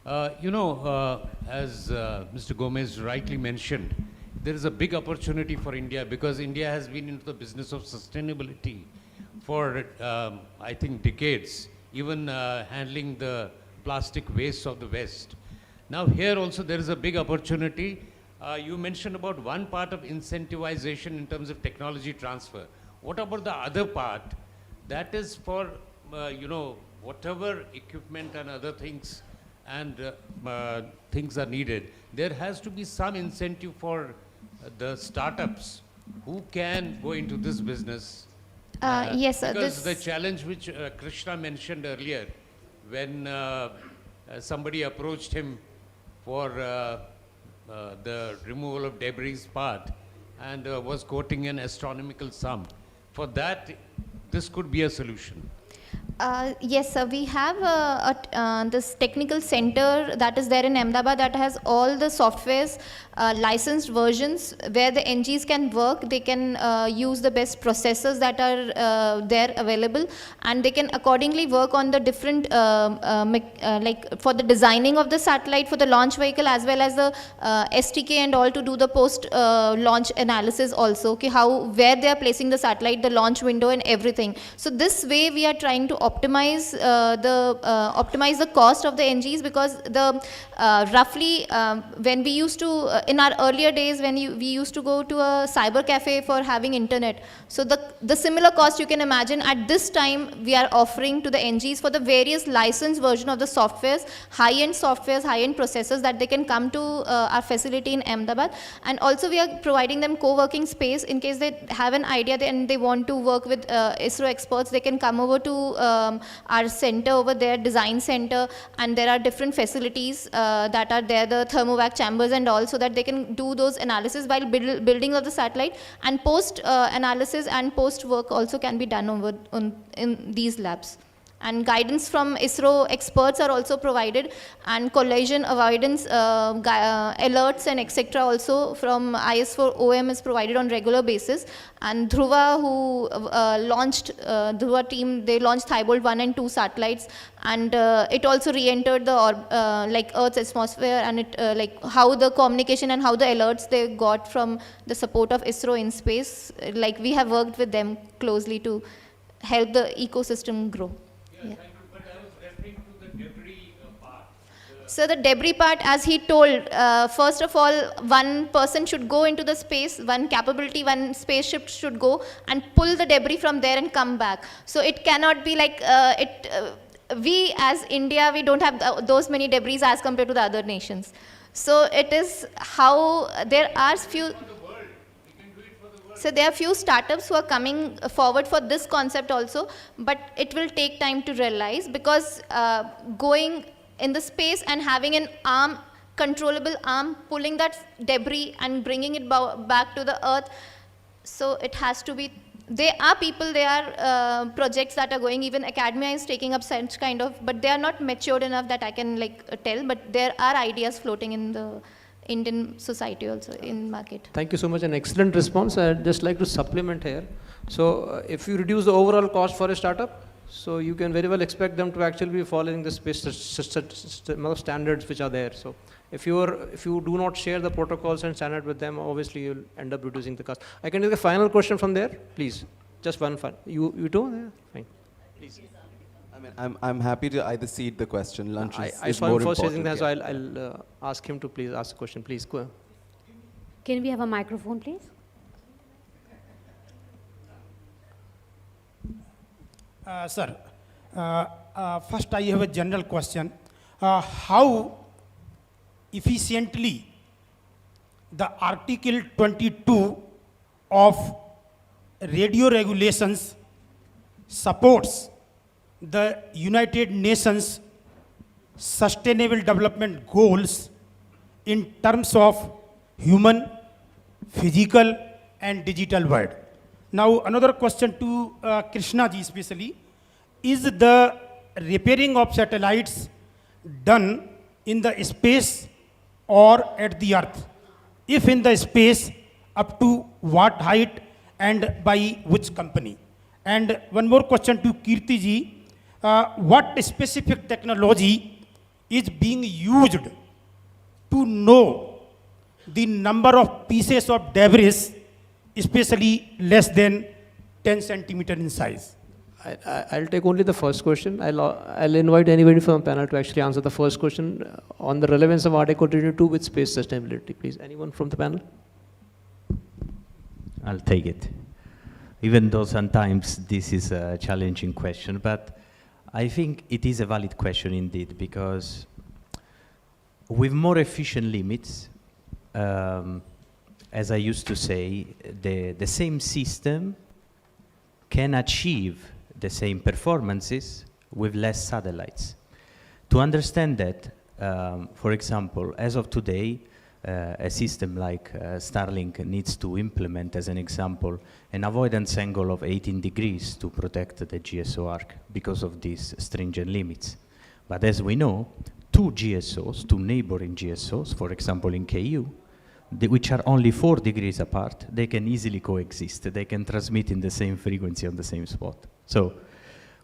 As Mr. Gomez rightly mentioned, there is a big opportunity for India because India has been into the business of sustainability for, I think, decades, even handling the plastic waste of the West. Now here also there is a big opportunity. You mentioned about one part of incentivization in terms of technology transfer. What about the other part? That is for, whatever equipment and other things and things are needed. There has to be some incentive for the startups who can go into this business. Yes, sir. Because the challenge which Krishna mentioned earlier, when somebody approached him for the removal of debris part and was quoting an astronomical sum. For that, this could be a solution. Yes, sir. We have this technical center that is there in Ahmedabad that has all the softwares, licensed versions where the NGs can work. They can use the best processors that are there available, and they can accordingly work on the different, like for the designing of the satellite for the launch vehicle, as well as the STK and all to do the post launch analysis also. Okay, where they are placing the satellite, the launch window and everything. So this way we are trying to optimize optimize the cost of the NGs, because the roughly when we used to in our earlier days when we used to go to a cyber cafe for having internet. So the similar cost you can imagine at this time we are offering to the NGs for the various licensed version of the softwares, high-end softwares, high-end processors, that they can come to our facility in Ahmedabad. And also we are providing them co-working space in case they have an idea and they want to work with ISRO experts. They can come over to our center over there, design center, and there are different facilities that are there, the thermovac chambers and all, so that they can do those analysis while building of the satellite, and post analysis and post work also can be done over in these labs. And guidance from ISRO experts are also provided, and collision avoidance alerts and etc. also from IS4OM is provided on regular basis. And Dhruva, who launched, Dhruva team, they launched Thibault 1 and 2 satellites, and it also re-entered the like Earth's atmosphere, and it like how the communication and how the alerts they got from the support of ISRO in space, like we have worked with them closely to help the ecosystem grow. Yeah. But I was referring to the debris part. So the debris part, as he told, first of all, one person should go into the space, one capability, one spaceship should go and pull the debris from there and come back. So it cannot be like, we as India, we don't have those many debris as compared to the other nations. So it is how there are few... So there are few startups who are coming forward for this concept also, but it will take time to realize, because going in the space and having an arm, controllable arm, pulling that debris and bringing it back to the earth, so it has to be, there are people, there are projects that are going, even academia is taking up such kind of, but they are not matured enough that I can like tell, but there are ideas floating in the Indian society also, in market. Thank you so much, an excellent response. I'd just like to supplement here. So if you reduce the overall cost for a startup, so you can very well expect them to actually be following the space standards which are there. So if you do not share the protocols and standard with them, obviously you'll end up reducing the cost. I can take a final question from there, please. Just one final. You too? Yeah, fine. Please. I mean, I'm happy to either cede the question. Lunch is I saw more him first important. raising that, so I'll ask him to please ask the question. Please, go ahead. Can we have a microphone, please? Sir, first I have a general question. How efficiently the Article 22 of radio regulations supports the United Nations Sustainable Development Goals in terms of human, physical, and digital world. Now, another question to Krishna ji especially, is the repairing of satellites done in the space or at the earth? If in the space, up to what height and by which company? And one more question to Kirti ji, what specific technology is being used to know the number of pieces of debris, especially less than 10 centimeter in size? I'll take only the first question. I'll invite anybody from the panel to actually answer the first question on the relevance of Article 22 with space sustainability. Please, anyone from the panel? I'll take it. Even though sometimes this is a challenging question, but I think it is a valid question indeed, because with more efficient limits, as I used to say, the same system can achieve the same performances with less satellites. To understand that, for example, as of today, a system like Starlink needs to implement, as an example, an avoidance angle of 18 degrees to protect the GSO arc because of these stringent limits. But as we know, two neighboring GSOs, for example in KU, which are only 4 degrees apart, they can easily coexist. They can transmit in the same frequency on the same spot. So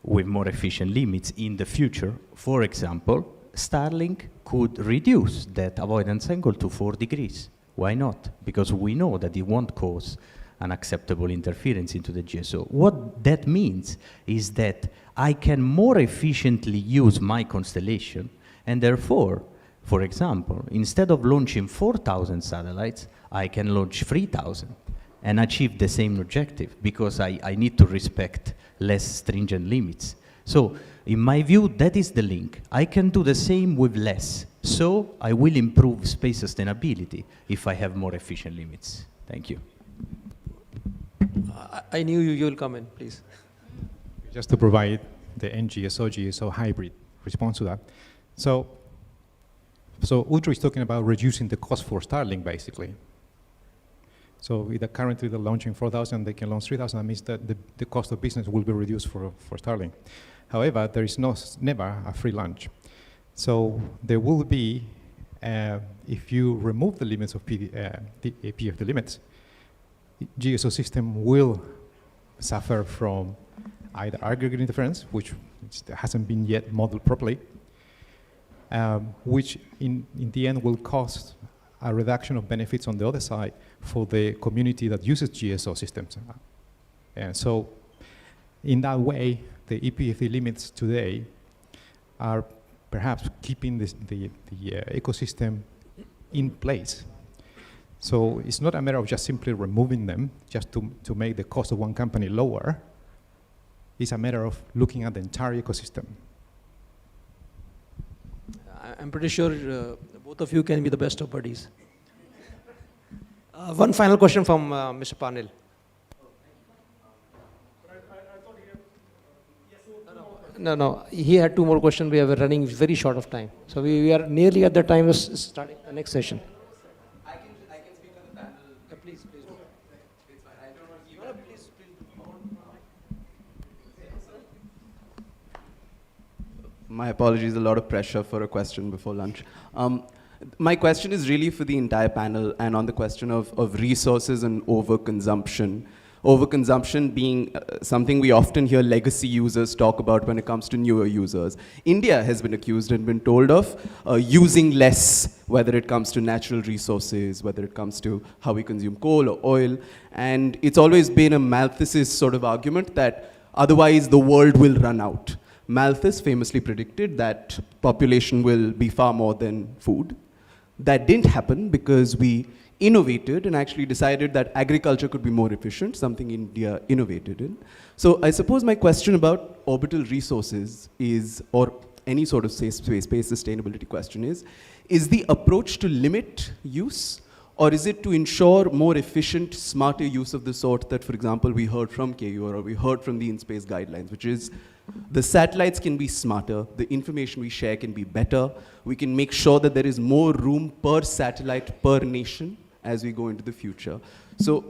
with more efficient limits in the future, for example, Starlink could reduce that avoidance angle to 4 degrees. Why not? Because we know that it won't cause unacceptable interference into the GSO. What that means is that I can more efficiently use my constellation, and therefore, for example, instead of launching 4,000 satellites, I can launch 3,000 and achieve the same objective, because I need to respect less stringent limits. So, in my view, that is the link. I can do the same with less. So, I will improve space sustainability if I have more efficient limits. Thank you. I knew you will come in, please. Just to provide the NGSO-GSO hybrid response to that. So Udro is talking about reducing the cost for Starlink, basically. So currently they're launching 4,000, they can launch 3,000. That means that the cost of business will be reduced for Starlink. However, there is never a free lunch. So there will be, if you remove the limits of PFD limits, GSO system will suffer from either aggregate interference, which hasn't been yet modeled properly, which in the end will cost a reduction of benefits on the other side for the community that uses GSO systems. And so in that way, the EPFD limits today are perhaps keeping the ecosystem in place. So it's not a matter of just simply removing them just to make the cost of one company lower. It's a matter of looking at the entire ecosystem. I'm pretty sure both of you can be the best of buddies. One final question from Mr. Panel. No, he had two more questions. We are running very short of time. So we are nearly at the time of starting the next session. I can speak to the panel. Please do. It's fine. I don't know if you please. My apologies, a lot of pressure for a question before lunch. My question is really for the entire panel and on the question of resources and overconsumption. Overconsumption being something we often hear legacy users talk about when it comes to newer users. India has been accused and been told of using less, whether it comes to natural resources, whether it comes to how we consume coal or oil. And it's always been a Malthus's sort of argument that otherwise the world will run out. Malthus famously predicted that population will be far more than food. That didn't happen because we innovated and actually decided that agriculture could be more efficient, something India innovated in. So I suppose my question about orbital resources is, or any sort of space sustainability question is the approach to limit use, or is it to ensure more efficient, smarter use of the sort that, for example, we heard from KU or we heard from the in-space guidelines, which is the satellites can be smarter, the information we share can be better, we can make sure that there is more room per satellite per nation as we go into the future. So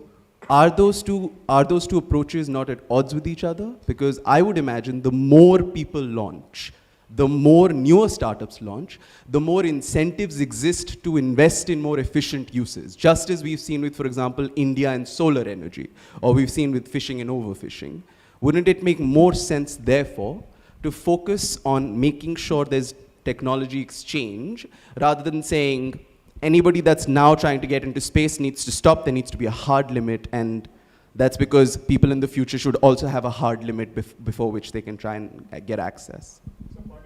are those two approaches not at odds with each other? Because I would imagine the more people launch, the more newer startups launch, the more incentives exist to invest in more efficient uses, just as we've seen with, for example, India and solar energy, or we've seen with fishing and overfishing. Wouldn't it make more sense, therefore, to focus on making sure there's technology exchange, rather than saying anybody that's now trying to get into space needs to stop, there needs to be a hard limit, and that's because people in the future should also have a hard limit before which they can try and get access? So, Patel,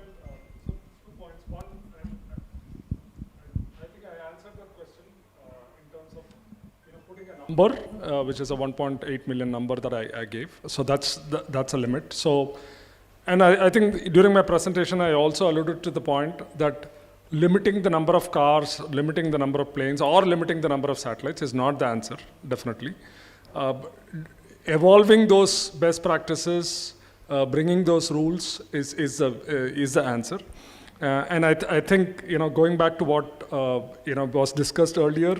2 points. One, I think I answered that question in terms of putting a number, which is a 1.8 million number that I gave. So that's a limit. So, and I think during my presentation, I also alluded to the point that limiting the number of cars, limiting the number of planes, or limiting the number of satellites is not the answer, definitely. Evolving those best practices, bringing those rules is the answer. And I think, going back to what, was discussed earlier,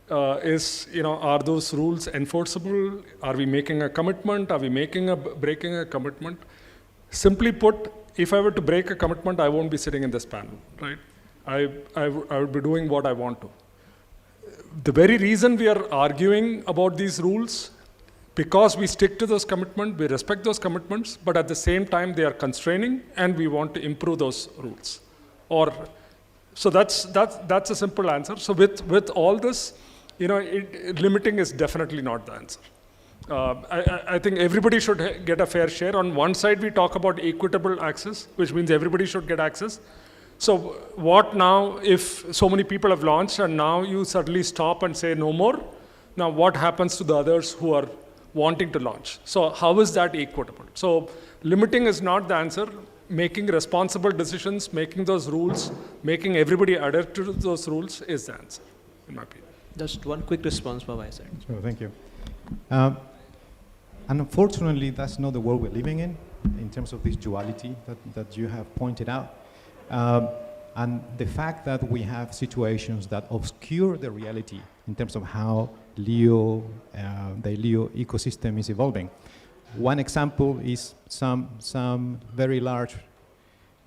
are those rules enforceable? Are we making a commitment? Are we breaking a commitment? Simply put, if I were to break a commitment, I won't be sitting in this panel, right? I would be doing what I want to. The very reason we are arguing about these rules, because we stick to those commitments, we respect those commitments, but at the same time they are constraining, and we want to improve those rules. So that's a simple answer. So with all this, limiting is definitely not the answer. I think everybody should get a fair share. On one side, we talk about equitable access, which means everybody should get access. So what now if so many people have launched and now you suddenly stop and say no more? Now what happens to the others who are wanting to launch? So how is that equitable? So limiting is not the answer. Making responsible decisions, making those rules, making everybody adhere to those rules is the answer, in my opinion. Just one quick response from my side. Sure, thank you. And unfortunately, that's not the world we're living in terms of this duality that you have pointed out. And the fact that we have situations that obscure the reality in terms of how LEO, the LEO ecosystem is evolving. One example is some very large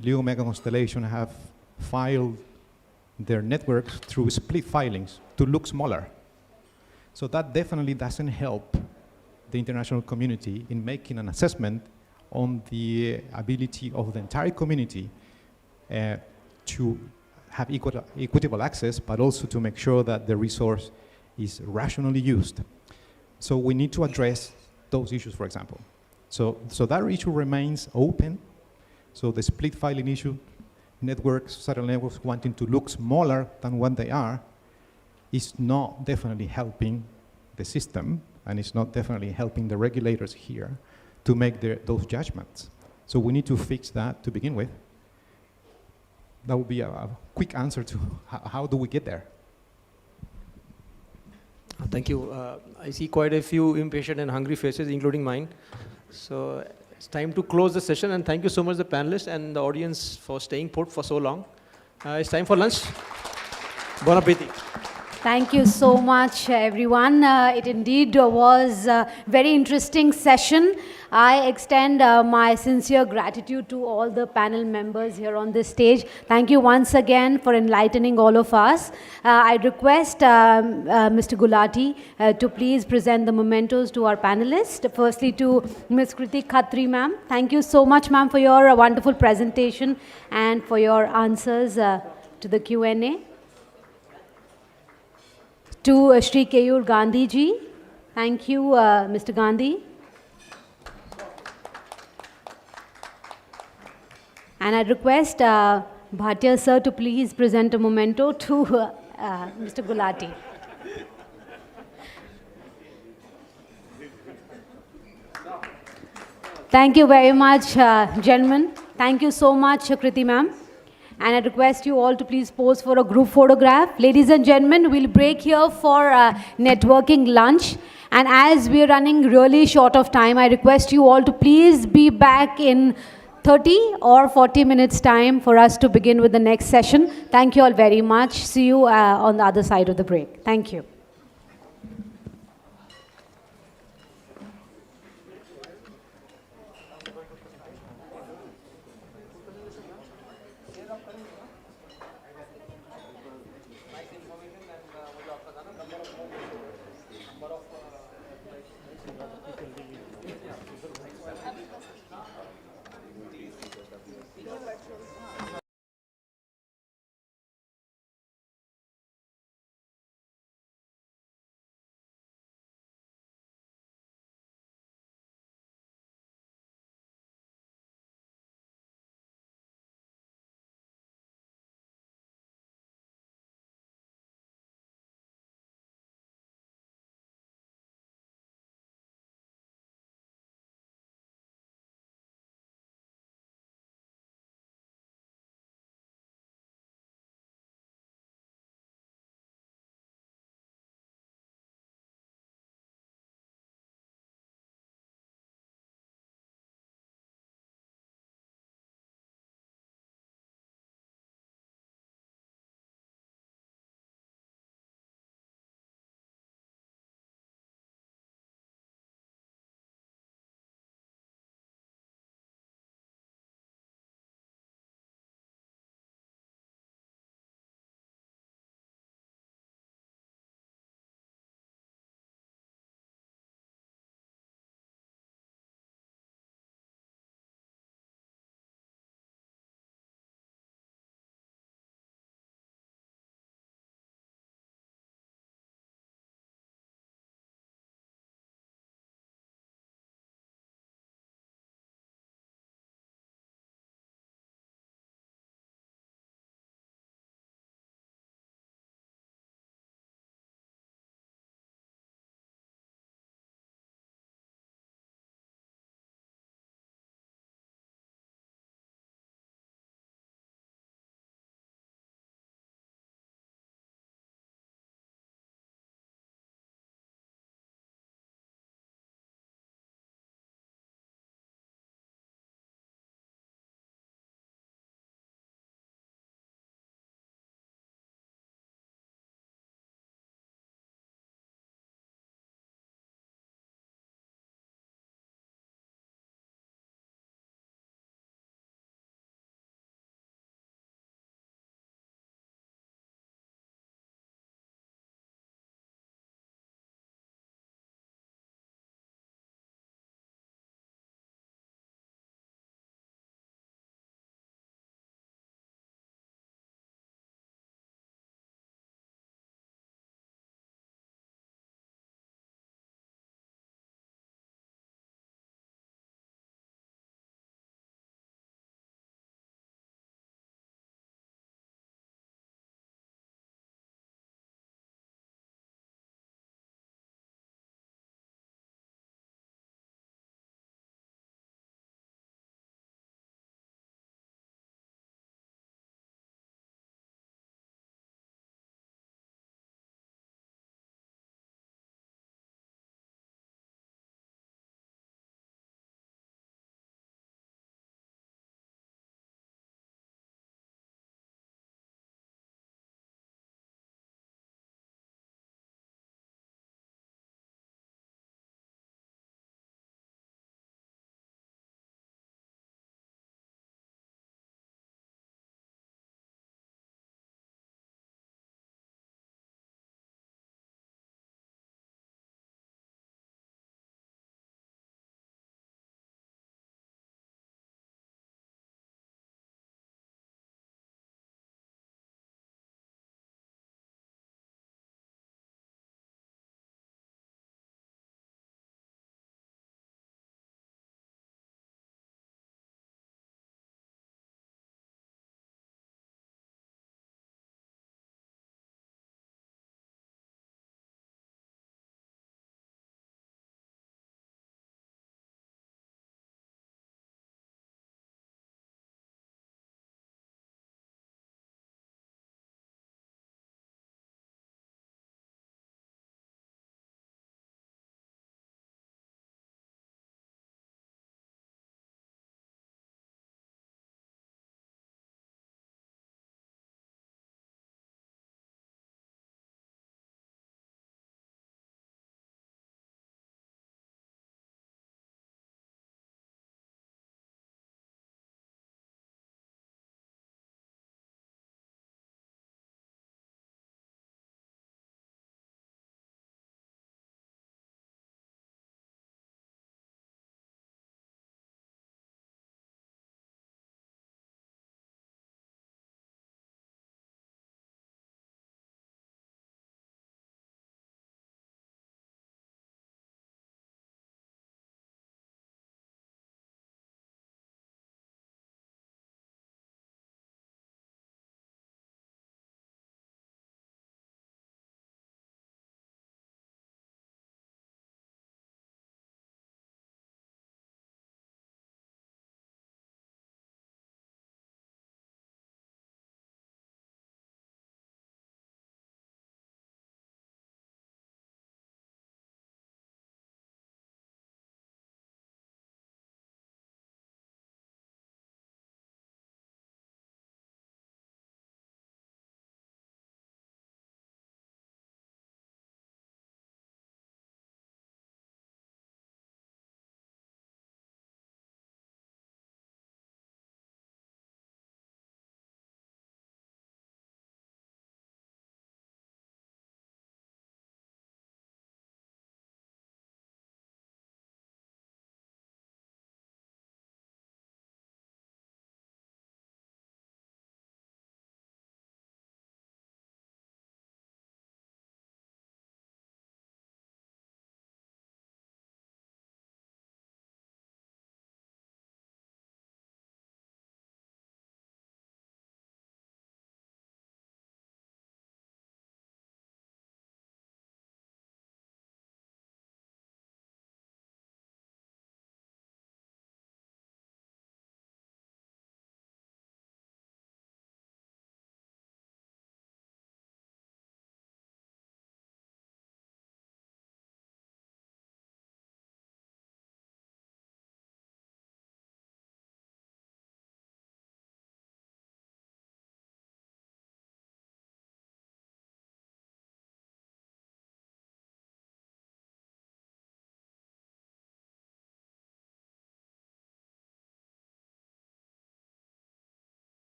LEO mega constellation have filed their networks through split filings to look smaller. So that definitely doesn't help the international community in making an assessment on the ability of the entire community to have equitable access, but also to make sure that the resource is rationally used. So we need to address those issues, for example. So that issue remains open. So the split filing issue, satellite networks wanting to look smaller than what they are, is not definitely helping the system, and it's not definitely helping the regulators here to make those judgments. So we need to fix that to begin with. That would be a quick answer to how do we get there. Thank you. I see quite a few impatient and hungry faces, including mine. So it's time to close the session, and thank you so much, the panelists and the audience, for staying put for so long. It's time for lunch. Bon appetit. Thank you so much, everyone. It indeed was a very interesting session. I extend my sincere gratitude to all the panel members here on this stage. Thank you once again for enlightening all of us. I request Mr. Gulati to please present the mementos to our panelists. Firstly, to Ms. Kriti Khatri, ma'am. Thank you so much, ma'am, for your wonderful presentation and for your answers to the Q&A. To Shri Keyur Gandhi ji. Thank you, Mr. Gandhi. And I request Bhatia sir to please present a memento to Mr. Gulati. Thank you very much, gentlemen. Thank you so much, Kriti ma'am. And I request you all to please pose for a group photograph. Ladies and gentlemen, we'll break here for networking lunch. And as we're running really short of time, I request you all to please be back in 30 or 40 minutes time for us to begin with the next session. Thank you all very much. See you on the other side of the break. Thank you.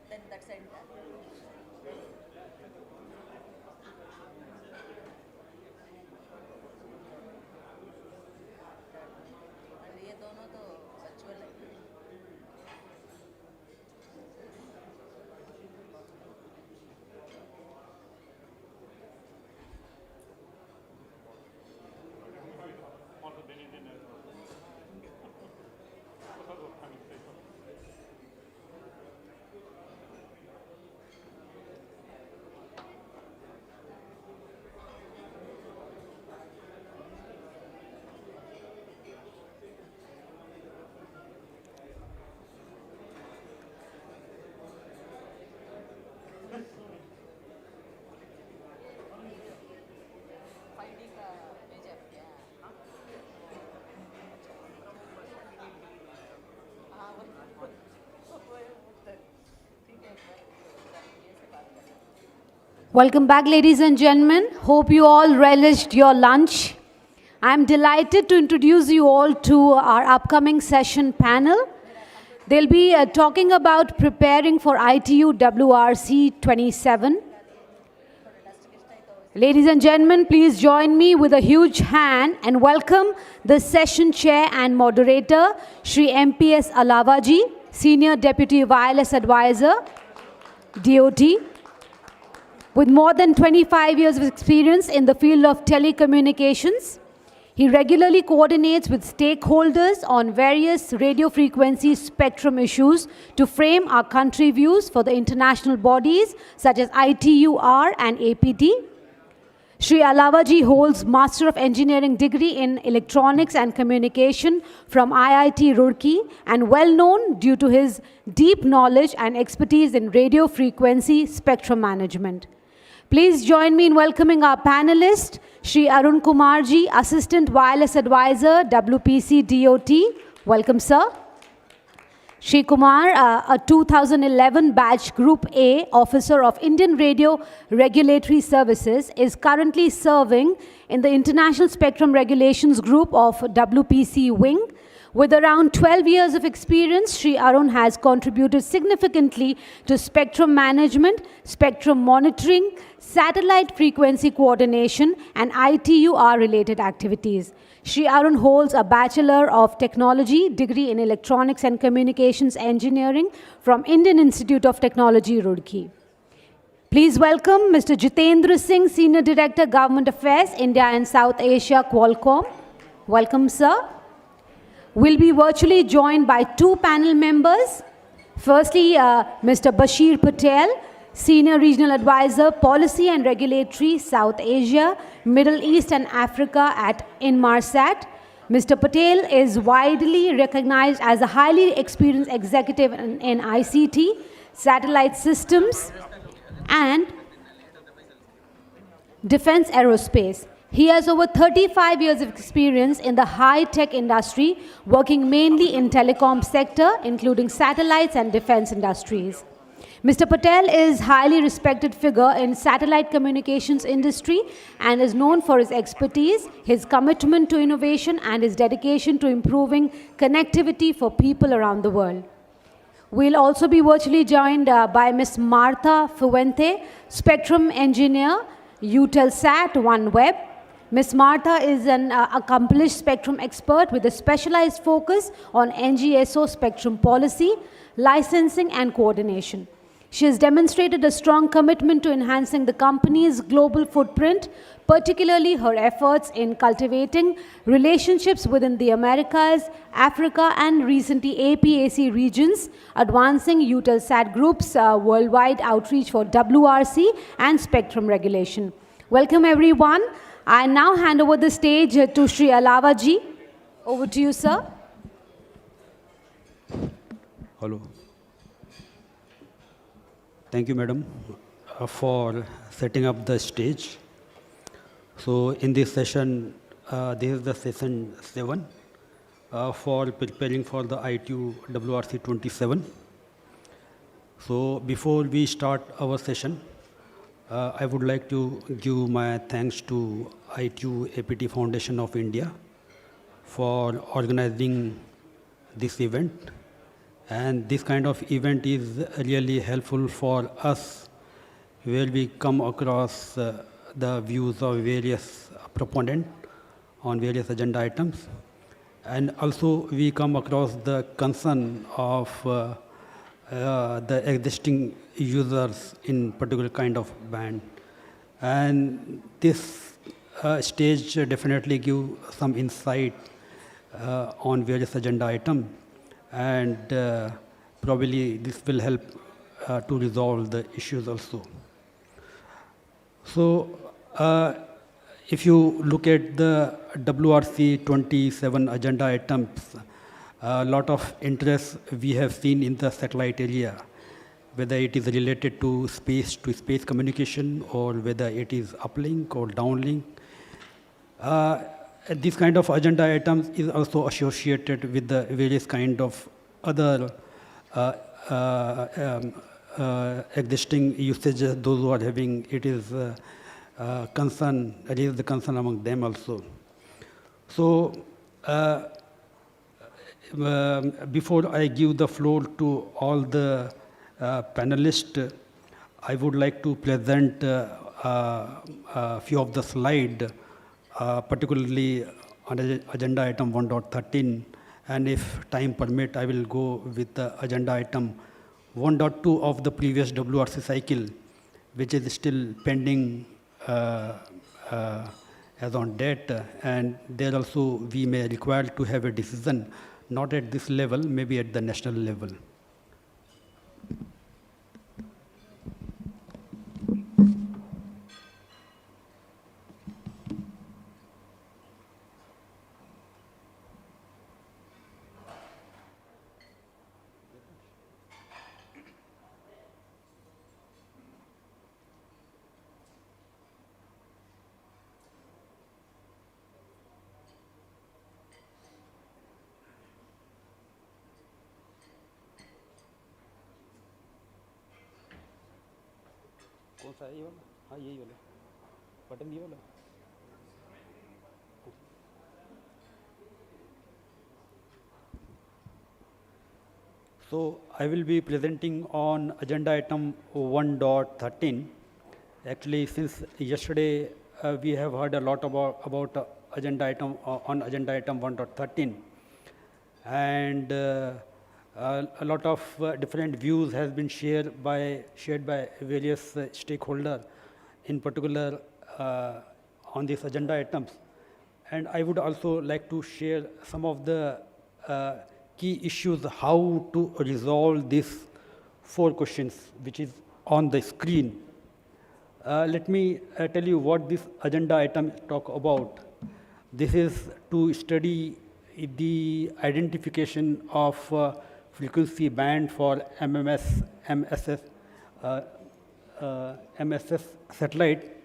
Then that's it. ये दोनों तो virtual है. Welcome back, ladies and gentlemen. Hope you all relished your lunch. I'm delighted to introduce you all to our upcoming session panel. They'll be talking about preparing for ITU WRC 27. Ladies and gentlemen, please join me with a huge hand and welcome the session chair and moderator, Shri MPS Alavaji, Senior Deputy Wireless Advisor, DOT. With more than 25 years of experience in the field of telecommunications, he regularly coordinates with stakeholders on various radio frequency spectrum issues to frame our country views for the international bodies such as ITUR and APT. Shri Alavaji holds Master of Engineering degree in Electronics and Communication from IIT Roorkee and well known due to his deep knowledge and expertise in radio frequency spectrum management. Please join me in welcoming our panelist, Shri Arun Kumarji, Assistant Wireless Advisor, WPC DOT. Welcome, sir. Shri Kumar, a 2011 batch Group A officer of Indian Radio Regulatory Services, is currently serving in the International Spectrum Regulations Group of WPC Wing. With around 12 years of experience, Shri Arun has contributed significantly to spectrum management, spectrum monitoring, satellite frequency coordination, and ITUR-related activities. Shri Arun holds a Bachelor of Technology degree in Electronics and Communications Engineering from Indian Institute of Technology, Roorkee. Please welcome Mr. Jitendra Singh, Senior Director, Government Affairs, India and South Asia, Qualcomm. Welcome, sir. We'll be virtually joined by two panel members. Firstly, Mr. Bashir Patel, Senior Regional Advisor, Policy and Regulatory, South Asia, Middle East and Africa at Inmarsat. Mr. Patel is widely recognized as a highly experienced executive in ICT, satellite systems, and defense aerospace. He has over 35 years of experience in the high-tech industry, working mainly in telecom sector, including satellites and defense industries. Mr. Patel is highly respected figure in satellite communications industry and is known for his expertise, his commitment to innovation, and his dedication to improving connectivity for people around the world. We'll also be virtually joined by Ms. Martha Fuente, Spectrum Engineer, Eutelsat OneWeb. Ms. Martha is an accomplished spectrum expert with a specialized focus on NGSO spectrum policy, licensing, and coordination. She has demonstrated a strong commitment to enhancing the company's global footprint, particularly her efforts in cultivating relationships within the Americas, Africa, and recently APAC regions, advancing Eutelsat Group's worldwide outreach for WRC and spectrum regulation. Welcome, everyone. I now hand over the stage to Shri Alavaji. Over to you, sir. Hello. Thank you, madam, for setting up the stage. So in this session, this is the session 7 for preparing for the ITU WRC 27. So before we start our session, I would like to give my thanks to ITU APT Foundation of India for organizing this event. And this kind of event is really helpful for us, where we come across the views of various proponents on various agenda items. And also we come across the concern of the existing users in particular kind of band. And this stage definitely give some insight on various agenda items, and probably this will help to resolve the issues also. So if you look at the WRC 27 agenda items, a lot of interest we have seen in the satellite area, whether it is related to space communication or whether it is uplink or downlink. This kind of agenda items is also associated with the various kind of other existing usages. Those who are having it is concern, raise the concern among them also. So before I give the floor to all the panelists, I would like to present a few of the slides, particularly on agenda item 1.13, and if time permit, I will go with the agenda item 1.2 of the previous WRC cycle, which is still pending as on date, and there also we may require to have a decision, not at this level, maybe at the national level. कौन सा है ये वाला? हाँ यही वाला button ये वाला. So I will be presenting on agenda item 1.13. Actually, since yesterday we have heard a lot about agenda item on agenda item 1.13, and a lot of different views has been shared by various stakeholders, in particular on these agenda items. And I would also like to share some of the key issues, how to resolve these 4 questions, which is on the screen. Let me tell you what this agenda item talk about. This is to study the identification of frequency band for MSS satellite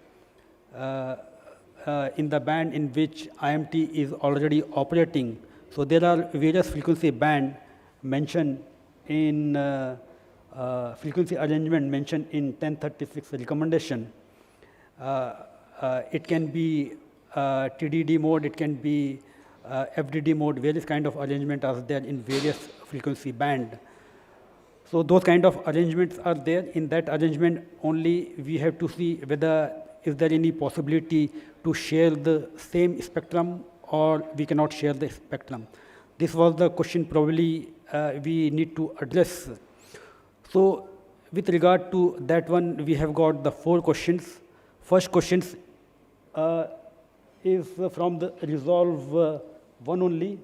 in the band in which IMT is already operating. So there are various frequency band mentioned in frequency arrangement mentioned in 1036 recommendation. It can be TDD mode, it can be FDD mode, various kind of arrangement are there in various frequency band. So those kind of arrangements are there. In that arrangement only we have to see whether is there any possibility to share the same spectrum or we cannot share the spectrum. This was the question probably we need to address. So with regard to that one, we have got the 4 questions. First questions is from the resolve 1 only,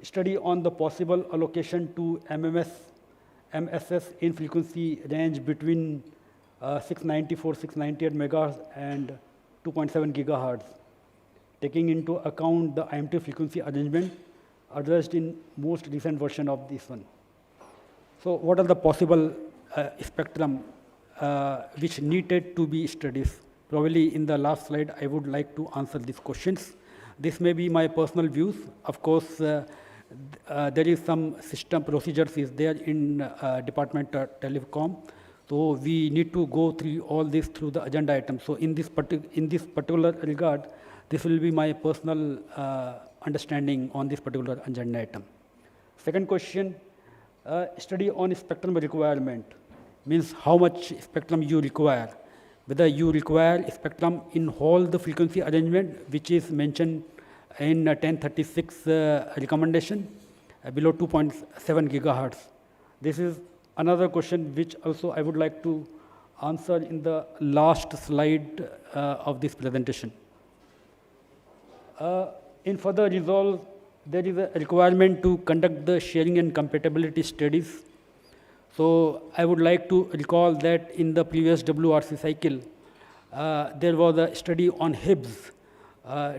study on the possible allocation to MSS in frequency range between 698 megahertz and 2.7 gigahertz, taking into account the IMT frequency arrangement addressed in most recent version of this one. So what are the possible spectrum which needed to be studied? Probably in the last slide, I would like to answer these questions. This may be my personal views. Of course, there is some system procedures is there in Department of Telecom. So we need to go through all this through the agenda item. So in this particular regard, this will be my personal understanding on this particular agenda item. Second question, study on spectrum requirement means how much spectrum you require, whether you require spectrum in all the frequency arrangement which is mentioned in 1036 recommendation below 2.7 gigahertz. This is another question which also I would like to answer in the last slide of this presentation. In further resolve, there is a requirement to conduct the sharing and compatibility studies. So I would like to recall that in the previous WRC cycle, there was a study on Higgs.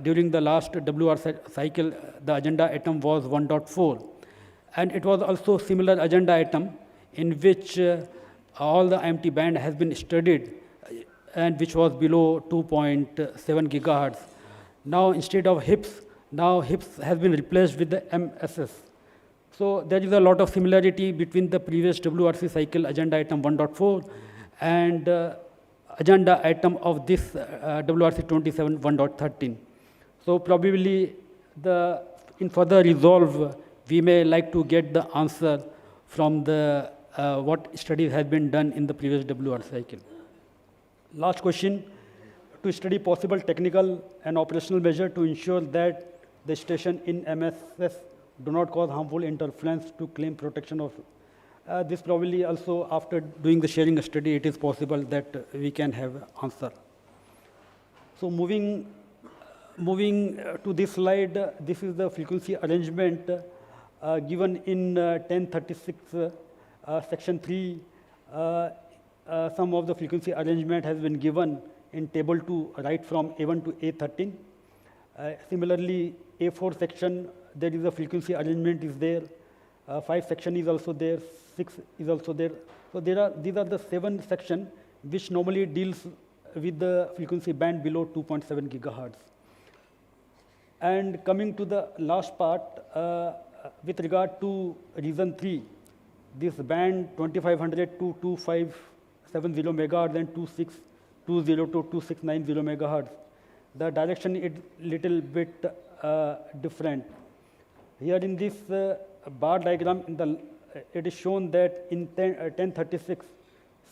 During the last WRC cycle, the agenda item was 1.4. And it was also similar agenda item in which all the IMT band has been studied and which was below 2.7 gigahertz. Now instead of HIPS, now HIPS has been replaced with the MSS. So there is a lot of similarity between the previous WRC cycle agenda item 1.4 and agenda item of this WRC 27 1.13. So probably in further resolve, we may like to get the answer from the what studies has been done in the previous WRC cycle. Last question, to study possible technical and operational measure to ensure that the station in MSS do not cause harmful interference to claim protection of. This probably also after doing the sharing study, it is possible that we can have answer. So moving to this slide, this is the frequency arrangement given in 1036 section 3. Some of the frequency arrangement has been given in table 2 right from A1 to A13. Similarly, A4 section, there is a frequency arrangement is there. 5 section is also there, 6 is also there. So these are the 7 section which normally deals with the frequency band below 2.7 gigahertz. And coming to the last part, with regard to region 3, this band 2500 to 2570 megahertz and 2620 to 2690 megahertz, the direction is little bit different. Here in this bar diagram, it is shown that in 1036,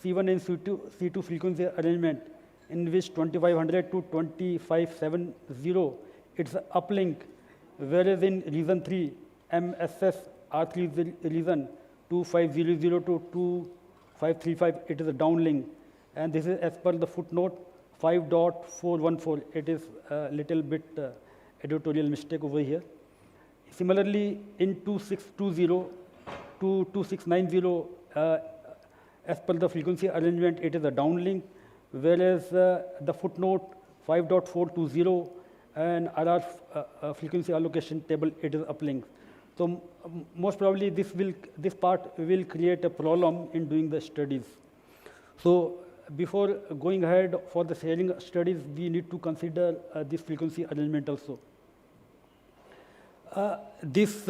C1 and C2 frequency arrangement, in which 2500 to 2570, it's an uplink, whereas in region 3, MSS R3 region 2500 to 2535, it is a downlink. And this is as per the footnote 5.414. It is a little bit editorial mistake over here. Similarly, in 2620 to 2690, as per the frequency arrangement, it is a downlink, whereas the footnote 5.420 and RR frequency allocation table, it is uplink. So most probably this part will create a problem in doing the studies. So before going ahead for the sharing studies, we need to consider this frequency arrangement also. This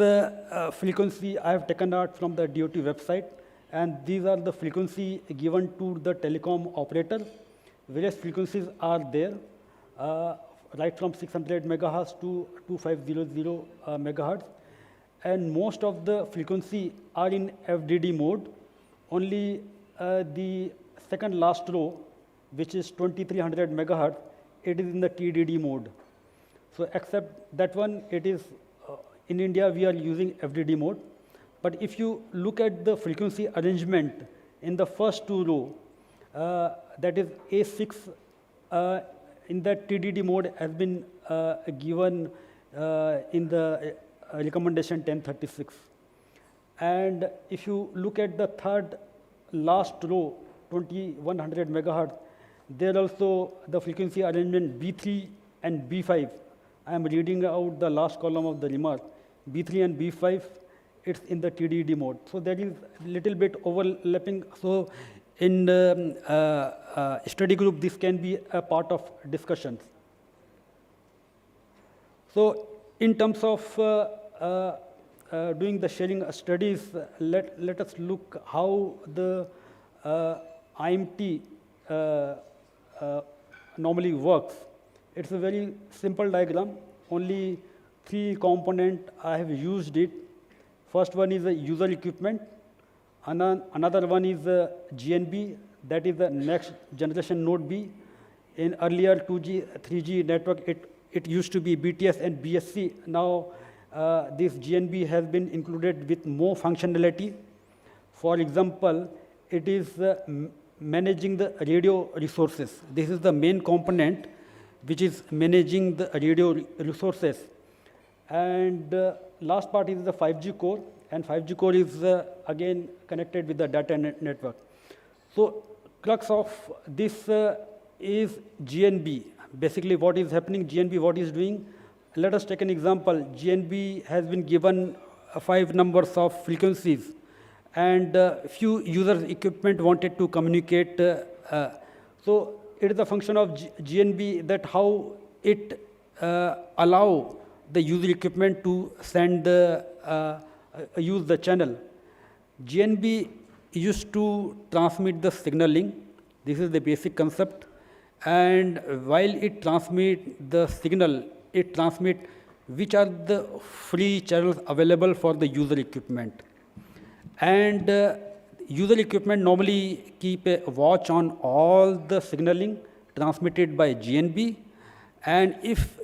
frequency I have taken out from the DOT website, and these are the frequency given to the telecom operator. Various frequencies are there, right from 600 megahertz to 2500 megahertz. And most of the frequency are in FDD mode. Only the second last row, which is 2300 megahertz, it is in the TDD mode. So except that one, it is in India, we are using FDD mode. But if you look at the frequency arrangement in the first two row, that is A6 in that TDD mode has been given in the recommendation 1036. And if you look at the third last row, 2100 megahertz, there also the frequency arrangement B3 and B5. I am reading out the last column of the remark. B3 and B5, it's in the TDD mode. So there is a little bit overlapping. So in the study group, this can be a part of discussions. So in terms of doing the sharing studies, let us look how the IMT normally works. It's a very simple diagram. Only three component I have used it. First one is the user equipment. Another one is the GNB, that is the next generation node B. In earlier 2G, 3G network, it used to be BTS and BSC. Now this GNB has been included with more functionality. For example, it is managing the radio resources. This is the main component which is managing the radio resources. And last part is the 5G core, and 5G core is again connected with the data network. So crux of this is GNB. Basically what is happening, GNB what is doing. Let us take an example. GNB has been given 5 numbers of frequencies, and few user equipment wanted to communicate. So it is a function of GNB that how it allow the user equipment to send use the channel. GNB used to transmit the signaling. This is the basic concept. And while it transmit the signal, it transmit which are the free channels available for the user equipment. And user equipment normally keep a watch on all the signaling transmitted by GNB. And if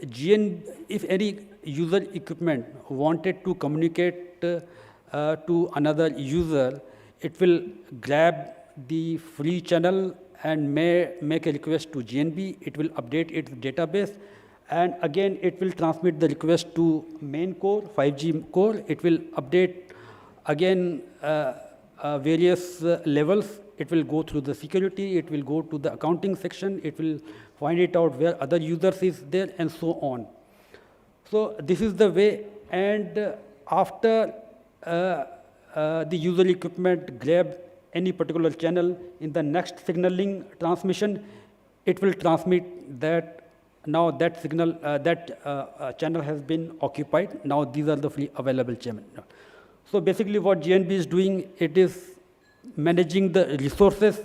any user equipment wanted to communicate to another user, it will grab the free channel and may make a request to GNB. It will update its database, and again it will transmit the request to main core, 5G core. It will update again various levels. It will go through the security, it will go to the accounting section, it will find it out where other users is there, and so on. So this is the way, and after the user equipment grab any particular channel in the next signaling transmission, it will transmit that now that signal, channel has been occupied. Now these are the free available channels. So basically what GNB is doing, it is managing the resources,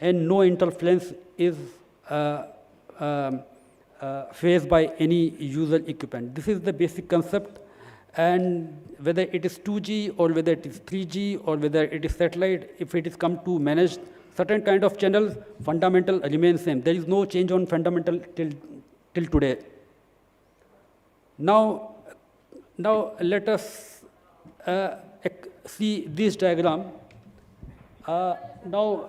and no interference is faced by any user equipment. This is the basic concept, and whether it is 2G or whether it is 3G or whether it is satellite, if it is come to manage certain kind of channels, fundamental remains same. There is no change on fundamental till today. Now let us see this diagram. Now,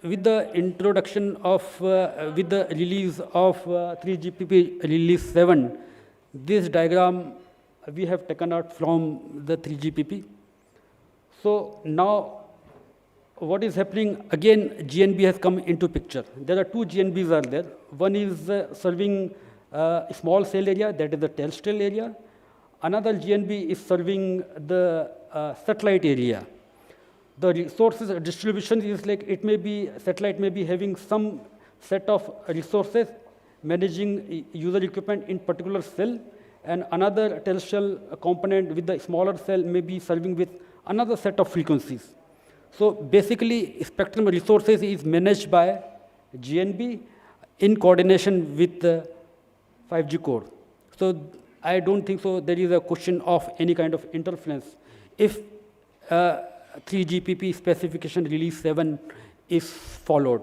with the introduction of, with the release of 3GPP release 7, this diagram we have taken out from the 3GPP. So now, what is happening, again, GNB has come into picture. There are two GNBs are there. One is serving a small cell area, that is the terrestrial area. Another GNB is serving the satellite area. The resources distribution is like, it may be, satellite may be having some set of resources managing user equipment in particular cell, and another terrestrial component with the smaller cell may be serving with another set of frequencies. So basically, spectrum resources is managed by GNB in coordination with the 5G core. So I don't think so there is a question of any kind of interference. If 3GPP specification release 7 is followed.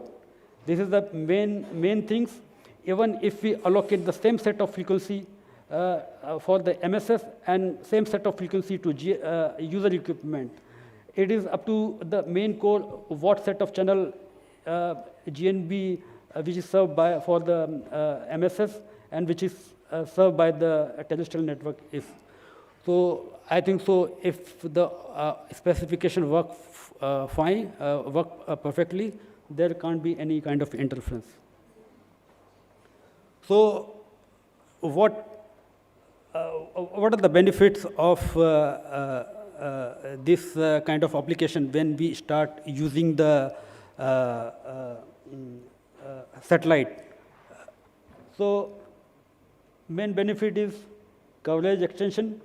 This is the main things. Even if we allocate the same set of frequency for the MSS and same set of frequency to user equipment, it is up to the main core what set of channel GNB which is served by for the MSS and which is served by the terrestrial network is. So I think so if the specification work fine, work perfectly, there can't be any kind of interference. So what are the benefits of this kind of application when we start using the satellite? So main benefit is coverage extension,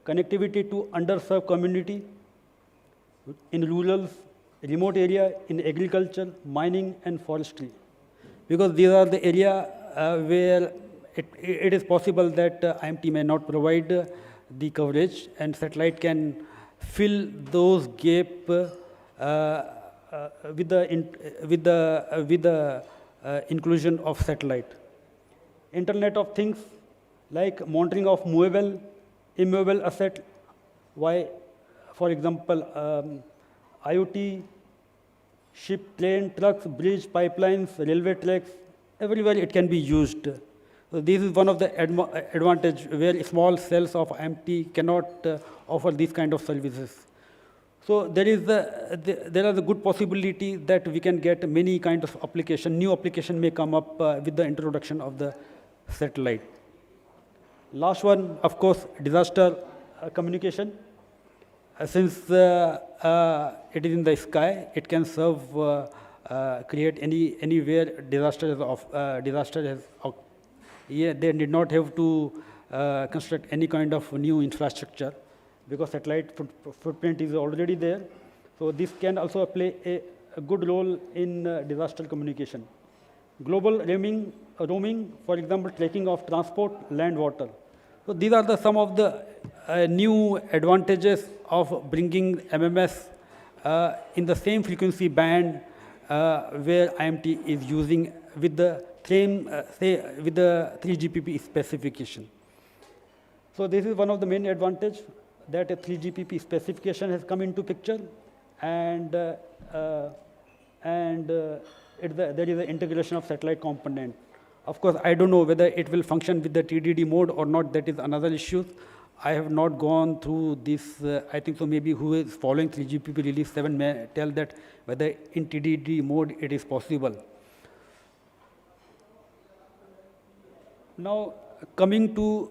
connectivity to underserved community in rural, remote area, in agriculture, mining, and forestry. Because these are the area where it is possible that IMT may not provide the coverage, and satellite can fill those gap with the inclusion of satellite. Internet of Things, like monitoring of movable, immovable asset. Why, for example, IoT, ship, plane, trucks, bridge, pipelines, railway tracks, everywhere it can be used. So this is one of the advantage where small cells of IMT cannot offer these kind of services. So there is a good possibility that we can get many kinds of application. New application may come up with the introduction of the satellite. Last one, of course, disaster communication. Since it is in the sky, it can serve, create anywhere disaster has. Yeah, they did not have to construct any kind of new infrastructure because satellite footprint is already there. So this can also play a good role in disaster communication. Global roaming, for example, tracking of transport, land, water. So these are some of the new advantages of bringing MMS in the same frequency band where IMT is using with the same, with the 3GPP specification. So this is one of the main advantage that a 3GPP specification has come into picture, and there is the integration of satellite component. Of course, I don't know whether it will function with the TDD mode or not. That is another issue. I have not gone through this. I think so. Maybe who is following 3GPP release 7 may tell that whether in TDD mode it is possible. Now, coming to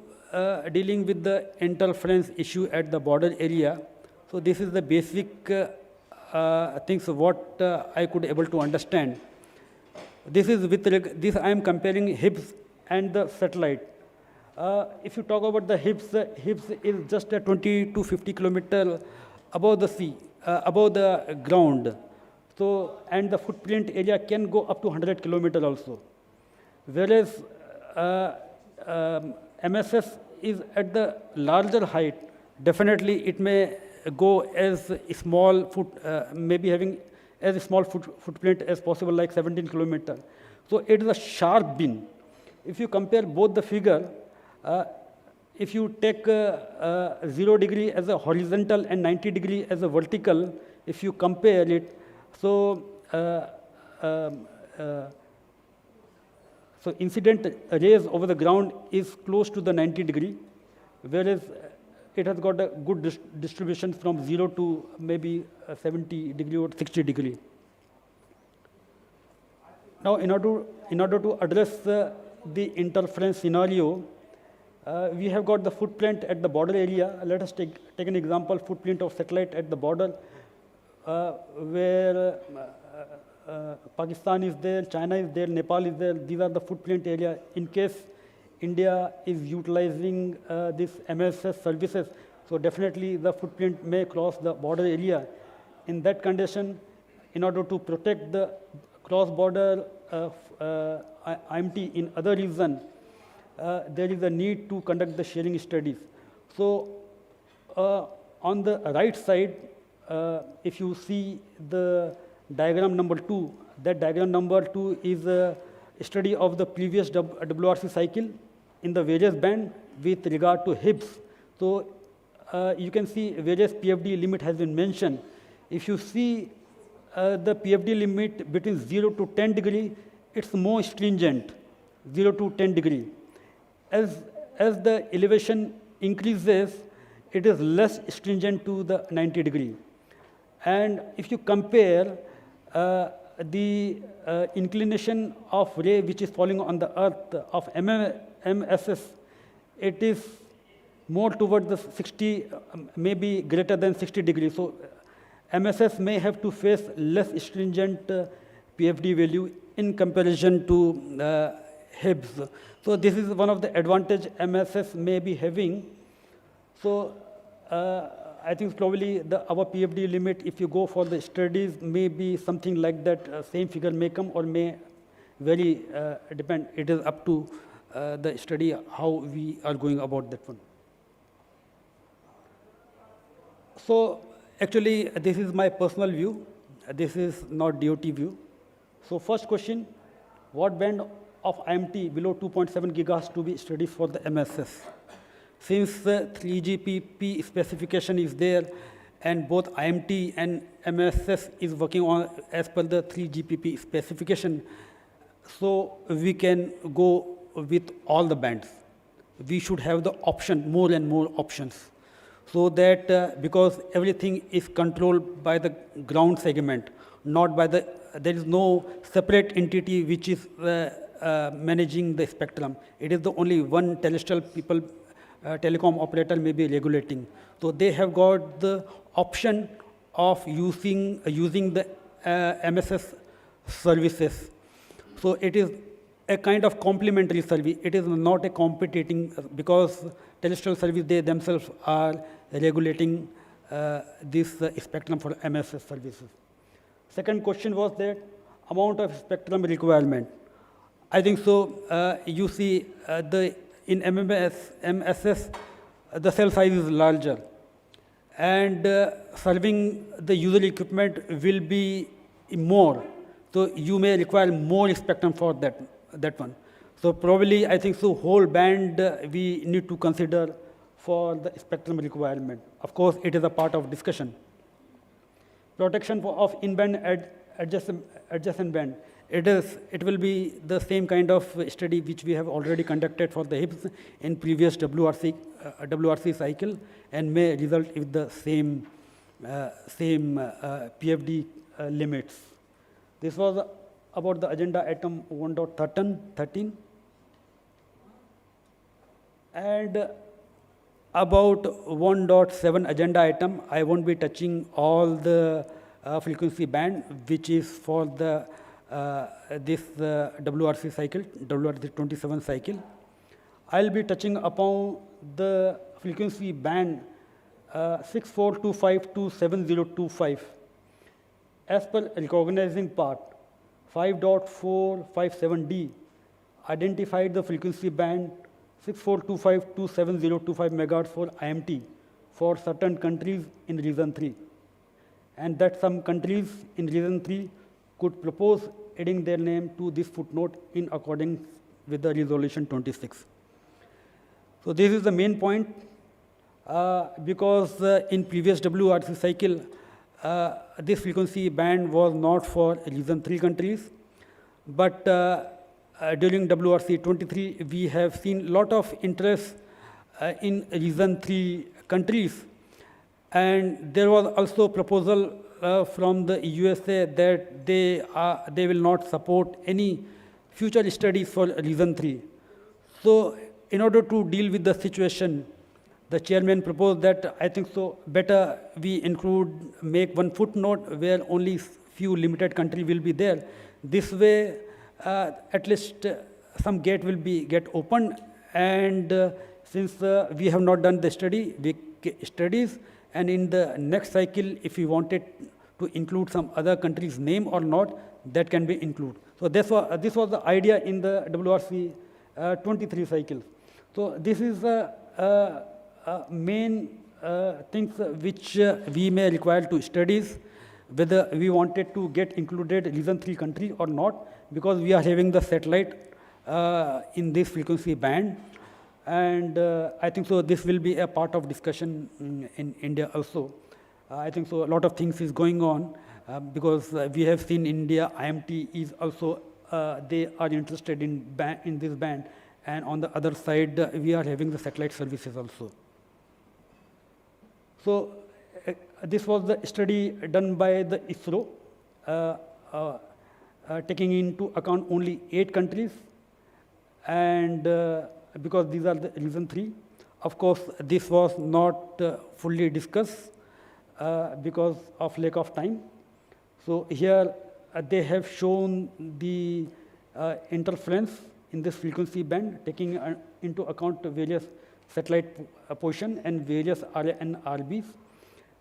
dealing with the interference issue at the border area. So this is the basic things what I could able to understand. This is with this I am comparing HIBS and the satellite. If you talk about the HIBS is just a 20 to 50 kilometer above the sea, above the ground. So, and the footprint area can go up to 100 kilometer also. Whereas MSS is at the larger height. Definitely it may go as small maybe having as small footprint as possible, like 17 kilometer. So it is a sharp beam. If you compare both the figure, if you take 0 degree as a horizontal and 90 degree as a vertical, if you compare it, so so incident rays over the ground is close to the 90 degree, whereas it has got a good distribution from 0 to maybe 70 degree or 60 degree. Now, in order to address the interference scenario, we have got the footprint at the border area. Let us take an example, footprint of satellite at the border, where Pakistan is there, China is there, Nepal is there. These are the footprint area. In case India is utilizing this MSS services, so definitely the footprint may cross the border area. In that condition, in order to protect the cross-border IMT in other region, there is a need to conduct the sharing studies. So on the right side, if you see the diagram number 2, that diagram number 2 is a study of the previous WRC cycle in the various band with regard to HIBS. So you can see various PFD limit has been mentioned. If you see the PFD limit between 0 to 10 degree, it's more stringent, 0 to 10 degree. As the elevation increases, it is less stringent to the 90 degree. And if you compare the inclination of ray which is falling on the earth of MSS, it is more towards the 60, maybe greater than 60 degrees. So MSS may have to face less stringent PFD value in comparison to HIBS. So this is one of the advantage MSS may be having. So I think probably our PFD limit, if you go for the studies, may be something like that. Same figure may come or may vary, depend. It is up to the study, how we are going about that one. So actually, this is my personal view. This is not DOT view. So first question, what band of IMT below 2.7 gigahertz to be studied for the MSS? Since the 3GPP specification is there, and both IMT and MSS is working on as per the 3GPP specification, so we can go with all the bands. We should have the option, more and more options, so that because everything is controlled by the ground segment, not by the, there is no separate entity which is managing the spectrum. It is the only one terrestrial people, telecom operator may be regulating. So they have got the option of using the MSS services. So it is a kind of complementary service. It is not a competing, because terrestrial service, they themselves are regulating this spectrum for MSS services. Second question was that amount of spectrum requirement. I think so. You see, in MSS, the cell size is larger, and serving the user equipment will be more. So you may require more spectrum for that one. So probably, I think so, whole band we need to consider for the spectrum requirement. Of course, it is a part of discussion. Protection of in-band adjacent band. It will be the same kind of study which we have already conducted for the HIPS in previous WRC cycle, and may result with the same PFD limits. This was about the agenda item 1.13. And about 1.7 agenda item, I won't be touching all the frequency band which is for the this WRC cycle, WRC 27 cycle. I'll be touching upon the frequency band 6425 to 7025. As per recognizing part 5.457D identified the frequency band 6425 to 7025 megahertz for IMT for certain countries in region 3, and that some countries in region 3 could propose adding their name to this footnote in accordance with the resolution 26. So this is the main point, because in previous WRC cycle, this frequency band was not for region 3 countries, but during WRC 23, we have seen a lot of interest in region 3 countries, and there was also proposal from the USA that they will not support any future studies for region 3. So in order to deal with the situation, the chairman proposed that I think so better we make one footnote where only few limited countries will be there. This way, at least some gate will get opened, and since we have not done the studies, and in the next cycle, if we wanted to include some other country's name or not, that can be included. So this was the idea in the WRC 23 cycle. So this is the main things which we may require to studies, whether we wanted to get included region 3 country or not, because we are having the satellite in this frequency band. And I think so this will be a part of discussion in India also. I think so a lot of things is going on because we have seen India, IMT is also, they are interested in this band. And on the other side, we are having the satellite services also. So this was the study done by the ISRO, taking into account only 8 countries, and because these are the region 3. Of course, this was not fully discussed because of lack of time. So here they have shown the interference in this frequency band, taking into account various satellite position and various RA and RBs.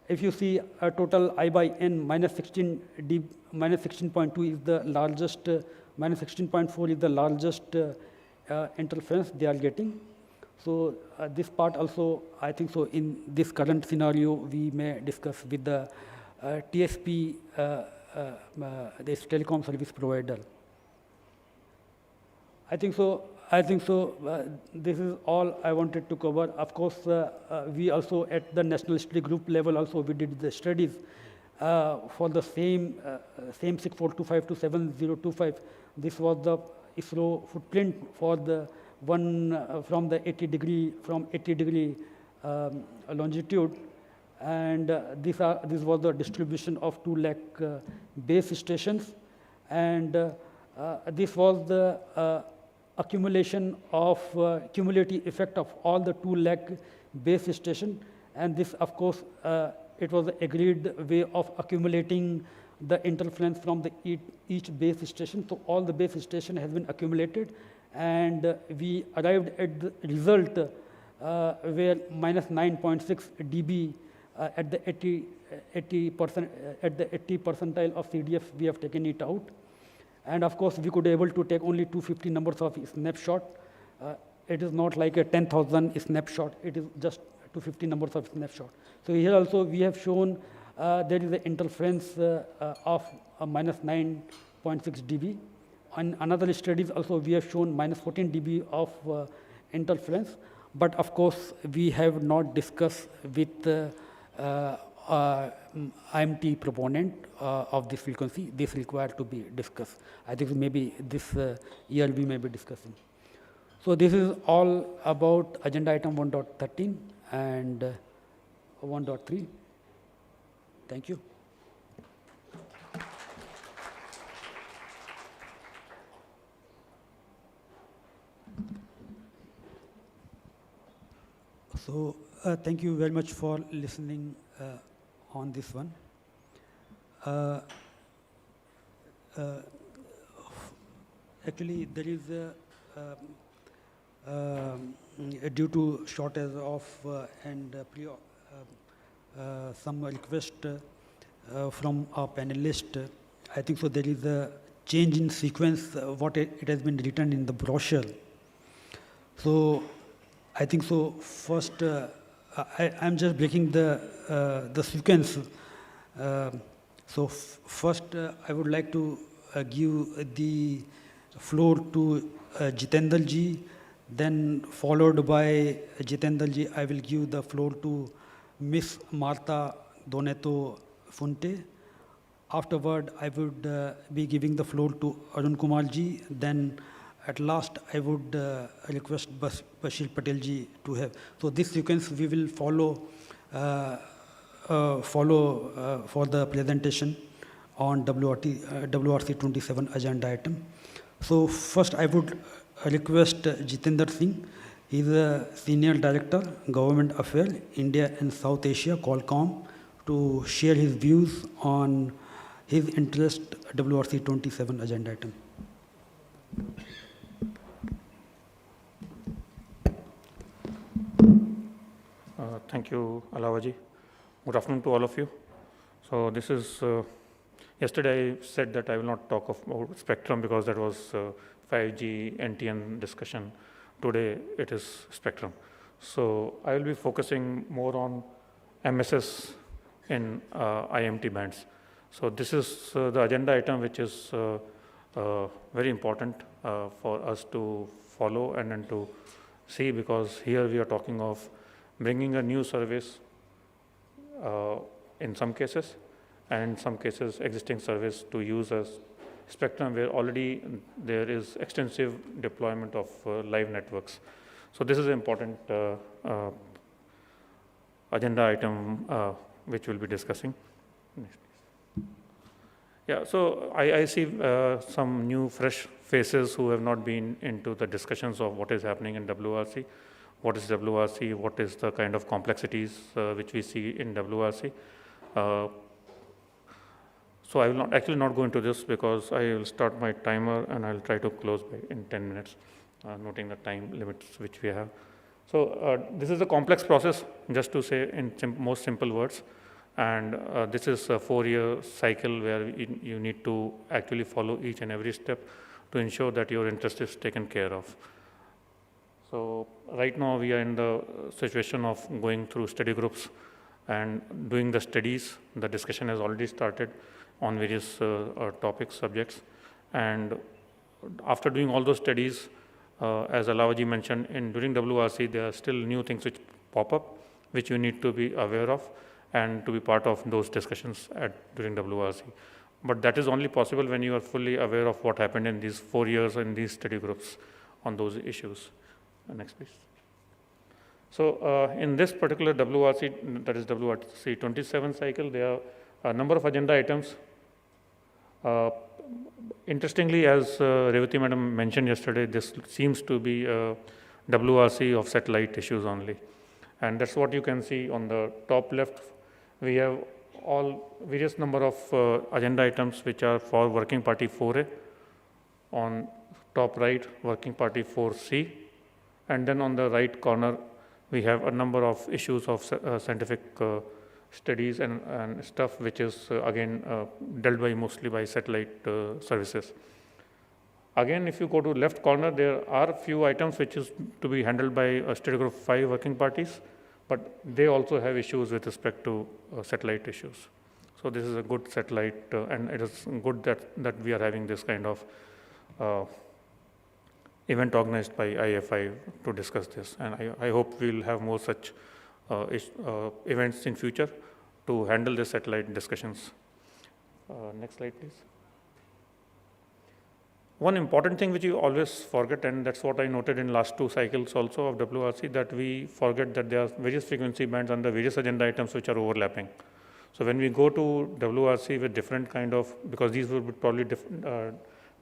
If you see a total I by N minus 16.2 is the largest, minus 16.4 is the largest interference they are getting. So this part also, I think so in this current scenario, we may discuss with the TSP, this telecom service provider. I think so. This is all I wanted to cover. Of course, we also at the national study group level also we did the studies for the same 6425 to 7025. This was the ISRO footprint for the one from the 80 degree longitude, and this was the distribution of 2 lakh base stations, and this was the accumulation of cumulative effect of all the 2 lakh base station, and this of course it was the agreed way of accumulating the interference from the each base station. So all the base station has been accumulated, and we arrived at the result where minus 9.6 dB at the 80% at the 80 percentile of CDF we have taken it out. And of course, we could able to take only 250 numbers of snapshot. It is not like a 10,000 snapshot. It is just 250 numbers of snapshot. So here also we have shown there is an interference of minus 9.6 dB. On another studies also we have shown minus 14 dB of interference. But of course, we have not discussed with IMT proponent of this frequency. This required to be discussed. I think maybe this year we may be discussing. So this is all about agenda item 1.13 and 1.3. Thank you. So thank you very much for listening on this one. Actually, there is due to shortage of and some request from our panelist. I think so. There is a change in sequence. What it has been written in the brochure. So I think so. First, I'm just breaking the sequence. So first, I would like to give the floor to Jitendra ji. Then followed by Jitendra ji, I will give the floor to Miss Martha Donato Funte. Afterward, I would be giving the floor to Arun Kumar ji. Then at last, I would request Bashir Patel ji to have. So this sequence we will follow for the presentation on WRC 27 agenda item. So first, I would request Jitendra Singh. He is a Senior Director, Government Affairs, India and South Asia, Qualcomm, to share his views on his interest WRC 27 agenda item. Thank you, Alawaji. Good afternoon to all of you. So this is, yesterday I said that I will not talk about spectrum because that was 5G NTN discussion. Today it is spectrum. So I will be focusing more on MSS in IMT bands. So this is the agenda item which is very important for us to follow and then to see, because here we are talking of bringing a new service in some cases, and in some cases existing service to use as spectrum where already there is extensive deployment of live networks. So this is an important agenda item which we'll be discussing. Next, please. Yeah, so I see some new fresh faces who have not been into the discussions of what is happening in WRC. What is WRC? What is the kind of complexities which we see in WRC? So I will not go into this because I will start my timer and I'll try to close in 10 minutes, noting the time limits which we have. So this is a complex process, just to say in most simple words. And this is a 4-year cycle where you need to actually follow each and every step to ensure that your interest is taken care of. So right now we are in the situation of going through study groups and doing the studies. The discussion has already started on various topics, subjects. And after doing all those studies, as Alavaji mentioned, during WRC, there are still new things which pop up, which you need to be aware of and to be part of those discussions during WRC. But that is only possible when you are fully aware of what happened in these 4 years in these study groups on those issues. Next, please. So in this particular WRC, that is WRC 27 cycle, there are a number of agenda items. Interestingly, as Revati Madam mentioned yesterday, this seems to be a WRC of satellite issues only. And that's what you can see on the top left. We have all various number of agenda items which are for Working Party 4A. On top right, Working Party 4C. And then on the right corner, we have a number of issues of scientific studies and stuff which is again dealt by mostly by satellite services. Again, if you go to left corner, there are a few items which is to be handled by study group 5 working parties, but they also have issues with respect to satellite issues. So this is a good satellite and it is good that we are having this kind of event organized by IAFI to discuss this, and I hope we'll have more such events in future to handle the satellite discussions. Next slide, please. One important thing which you always forget, and that's what I noted in last 2 cycles also of WRC, that we forget that there are various frequency bands under various agenda items which are overlapping. So when we go to WRC with different kind of, because these will be probably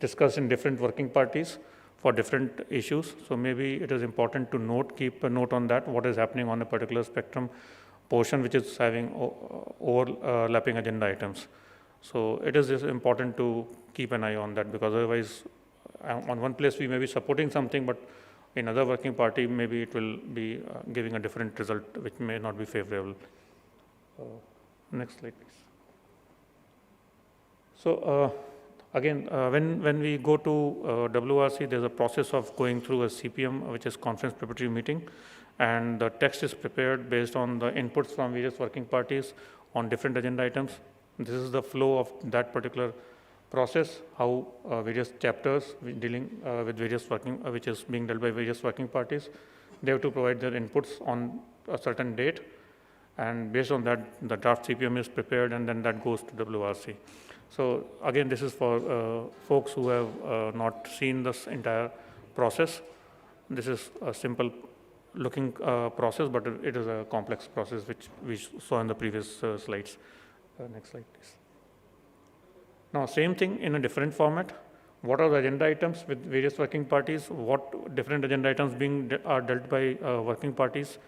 discussed in different working parties for different issues. So maybe it is important to keep a note on that, what is happening on a particular spectrum portion which is having overlapping agenda items. So it is just important to keep an eye on that, because otherwise on one place we may be supporting something, but in other working party maybe it will be giving a different result which may not be favorable. Next slide, please. So again, when we go to WRC, there's a process of going through a CPM, which is Conference Preparatory Meeting, and the text is prepared based on the inputs from various working parties on different agenda items. This is the flow of that particular process, how various chapters dealing with various which is being dealt by various working parties. They have to provide their inputs on a certain date, and based on that, the draft CPM is prepared, and then that goes to WRC. So again, this is for folks who have not seen this entire process. This is a simple looking process, but it is a complex process which we saw in the previous slides. Next slide, please. Now, same thing in a different format. What are the agenda items with various working parties? What different agenda items are dealt by working parties?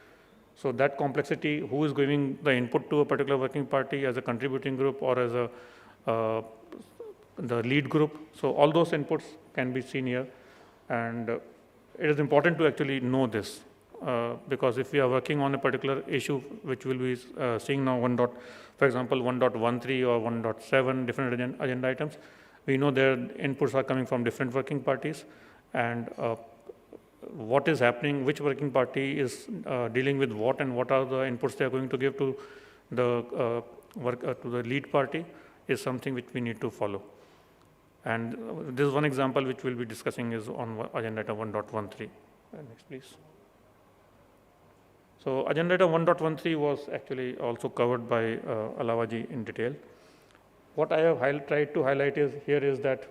So that complexity, who is giving the input to a particular working party as a contributing group or as the lead group. So all those inputs can be seen here, and it is important to actually know this because if we are working on a particular issue, which we'll be seeing now, for example, 1.13 or 1.7 different agenda items, we know their inputs are coming from different working parties, and what is happening, which working party is dealing with what, and what are the inputs they are going to give to the to the lead party is something which we need to follow. And this is one example which we'll be discussing is on agenda item 1.13. Next, please. So agenda item 1.13 was actually also covered by Alavaji in detail. What I have tried to highlight here is that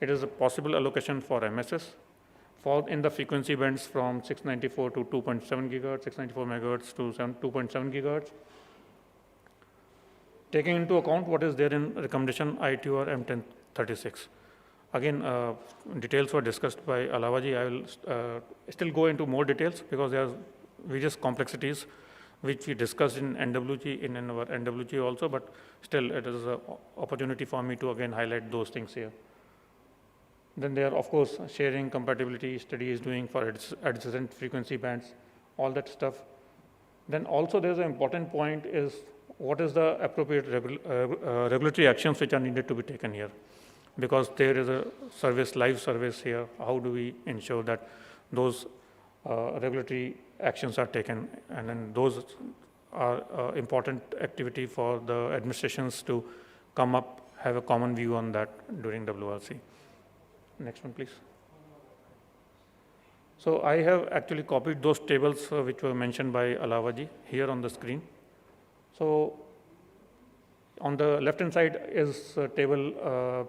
it is a possible allocation for MSS in the frequency bands from 694 to 2.7 gigahertz, 694 megahertz to 2.7 gigahertz. Taking into account what is there in recommendation ITOR M1036. Again, details were discussed by Alavaji. I will still go into more details because there are various complexities which we discussed in NWG, in our NWG also, but still it is an opportunity for me to again highlight those things here. Then there are, of course, sharing compatibility studies doing for adjacent frequency bands, all that stuff. Then also there's an important point is what is the appropriate regulatory actions which are needed to be taken here? Because there is a live service here. How do we ensure that those regulatory actions are taken, and then those are important activity for the administrations to come up, have a common view on that during WRC. Next one, please. So I have actually copied those tables which were mentioned by Alawaji here on the screen. So on the left-hand side is table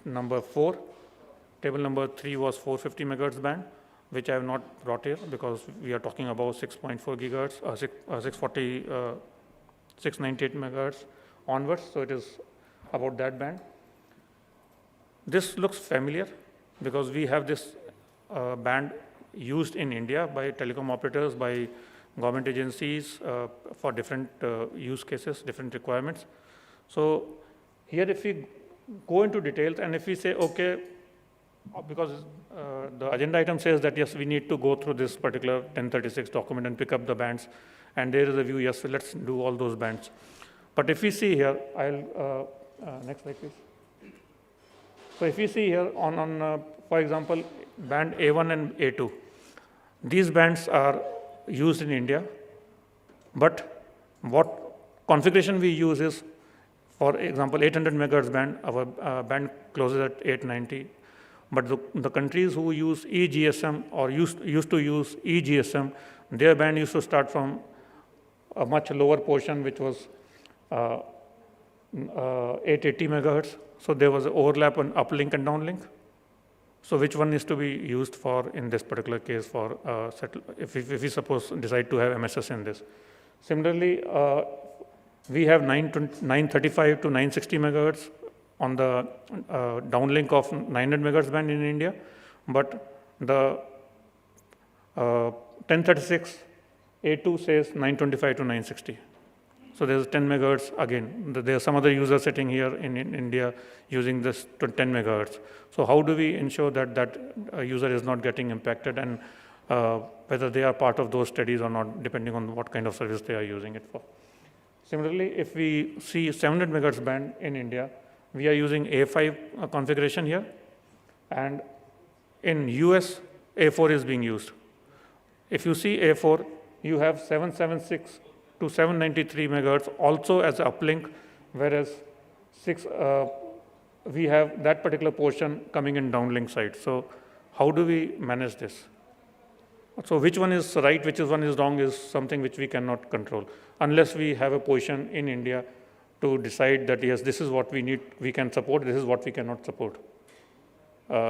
number 4. Table number 3 was 450 megahertz band, which I have not brought here because we are talking about 6.4 gigahertz, 698 megahertz onwards. So it is about that band. This looks familiar because we have this band used in India by telecom operators, by government agencies for different use cases, different requirements. So here if we go into details and if we say, okay, because the agenda item says that yes, we need to go through this particular 1036 document and pick up the bands, and there is a view, yes, let's do all those bands. But if we see here, I'll, next slide please. So if you see here on for example, band A1 and A2, these bands are used in India, but what configuration we use is, for example, 800 megahertz band, our band closes at 890, but the countries who use eGSM or used to use eGSM, their band used to start from a much lower portion, which was 880 megahertz. So there was an overlap on uplink and downlink. So which one is to be used for in this particular case for if we suppose decide to have MSS in this. Similarly, we have 935 to 960 megahertz on the downlink of 900 megahertz band in India, but the 1036 A2 says 925 to 960. So there's 10 megahertz again. There are some other users sitting here in India using this to 10 megahertz. So how do we ensure that that user is not getting impacted, and whether they are part of those studies or not, depending on what kind of service they are using it for. Similarly, if we see 700 megahertz band in India, we are using A5 configuration here, and in US, A4 is being used. If you see A4, you have 776 to 793 megahertz also as uplink, whereas we have that particular portion coming in downlink side. So how do we manage this? So which one is right, which one is wrong is something which we cannot control, unless we have a position in India to decide that yes, this is what we need, we can support, this is what we cannot support,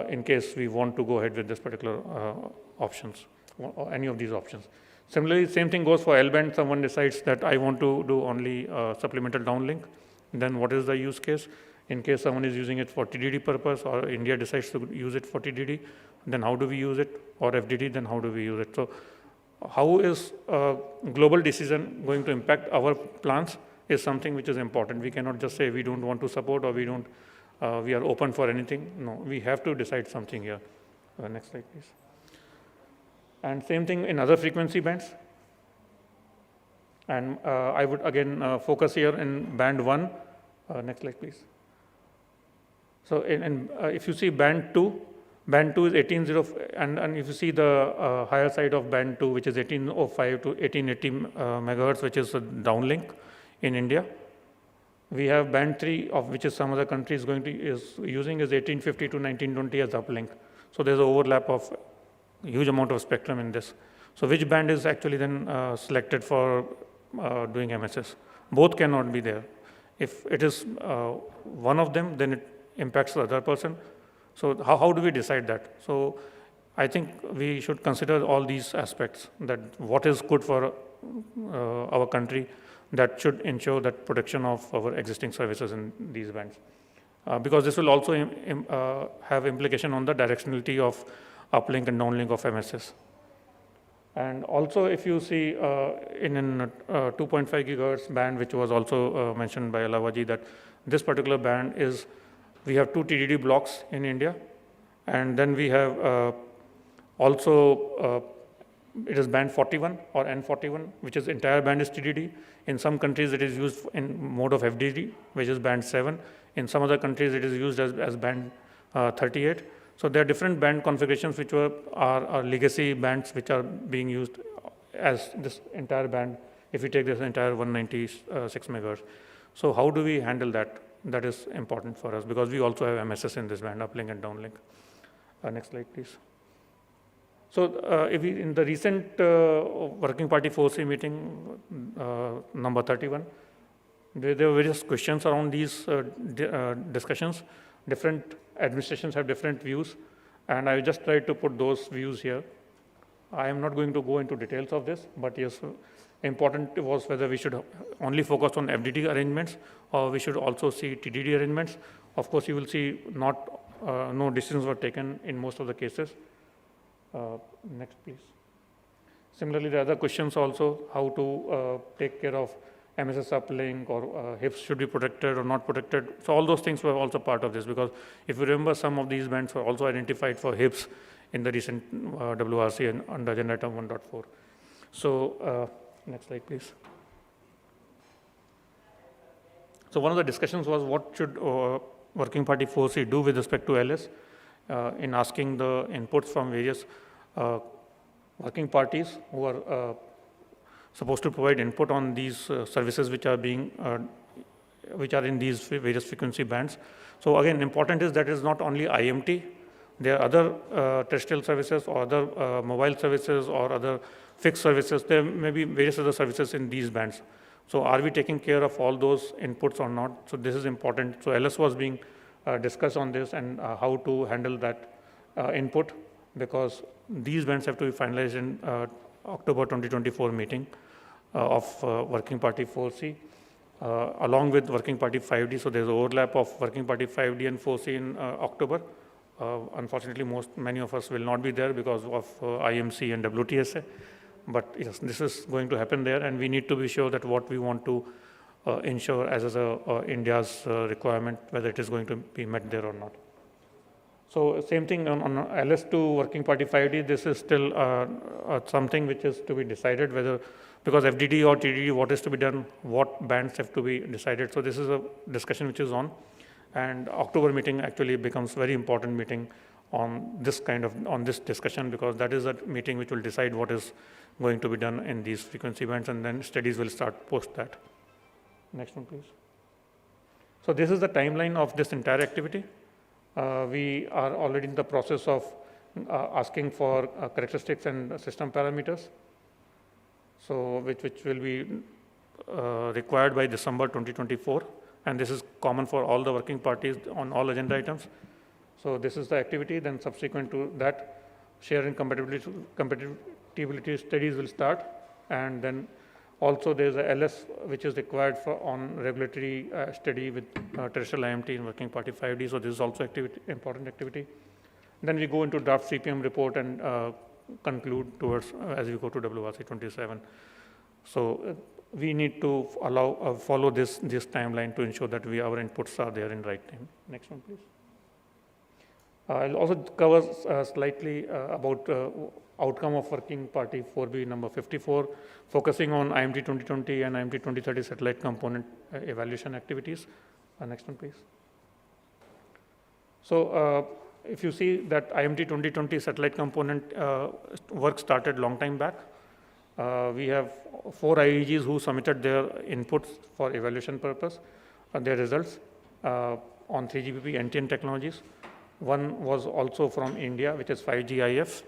in case we want to go ahead with this particular options, or any of these options. Similarly, same thing goes for L-band. Someone decides that I want to do only supplemental downlink. Then what is the use case? In case someone is using it for TDD purpose, or India decides to use it for TDD, then how do we use it? Or FDD, then how do we use it? So how is global decision going to impact our plans is something which is important. We cannot just say we don't want to support, or we are open for anything. No, we have to decide something here. Next slide, please. And same thing in other frequency bands. And I would again focus here in band 1. Next slide, please. So if you see band 2 is 1805, and if you see the higher side of band 2, which is 1805 to 1880 megahertz, which is a downlink in India. We have band 3, of which is some other countries is using, is 1850 to 1920 as uplink. So there's an overlap of huge amount of spectrum in this. So which band is actually then selected for doing MSS? Both cannot be there. If it is one of them, then it impacts the other person. So how do we decide that? So I think we should consider all these aspects, that what is good for our country, that should ensure that protection of our existing services in these bands. Because this will also have implication on the directionality of uplink and downlink of MSS. And also if you see in 2.5 gigahertz band, which was also mentioned by Alawaji, that this particular band is, we have 2 TDD blocks in India, and then we have also it is band 41 or N41, which is entire band is TDD. In some countries it is used in mode of FDD, which is band 7. In some other countries it is used as band 38. So there are different band configurations which are legacy bands which are being used as this entire band, if we take this entire 196 megahertz. So how do we handle that? That is important for us because we also have MSS in this band, uplink and downlink. Next slide, please. So if we, in the recent Working Party 4C meeting, number 31, there were various questions around these discussions. Different administrations have different views, and I just tried to put those views here. I am not going to go into details of this, but yes, important was whether we should only focus on FDD arrangements or we should also see TDD arrangements. Of course, you will see no decisions were taken in most of the cases. Next, please. Similarly, the other questions also, how to take care of MSS uplink or HIPs should be protected or not protected. So all those things were also part of this because if you remember, some of these bands were also identified for HIPs in the recent WRC and under agenda item 1.4. So next slide, please. So one of the discussions was what should Working Party 4C do with respect to LS in asking the inputs from various working parties who are supposed to provide input on these services which are being which are in these various frequency bands. So again, important is that it is not only IMT. There are other terrestrial services or other mobile services or other fixed services. There may be various other services in these bands. So are we taking care of all those inputs or not? So this is important. So LS was being discussed on this and how to handle that input because these bands have to be finalized in October 2024 meeting of Working Party 4C along with Working Party 5D. So there's an overlap of Working Party 5D and 4C in October. Unfortunately, many of us will not be there because of IMC and WTSA. But yes, this is going to happen there, and we need to be sure that what we want to ensure as India's requirement, whether it is going to be met there or not. So same thing on LS2 Working Party 5D. This is still something which is to be decided whether, because FDD or TDD, what is to be done, what bands have to be decided. So this is a discussion which is on, and October meeting actually becomes very important meeting on this this discussion because that is a meeting which will decide what is going to be done in these frequency bands, and then studies will start post that. Next one, please. So this is the timeline of this entire activity. We are already in the process of asking for characteristics and system parameters, so which will be required by December 2024, and this is common for all the working parties on all agenda items. So this is the activity. Then subsequent to that, sharing compatibility studies will start, and then also there is a LS which is required for on regulatory study with terrestrial IMT in Working Party 5D. So this is also important activity. Then we go into draft CPM report and conclude towards as we go to WRC 27. So we need to follow this timeline to ensure that our inputs are there in right time. Next one, please. I'll also cover slightly about outcome of Working Party 4B number 54, focusing on IMT 2020 and IMT 2030 satellite component evaluation activities. Next one, please. So if you see that IMT 2020 satellite component work started long time back, we have 4 IEGs who submitted their inputs for evaluation purpose, their results on 3GPP NTN technologies. One was also from India, which is 5GIF,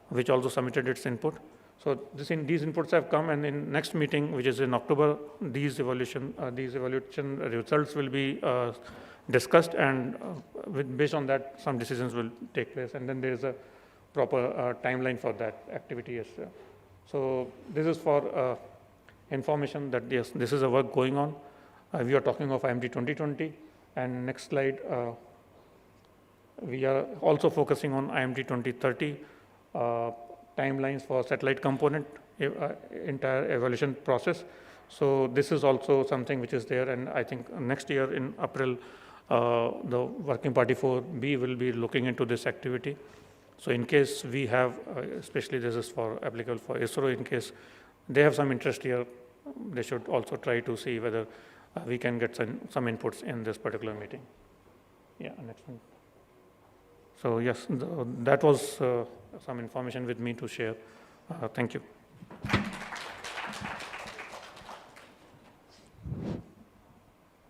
which also submitted its input. So these inputs have come, and in next meeting, which is in October, these evaluation results will be discussed, and based on that, some decisions will take place, and then there is a proper timeline for that activity. Yes. So this is for information that yes, this is a work going on. We are talking of IMT 2020, and next slide. We are also focusing on IMT 2030 timelines for satellite component entire evaluation process. So this is also something which is there, and I think next year in April, the Working Party 4B will be looking into this activity. So in case we have, especially this is for applicable for ISRO, in case they have some interest here, they should also try to see whether we can get some inputs in this particular meeting. Yeah, next one. So yes, that was some information with me to share. Thank you.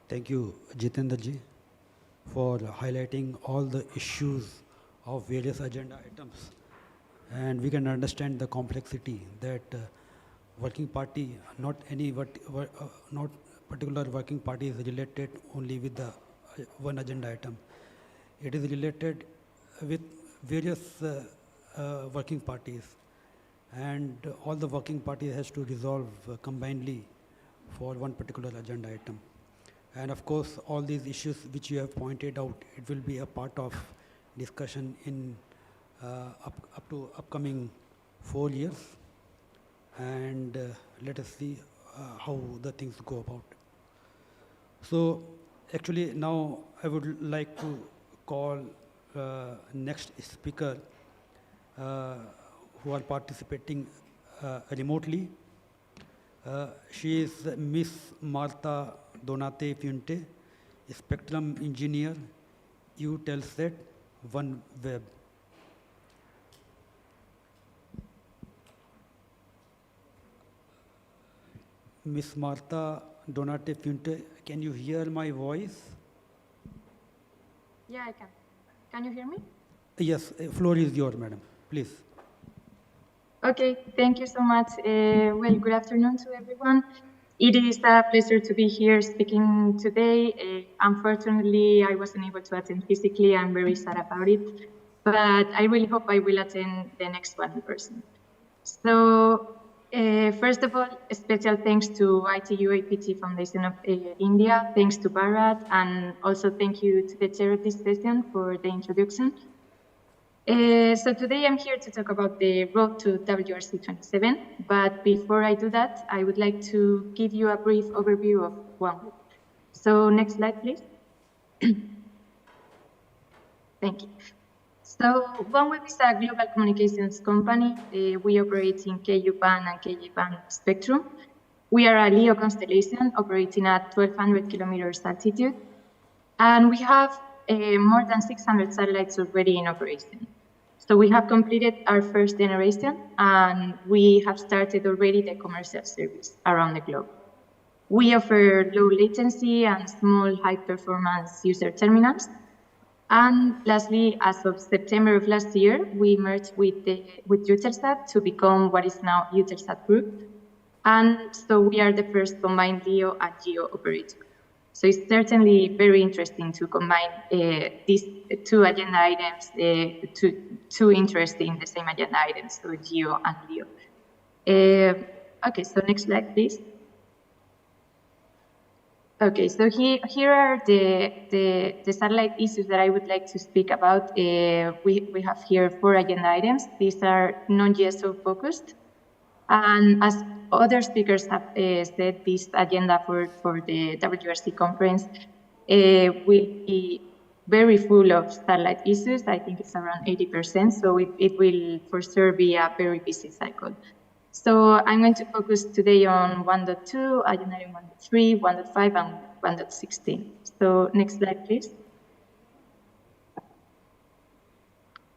Thank you, Jitendra ji, for highlighting all the issues of various agenda items. And we can understand the complexity that working party, not particular working party is related only with the one agenda item. It is related with various working parties, and all the working parties has to resolve combinedly for one particular agenda item. And of course, all these issues which you have pointed out, it will be a part of discussion in up to upcoming 4 years. And let us see how the things go about. So actually now I would like to call next speaker who are participating remotely. She is Miss Martha Donate Fuente, Spectrum Engineer, Eutelsat OneWeb. Miss Martha Donate Fuente, can you hear my voice? Yeah, I can. Can you hear me? Yes, floor is yours, madam. Please. Okay, thank you so much. Well, good afternoon to everyone. It is a pleasure to be here speaking today. Unfortunately, I wasn't able to attend physically. I'm very sad about it, but I really hope I will attend the next one in person. So, first of all, a special thanks to ITU APT Foundation of India, thanks to Bharat, and also thank you to the chair of this session for the introduction. So today I'm here to talk about the road to WRC 27, but before I do that, I would like to give you a brief overview of OneWeb. So next slide, please. Thank you. So OneWeb is a global communications company. We operate in Ku-band and Ka-band spectrum. We are a LEO constellation operating at 1,200 kilometers altitude, and we have more than 600 satellites already in operation. So we have completed our first generation, and we have started already the commercial service around the globe. We offer low latency and small high-performance user terminals. And lastly, as of September of last year, we merged with Eutelsat to become what is now Eutelsat Group. And so we are the first combined LEO and GEO operator. So it's certainly very interesting to combine these two agenda items, two interests in the same agenda items, so GEO and LEO. Okay, so next slide, please. Okay, so here are the satellite issues that I would like to speak about. We have here 4 agenda items. These are non-GSO focused. And as other speakers have said, this agenda for the WRC conference will be very full of satellite issues. I think it's around 80%, so it will for sure be a very busy cycle. So I'm going to focus today on 1.2, agenda item 1.3, 1.5, and 1.16. So next slide, please.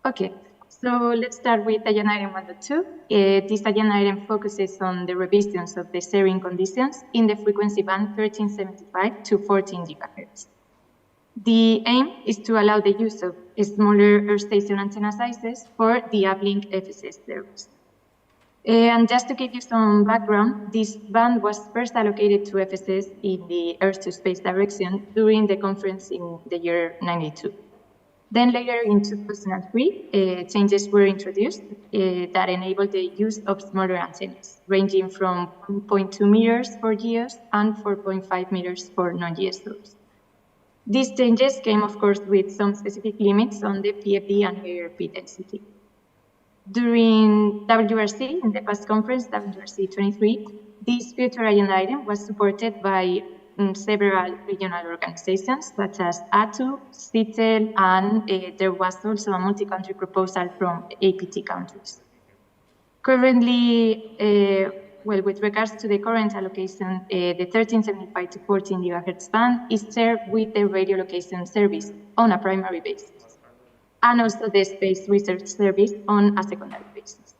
Okay. So let's start with agenda item 1.2. This agenda item focuses on the revisions of the sharing conditions in the frequency band 1375 to 14 GHz. The aim is to allow the use of smaller Earth station antenna sizes for the uplink FSS service. And just to give you some background, this band was first allocated to FSS in the Earth to space direction during the conference in the year 92. Then later in 2003, changes were introduced that enabled the use of smaller antennas, ranging from 1.2 meters for GEOs and 4.5 meters for non-GSOs. These changes came, of course, with some specific limits on the PFD and ARP density. During WRC, in the past conference, WRC 23, this future agenda item was supported by several regional organizations such as ATU, CITEL, and there was also a multi-country proposal from APT countries. Currently, well, with regards to the current allocation, the 1375 to 14 GHz band is shared with the radio location service on a primary basis. and also the Space Research Service on a secondary basis.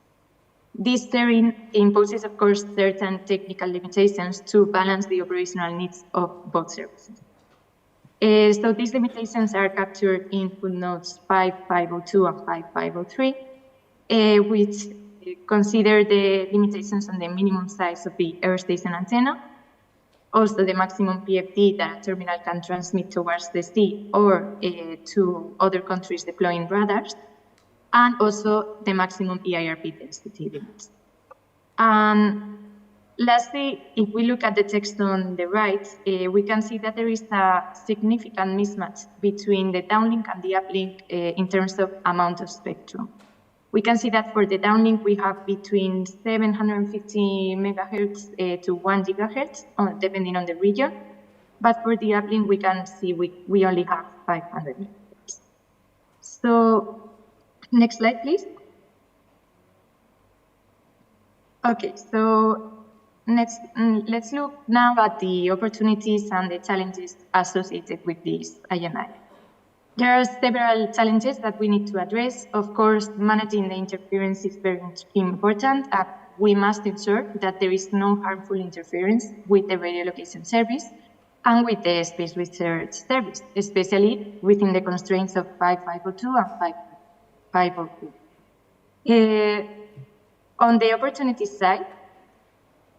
This sharing imposes, of course, certain technical limitations to balance the operational needs of both services. So these limitations are captured in footnotes 5502 and 5503, which consider the limitations on the minimum size of the Earth station antenna, also the maximum PFD that a terminal can transmit towards the sea or to other countries deploying radars, and also the maximum EIRP density limits. Lastly, if we look at the text on the right, we can see that there is a significant mismatch between the downlink and the uplink in terms of amount of spectrum. We can see that for the downlink, we have between 750 megahertz to 1 gigahertz, depending on the region. But for the uplink, we can see we only have 500 megahertz. So next slide, please. Okay, so let's look now at the opportunities and the challenges associated with this INI. There are several challenges that we need to address. Of course, managing the interference is very important. We must ensure that there is no harmful interference with the radio location service and with the Space Research Service, especially within the constraints of 5502 and 5503. On the opportunity side,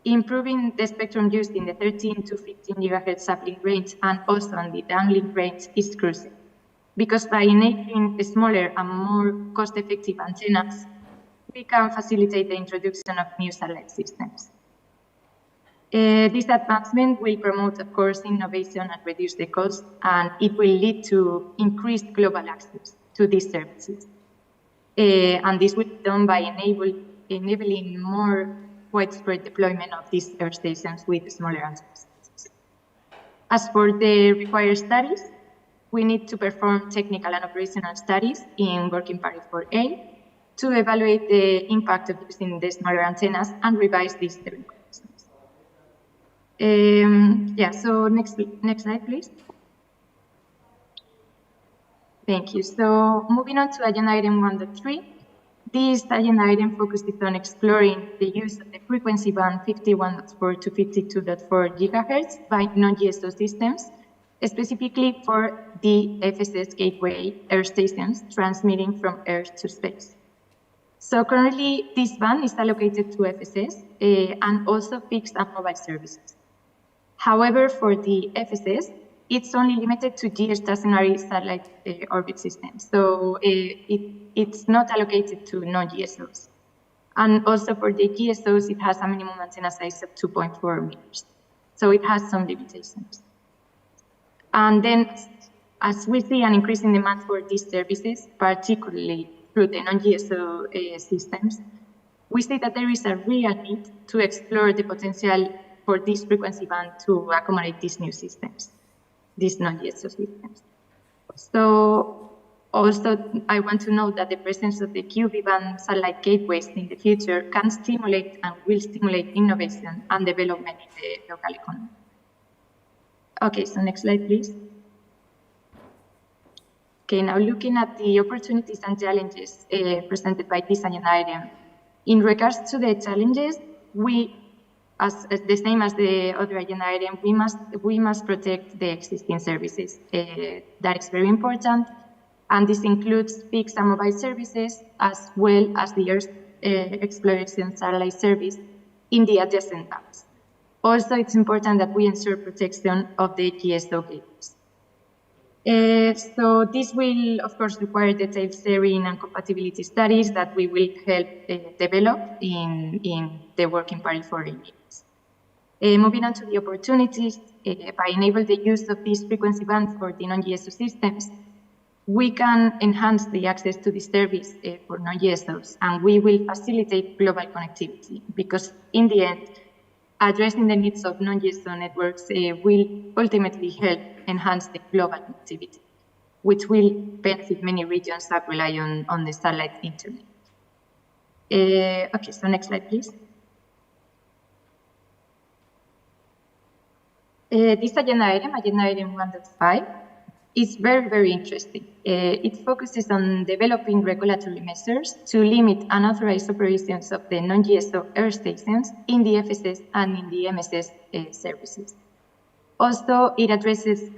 improving the spectrum used in the 13 to 15 gigahertz uplink range and also on the downlink range is crucial, because by enabling smaller and more cost-effective antennas, we can facilitate the introduction of new satellite systems. This advancement will promote, of course, innovation and reduce the cost, and it will lead to increased global access to these services. And this will be done by enabling more widespread deployment of these earth stations with smaller antennas. As for the required studies, we need to perform technical and operational studies in Working Party 4A to evaluate the impact of using the smaller antennas and revise these regulations. So next slide, please. Thank you. So moving on to agenda item 1.3. This agenda item focuses on exploring the use of the frequency band 51.4 to 52.4 gigahertz by non-GSO systems, specifically for the FSS gateway Earth stations transmitting from Earth to space. So currently, this band is allocated to FSS and also fixed and mobile services. However, for the FSS, it's only limited to geostationary satellite orbit systems. So it's not allocated to non-GSOs. And also for the GSOs, it has a minimum antenna size of 2.4 meters. So it has some limitations. And then, as we see an increasing demand for these services, particularly through the non-GSO systems, we see that there is a real need to explore the potential for this frequency band to accommodate these new systems, these non-GSO systems. So also, I want to note that the presence of the QV band satellite gateways in the future can stimulate and will stimulate innovation and development in the local economy. Okay, so next slide, please. Okay, now looking at the opportunities and challenges presented by this agenda item. In regards to the challenges, we, as the same as the other agenda item, we must protect the existing services. That is very important, and this includes fixed and mobile services, as well as the Earth exploration satellite service in the adjacent bands. Also, it's important that we ensure protection of the GSO gateways. So this will, of course, require detailed sharing and compatibility studies that we will help develop in the Working Party 4A meetings. Moving on to the opportunities, by enabling the use of these frequency bands for the non-GSO systems, we can enhance the access to the service for non-GSOs, and we will facilitate global connectivity, because in the end, addressing the needs of non-GSO networks will ultimately help enhance the global connectivity, which will benefit many regions that rely on the satellite internet. Okay, so next slide, please. This agenda item 1.5, is very, very interesting. It focuses on developing regulatory measures to limit unauthorized operations of the non-GSO earth stations in the FSS and in the MSS services. Also, it addresses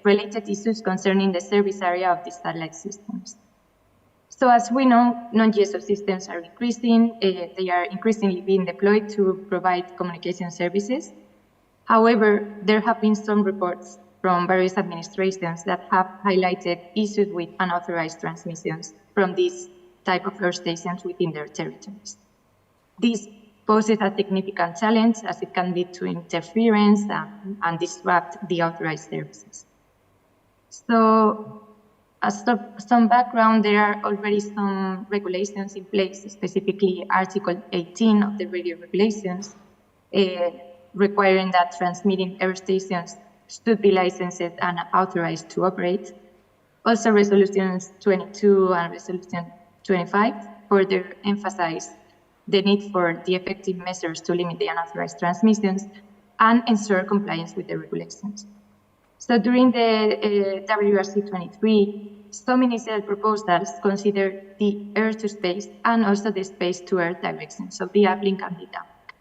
related issues concerning the service area of the satellite systems. So as we know, non-GSO systems are increasing. They are increasingly being deployed to provide communication services. However, there have been some reports from various administrations that have highlighted issues with unauthorized transmissions from these type of earth stations within their territories. This poses a significant challenge as it can lead to interference and disrupt the authorized services. So, as some background, there are already some regulations in place, specifically Article 18 of the radio regulations, requiring that transmitting earth stations should be licensed and authorized to operate. Also, Resolutions 22 and Resolution 25 further emphasize the need for the effective measures to limit the unauthorized transmissions and ensure compliance with the regulations. So during the WRC 23, some initial proposals consider the air-to-space and also the space-to-earth directions of the uplink and the downlink.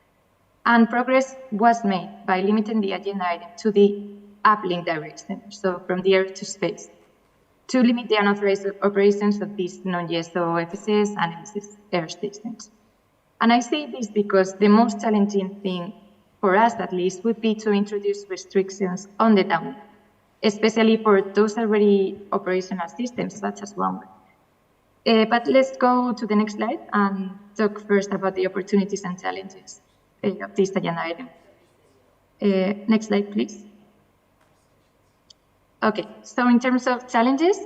And progress was made by limiting the agenda item to the uplink direction, so from the earth to space, to limit the unauthorized operations of these non-GSO FSS and MSS air stations. And I say this because the most challenging thing, for us at least, would be to introduce restrictions on the downlink, especially for those already operational systems, such as OneWeb. But let's go to the next slide and talk first about the opportunities and challenges of this agenda item. Next slide, please. Okay, so in terms of challenges,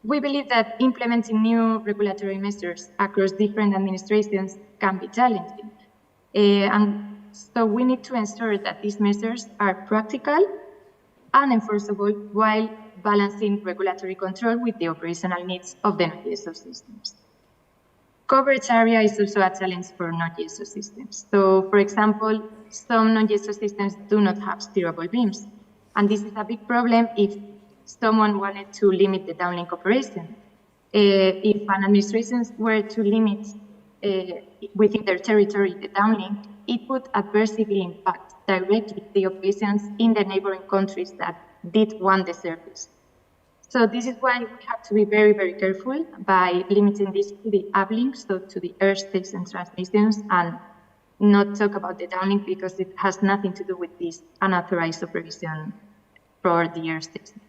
we believe that implementing new regulatory measures across different administrations can be challenging. And so we need to ensure that these measures are practical and enforceable while balancing regulatory control with the operational needs of the non-GSO systems. Coverage area is also a challenge for non-GSO systems. So, for example, some non-GSO systems do not have steerable beams. And this is a big problem if someone wanted to limit the downlink operation. If an administration were to limit within their territory the downlink, it would adversely impact directly the operations in the neighboring countries that did want the service. So this is why we have to be very, very careful by limiting this to the uplink, so to the earth station transmissions, and not talk about the downlink because it has nothing to do with this unauthorized operation for the earth station.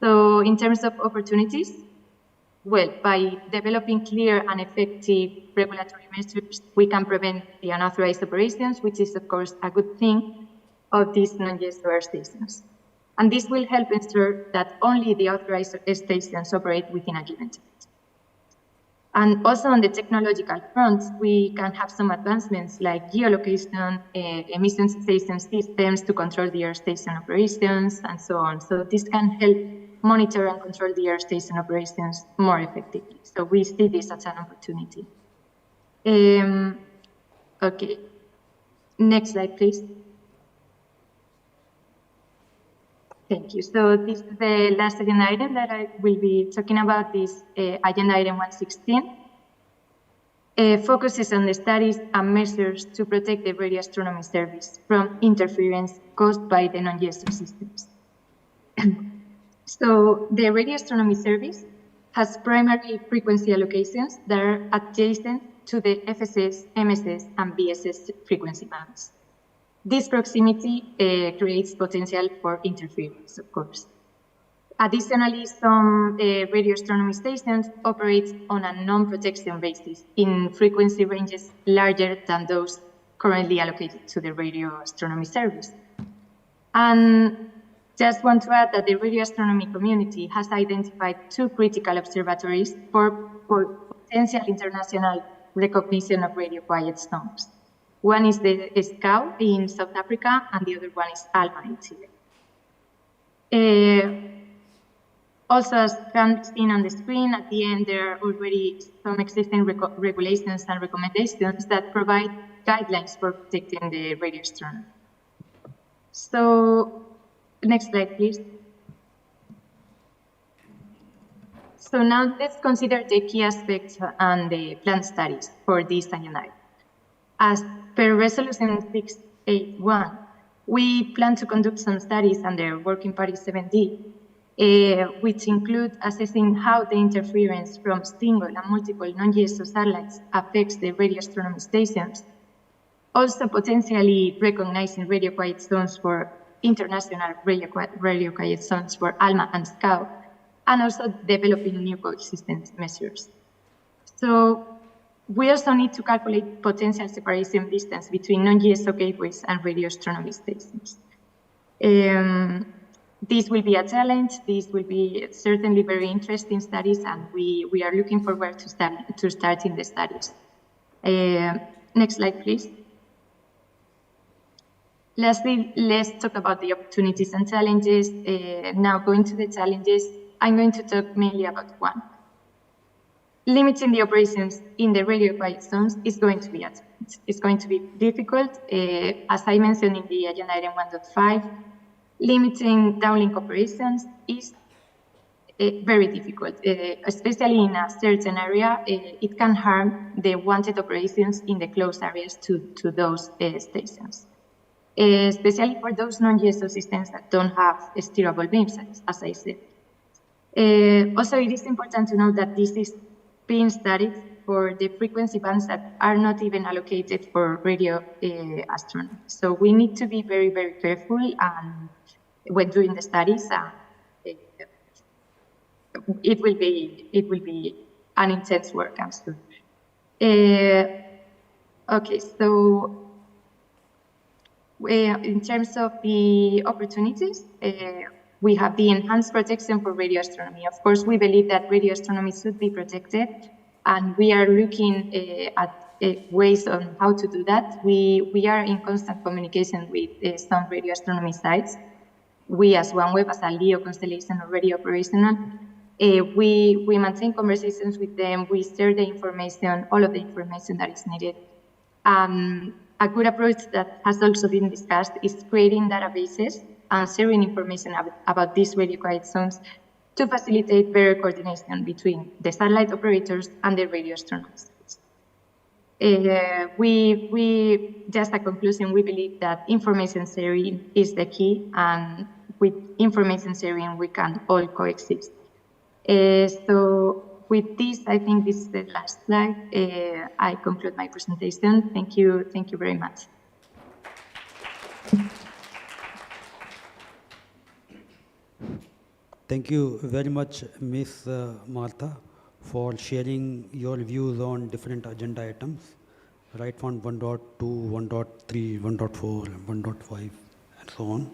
So in terms of opportunities, well, by developing clear and effective regulatory measures, we can prevent the unauthorized operations, which is, of course, a good thing of these non-GSO earth stations. And this will help ensure that only the authorized stations operate within a given time. And also on the technological front, we can have some advancements like geolocation, emission station systems to control the earth station operations, and so on. So this can help monitor and control the earth station operations more effectively. So we see this as an opportunity. Okay, next slide, please. Thank you. So this is the last agenda item that I will be talking about, this agenda item 116. Focuses on the studies and measures to protect the radio astronomy service from interference caused by the non-GSO systems. So the radio astronomy service has primary frequency allocations that are adjacent to the FSS, MSS, and BSS frequency bands. This proximity creates potential for interference, of course. Additionally, some radio astronomy stations operate on a non-protection basis in frequency ranges larger than those currently allocated to the radio astronomy service. And just want to add that the radio astronomy community has identified 2 critical observatories for potential international recognition of radio quiet zones. One is the SCAU in South Africa, and the other one is ALMA in Chile. Also, as can be seen on the screen, at the end there are already some existing regulations and recommendations that provide guidelines for protecting the radio astronomy. So, next slide, please. So now let's consider the key aspects and the planned studies for this INI. As per Resolution 681, we plan to conduct some studies under Working Party 7D, which include assessing how the interference from single and multiple non-GSO satellites affects the radio astronomy stations, also potentially recognizing radio quiet zones for international radio quiet zones for ALMA and SCOUT, and also developing new coexistence measures. So we also need to calculate potential separation distance between non-GSO gateways and radio astronomy stations. This will be a challenge. These will be certainly very interesting studies, and we are looking forward to starting the studies. Next slide, please. Lastly, let's talk about the opportunities and challenges. Now, going to the challenges, I'm going to talk mainly about one. Limiting the operations in the radio quiet zones is going to be a challenge. It's going to be difficult. As I mentioned in the agenda item 1.5, limiting downlink operations is very difficult, especially in a certain area. It can harm the wanted operations in the close areas to those stations, especially for those non-GSO systems that don't have steerable beams, as I said. Also, it is important to note that this is being studied for the frequency bands that are not even allocated for radio astronomy. So we need to be very, very careful when doing the studies. It will be an intense work, I'm sure. Okay, so in terms of the opportunities, we have the enhanced protection for radio astronomy. Of course, we believe that radio astronomy should be protected, and we are looking at ways on how to do that. We are in constant communication with some radio astronomy sites. We, as OneWeb, as a LEO constellation, already operational. We maintain conversations with them. We share the information, all of the information that is needed. A good approach that has also been discussed is creating databases and sharing information about these radio quiet zones to facilitate better coordination between the satellite operators and the radio astronomers. Just a conclusion, we believe that information sharing is the key, and with information sharing, we can all coexist. So with this, I think this is the last slide. I conclude my presentation. Thank you very much. Thank you very much, Ms. Martha, for sharing your views on different agenda items, right from 1.2, 1.3, 1.4, 1.5, and so on.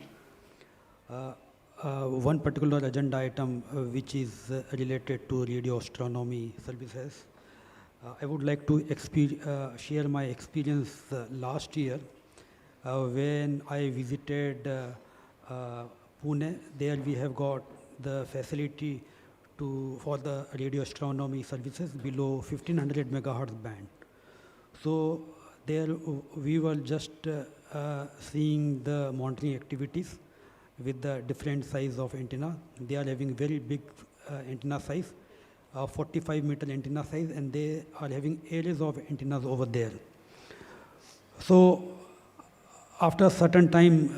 One particular agenda item which is related to radio astronomy services. I would like to share my experience last year when I visited Pune. There we have got the facility for the radio astronomy services below 1500 megahertz band. So there we were just seeing the monitoring activities with the different size of antenna. They are having very big antenna size, 45-meter antenna size, and they are having areas of antennas over there. So after a certain time,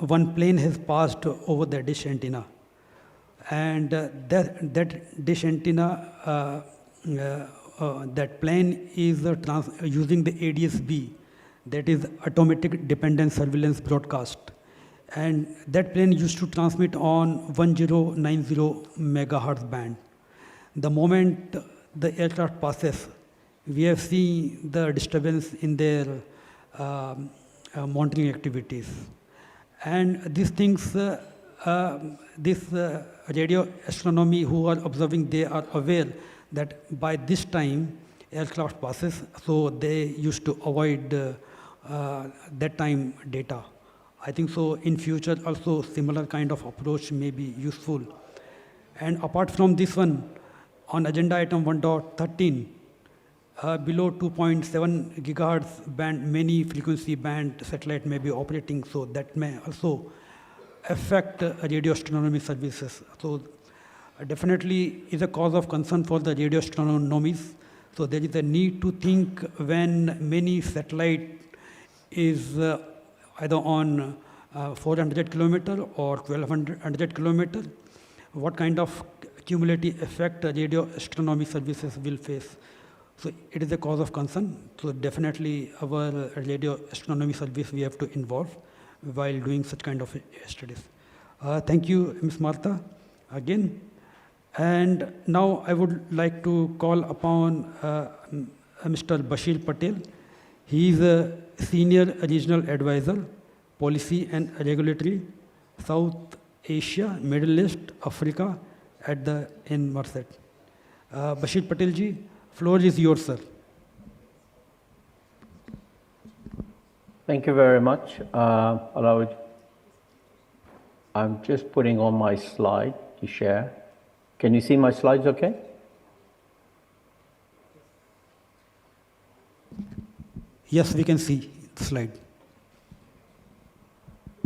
one plane has passed over the dish antenna, and that dish antenna, that plane is using the ADS-B, that is Automatic Dependent Surveillance Broadcast. And that plane used to transmit on 1090 megahertz band. The moment the aircraft passes, we have seen the disturbance in their monitoring activities. And these things, this radio astronomy who are observing, they are aware that by this time aircraft passes, so they used to avoid that time data. I think so in future also similar kind of approach may be useful. And apart from this one, on agenda item 1.13, below 2.7 gigahertz band, many frequency band satellite may be operating, so that may also affect radio astronomy services. So definitely is a cause of concern for the radio astronomies. So there is a need to think when many satellite is either on 400 kilometer or 1200 kilometer, what kind of cumulative effect radio astronomy services will face. So it is a cause of concern. So definitely our radio astronomy service we have to involve while doing such kind of studies. Thank you, Ms. Martha, again. And now I would like to call upon Mr. Bashir Patel. He is a Senior Regional Advisor, Policy and Regulatory, South Asia, Middle East, Africa at the Inmarsat. Bashir Patel ji, floor is yours, sir. Thank you very much. I'm just putting on my slide to share. Can you see my slides okay? Yes, we can see the slide.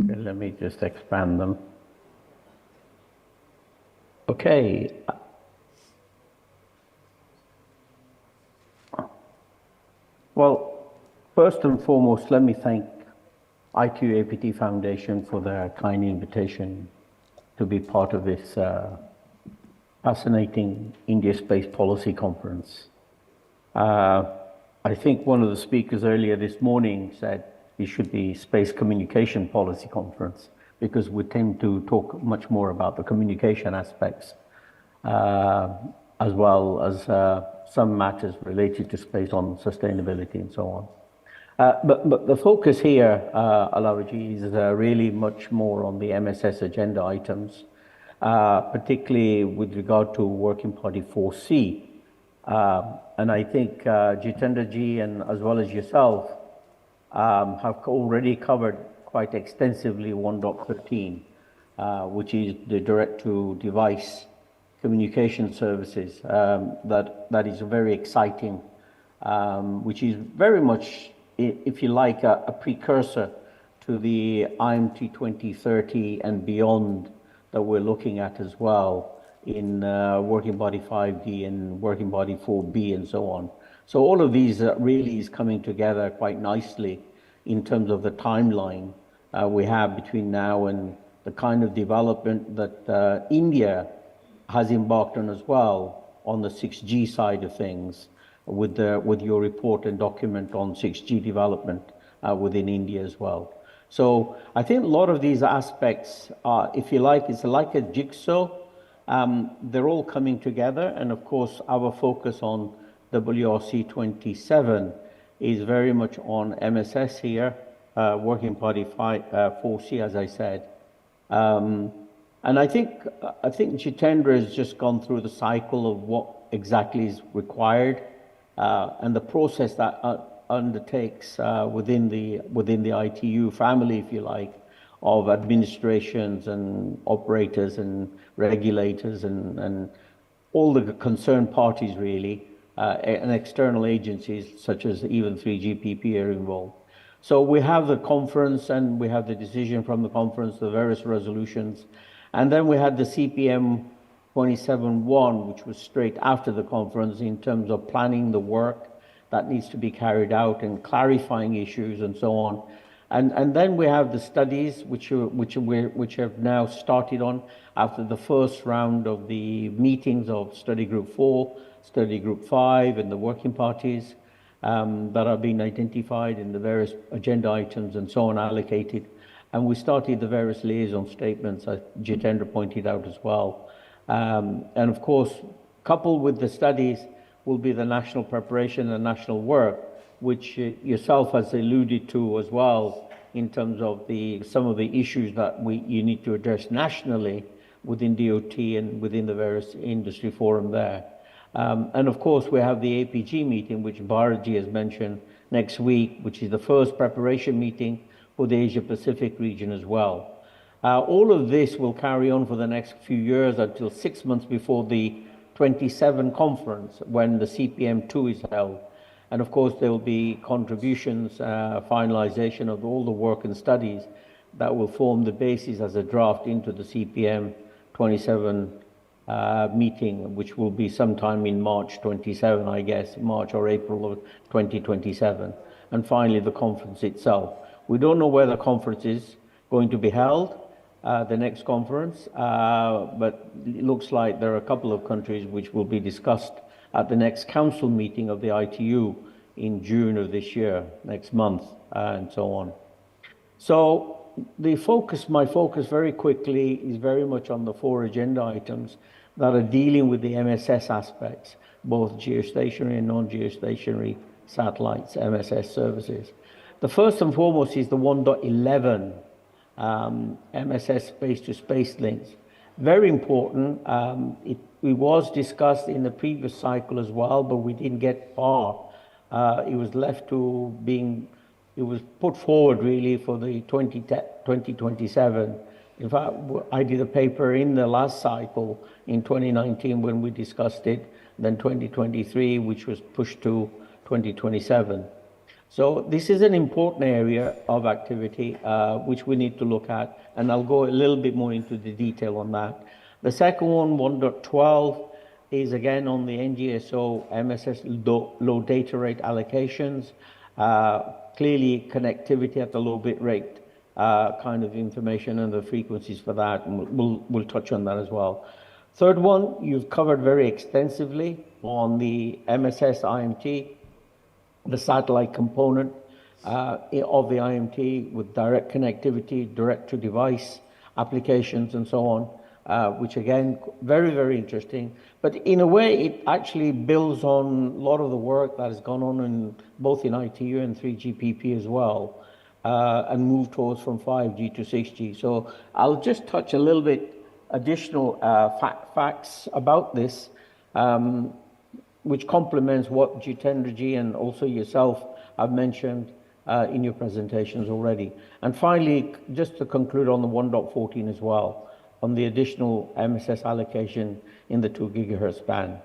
Okay, let me just expand them. Okay. Well, first and foremost, let me thank IQ-APT Foundation for their kind invitation to be part of this fascinating India Space Policy Conference. I think one of the speakers earlier this morning said it should be Space Communication Policy Conference because we tend to talk much more about the communication aspects as well as some matters related to space on sustainability and so on. But the focus here, Alawaji, is really much more on the MSS agenda items, particularly with regard to Working Party 4C. And I think Jitendra ji and as well as yourself have already covered quite extensively 1.13, which is the direct-to-device communication services. That is very exciting, which is very much, if you like, a precursor to the IMT 2030 and beyond that we're looking at as well in Working Body 5D and Working Body 4B and so on. So all of these really is coming together quite nicely in terms of the timeline we have between now and the kind of development that India has embarked on as well on the 6G side of things with your report and document on 6G development within India as well. So I think a lot of these aspects are, if you like, it's like a jigsaw. They're all coming together, and of course our focus on WRC 27 is very much on MSS here, Working Party 4C, as I said. And I think Jitendra has just gone through the cycle of what exactly is required and the process that undertakes within the ITU family, if you like, of administrations and operators and regulators and all the concerned parties really, and external agencies such as even 3GPP are involved. So we have the conference and we have the decision from the conference, the various resolutions, and then we had the CPM 27.1, which was straight after the conference in terms of planning the work that needs to be carried out and clarifying issues and so on. And then we have the studies which have now started on after the first round of the meetings of Study Group 4, Study Group 5 and the working parties that are being identified in the various agenda items and so on allocated. And we started the various liaison statements, as Jitendra pointed out as well. And of course, coupled with the studies will be the national preparation and national work, which yourself has alluded to as well in terms of some of the issues that you need to address nationally within DOT and within the various industry forum there. And of course, we have the APG meeting, which Bharatji has mentioned next week, which is the first preparation meeting for the Asia Pacific region as well. All of this will carry on for the next few years until 6 months before the 27 conference when the CPM2 is held. And of course, there will be contributions, finalization of all the work and studies that will form the basis as a draft into the CPM 27 meeting, which will be sometime in March 27, I guess, March or April of 2027. And finally, the conference itself. We don't know where the conference is going to be held, the next conference, but it looks like there are a couple of countries which will be discussed at the next council meeting of the ITU in June of this year, next month, and so on. So my focus very quickly is very much on the 4 agenda items that are dealing with the MSS aspects, both geostationary and non-geostationary satellites, MSS services. The first and foremost is the 1.11 MSS space-to-space links. Very important. It was discussed in the previous cycle as well, but we didn't get far. It was left to being, it was put forward really for the 2027. In fact, I did a paper in the last cycle in 2019 when we discussed it, then 2023, which was pushed to 2027. So this is an important area of activity which we need to look at, and I'll go a little bit more into the detail on that. The second one, 1.12, is again on the NGSO MSS low data rate allocations. Clearly connectivity at the low bit rate kind of information and the frequencies for that, and we'll touch on that as well. Third one, you've covered very extensively on the MSS IMT, the satellite component of the IMT with direct connectivity, direct to device applications and so on, which again, very, very interesting. But in a way, it actually builds on a lot of the work that has gone on in both in ITU and 3GPP as well, and move towards from 5G to 6G. So I'll just touch a little bit additional facts about this, which complements what Jitendraji and also yourself have mentioned in your presentations already. And finally, just to conclude on the 1.14 as well, on the additional MSS allocation in the 2 gigahertz band.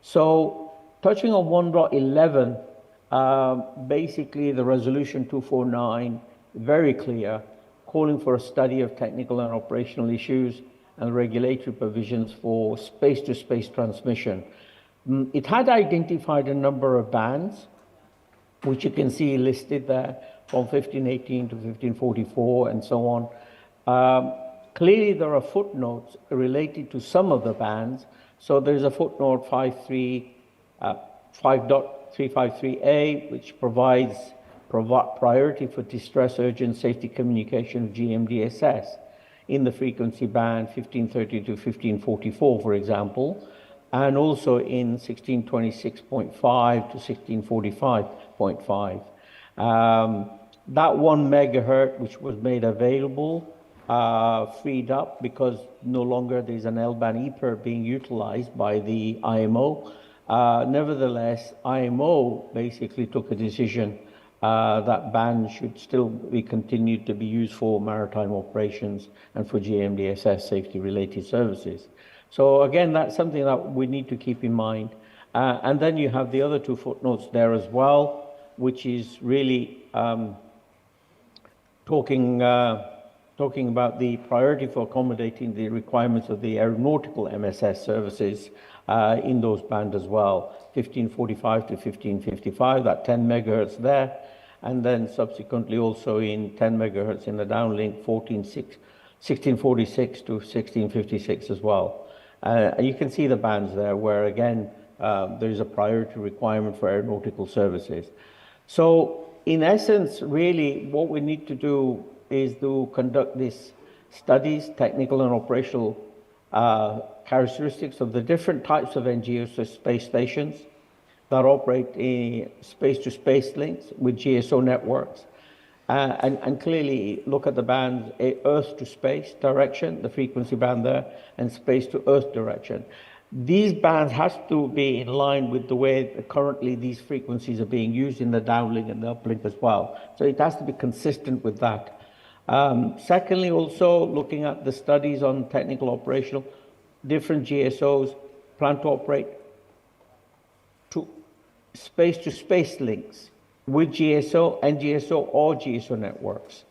So touching on 1.11, basically the resolution 249, very clear, calling for a study of technical and operational issues and regulatory provisions for space-to-space transmission. It had identified a number of bands, which you can see listed there, from 1518 to 1544 and so on. Clearly, there are footnotes related to some of the bands. So there's a footnote 5.353A, which provides priority for distress urgent safety communication of GMDSS in the frequency band 1530 to 1544, for example, and also in 1626.5 to 1645.5. That 1 megahertz, which was made available, freed up because no longer there's an L-band EPIR being utilized by the IMO. Nevertheless, IMO basically took a decision that band should still be continued to be used for maritime operations and for GMDSS safety-related services. So again, that's something that we need to keep in mind. And then you have the other 2 footnotes there as well, which is really talking about the priority for accommodating the requirements of the aeronautical MSS services in those bands as well, 1545 to 1555, that 10 megahertz there, and then subsequently also in 10 megahertz in the downlink, 1646 to 1656 as well. You can see the bands there where, again, there's a priority requirement for aeronautical services. So, in essence, really, what we need to do is to conduct these studies, technical and operational characteristics of the different types of NGSO space stations that operate in space-to-space links with GSO networks, and clearly look at the bands Earth-to-space direction, the frequency band there, and space-to-Earth direction. These bands have to be in line with the way currently these frequencies are being used in the downlink and the uplink as well. So it has to be consistent with that. Secondly, also looking at the studies on technical operational, different GSOs plan to operate to space links with GSO, NGSO, or GSO networks.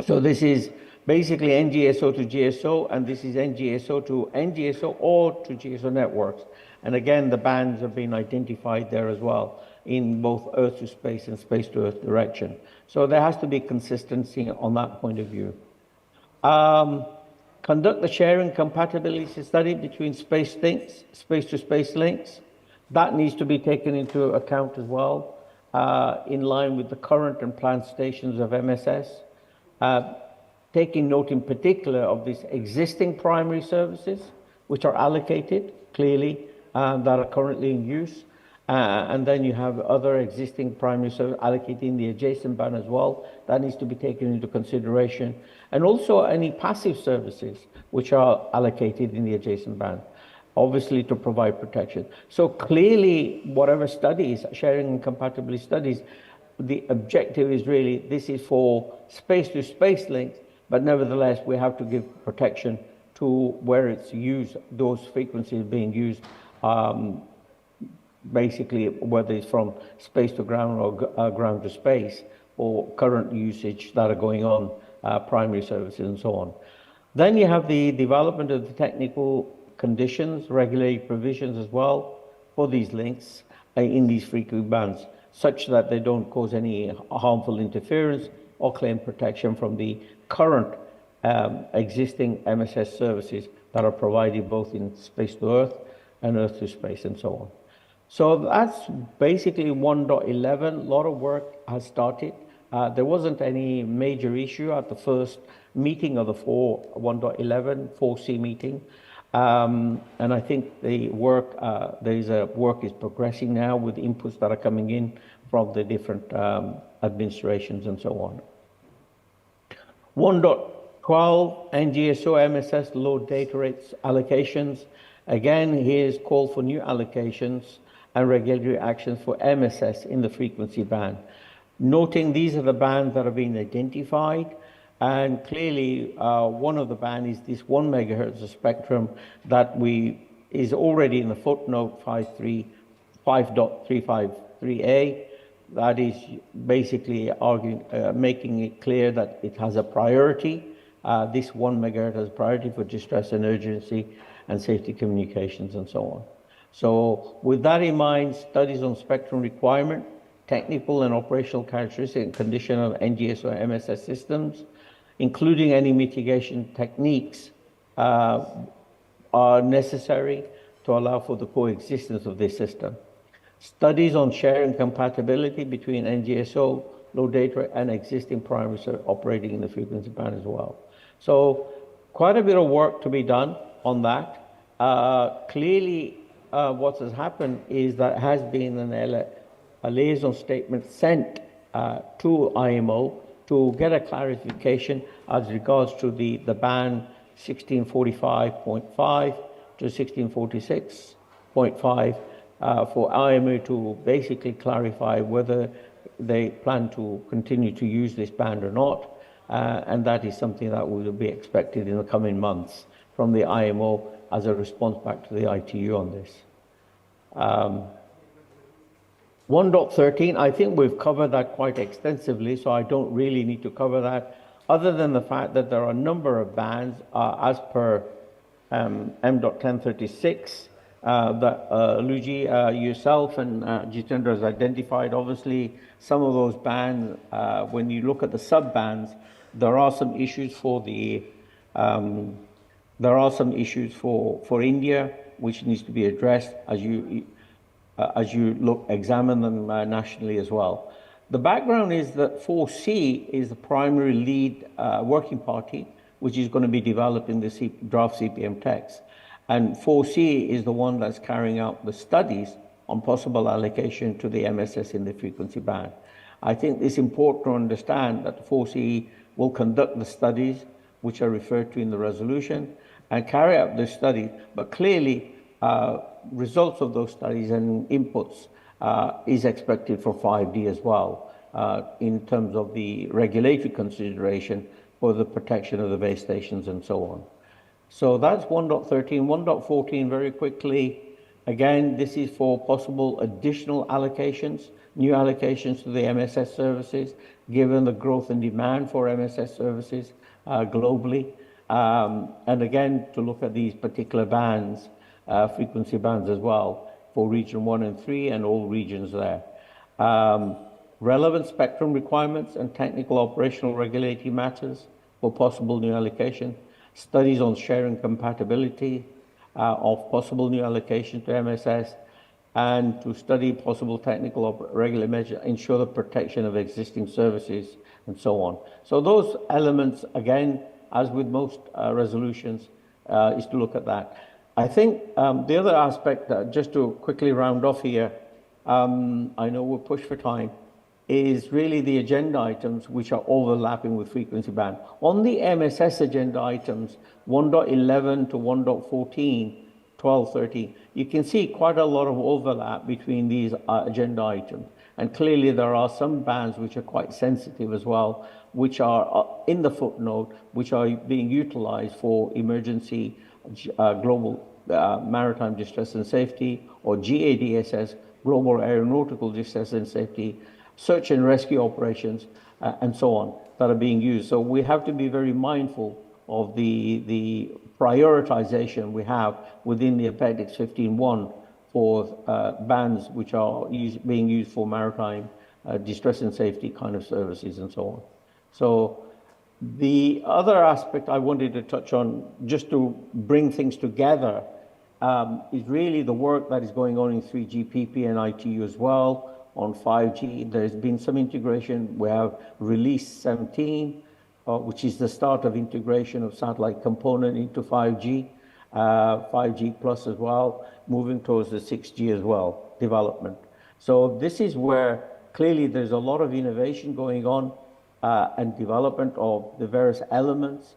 So this is basically NGSO to GSO, and this is NGSO to NGSO or to GSO networks. And again, the bands have been identified there as well in both Earth to space and space to Earth direction. So there has to be consistency on that point of view. Conduct the sharing compatibility study between space links, space to space links. That needs to be taken into account as well, in line with the current and planned stations of MSS. Taking note in particular of these existing primary services, which are allocated clearly, that are currently in use. And then you have other existing primary services allocated in the adjacent band as well. That needs to be taken into consideration. And also any passive services which are allocated in the adjacent band, obviously to provide protection. So clearly, whatever studies, sharing and compatibility studies, the objective is really, this is for space-to-space links, but nevertheless, we have to give protection to where it's used, those frequencies being used, basically whether it's from space to ground or ground to space, or current usage that are going on, primary services and so on. Then you have the development of the technical conditions, regulatory provisions as well for these links in these frequency bands, such that they don't cause any harmful interference or claim protection from the current existing MSS services that are provided both in space to Earth and Earth to space and so on. So that's basically 1.11. A lot of work has started. There wasn't any major issue at the first meeting of the 1.11 4C meeting. And I think the work, work is progressing now with inputs that are coming in from the different administrations and so on. 1.12 NGSO MSS low data rates allocations. Again, here's call for new allocations and regulatory actions for MSS in the frequency band. Noting these are the bands that have been identified, and clearly one of the bands is this 1 megahertz of spectrum that is already in the footnote 5.353A. That is basically making it clear that it has a priority. This 1 megahertz has priority for distress and urgency and safety communications and so on. So with that in mind, studies on spectrum requirement, technical and operational characteristics and condition of NGSO or MSS systems, including any mitigation techniques, are necessary to allow for the coexistence of this system. Studies on sharing compatibility between NGSO, low data, and existing primary service operating in the frequency band as well. So quite a bit of work to be done on that. Clearly, what has happened is that has been a liaison statement sent to IMO to get a clarification as regards to the band 1645.5 to 1646.5 for IMO to basically clarify whether they plan to continue to use this band or not. And that is something that will be expected in the coming months from the IMO as a response back to the ITU on this. 1.13, I think we've covered that quite extensively, so I don't really need to cover that, other than the fact that there are a number of bands as per M.1036 that Luigi, yourself and Jitendra has identified. Obviously, some of those bands, when you look at the sub-bands, there are some issues for the for India, which needs to be addressed as you examine them nationally as well. The background is that 4C is the primary lead working party, which is going to be developing the draft CPM text. And 4C is the one that's carrying out the studies on possible allocation to the MSS in the frequency band. I think it's important to understand that 4C will conduct the studies which are referred to in the resolution and carry out the study, but clearly results of those studies and inputs is expected for 5D as well in terms of the regulatory consideration for the protection of the base stations and so on. So that's 1.13. 1.14, very quickly, again, this is for possible additional allocations, new allocations to the MSS services, given the growth and demand for MSS services globally. And again, to look at these particular bands, frequency bands as well, for region 1 and 3 and all regions there. Relevant spectrum requirements and technical operational regulatory matters for possible new allocation, studies on sharing compatibility of possible new allocation to MSS, and to study possible technical regulatory measures, ensure the protection of existing services, and so on. So those elements, again, as with most resolutions, is to look at that. I think the other aspect, just to quickly round off here, I know we're pushed for time, is really the agenda items which are overlapping with frequency band. On the MSS agenda items, 1.11 to 1.14, 12, 13, you can see quite a lot of overlap between these agenda items. And clearly there are some bands which are quite sensitive as well, which are in the footnote, which are being utilized for emergency global maritime distress and safety, or GADSS, global aeronautical distress and safety, search and rescue operations, and so on, that are being used. So we have to be very mindful of the prioritization we have within the Appendix 15.1 for bands which are being used for maritime distress and safety kind of services and so on. So the other aspect I wanted to touch on, just to bring things together, is really the work that is going on in 3GPP and ITU as well. On 5G, there's been some integration. We have release 17, which is the start of integration of satellite component into 5G, 5G plus as well, moving towards the 6G as well, development. So this is where clearly there's a lot of innovation going on and development of the various elements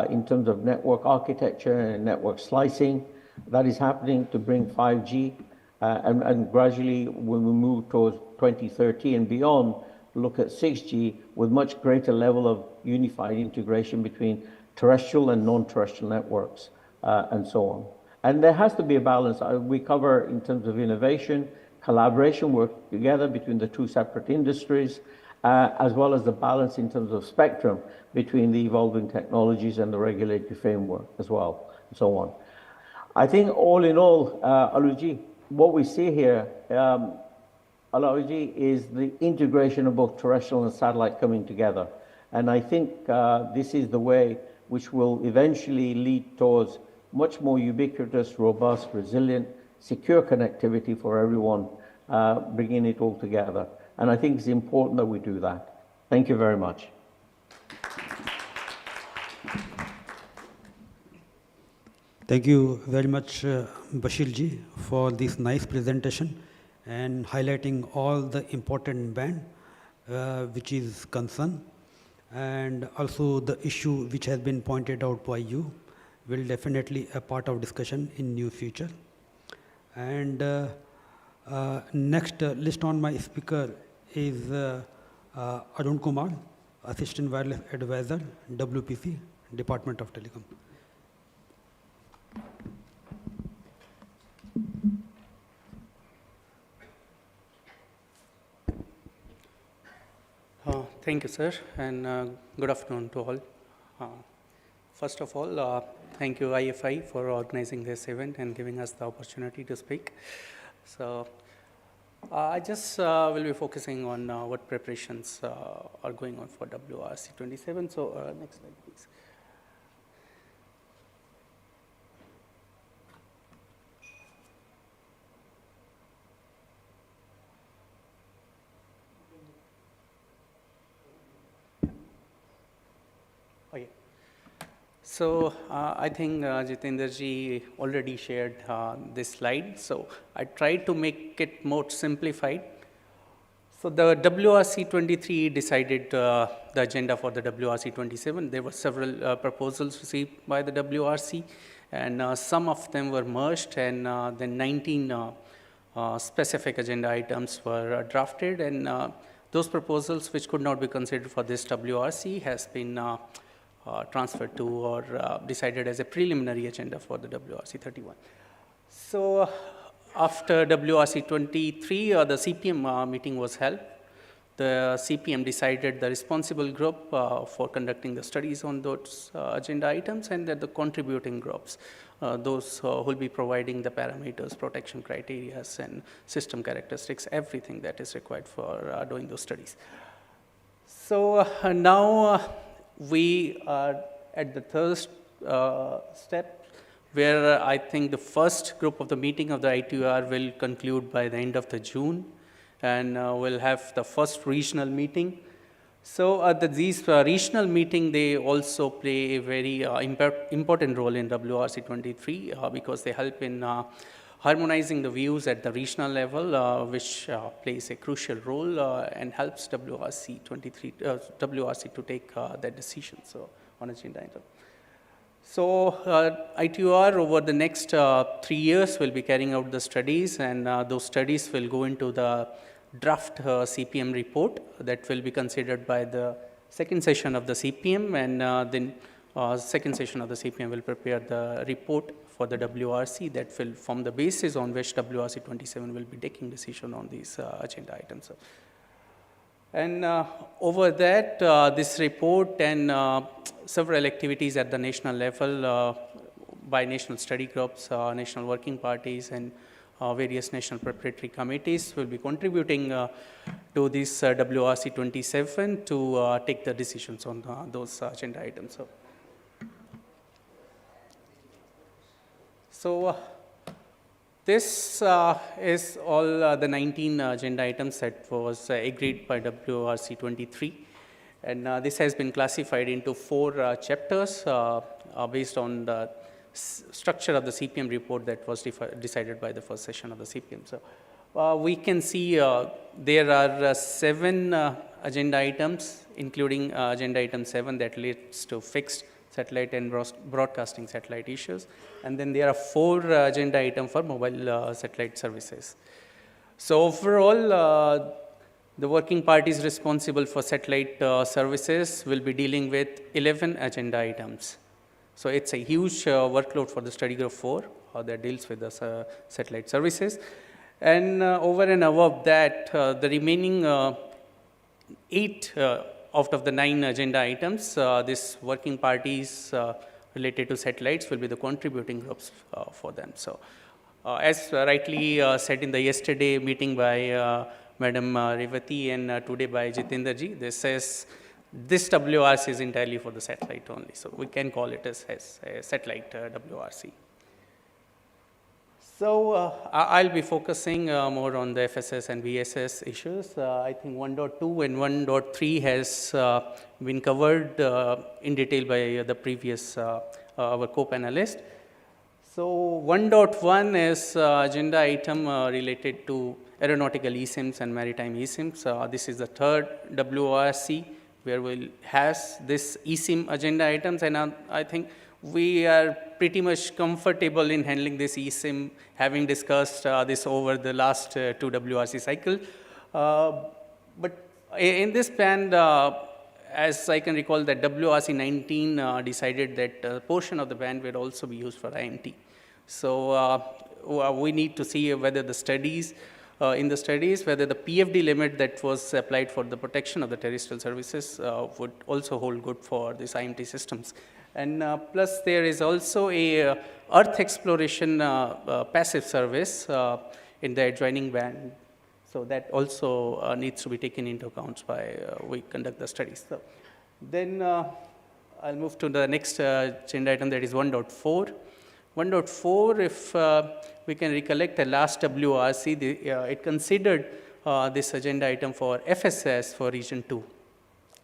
in terms of network architecture and network slicing that is happening to bring 5G. And gradually, when we move towards 2030 and beyond, look at 6G with much greater level of unified integration between terrestrial and non-terrestrial networks, and so on. And there has to be a balance. We cover in terms of innovation, collaboration, work together between the two separate industries, as well as the balance in terms of spectrum between the evolving technologies and the regulatory framework as well, and so on. I think all in all, Aluji, what we see here, Alaoji, is the integration of both terrestrial and satellite coming together. And I think this is the way which will eventually lead towards much more ubiquitous, robust, resilient, secure connectivity for everyone, bringing it all together. And I think it's important that we do that. Thank you very much. Thank you very much, Bashirji, for this nice presentation and highlighting all the important band which is concerned, and also the issue which has been pointed out by you will definitely a part of discussion in near future. And next list on my speaker is Arun Kumar, Assistant Wireless Advisor, WPC, Department of Telecom. Thank you, sir, and good afternoon to all. First of all, thank you IAFI for organizing this event and giving us the opportunity to speak. So I just will be focusing on what preparations are going on for WRC 27. So next slide, please. So I think Jitendra ji already shared this slide. So I tried to make it more simplified. So the WRC 23 decided the agenda for the WRC 27. There were several proposals received by the WRC, and some of them were merged, and then 19 specific agenda items were drafted, and those proposals which could not be considered for this WRC has been transferred to or decided as a preliminary agenda for the WRC 31. So after WRC 23, the CPM meeting was held, the CPM decided the responsible group for conducting the studies on those agenda items, and that the contributing groups, those who will be providing the parameters, protection criteria, and system characteristics, everything that is required for doing those studies. So now we are at the third step, where I think the first group of the meeting of the ITUR will conclude by the end of the June, and we'll have the first regional meeting. So these regional meeting, they also play a very important role in WRC 23 because they help in harmonizing the views at the regional level, which plays a crucial role and helps WRC 23, WRC to take that decision on agenda item. So ITUR over the next 3 years will be carrying out the studies, and those studies will go into the draft CPM report that will be considered by the second session of the CPM, and then second session of the CPM will prepare the report for the WRC that will form the basis on which WRC 27 will be taking decision on these agenda items. And over that, this report and several activities at the national level by national study groups, national working parties, and various national preparatory committees will be contributing to this WRC 27 to take the decisions on those agenda items. So this is all the 19 agenda items that was agreed by WRC 23. And this has been classified into 4 chapters based on the structure of the CPM report that was decided by the first session of the CPM. So we can see there are 7 agenda items, including agenda item 7 that leads to fixed satellite and broadcasting satellite issues. And then there are 4 agenda items for mobile satellite services. So overall, the working parties responsible for satellite services will be dealing with 11 agenda items. So it's a huge workload for the study group 4 that deals with the satellite services. And over and above that, the remaining 8 out of the 9 agenda items, these working parties related to satellites will be the contributing groups for them. So as rightly said in the yesterday meeting by Madam Revati and today by Jitendra ji, this WRC is entirely for the satellite only. So we can call it as a satellite WRC. So I'll be focusing more on the FSS and VSS issues. I think 1.2 and 1.3 has been covered in detail by the previous, our co-panelist. So 1.1 is agenda item related to aeronautical eSIMs and maritime eSIMs. This is the third WRC where we'll has this eSIM agenda items, and I think we are pretty much comfortable in handling this eSIM, having discussed this over the last 2 WRC cycle. But in this band, as I can recall, that WRC 19 decided that a portion of the band will also be used for IMT. So we need to see whether the studies, whether the PFD limit that was applied for the protection of the terrestrial services would also hold good for these IMT systems. And plus there is also a Earth exploration passive service in the adjoining band. So that also needs to be taken into account by we conduct the studies. So then I'll move to the next agenda item, that is 1.4. 1.4, if we can recollect the last WRC, it considered this agenda item for FSS for region 2.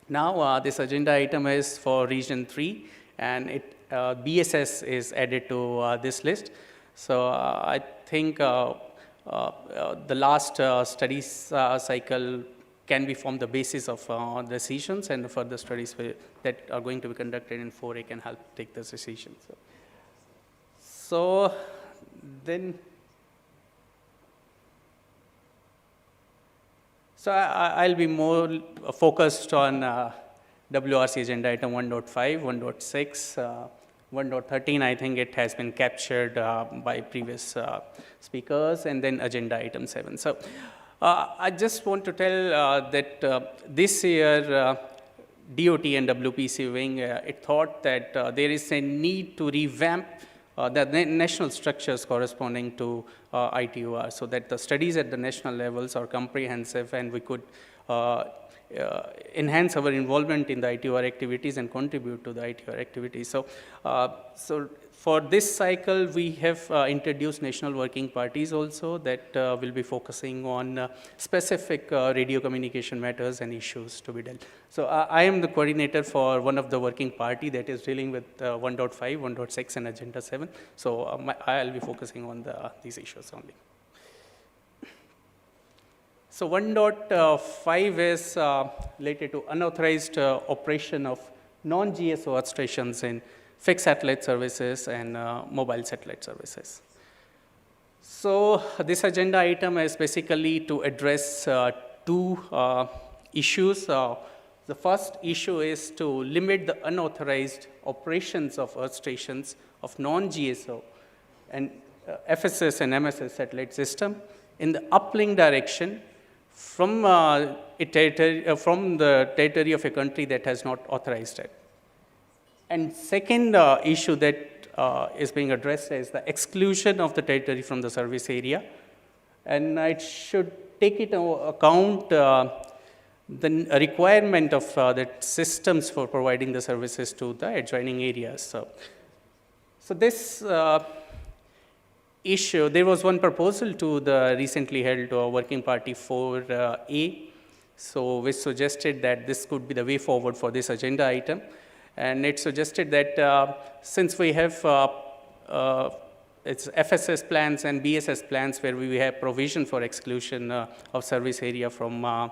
Now this agenda item is for region 3, and BSS is added to this list. So I think the last studies cycle can be formed the basis of decisions, and further studies that are going to be conducted in 4A can help take those decisions. So then, I'll be more focused on WRC agenda item 1.5, 1.6, 1.13. I think it has been captured by previous speakers, and then agenda item 7. So I just want to tell that this year, DOT and WPC wing, it thought that there is a need to revamp the national structures corresponding to ITOR, so that the studies at the national levels are comprehensive and we could enhance our involvement in the ITOR activities and contribute to the ITOR activities. So, for this cycle, we have introduced national working parties also that will be focusing on specific radio communication matters and issues to be dealt. So I am the coordinator for one of the working party that is dealing with 1.5, 1.6 and Agenda 7. So I'll be focusing on these issues only. So 1.5 is related to unauthorized operation of non-GSO earth stations in fixed satellite services and mobile satellite services. So this agenda item is basically to address two issues. The first issue is to limit the unauthorized operations of earth stations of non-GSO and FSS and MSS satellite system in the uplink direction from the territory of a country that has not authorized it. And second issue that is being addressed is the exclusion of the territory from the service area. And it should take into account the requirement of the systems for providing the services to the adjoining areas. So this issue, there was one proposal to the recently held Working Party 4A, so which suggested that this could be the way forward for this agenda item. And it suggested that since we have it's FSS plans and BSS plans where we have provision for exclusion of service area from a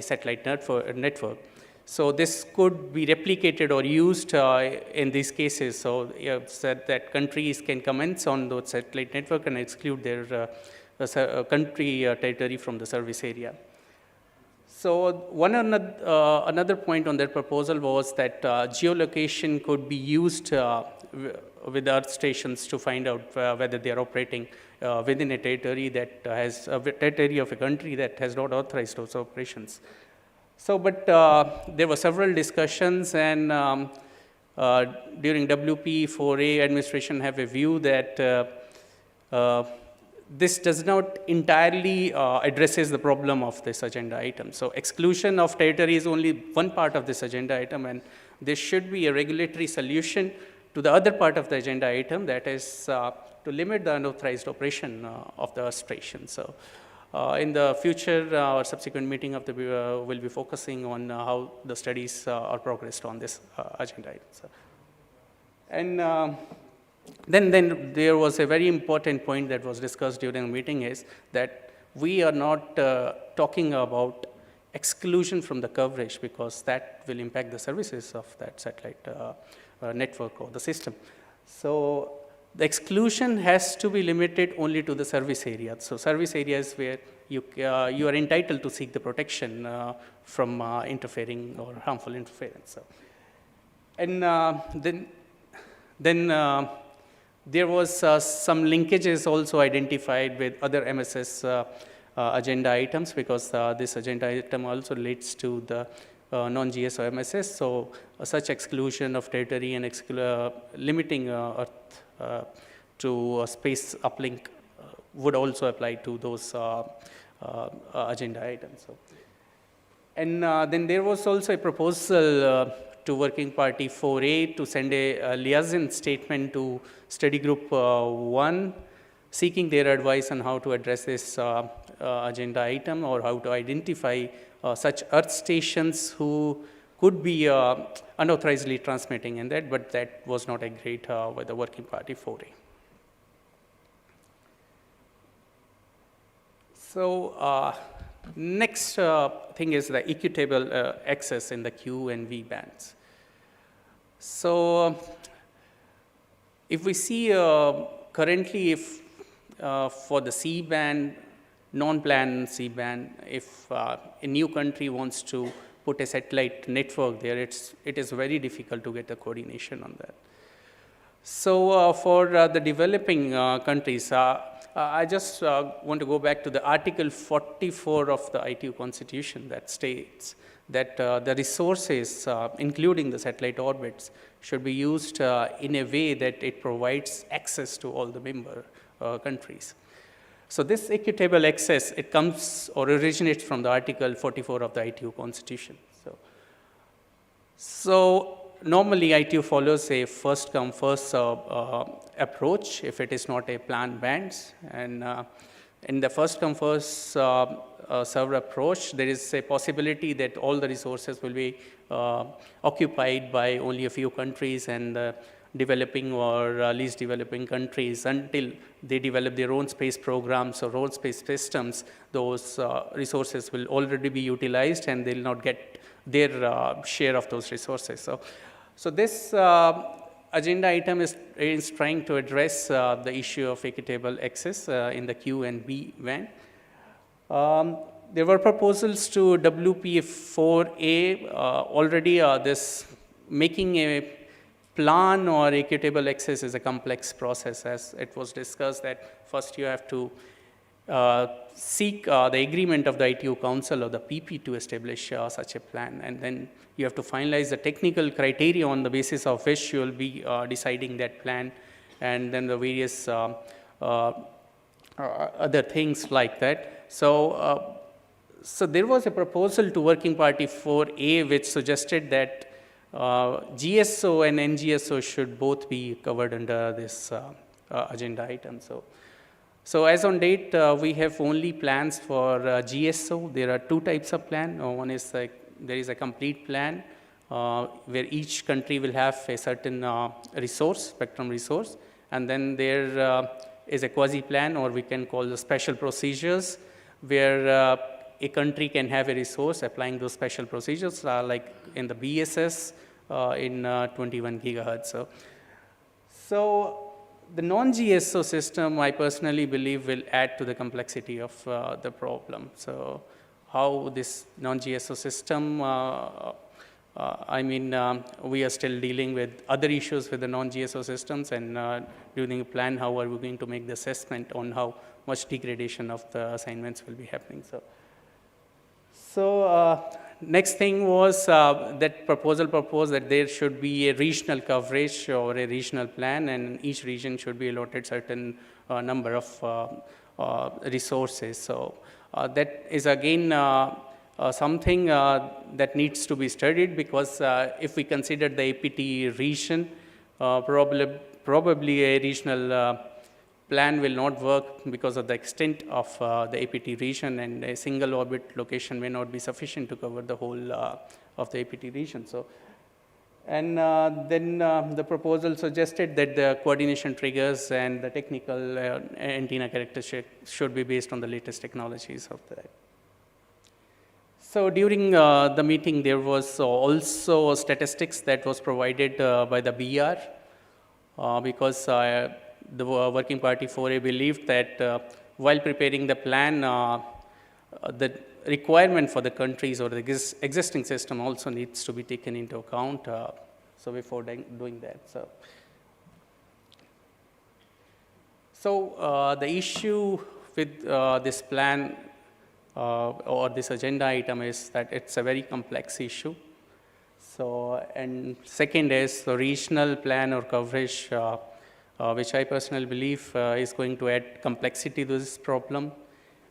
satellite network. So this could be replicated or used in these cases. So you have said that countries can commence on those satellite network and exclude their country territory from the service area. So another point on that proposal was that geolocation could be used with earth stations to find out whether they are operating within a territory that has a territory of a country that has not authorized those operations. So, but there were several discussions, and during WP4A administration have a view that this does not entirely addresses the problem of this agenda item. So exclusion of territory is only one part of this agenda item, and there should be a regulatory solution to the other part of the agenda item, that is to limit the unauthorized operation of the station. So in the future or subsequent meeting of the we'll be focusing on how the studies are progressed on this agenda item. So, and then there was a very important point that was discussed during the meeting is that we are not talking about exclusion from the coverage, because that will impact the services of that satellite network or the system. So the exclusion has to be limited only to the service area. So service areas where you are entitled to seek the protection from interfering or harmful interference. So, and then there was some linkages also identified with other MSS agenda items, because this agenda item also relates to the non-GSO MSS. So such exclusion of territory and limiting Earth to space uplink would also apply to those agenda items. So, and then there was also a proposal to Working Party 4A to send a liaison statement to Study Group 1, seeking their advice on how to address this agenda item, or how to identify such earth stations who could be unauthorizedly transmitting in that, but that was not agreed with the Working Party 4A. So next thing is the equitable access in the Q and V bands. So if we see currently, if for the C band, non-planned C band, if a new country wants to put a satellite network there, it is very difficult to get a coordination on that. So for the developing countries, I just want to go back to the Article 44 of the ITU Constitution that states that the resources, including the satellite orbits, should be used in a way that it provides access to all the member countries. So this equitable access, it comes or originates from the Article 44 of the ITU Constitution. So normally ITU follows a first come first approach if it is not a planned bands. And in the first come first serve approach, there is a possibility that all the resources will be occupied by only a few countries, and developing or least developing countries, until they develop their own space programs or own space systems, those resources will already be utilized and they'll not get their share of those resources. So this agenda item is trying to address the issue of equitable access in the Q and B band. There were proposals to WP4A already. This making a plan or equitable access is a complex process, as it was discussed that first you have to seek the agreement of the ITU Council or the PP to establish such a plan, and then you have to finalize the technical criteria on the basis of which you will be deciding that plan, and then the various other things like that. So there was a proposal to Working Party 4A which suggested that GSO and NGSO should both be covered under this agenda item. So as on date, we have only plans for GSO. There are two types of plan. One is there is a complete plan where each country will have a certain resource, spectrum resource, and then there is a quasi plan, or we can call the special procedures, where a country can have a resource applying those special procedures, like in the BSS in 21 gigahertz. So the non-GSO system, I personally believe, will add to the complexity of the problem. So how this non-GSO system, we are still dealing with other issues with the non-GSO systems, and during the plan, how are we going to make the assessment on how much degradation of the assignments will be happening. So next thing was that proposal proposed that there should be a regional coverage or a regional plan, and each region should be allotted certain number of resources. So that is again something that needs to be studied, because if we consider the APT region, probably a regional plan will not work because of the extent of the APT region, and a single orbit location may not be sufficient to cover the whole of the APT region. And then the proposal suggested that the coordination triggers and the technical antenna characteristics should be based on the latest technologies of that. So during the meeting, there was also statistics that was provided by the BR, because the Working Party 4A believed that while preparing the plan, the requirement for the countries or the existing system also needs to be taken into account. So before doing that, so the issue with this plan or this agenda item is that it's a very complex issue. So, and second is the regional plan or coverage, which I personally believe is going to add complexity to this problem,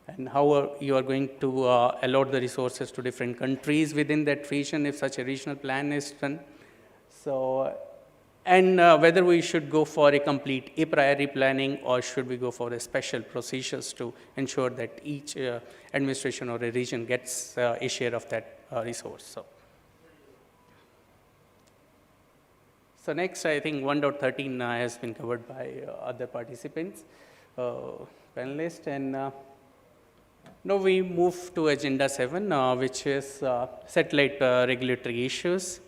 and how you are going to allot the resources to different countries within that region if such a regional plan is done. So, and whether we should go for a complete a priori planning, or should we go for a special procedures to ensure that each administration or a region gets a share of that resource. So next, I think 1.13 has been covered by other participants, panelists, and now we move to Agenda 7, which is satellite regulatory issues.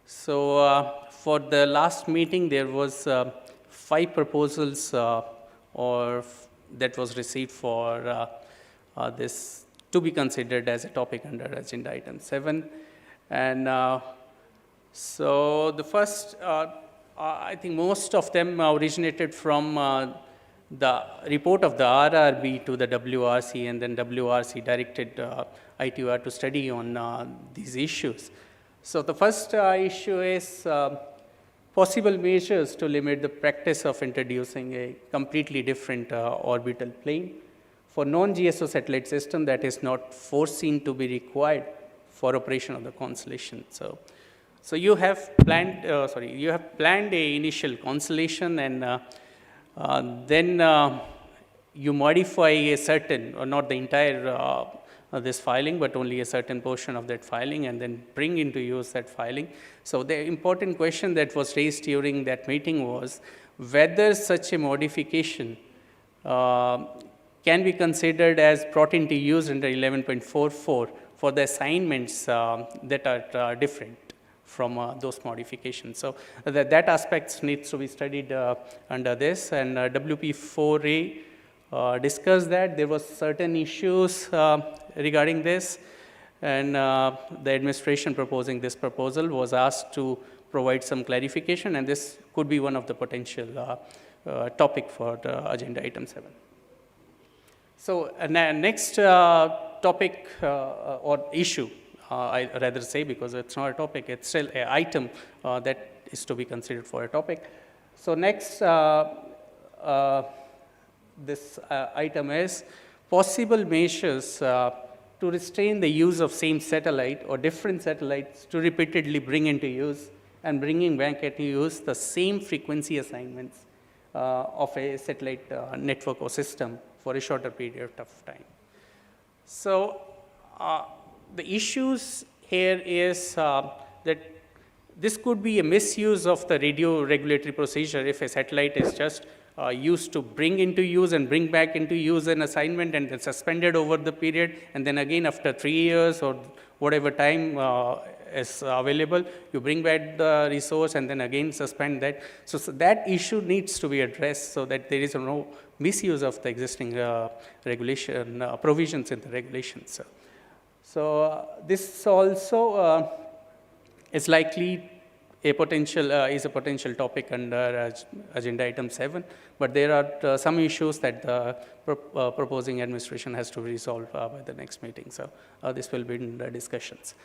So for the last meeting, there was 5 proposals that was received for this to be considered as a topic under Agenda Item 7, and so the first I think most of them originated from the report of the RRB to the WRC, and then WRC directed ITUR to study on these issues. So the first issue is possible measures to limit the practice of introducing a completely different orbital plane for non-GSO satellite system that is not foreseen to be required for operation of the constellation. So you have planned, you have planned a initial constellation, and then you modify a certain, or not the entire this filing, but only a certain portion of that filing, and then bring into use that filing. So the important question that was raised during that meeting was whether such a modification can be considered as brought into use under 11.44 for the assignments that are different from those modifications. So that aspect needs to be studied under this, and WP4A discussed that there was certain issues regarding this, and the administration proposing this proposal was asked to provide some clarification, and this could be one of the potential topic for the agenda item 7. So next topic or issue, I rather say, because it's not a topic, it's still an item that is to be considered for a topic. So next, this item is possible measures to restrain the use of same satellite or different satellites to repeatedly bring into use and bringing back into use the same frequency assignments of a satellite network or system for a shorter period of time. So the issues here is that this could be a misuse of the radio regulatory procedure if a satellite is just used to bring into use and bring back into use an assignment and then suspended over the period, and then again after 3 years or whatever time is available, you bring back the resource and then again suspend that. So that issue needs to be addressed so that there is no misuse of the existing regulation provisions in the regulations. So this also is likely a potential topic under agenda item 7, but there are some issues that the proposing administration has to resolve by the next meeting. So this will be in the discussions.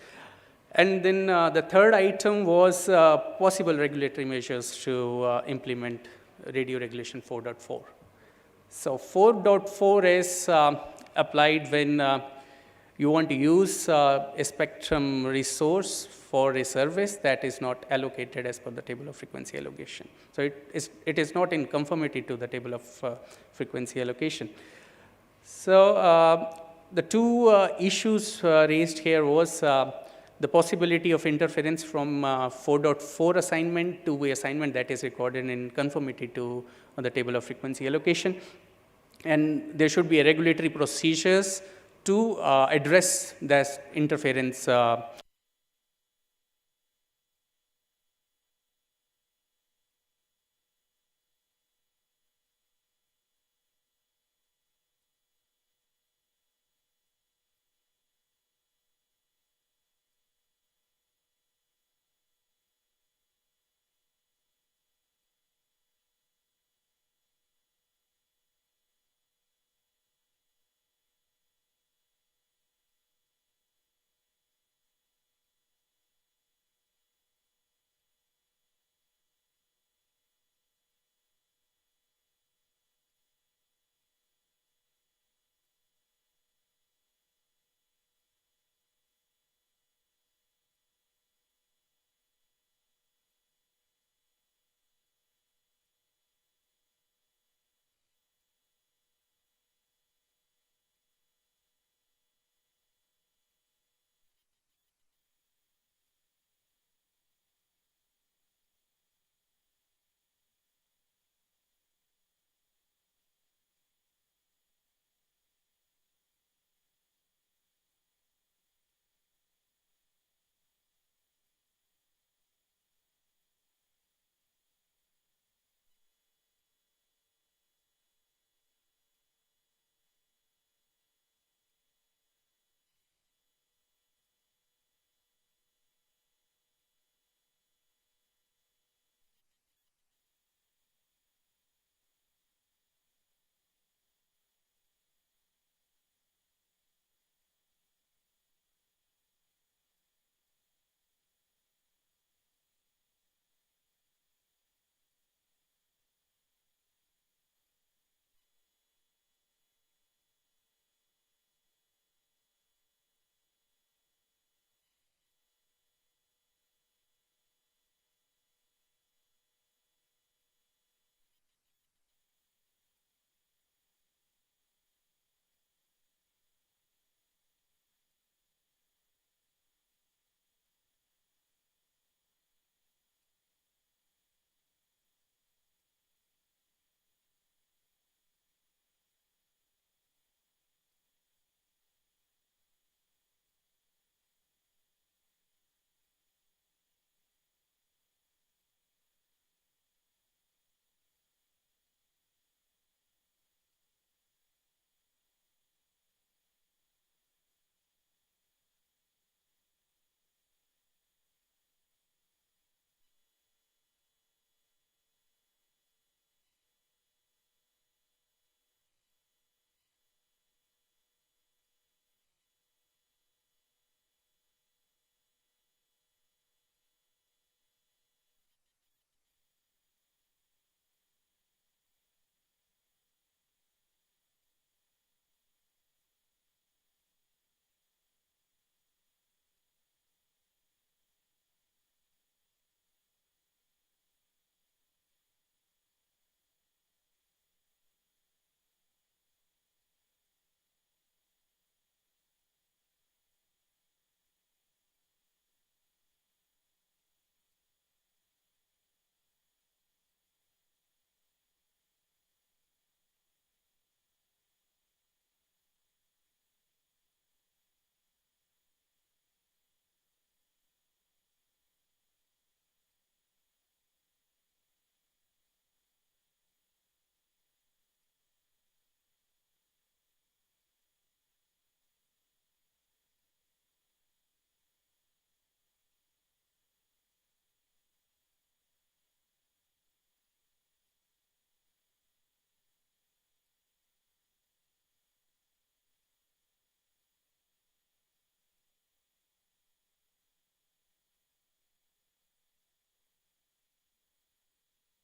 And then the third item was possible regulatory measures to implement radio regulation 4.4. So 4.4 is applied when you want to use a spectrum resource for a service that is not allocated as per the table of frequency allocation. So it is not in conformity to the table of frequency allocation. So the two issues raised here was the possibility of interference from 4.4 assignment to the assignment that is recorded in conformity to the table of frequency allocation. And there should be a regulatory procedures to address that interference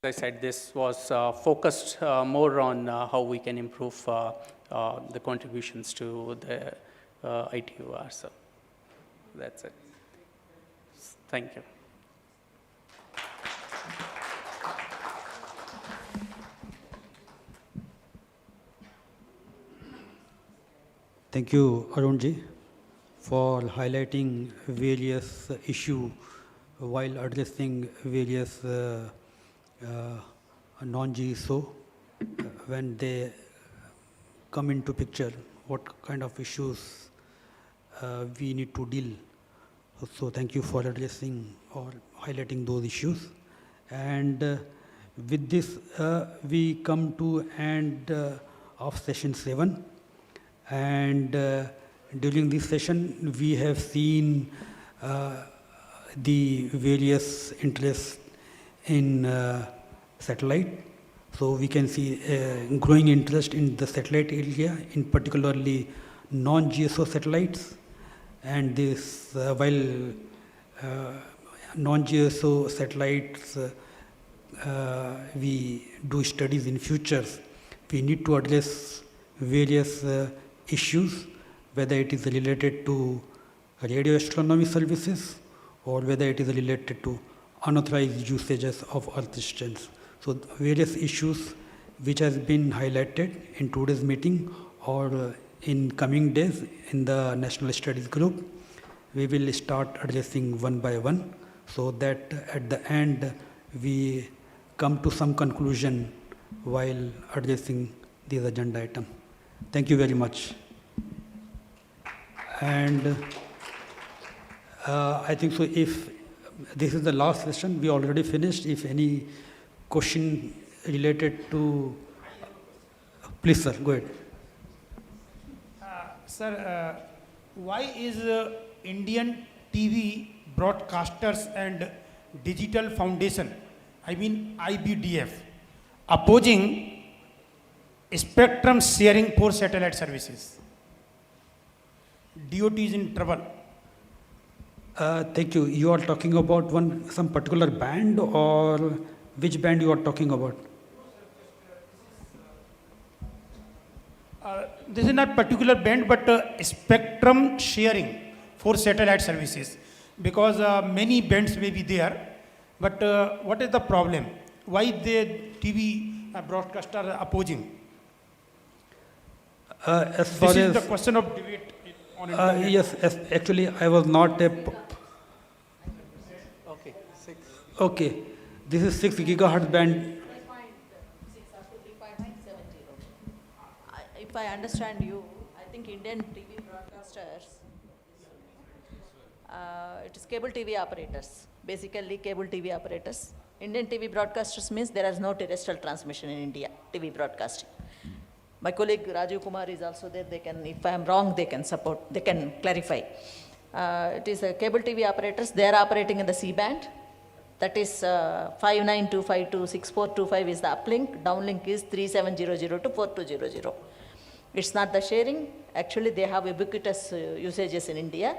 As I said, this was focused more on how we can improve the contributions to the ITUR. So that's it. Thank you. Thank you, Arunji, for highlighting various issues while addressing various non-GSO when they come into picture, what kind of issues we need to deal. So thank you for addressing or highlighting those issues. And with this, we come to end of session 7. And during this session, we have seen the various interests in satellite. So we can see growing interest in the satellite area, in particularly non-GSO satellites. And this, while non-GSO satellites, we do studies in futures, we need to address various issues, whether it is related to radio astronomy services or whether it is related to unauthorized usages of earth stations. So various issues which has been highlighted in today's meeting or in coming days in the National Studies Group, we will start addressing one by one so that at the end we come to some conclusion while addressing this agenda item. Thank you very much. And I think so if this is the last session, we already finished. If any question related to, please sir, go ahead. Sir, why is Indian TV Broadcasters and Digital Foundation, I mean IBDF, opposing spectrum sharing for satellite services? DOT is in trouble. Thank you. You are talking about some particular band, or which band you are talking about? This is not particular band, but spectrum sharing for satellite services, because many bands may be there, but what is the problem? Why the TV broadcaster are opposing? As far this is as the question of debate on internet. yes, actually I was not a... Okay, 6. Okay, this is 6 gigahertz band. If I understand you, I think Indian TV broadcasters, it is cable TV operators, basically cable TV operators. Indian TV broadcasters means there is no terrestrial transmission in India, TV broadcasting. My colleague Rajiv Kumar is also there. They can, if I am wrong, they can support, they can clarify. It is a cable TV operators. They are operating in the C-band. That is 5925 to 6425 is the uplink. Downlink is 3700 to 4200. It's not the sharing. Actually, they have ubiquitous usages in India.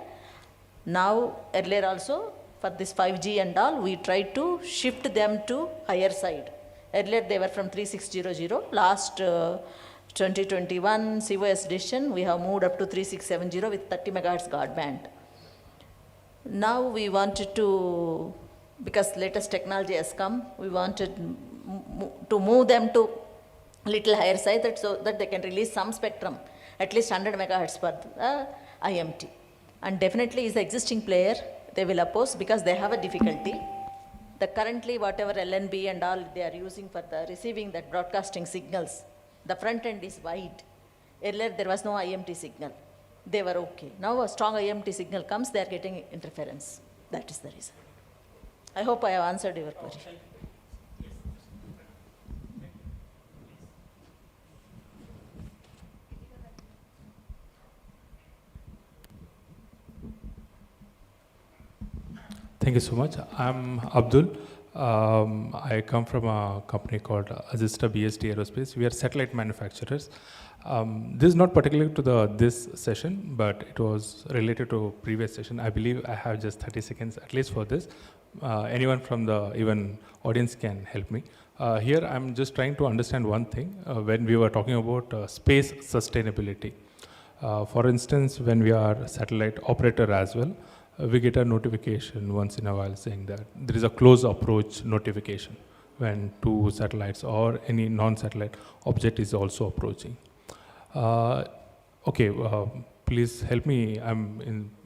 Now, earlier also, for this 5G and all, we tried to shift them to higher side. Earlier, they were from 3600. Last 2021 COS decision, we have moved up to 3670 with 30 megahertz guard band. Now we wanted to, because latest technology has come, we wanted to move them to little higher side, so that they can release some spectrum, at least 100 megahertz per IMT. And definitely is the existing player, they will oppose because they have a difficulty. The currently whatever LNB and all they are using for the receiving that broadcasting signals, the front end is wide. Earlier there was no IMT signal. They were okay. Now a strong IMT signal comes, they are getting interference. That is the reason. I hope I have answered your question. Thank you so much. I'm Abdul. I come from a company called Azista BSD Aerospace. We are satellite manufacturers. This is not particular to this session, but it was related to previous session. I believe I have just 30 seconds at least for this. Anyone from the even audience can help me. Here I'm just trying to understand one thing when we were talking about space sustainability. For instance, when we are satellite operator as well, we get a notification once in a while saying that there is a close approach notification when two satellites or any non-satellite object is also approaching. Please help me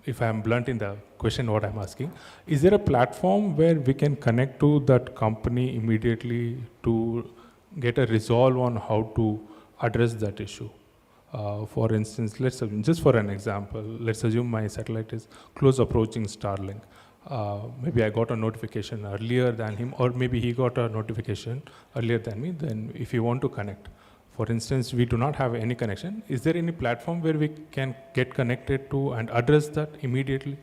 if I am blunt in the question what I'm asking. Is there a platform where we can connect to that company immediately to get a resolve on how to address that issue? For instance, just for an example, let's assume my satellite is close approaching Starlink. Maybe I got a notification earlier than him, or maybe he got a notification earlier than me. Then if you want to connect, for instance, we do not have any connection. Is there any platform where we can get connected to and address that immediately?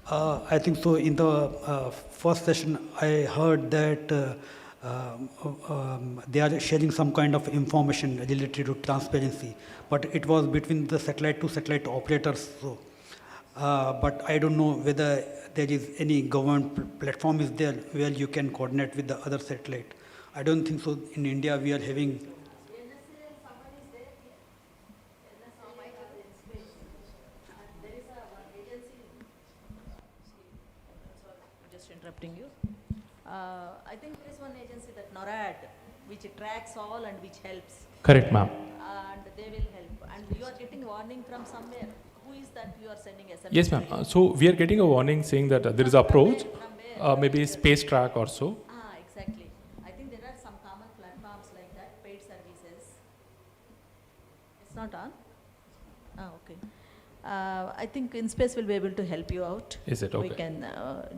I think so. In the first session, I heard that they are sharing some kind of information related to transparency, but it was between the satellite to satellite operators. So, but I don't know whether there is any government platform is there where you can coordinate with the other satellite. I don't think so. In India, we are having. Just interrupting you. I think there is one agency, that NORAD, which tracks all and which helps. Correct, ma'am. And they will help. And you are getting warning from somewhere. Who is that you are sending SMS? Yes, ma'am. So we are getting a warning saying that there is approach, maybe space track or so. Exactly. I think there are some common platforms like that, paid services. It's not on? Okay. I think InSpace will be able to help you out. Is it? Okay. We can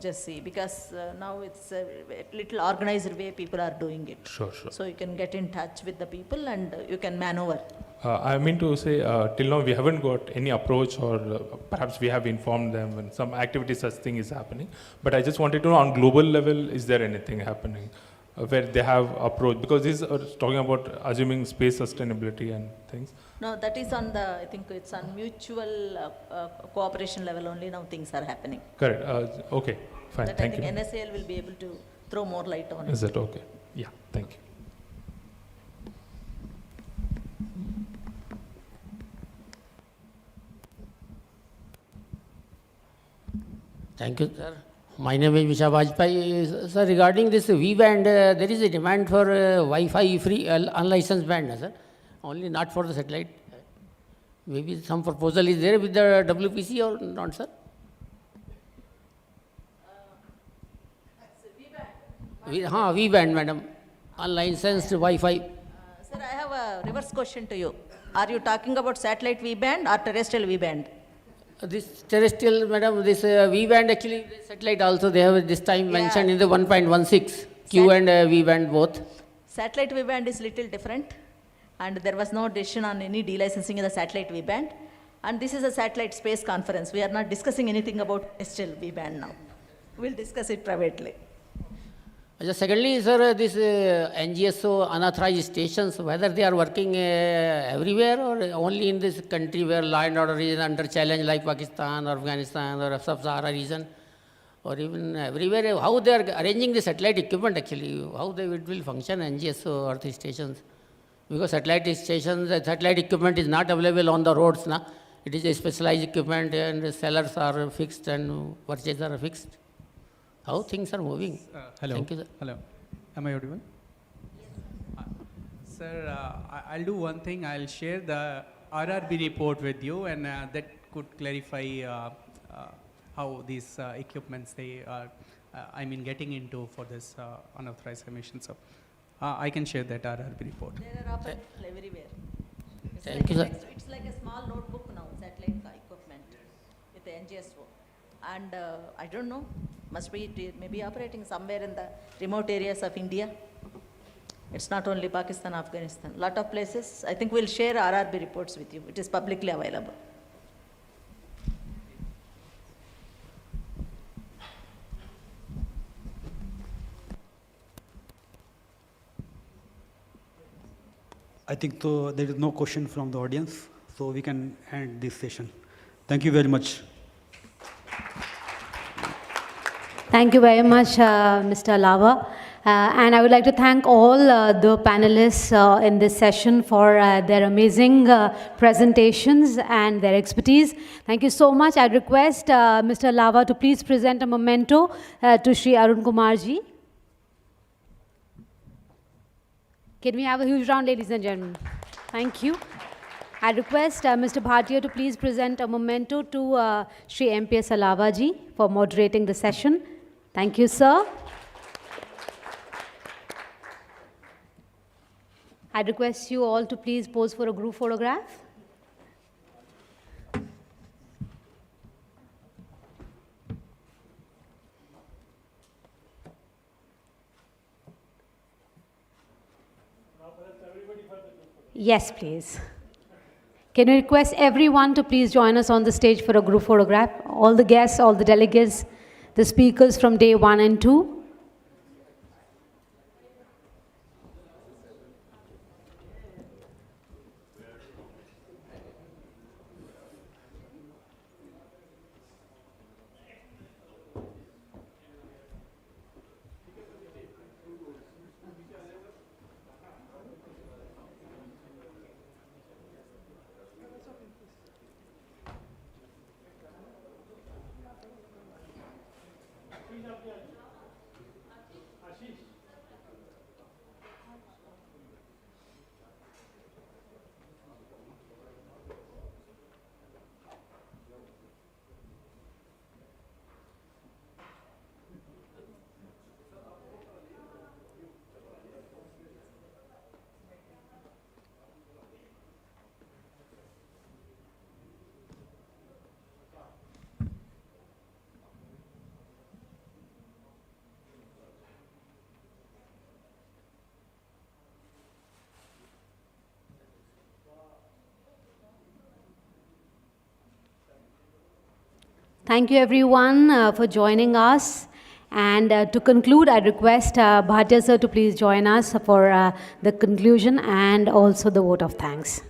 just see, because now it's a little organized way people are doing it. Sure. So you can get in touch with the people and you can maneuver. I mean to say, till now we haven't got any approach, or perhaps we have informed them when some activity such thing is happening. But I just wanted to know, on global level, is there anything happening where they have approach? Because this is talking about assuming space sustainability and things. No, that is on the, I think it's on mutual cooperation level only now things are happening. Correct. Okay, fine. That Thank I you. think NSAL will be able to throw more light on it. Is it okay? Yeah, thank you. Thank you, sir. My name is Visha Vajpayee. Sir, regarding this V-band, there is a demand for Wi-Fi free unlicensed band, sir. Only not for the satellite. Maybe some proposal is there with the WPC or not, sir? V-band, madam. Unlicensed Wi-Fi. Sir, I have a reverse question to you. Are you talking about satellite V-band or terrestrial V-band? This terrestrial, madam, this V-band actually, satellite also, they have this time mentioned in the 1.16, Q and V-band both. Satellite V-band is little different, and there was no decision on any delicensing in the satellite V-band. And this is a satellite space conference. We are not discussing anything about terrestrial V-band now. We'll discuss it privately. Secondly, sir, this NGSO unauthorized stations, whether they are working everywhere or only in this country where law and order is under challenge, like Pakistan or Afghanistan or Sub-Sahara region, or even everywhere, how they are arranging the satellite equipment actually, how they will function NGSO earth stations. Because satellite stations, satellite equipment is not available on the roads now. It is a specialized equipment and sellers are fixed and purchasers are fixed. How things are moving? Hello. Thank you, sir. Hello. Am I audible? Sir, I'll do one thing. I'll share the RRB report with you, and that could clarify how these equipments they are, getting into for this unauthorized emission. So I can share that RRB report. There are operations everywhere. Thank you, sir. It's like a small notebook now, satellite equipment with the NGSO. And I don't know, must be maybe operating somewhere in the remote areas of India. It's not only Pakistan, Afghanistan, lot of places. I think we'll share RRB reports with you. It is publicly available. I think so there is no question from the audience, so we can end this session. Thank you very much. Thank you very much, Mr. Lava. And I would like to thank all the panelists in this session for their amazing presentations and their expertise. Thank you so much. I request Mr. Lava to please present a memento to Shri Arun Kumar ji. Can we have a huge round, ladies and gentlemen? Thank you. I request Mr. Bhatia to please present a memento to Shri MPS Alava ji for moderating the session. Thank you, sir. I request you all to please pose for a group photograph. Yes, please. Can we request everyone to please join us on the stage for a group photograph? All the guests, all the delegates, the speakers from day 1 and 2. Thank you everyone for joining us. And to conclude, I request Bhatia sir to please join us for the conclusion and also the vote of thanks.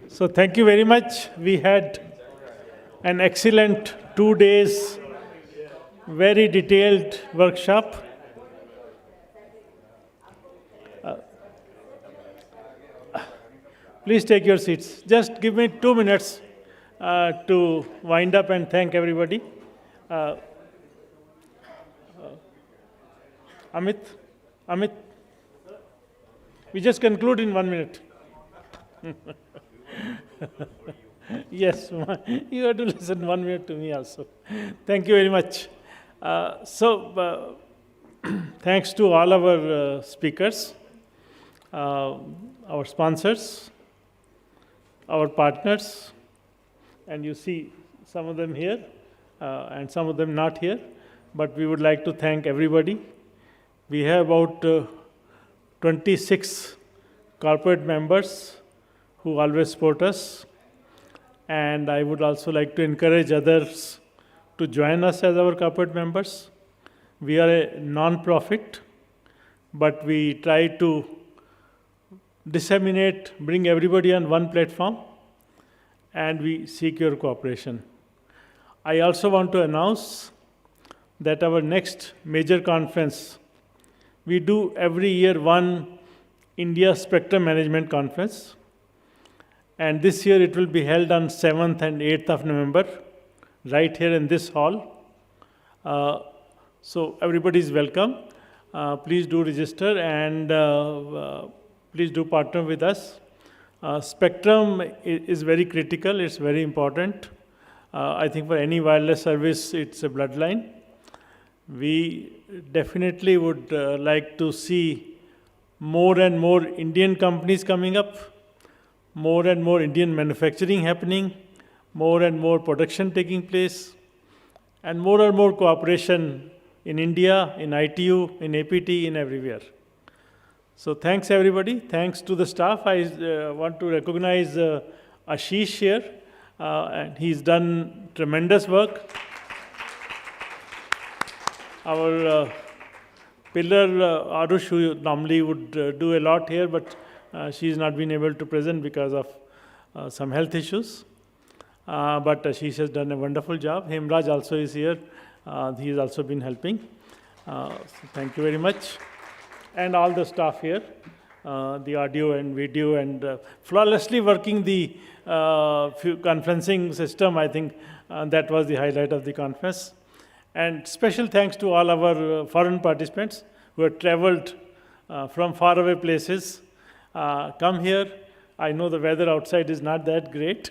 So thank you very much. We had an excellent 2 days, very detailed workshop. Please take your seats. Just give me 2 minutes to wind up and thank everybody. Amit, we just conclude in 1 minute. Yes, you have to listen 1 minute to me also. Thank you very much. Thanks to all our speakers, our sponsors, our partners, and you see some of them here and some of them not here, but we would like to thank everybody. We have about 26 corporate members who always support us, and I would also like to encourage others to join us as our corporate members. We are a non-profit, but we try to disseminate, bring everybody on one platform, and we seek your cooperation. I also want to announce that our next major conference, we do every year one India Spectrum Management Conference, and this year it will be held on 7th and 8th of November, right here in this hall. So everybody is welcome. Please do register and please do partner with us. Spectrum is very critical, it's very important. I think for any wireless service, it's a bloodline. We definitely would like to see more and more Indian companies coming up, more and more Indian manufacturing happening, more and more production taking place, and more cooperation in India, in ITU, in APT, in everywhere. So thanks everybody, thanks to the staff. I want to recognize Ashish here, and he's done tremendous work. Our pillar, Arush, who normally would do a lot here, but she's not been able to present because of some health issues. But Ashish has done a wonderful job. Hemraj also is here. He has also been helping. So thank you very much. And all the staff here, the audio and video, and flawlessly working the conferencing system. I think that was the highlight of the conference. And special thanks to all our foreign participants who have traveled from faraway places. Come here. I know the weather outside is not that great,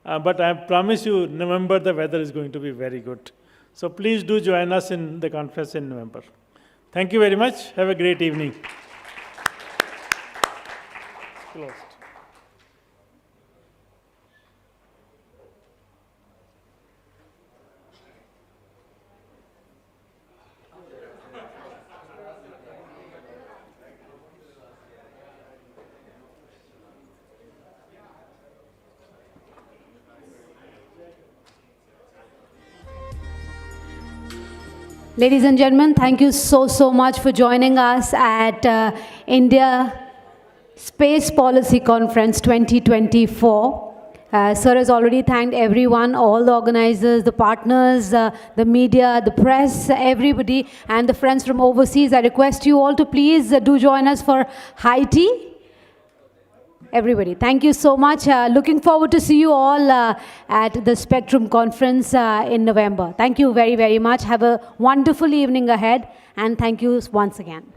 but I promise you, November, the weather is going to be very good. So please do join us in the conference in November. Thank you very much. Have a great evening. Closed. Ladies and gentlemen, thank you so much for joining us at India Space Policy Conference 2024. Sir has already thanked everyone, all the organizers, the partners, the media, the press, everybody, and the friends from overseas. I request you all to please do join us for high tea. Everybody, thank you so much. Looking forward to see you all at the Spectrum Conference in November. Thank you very much. Have a wonderful evening ahead, and thank you once again.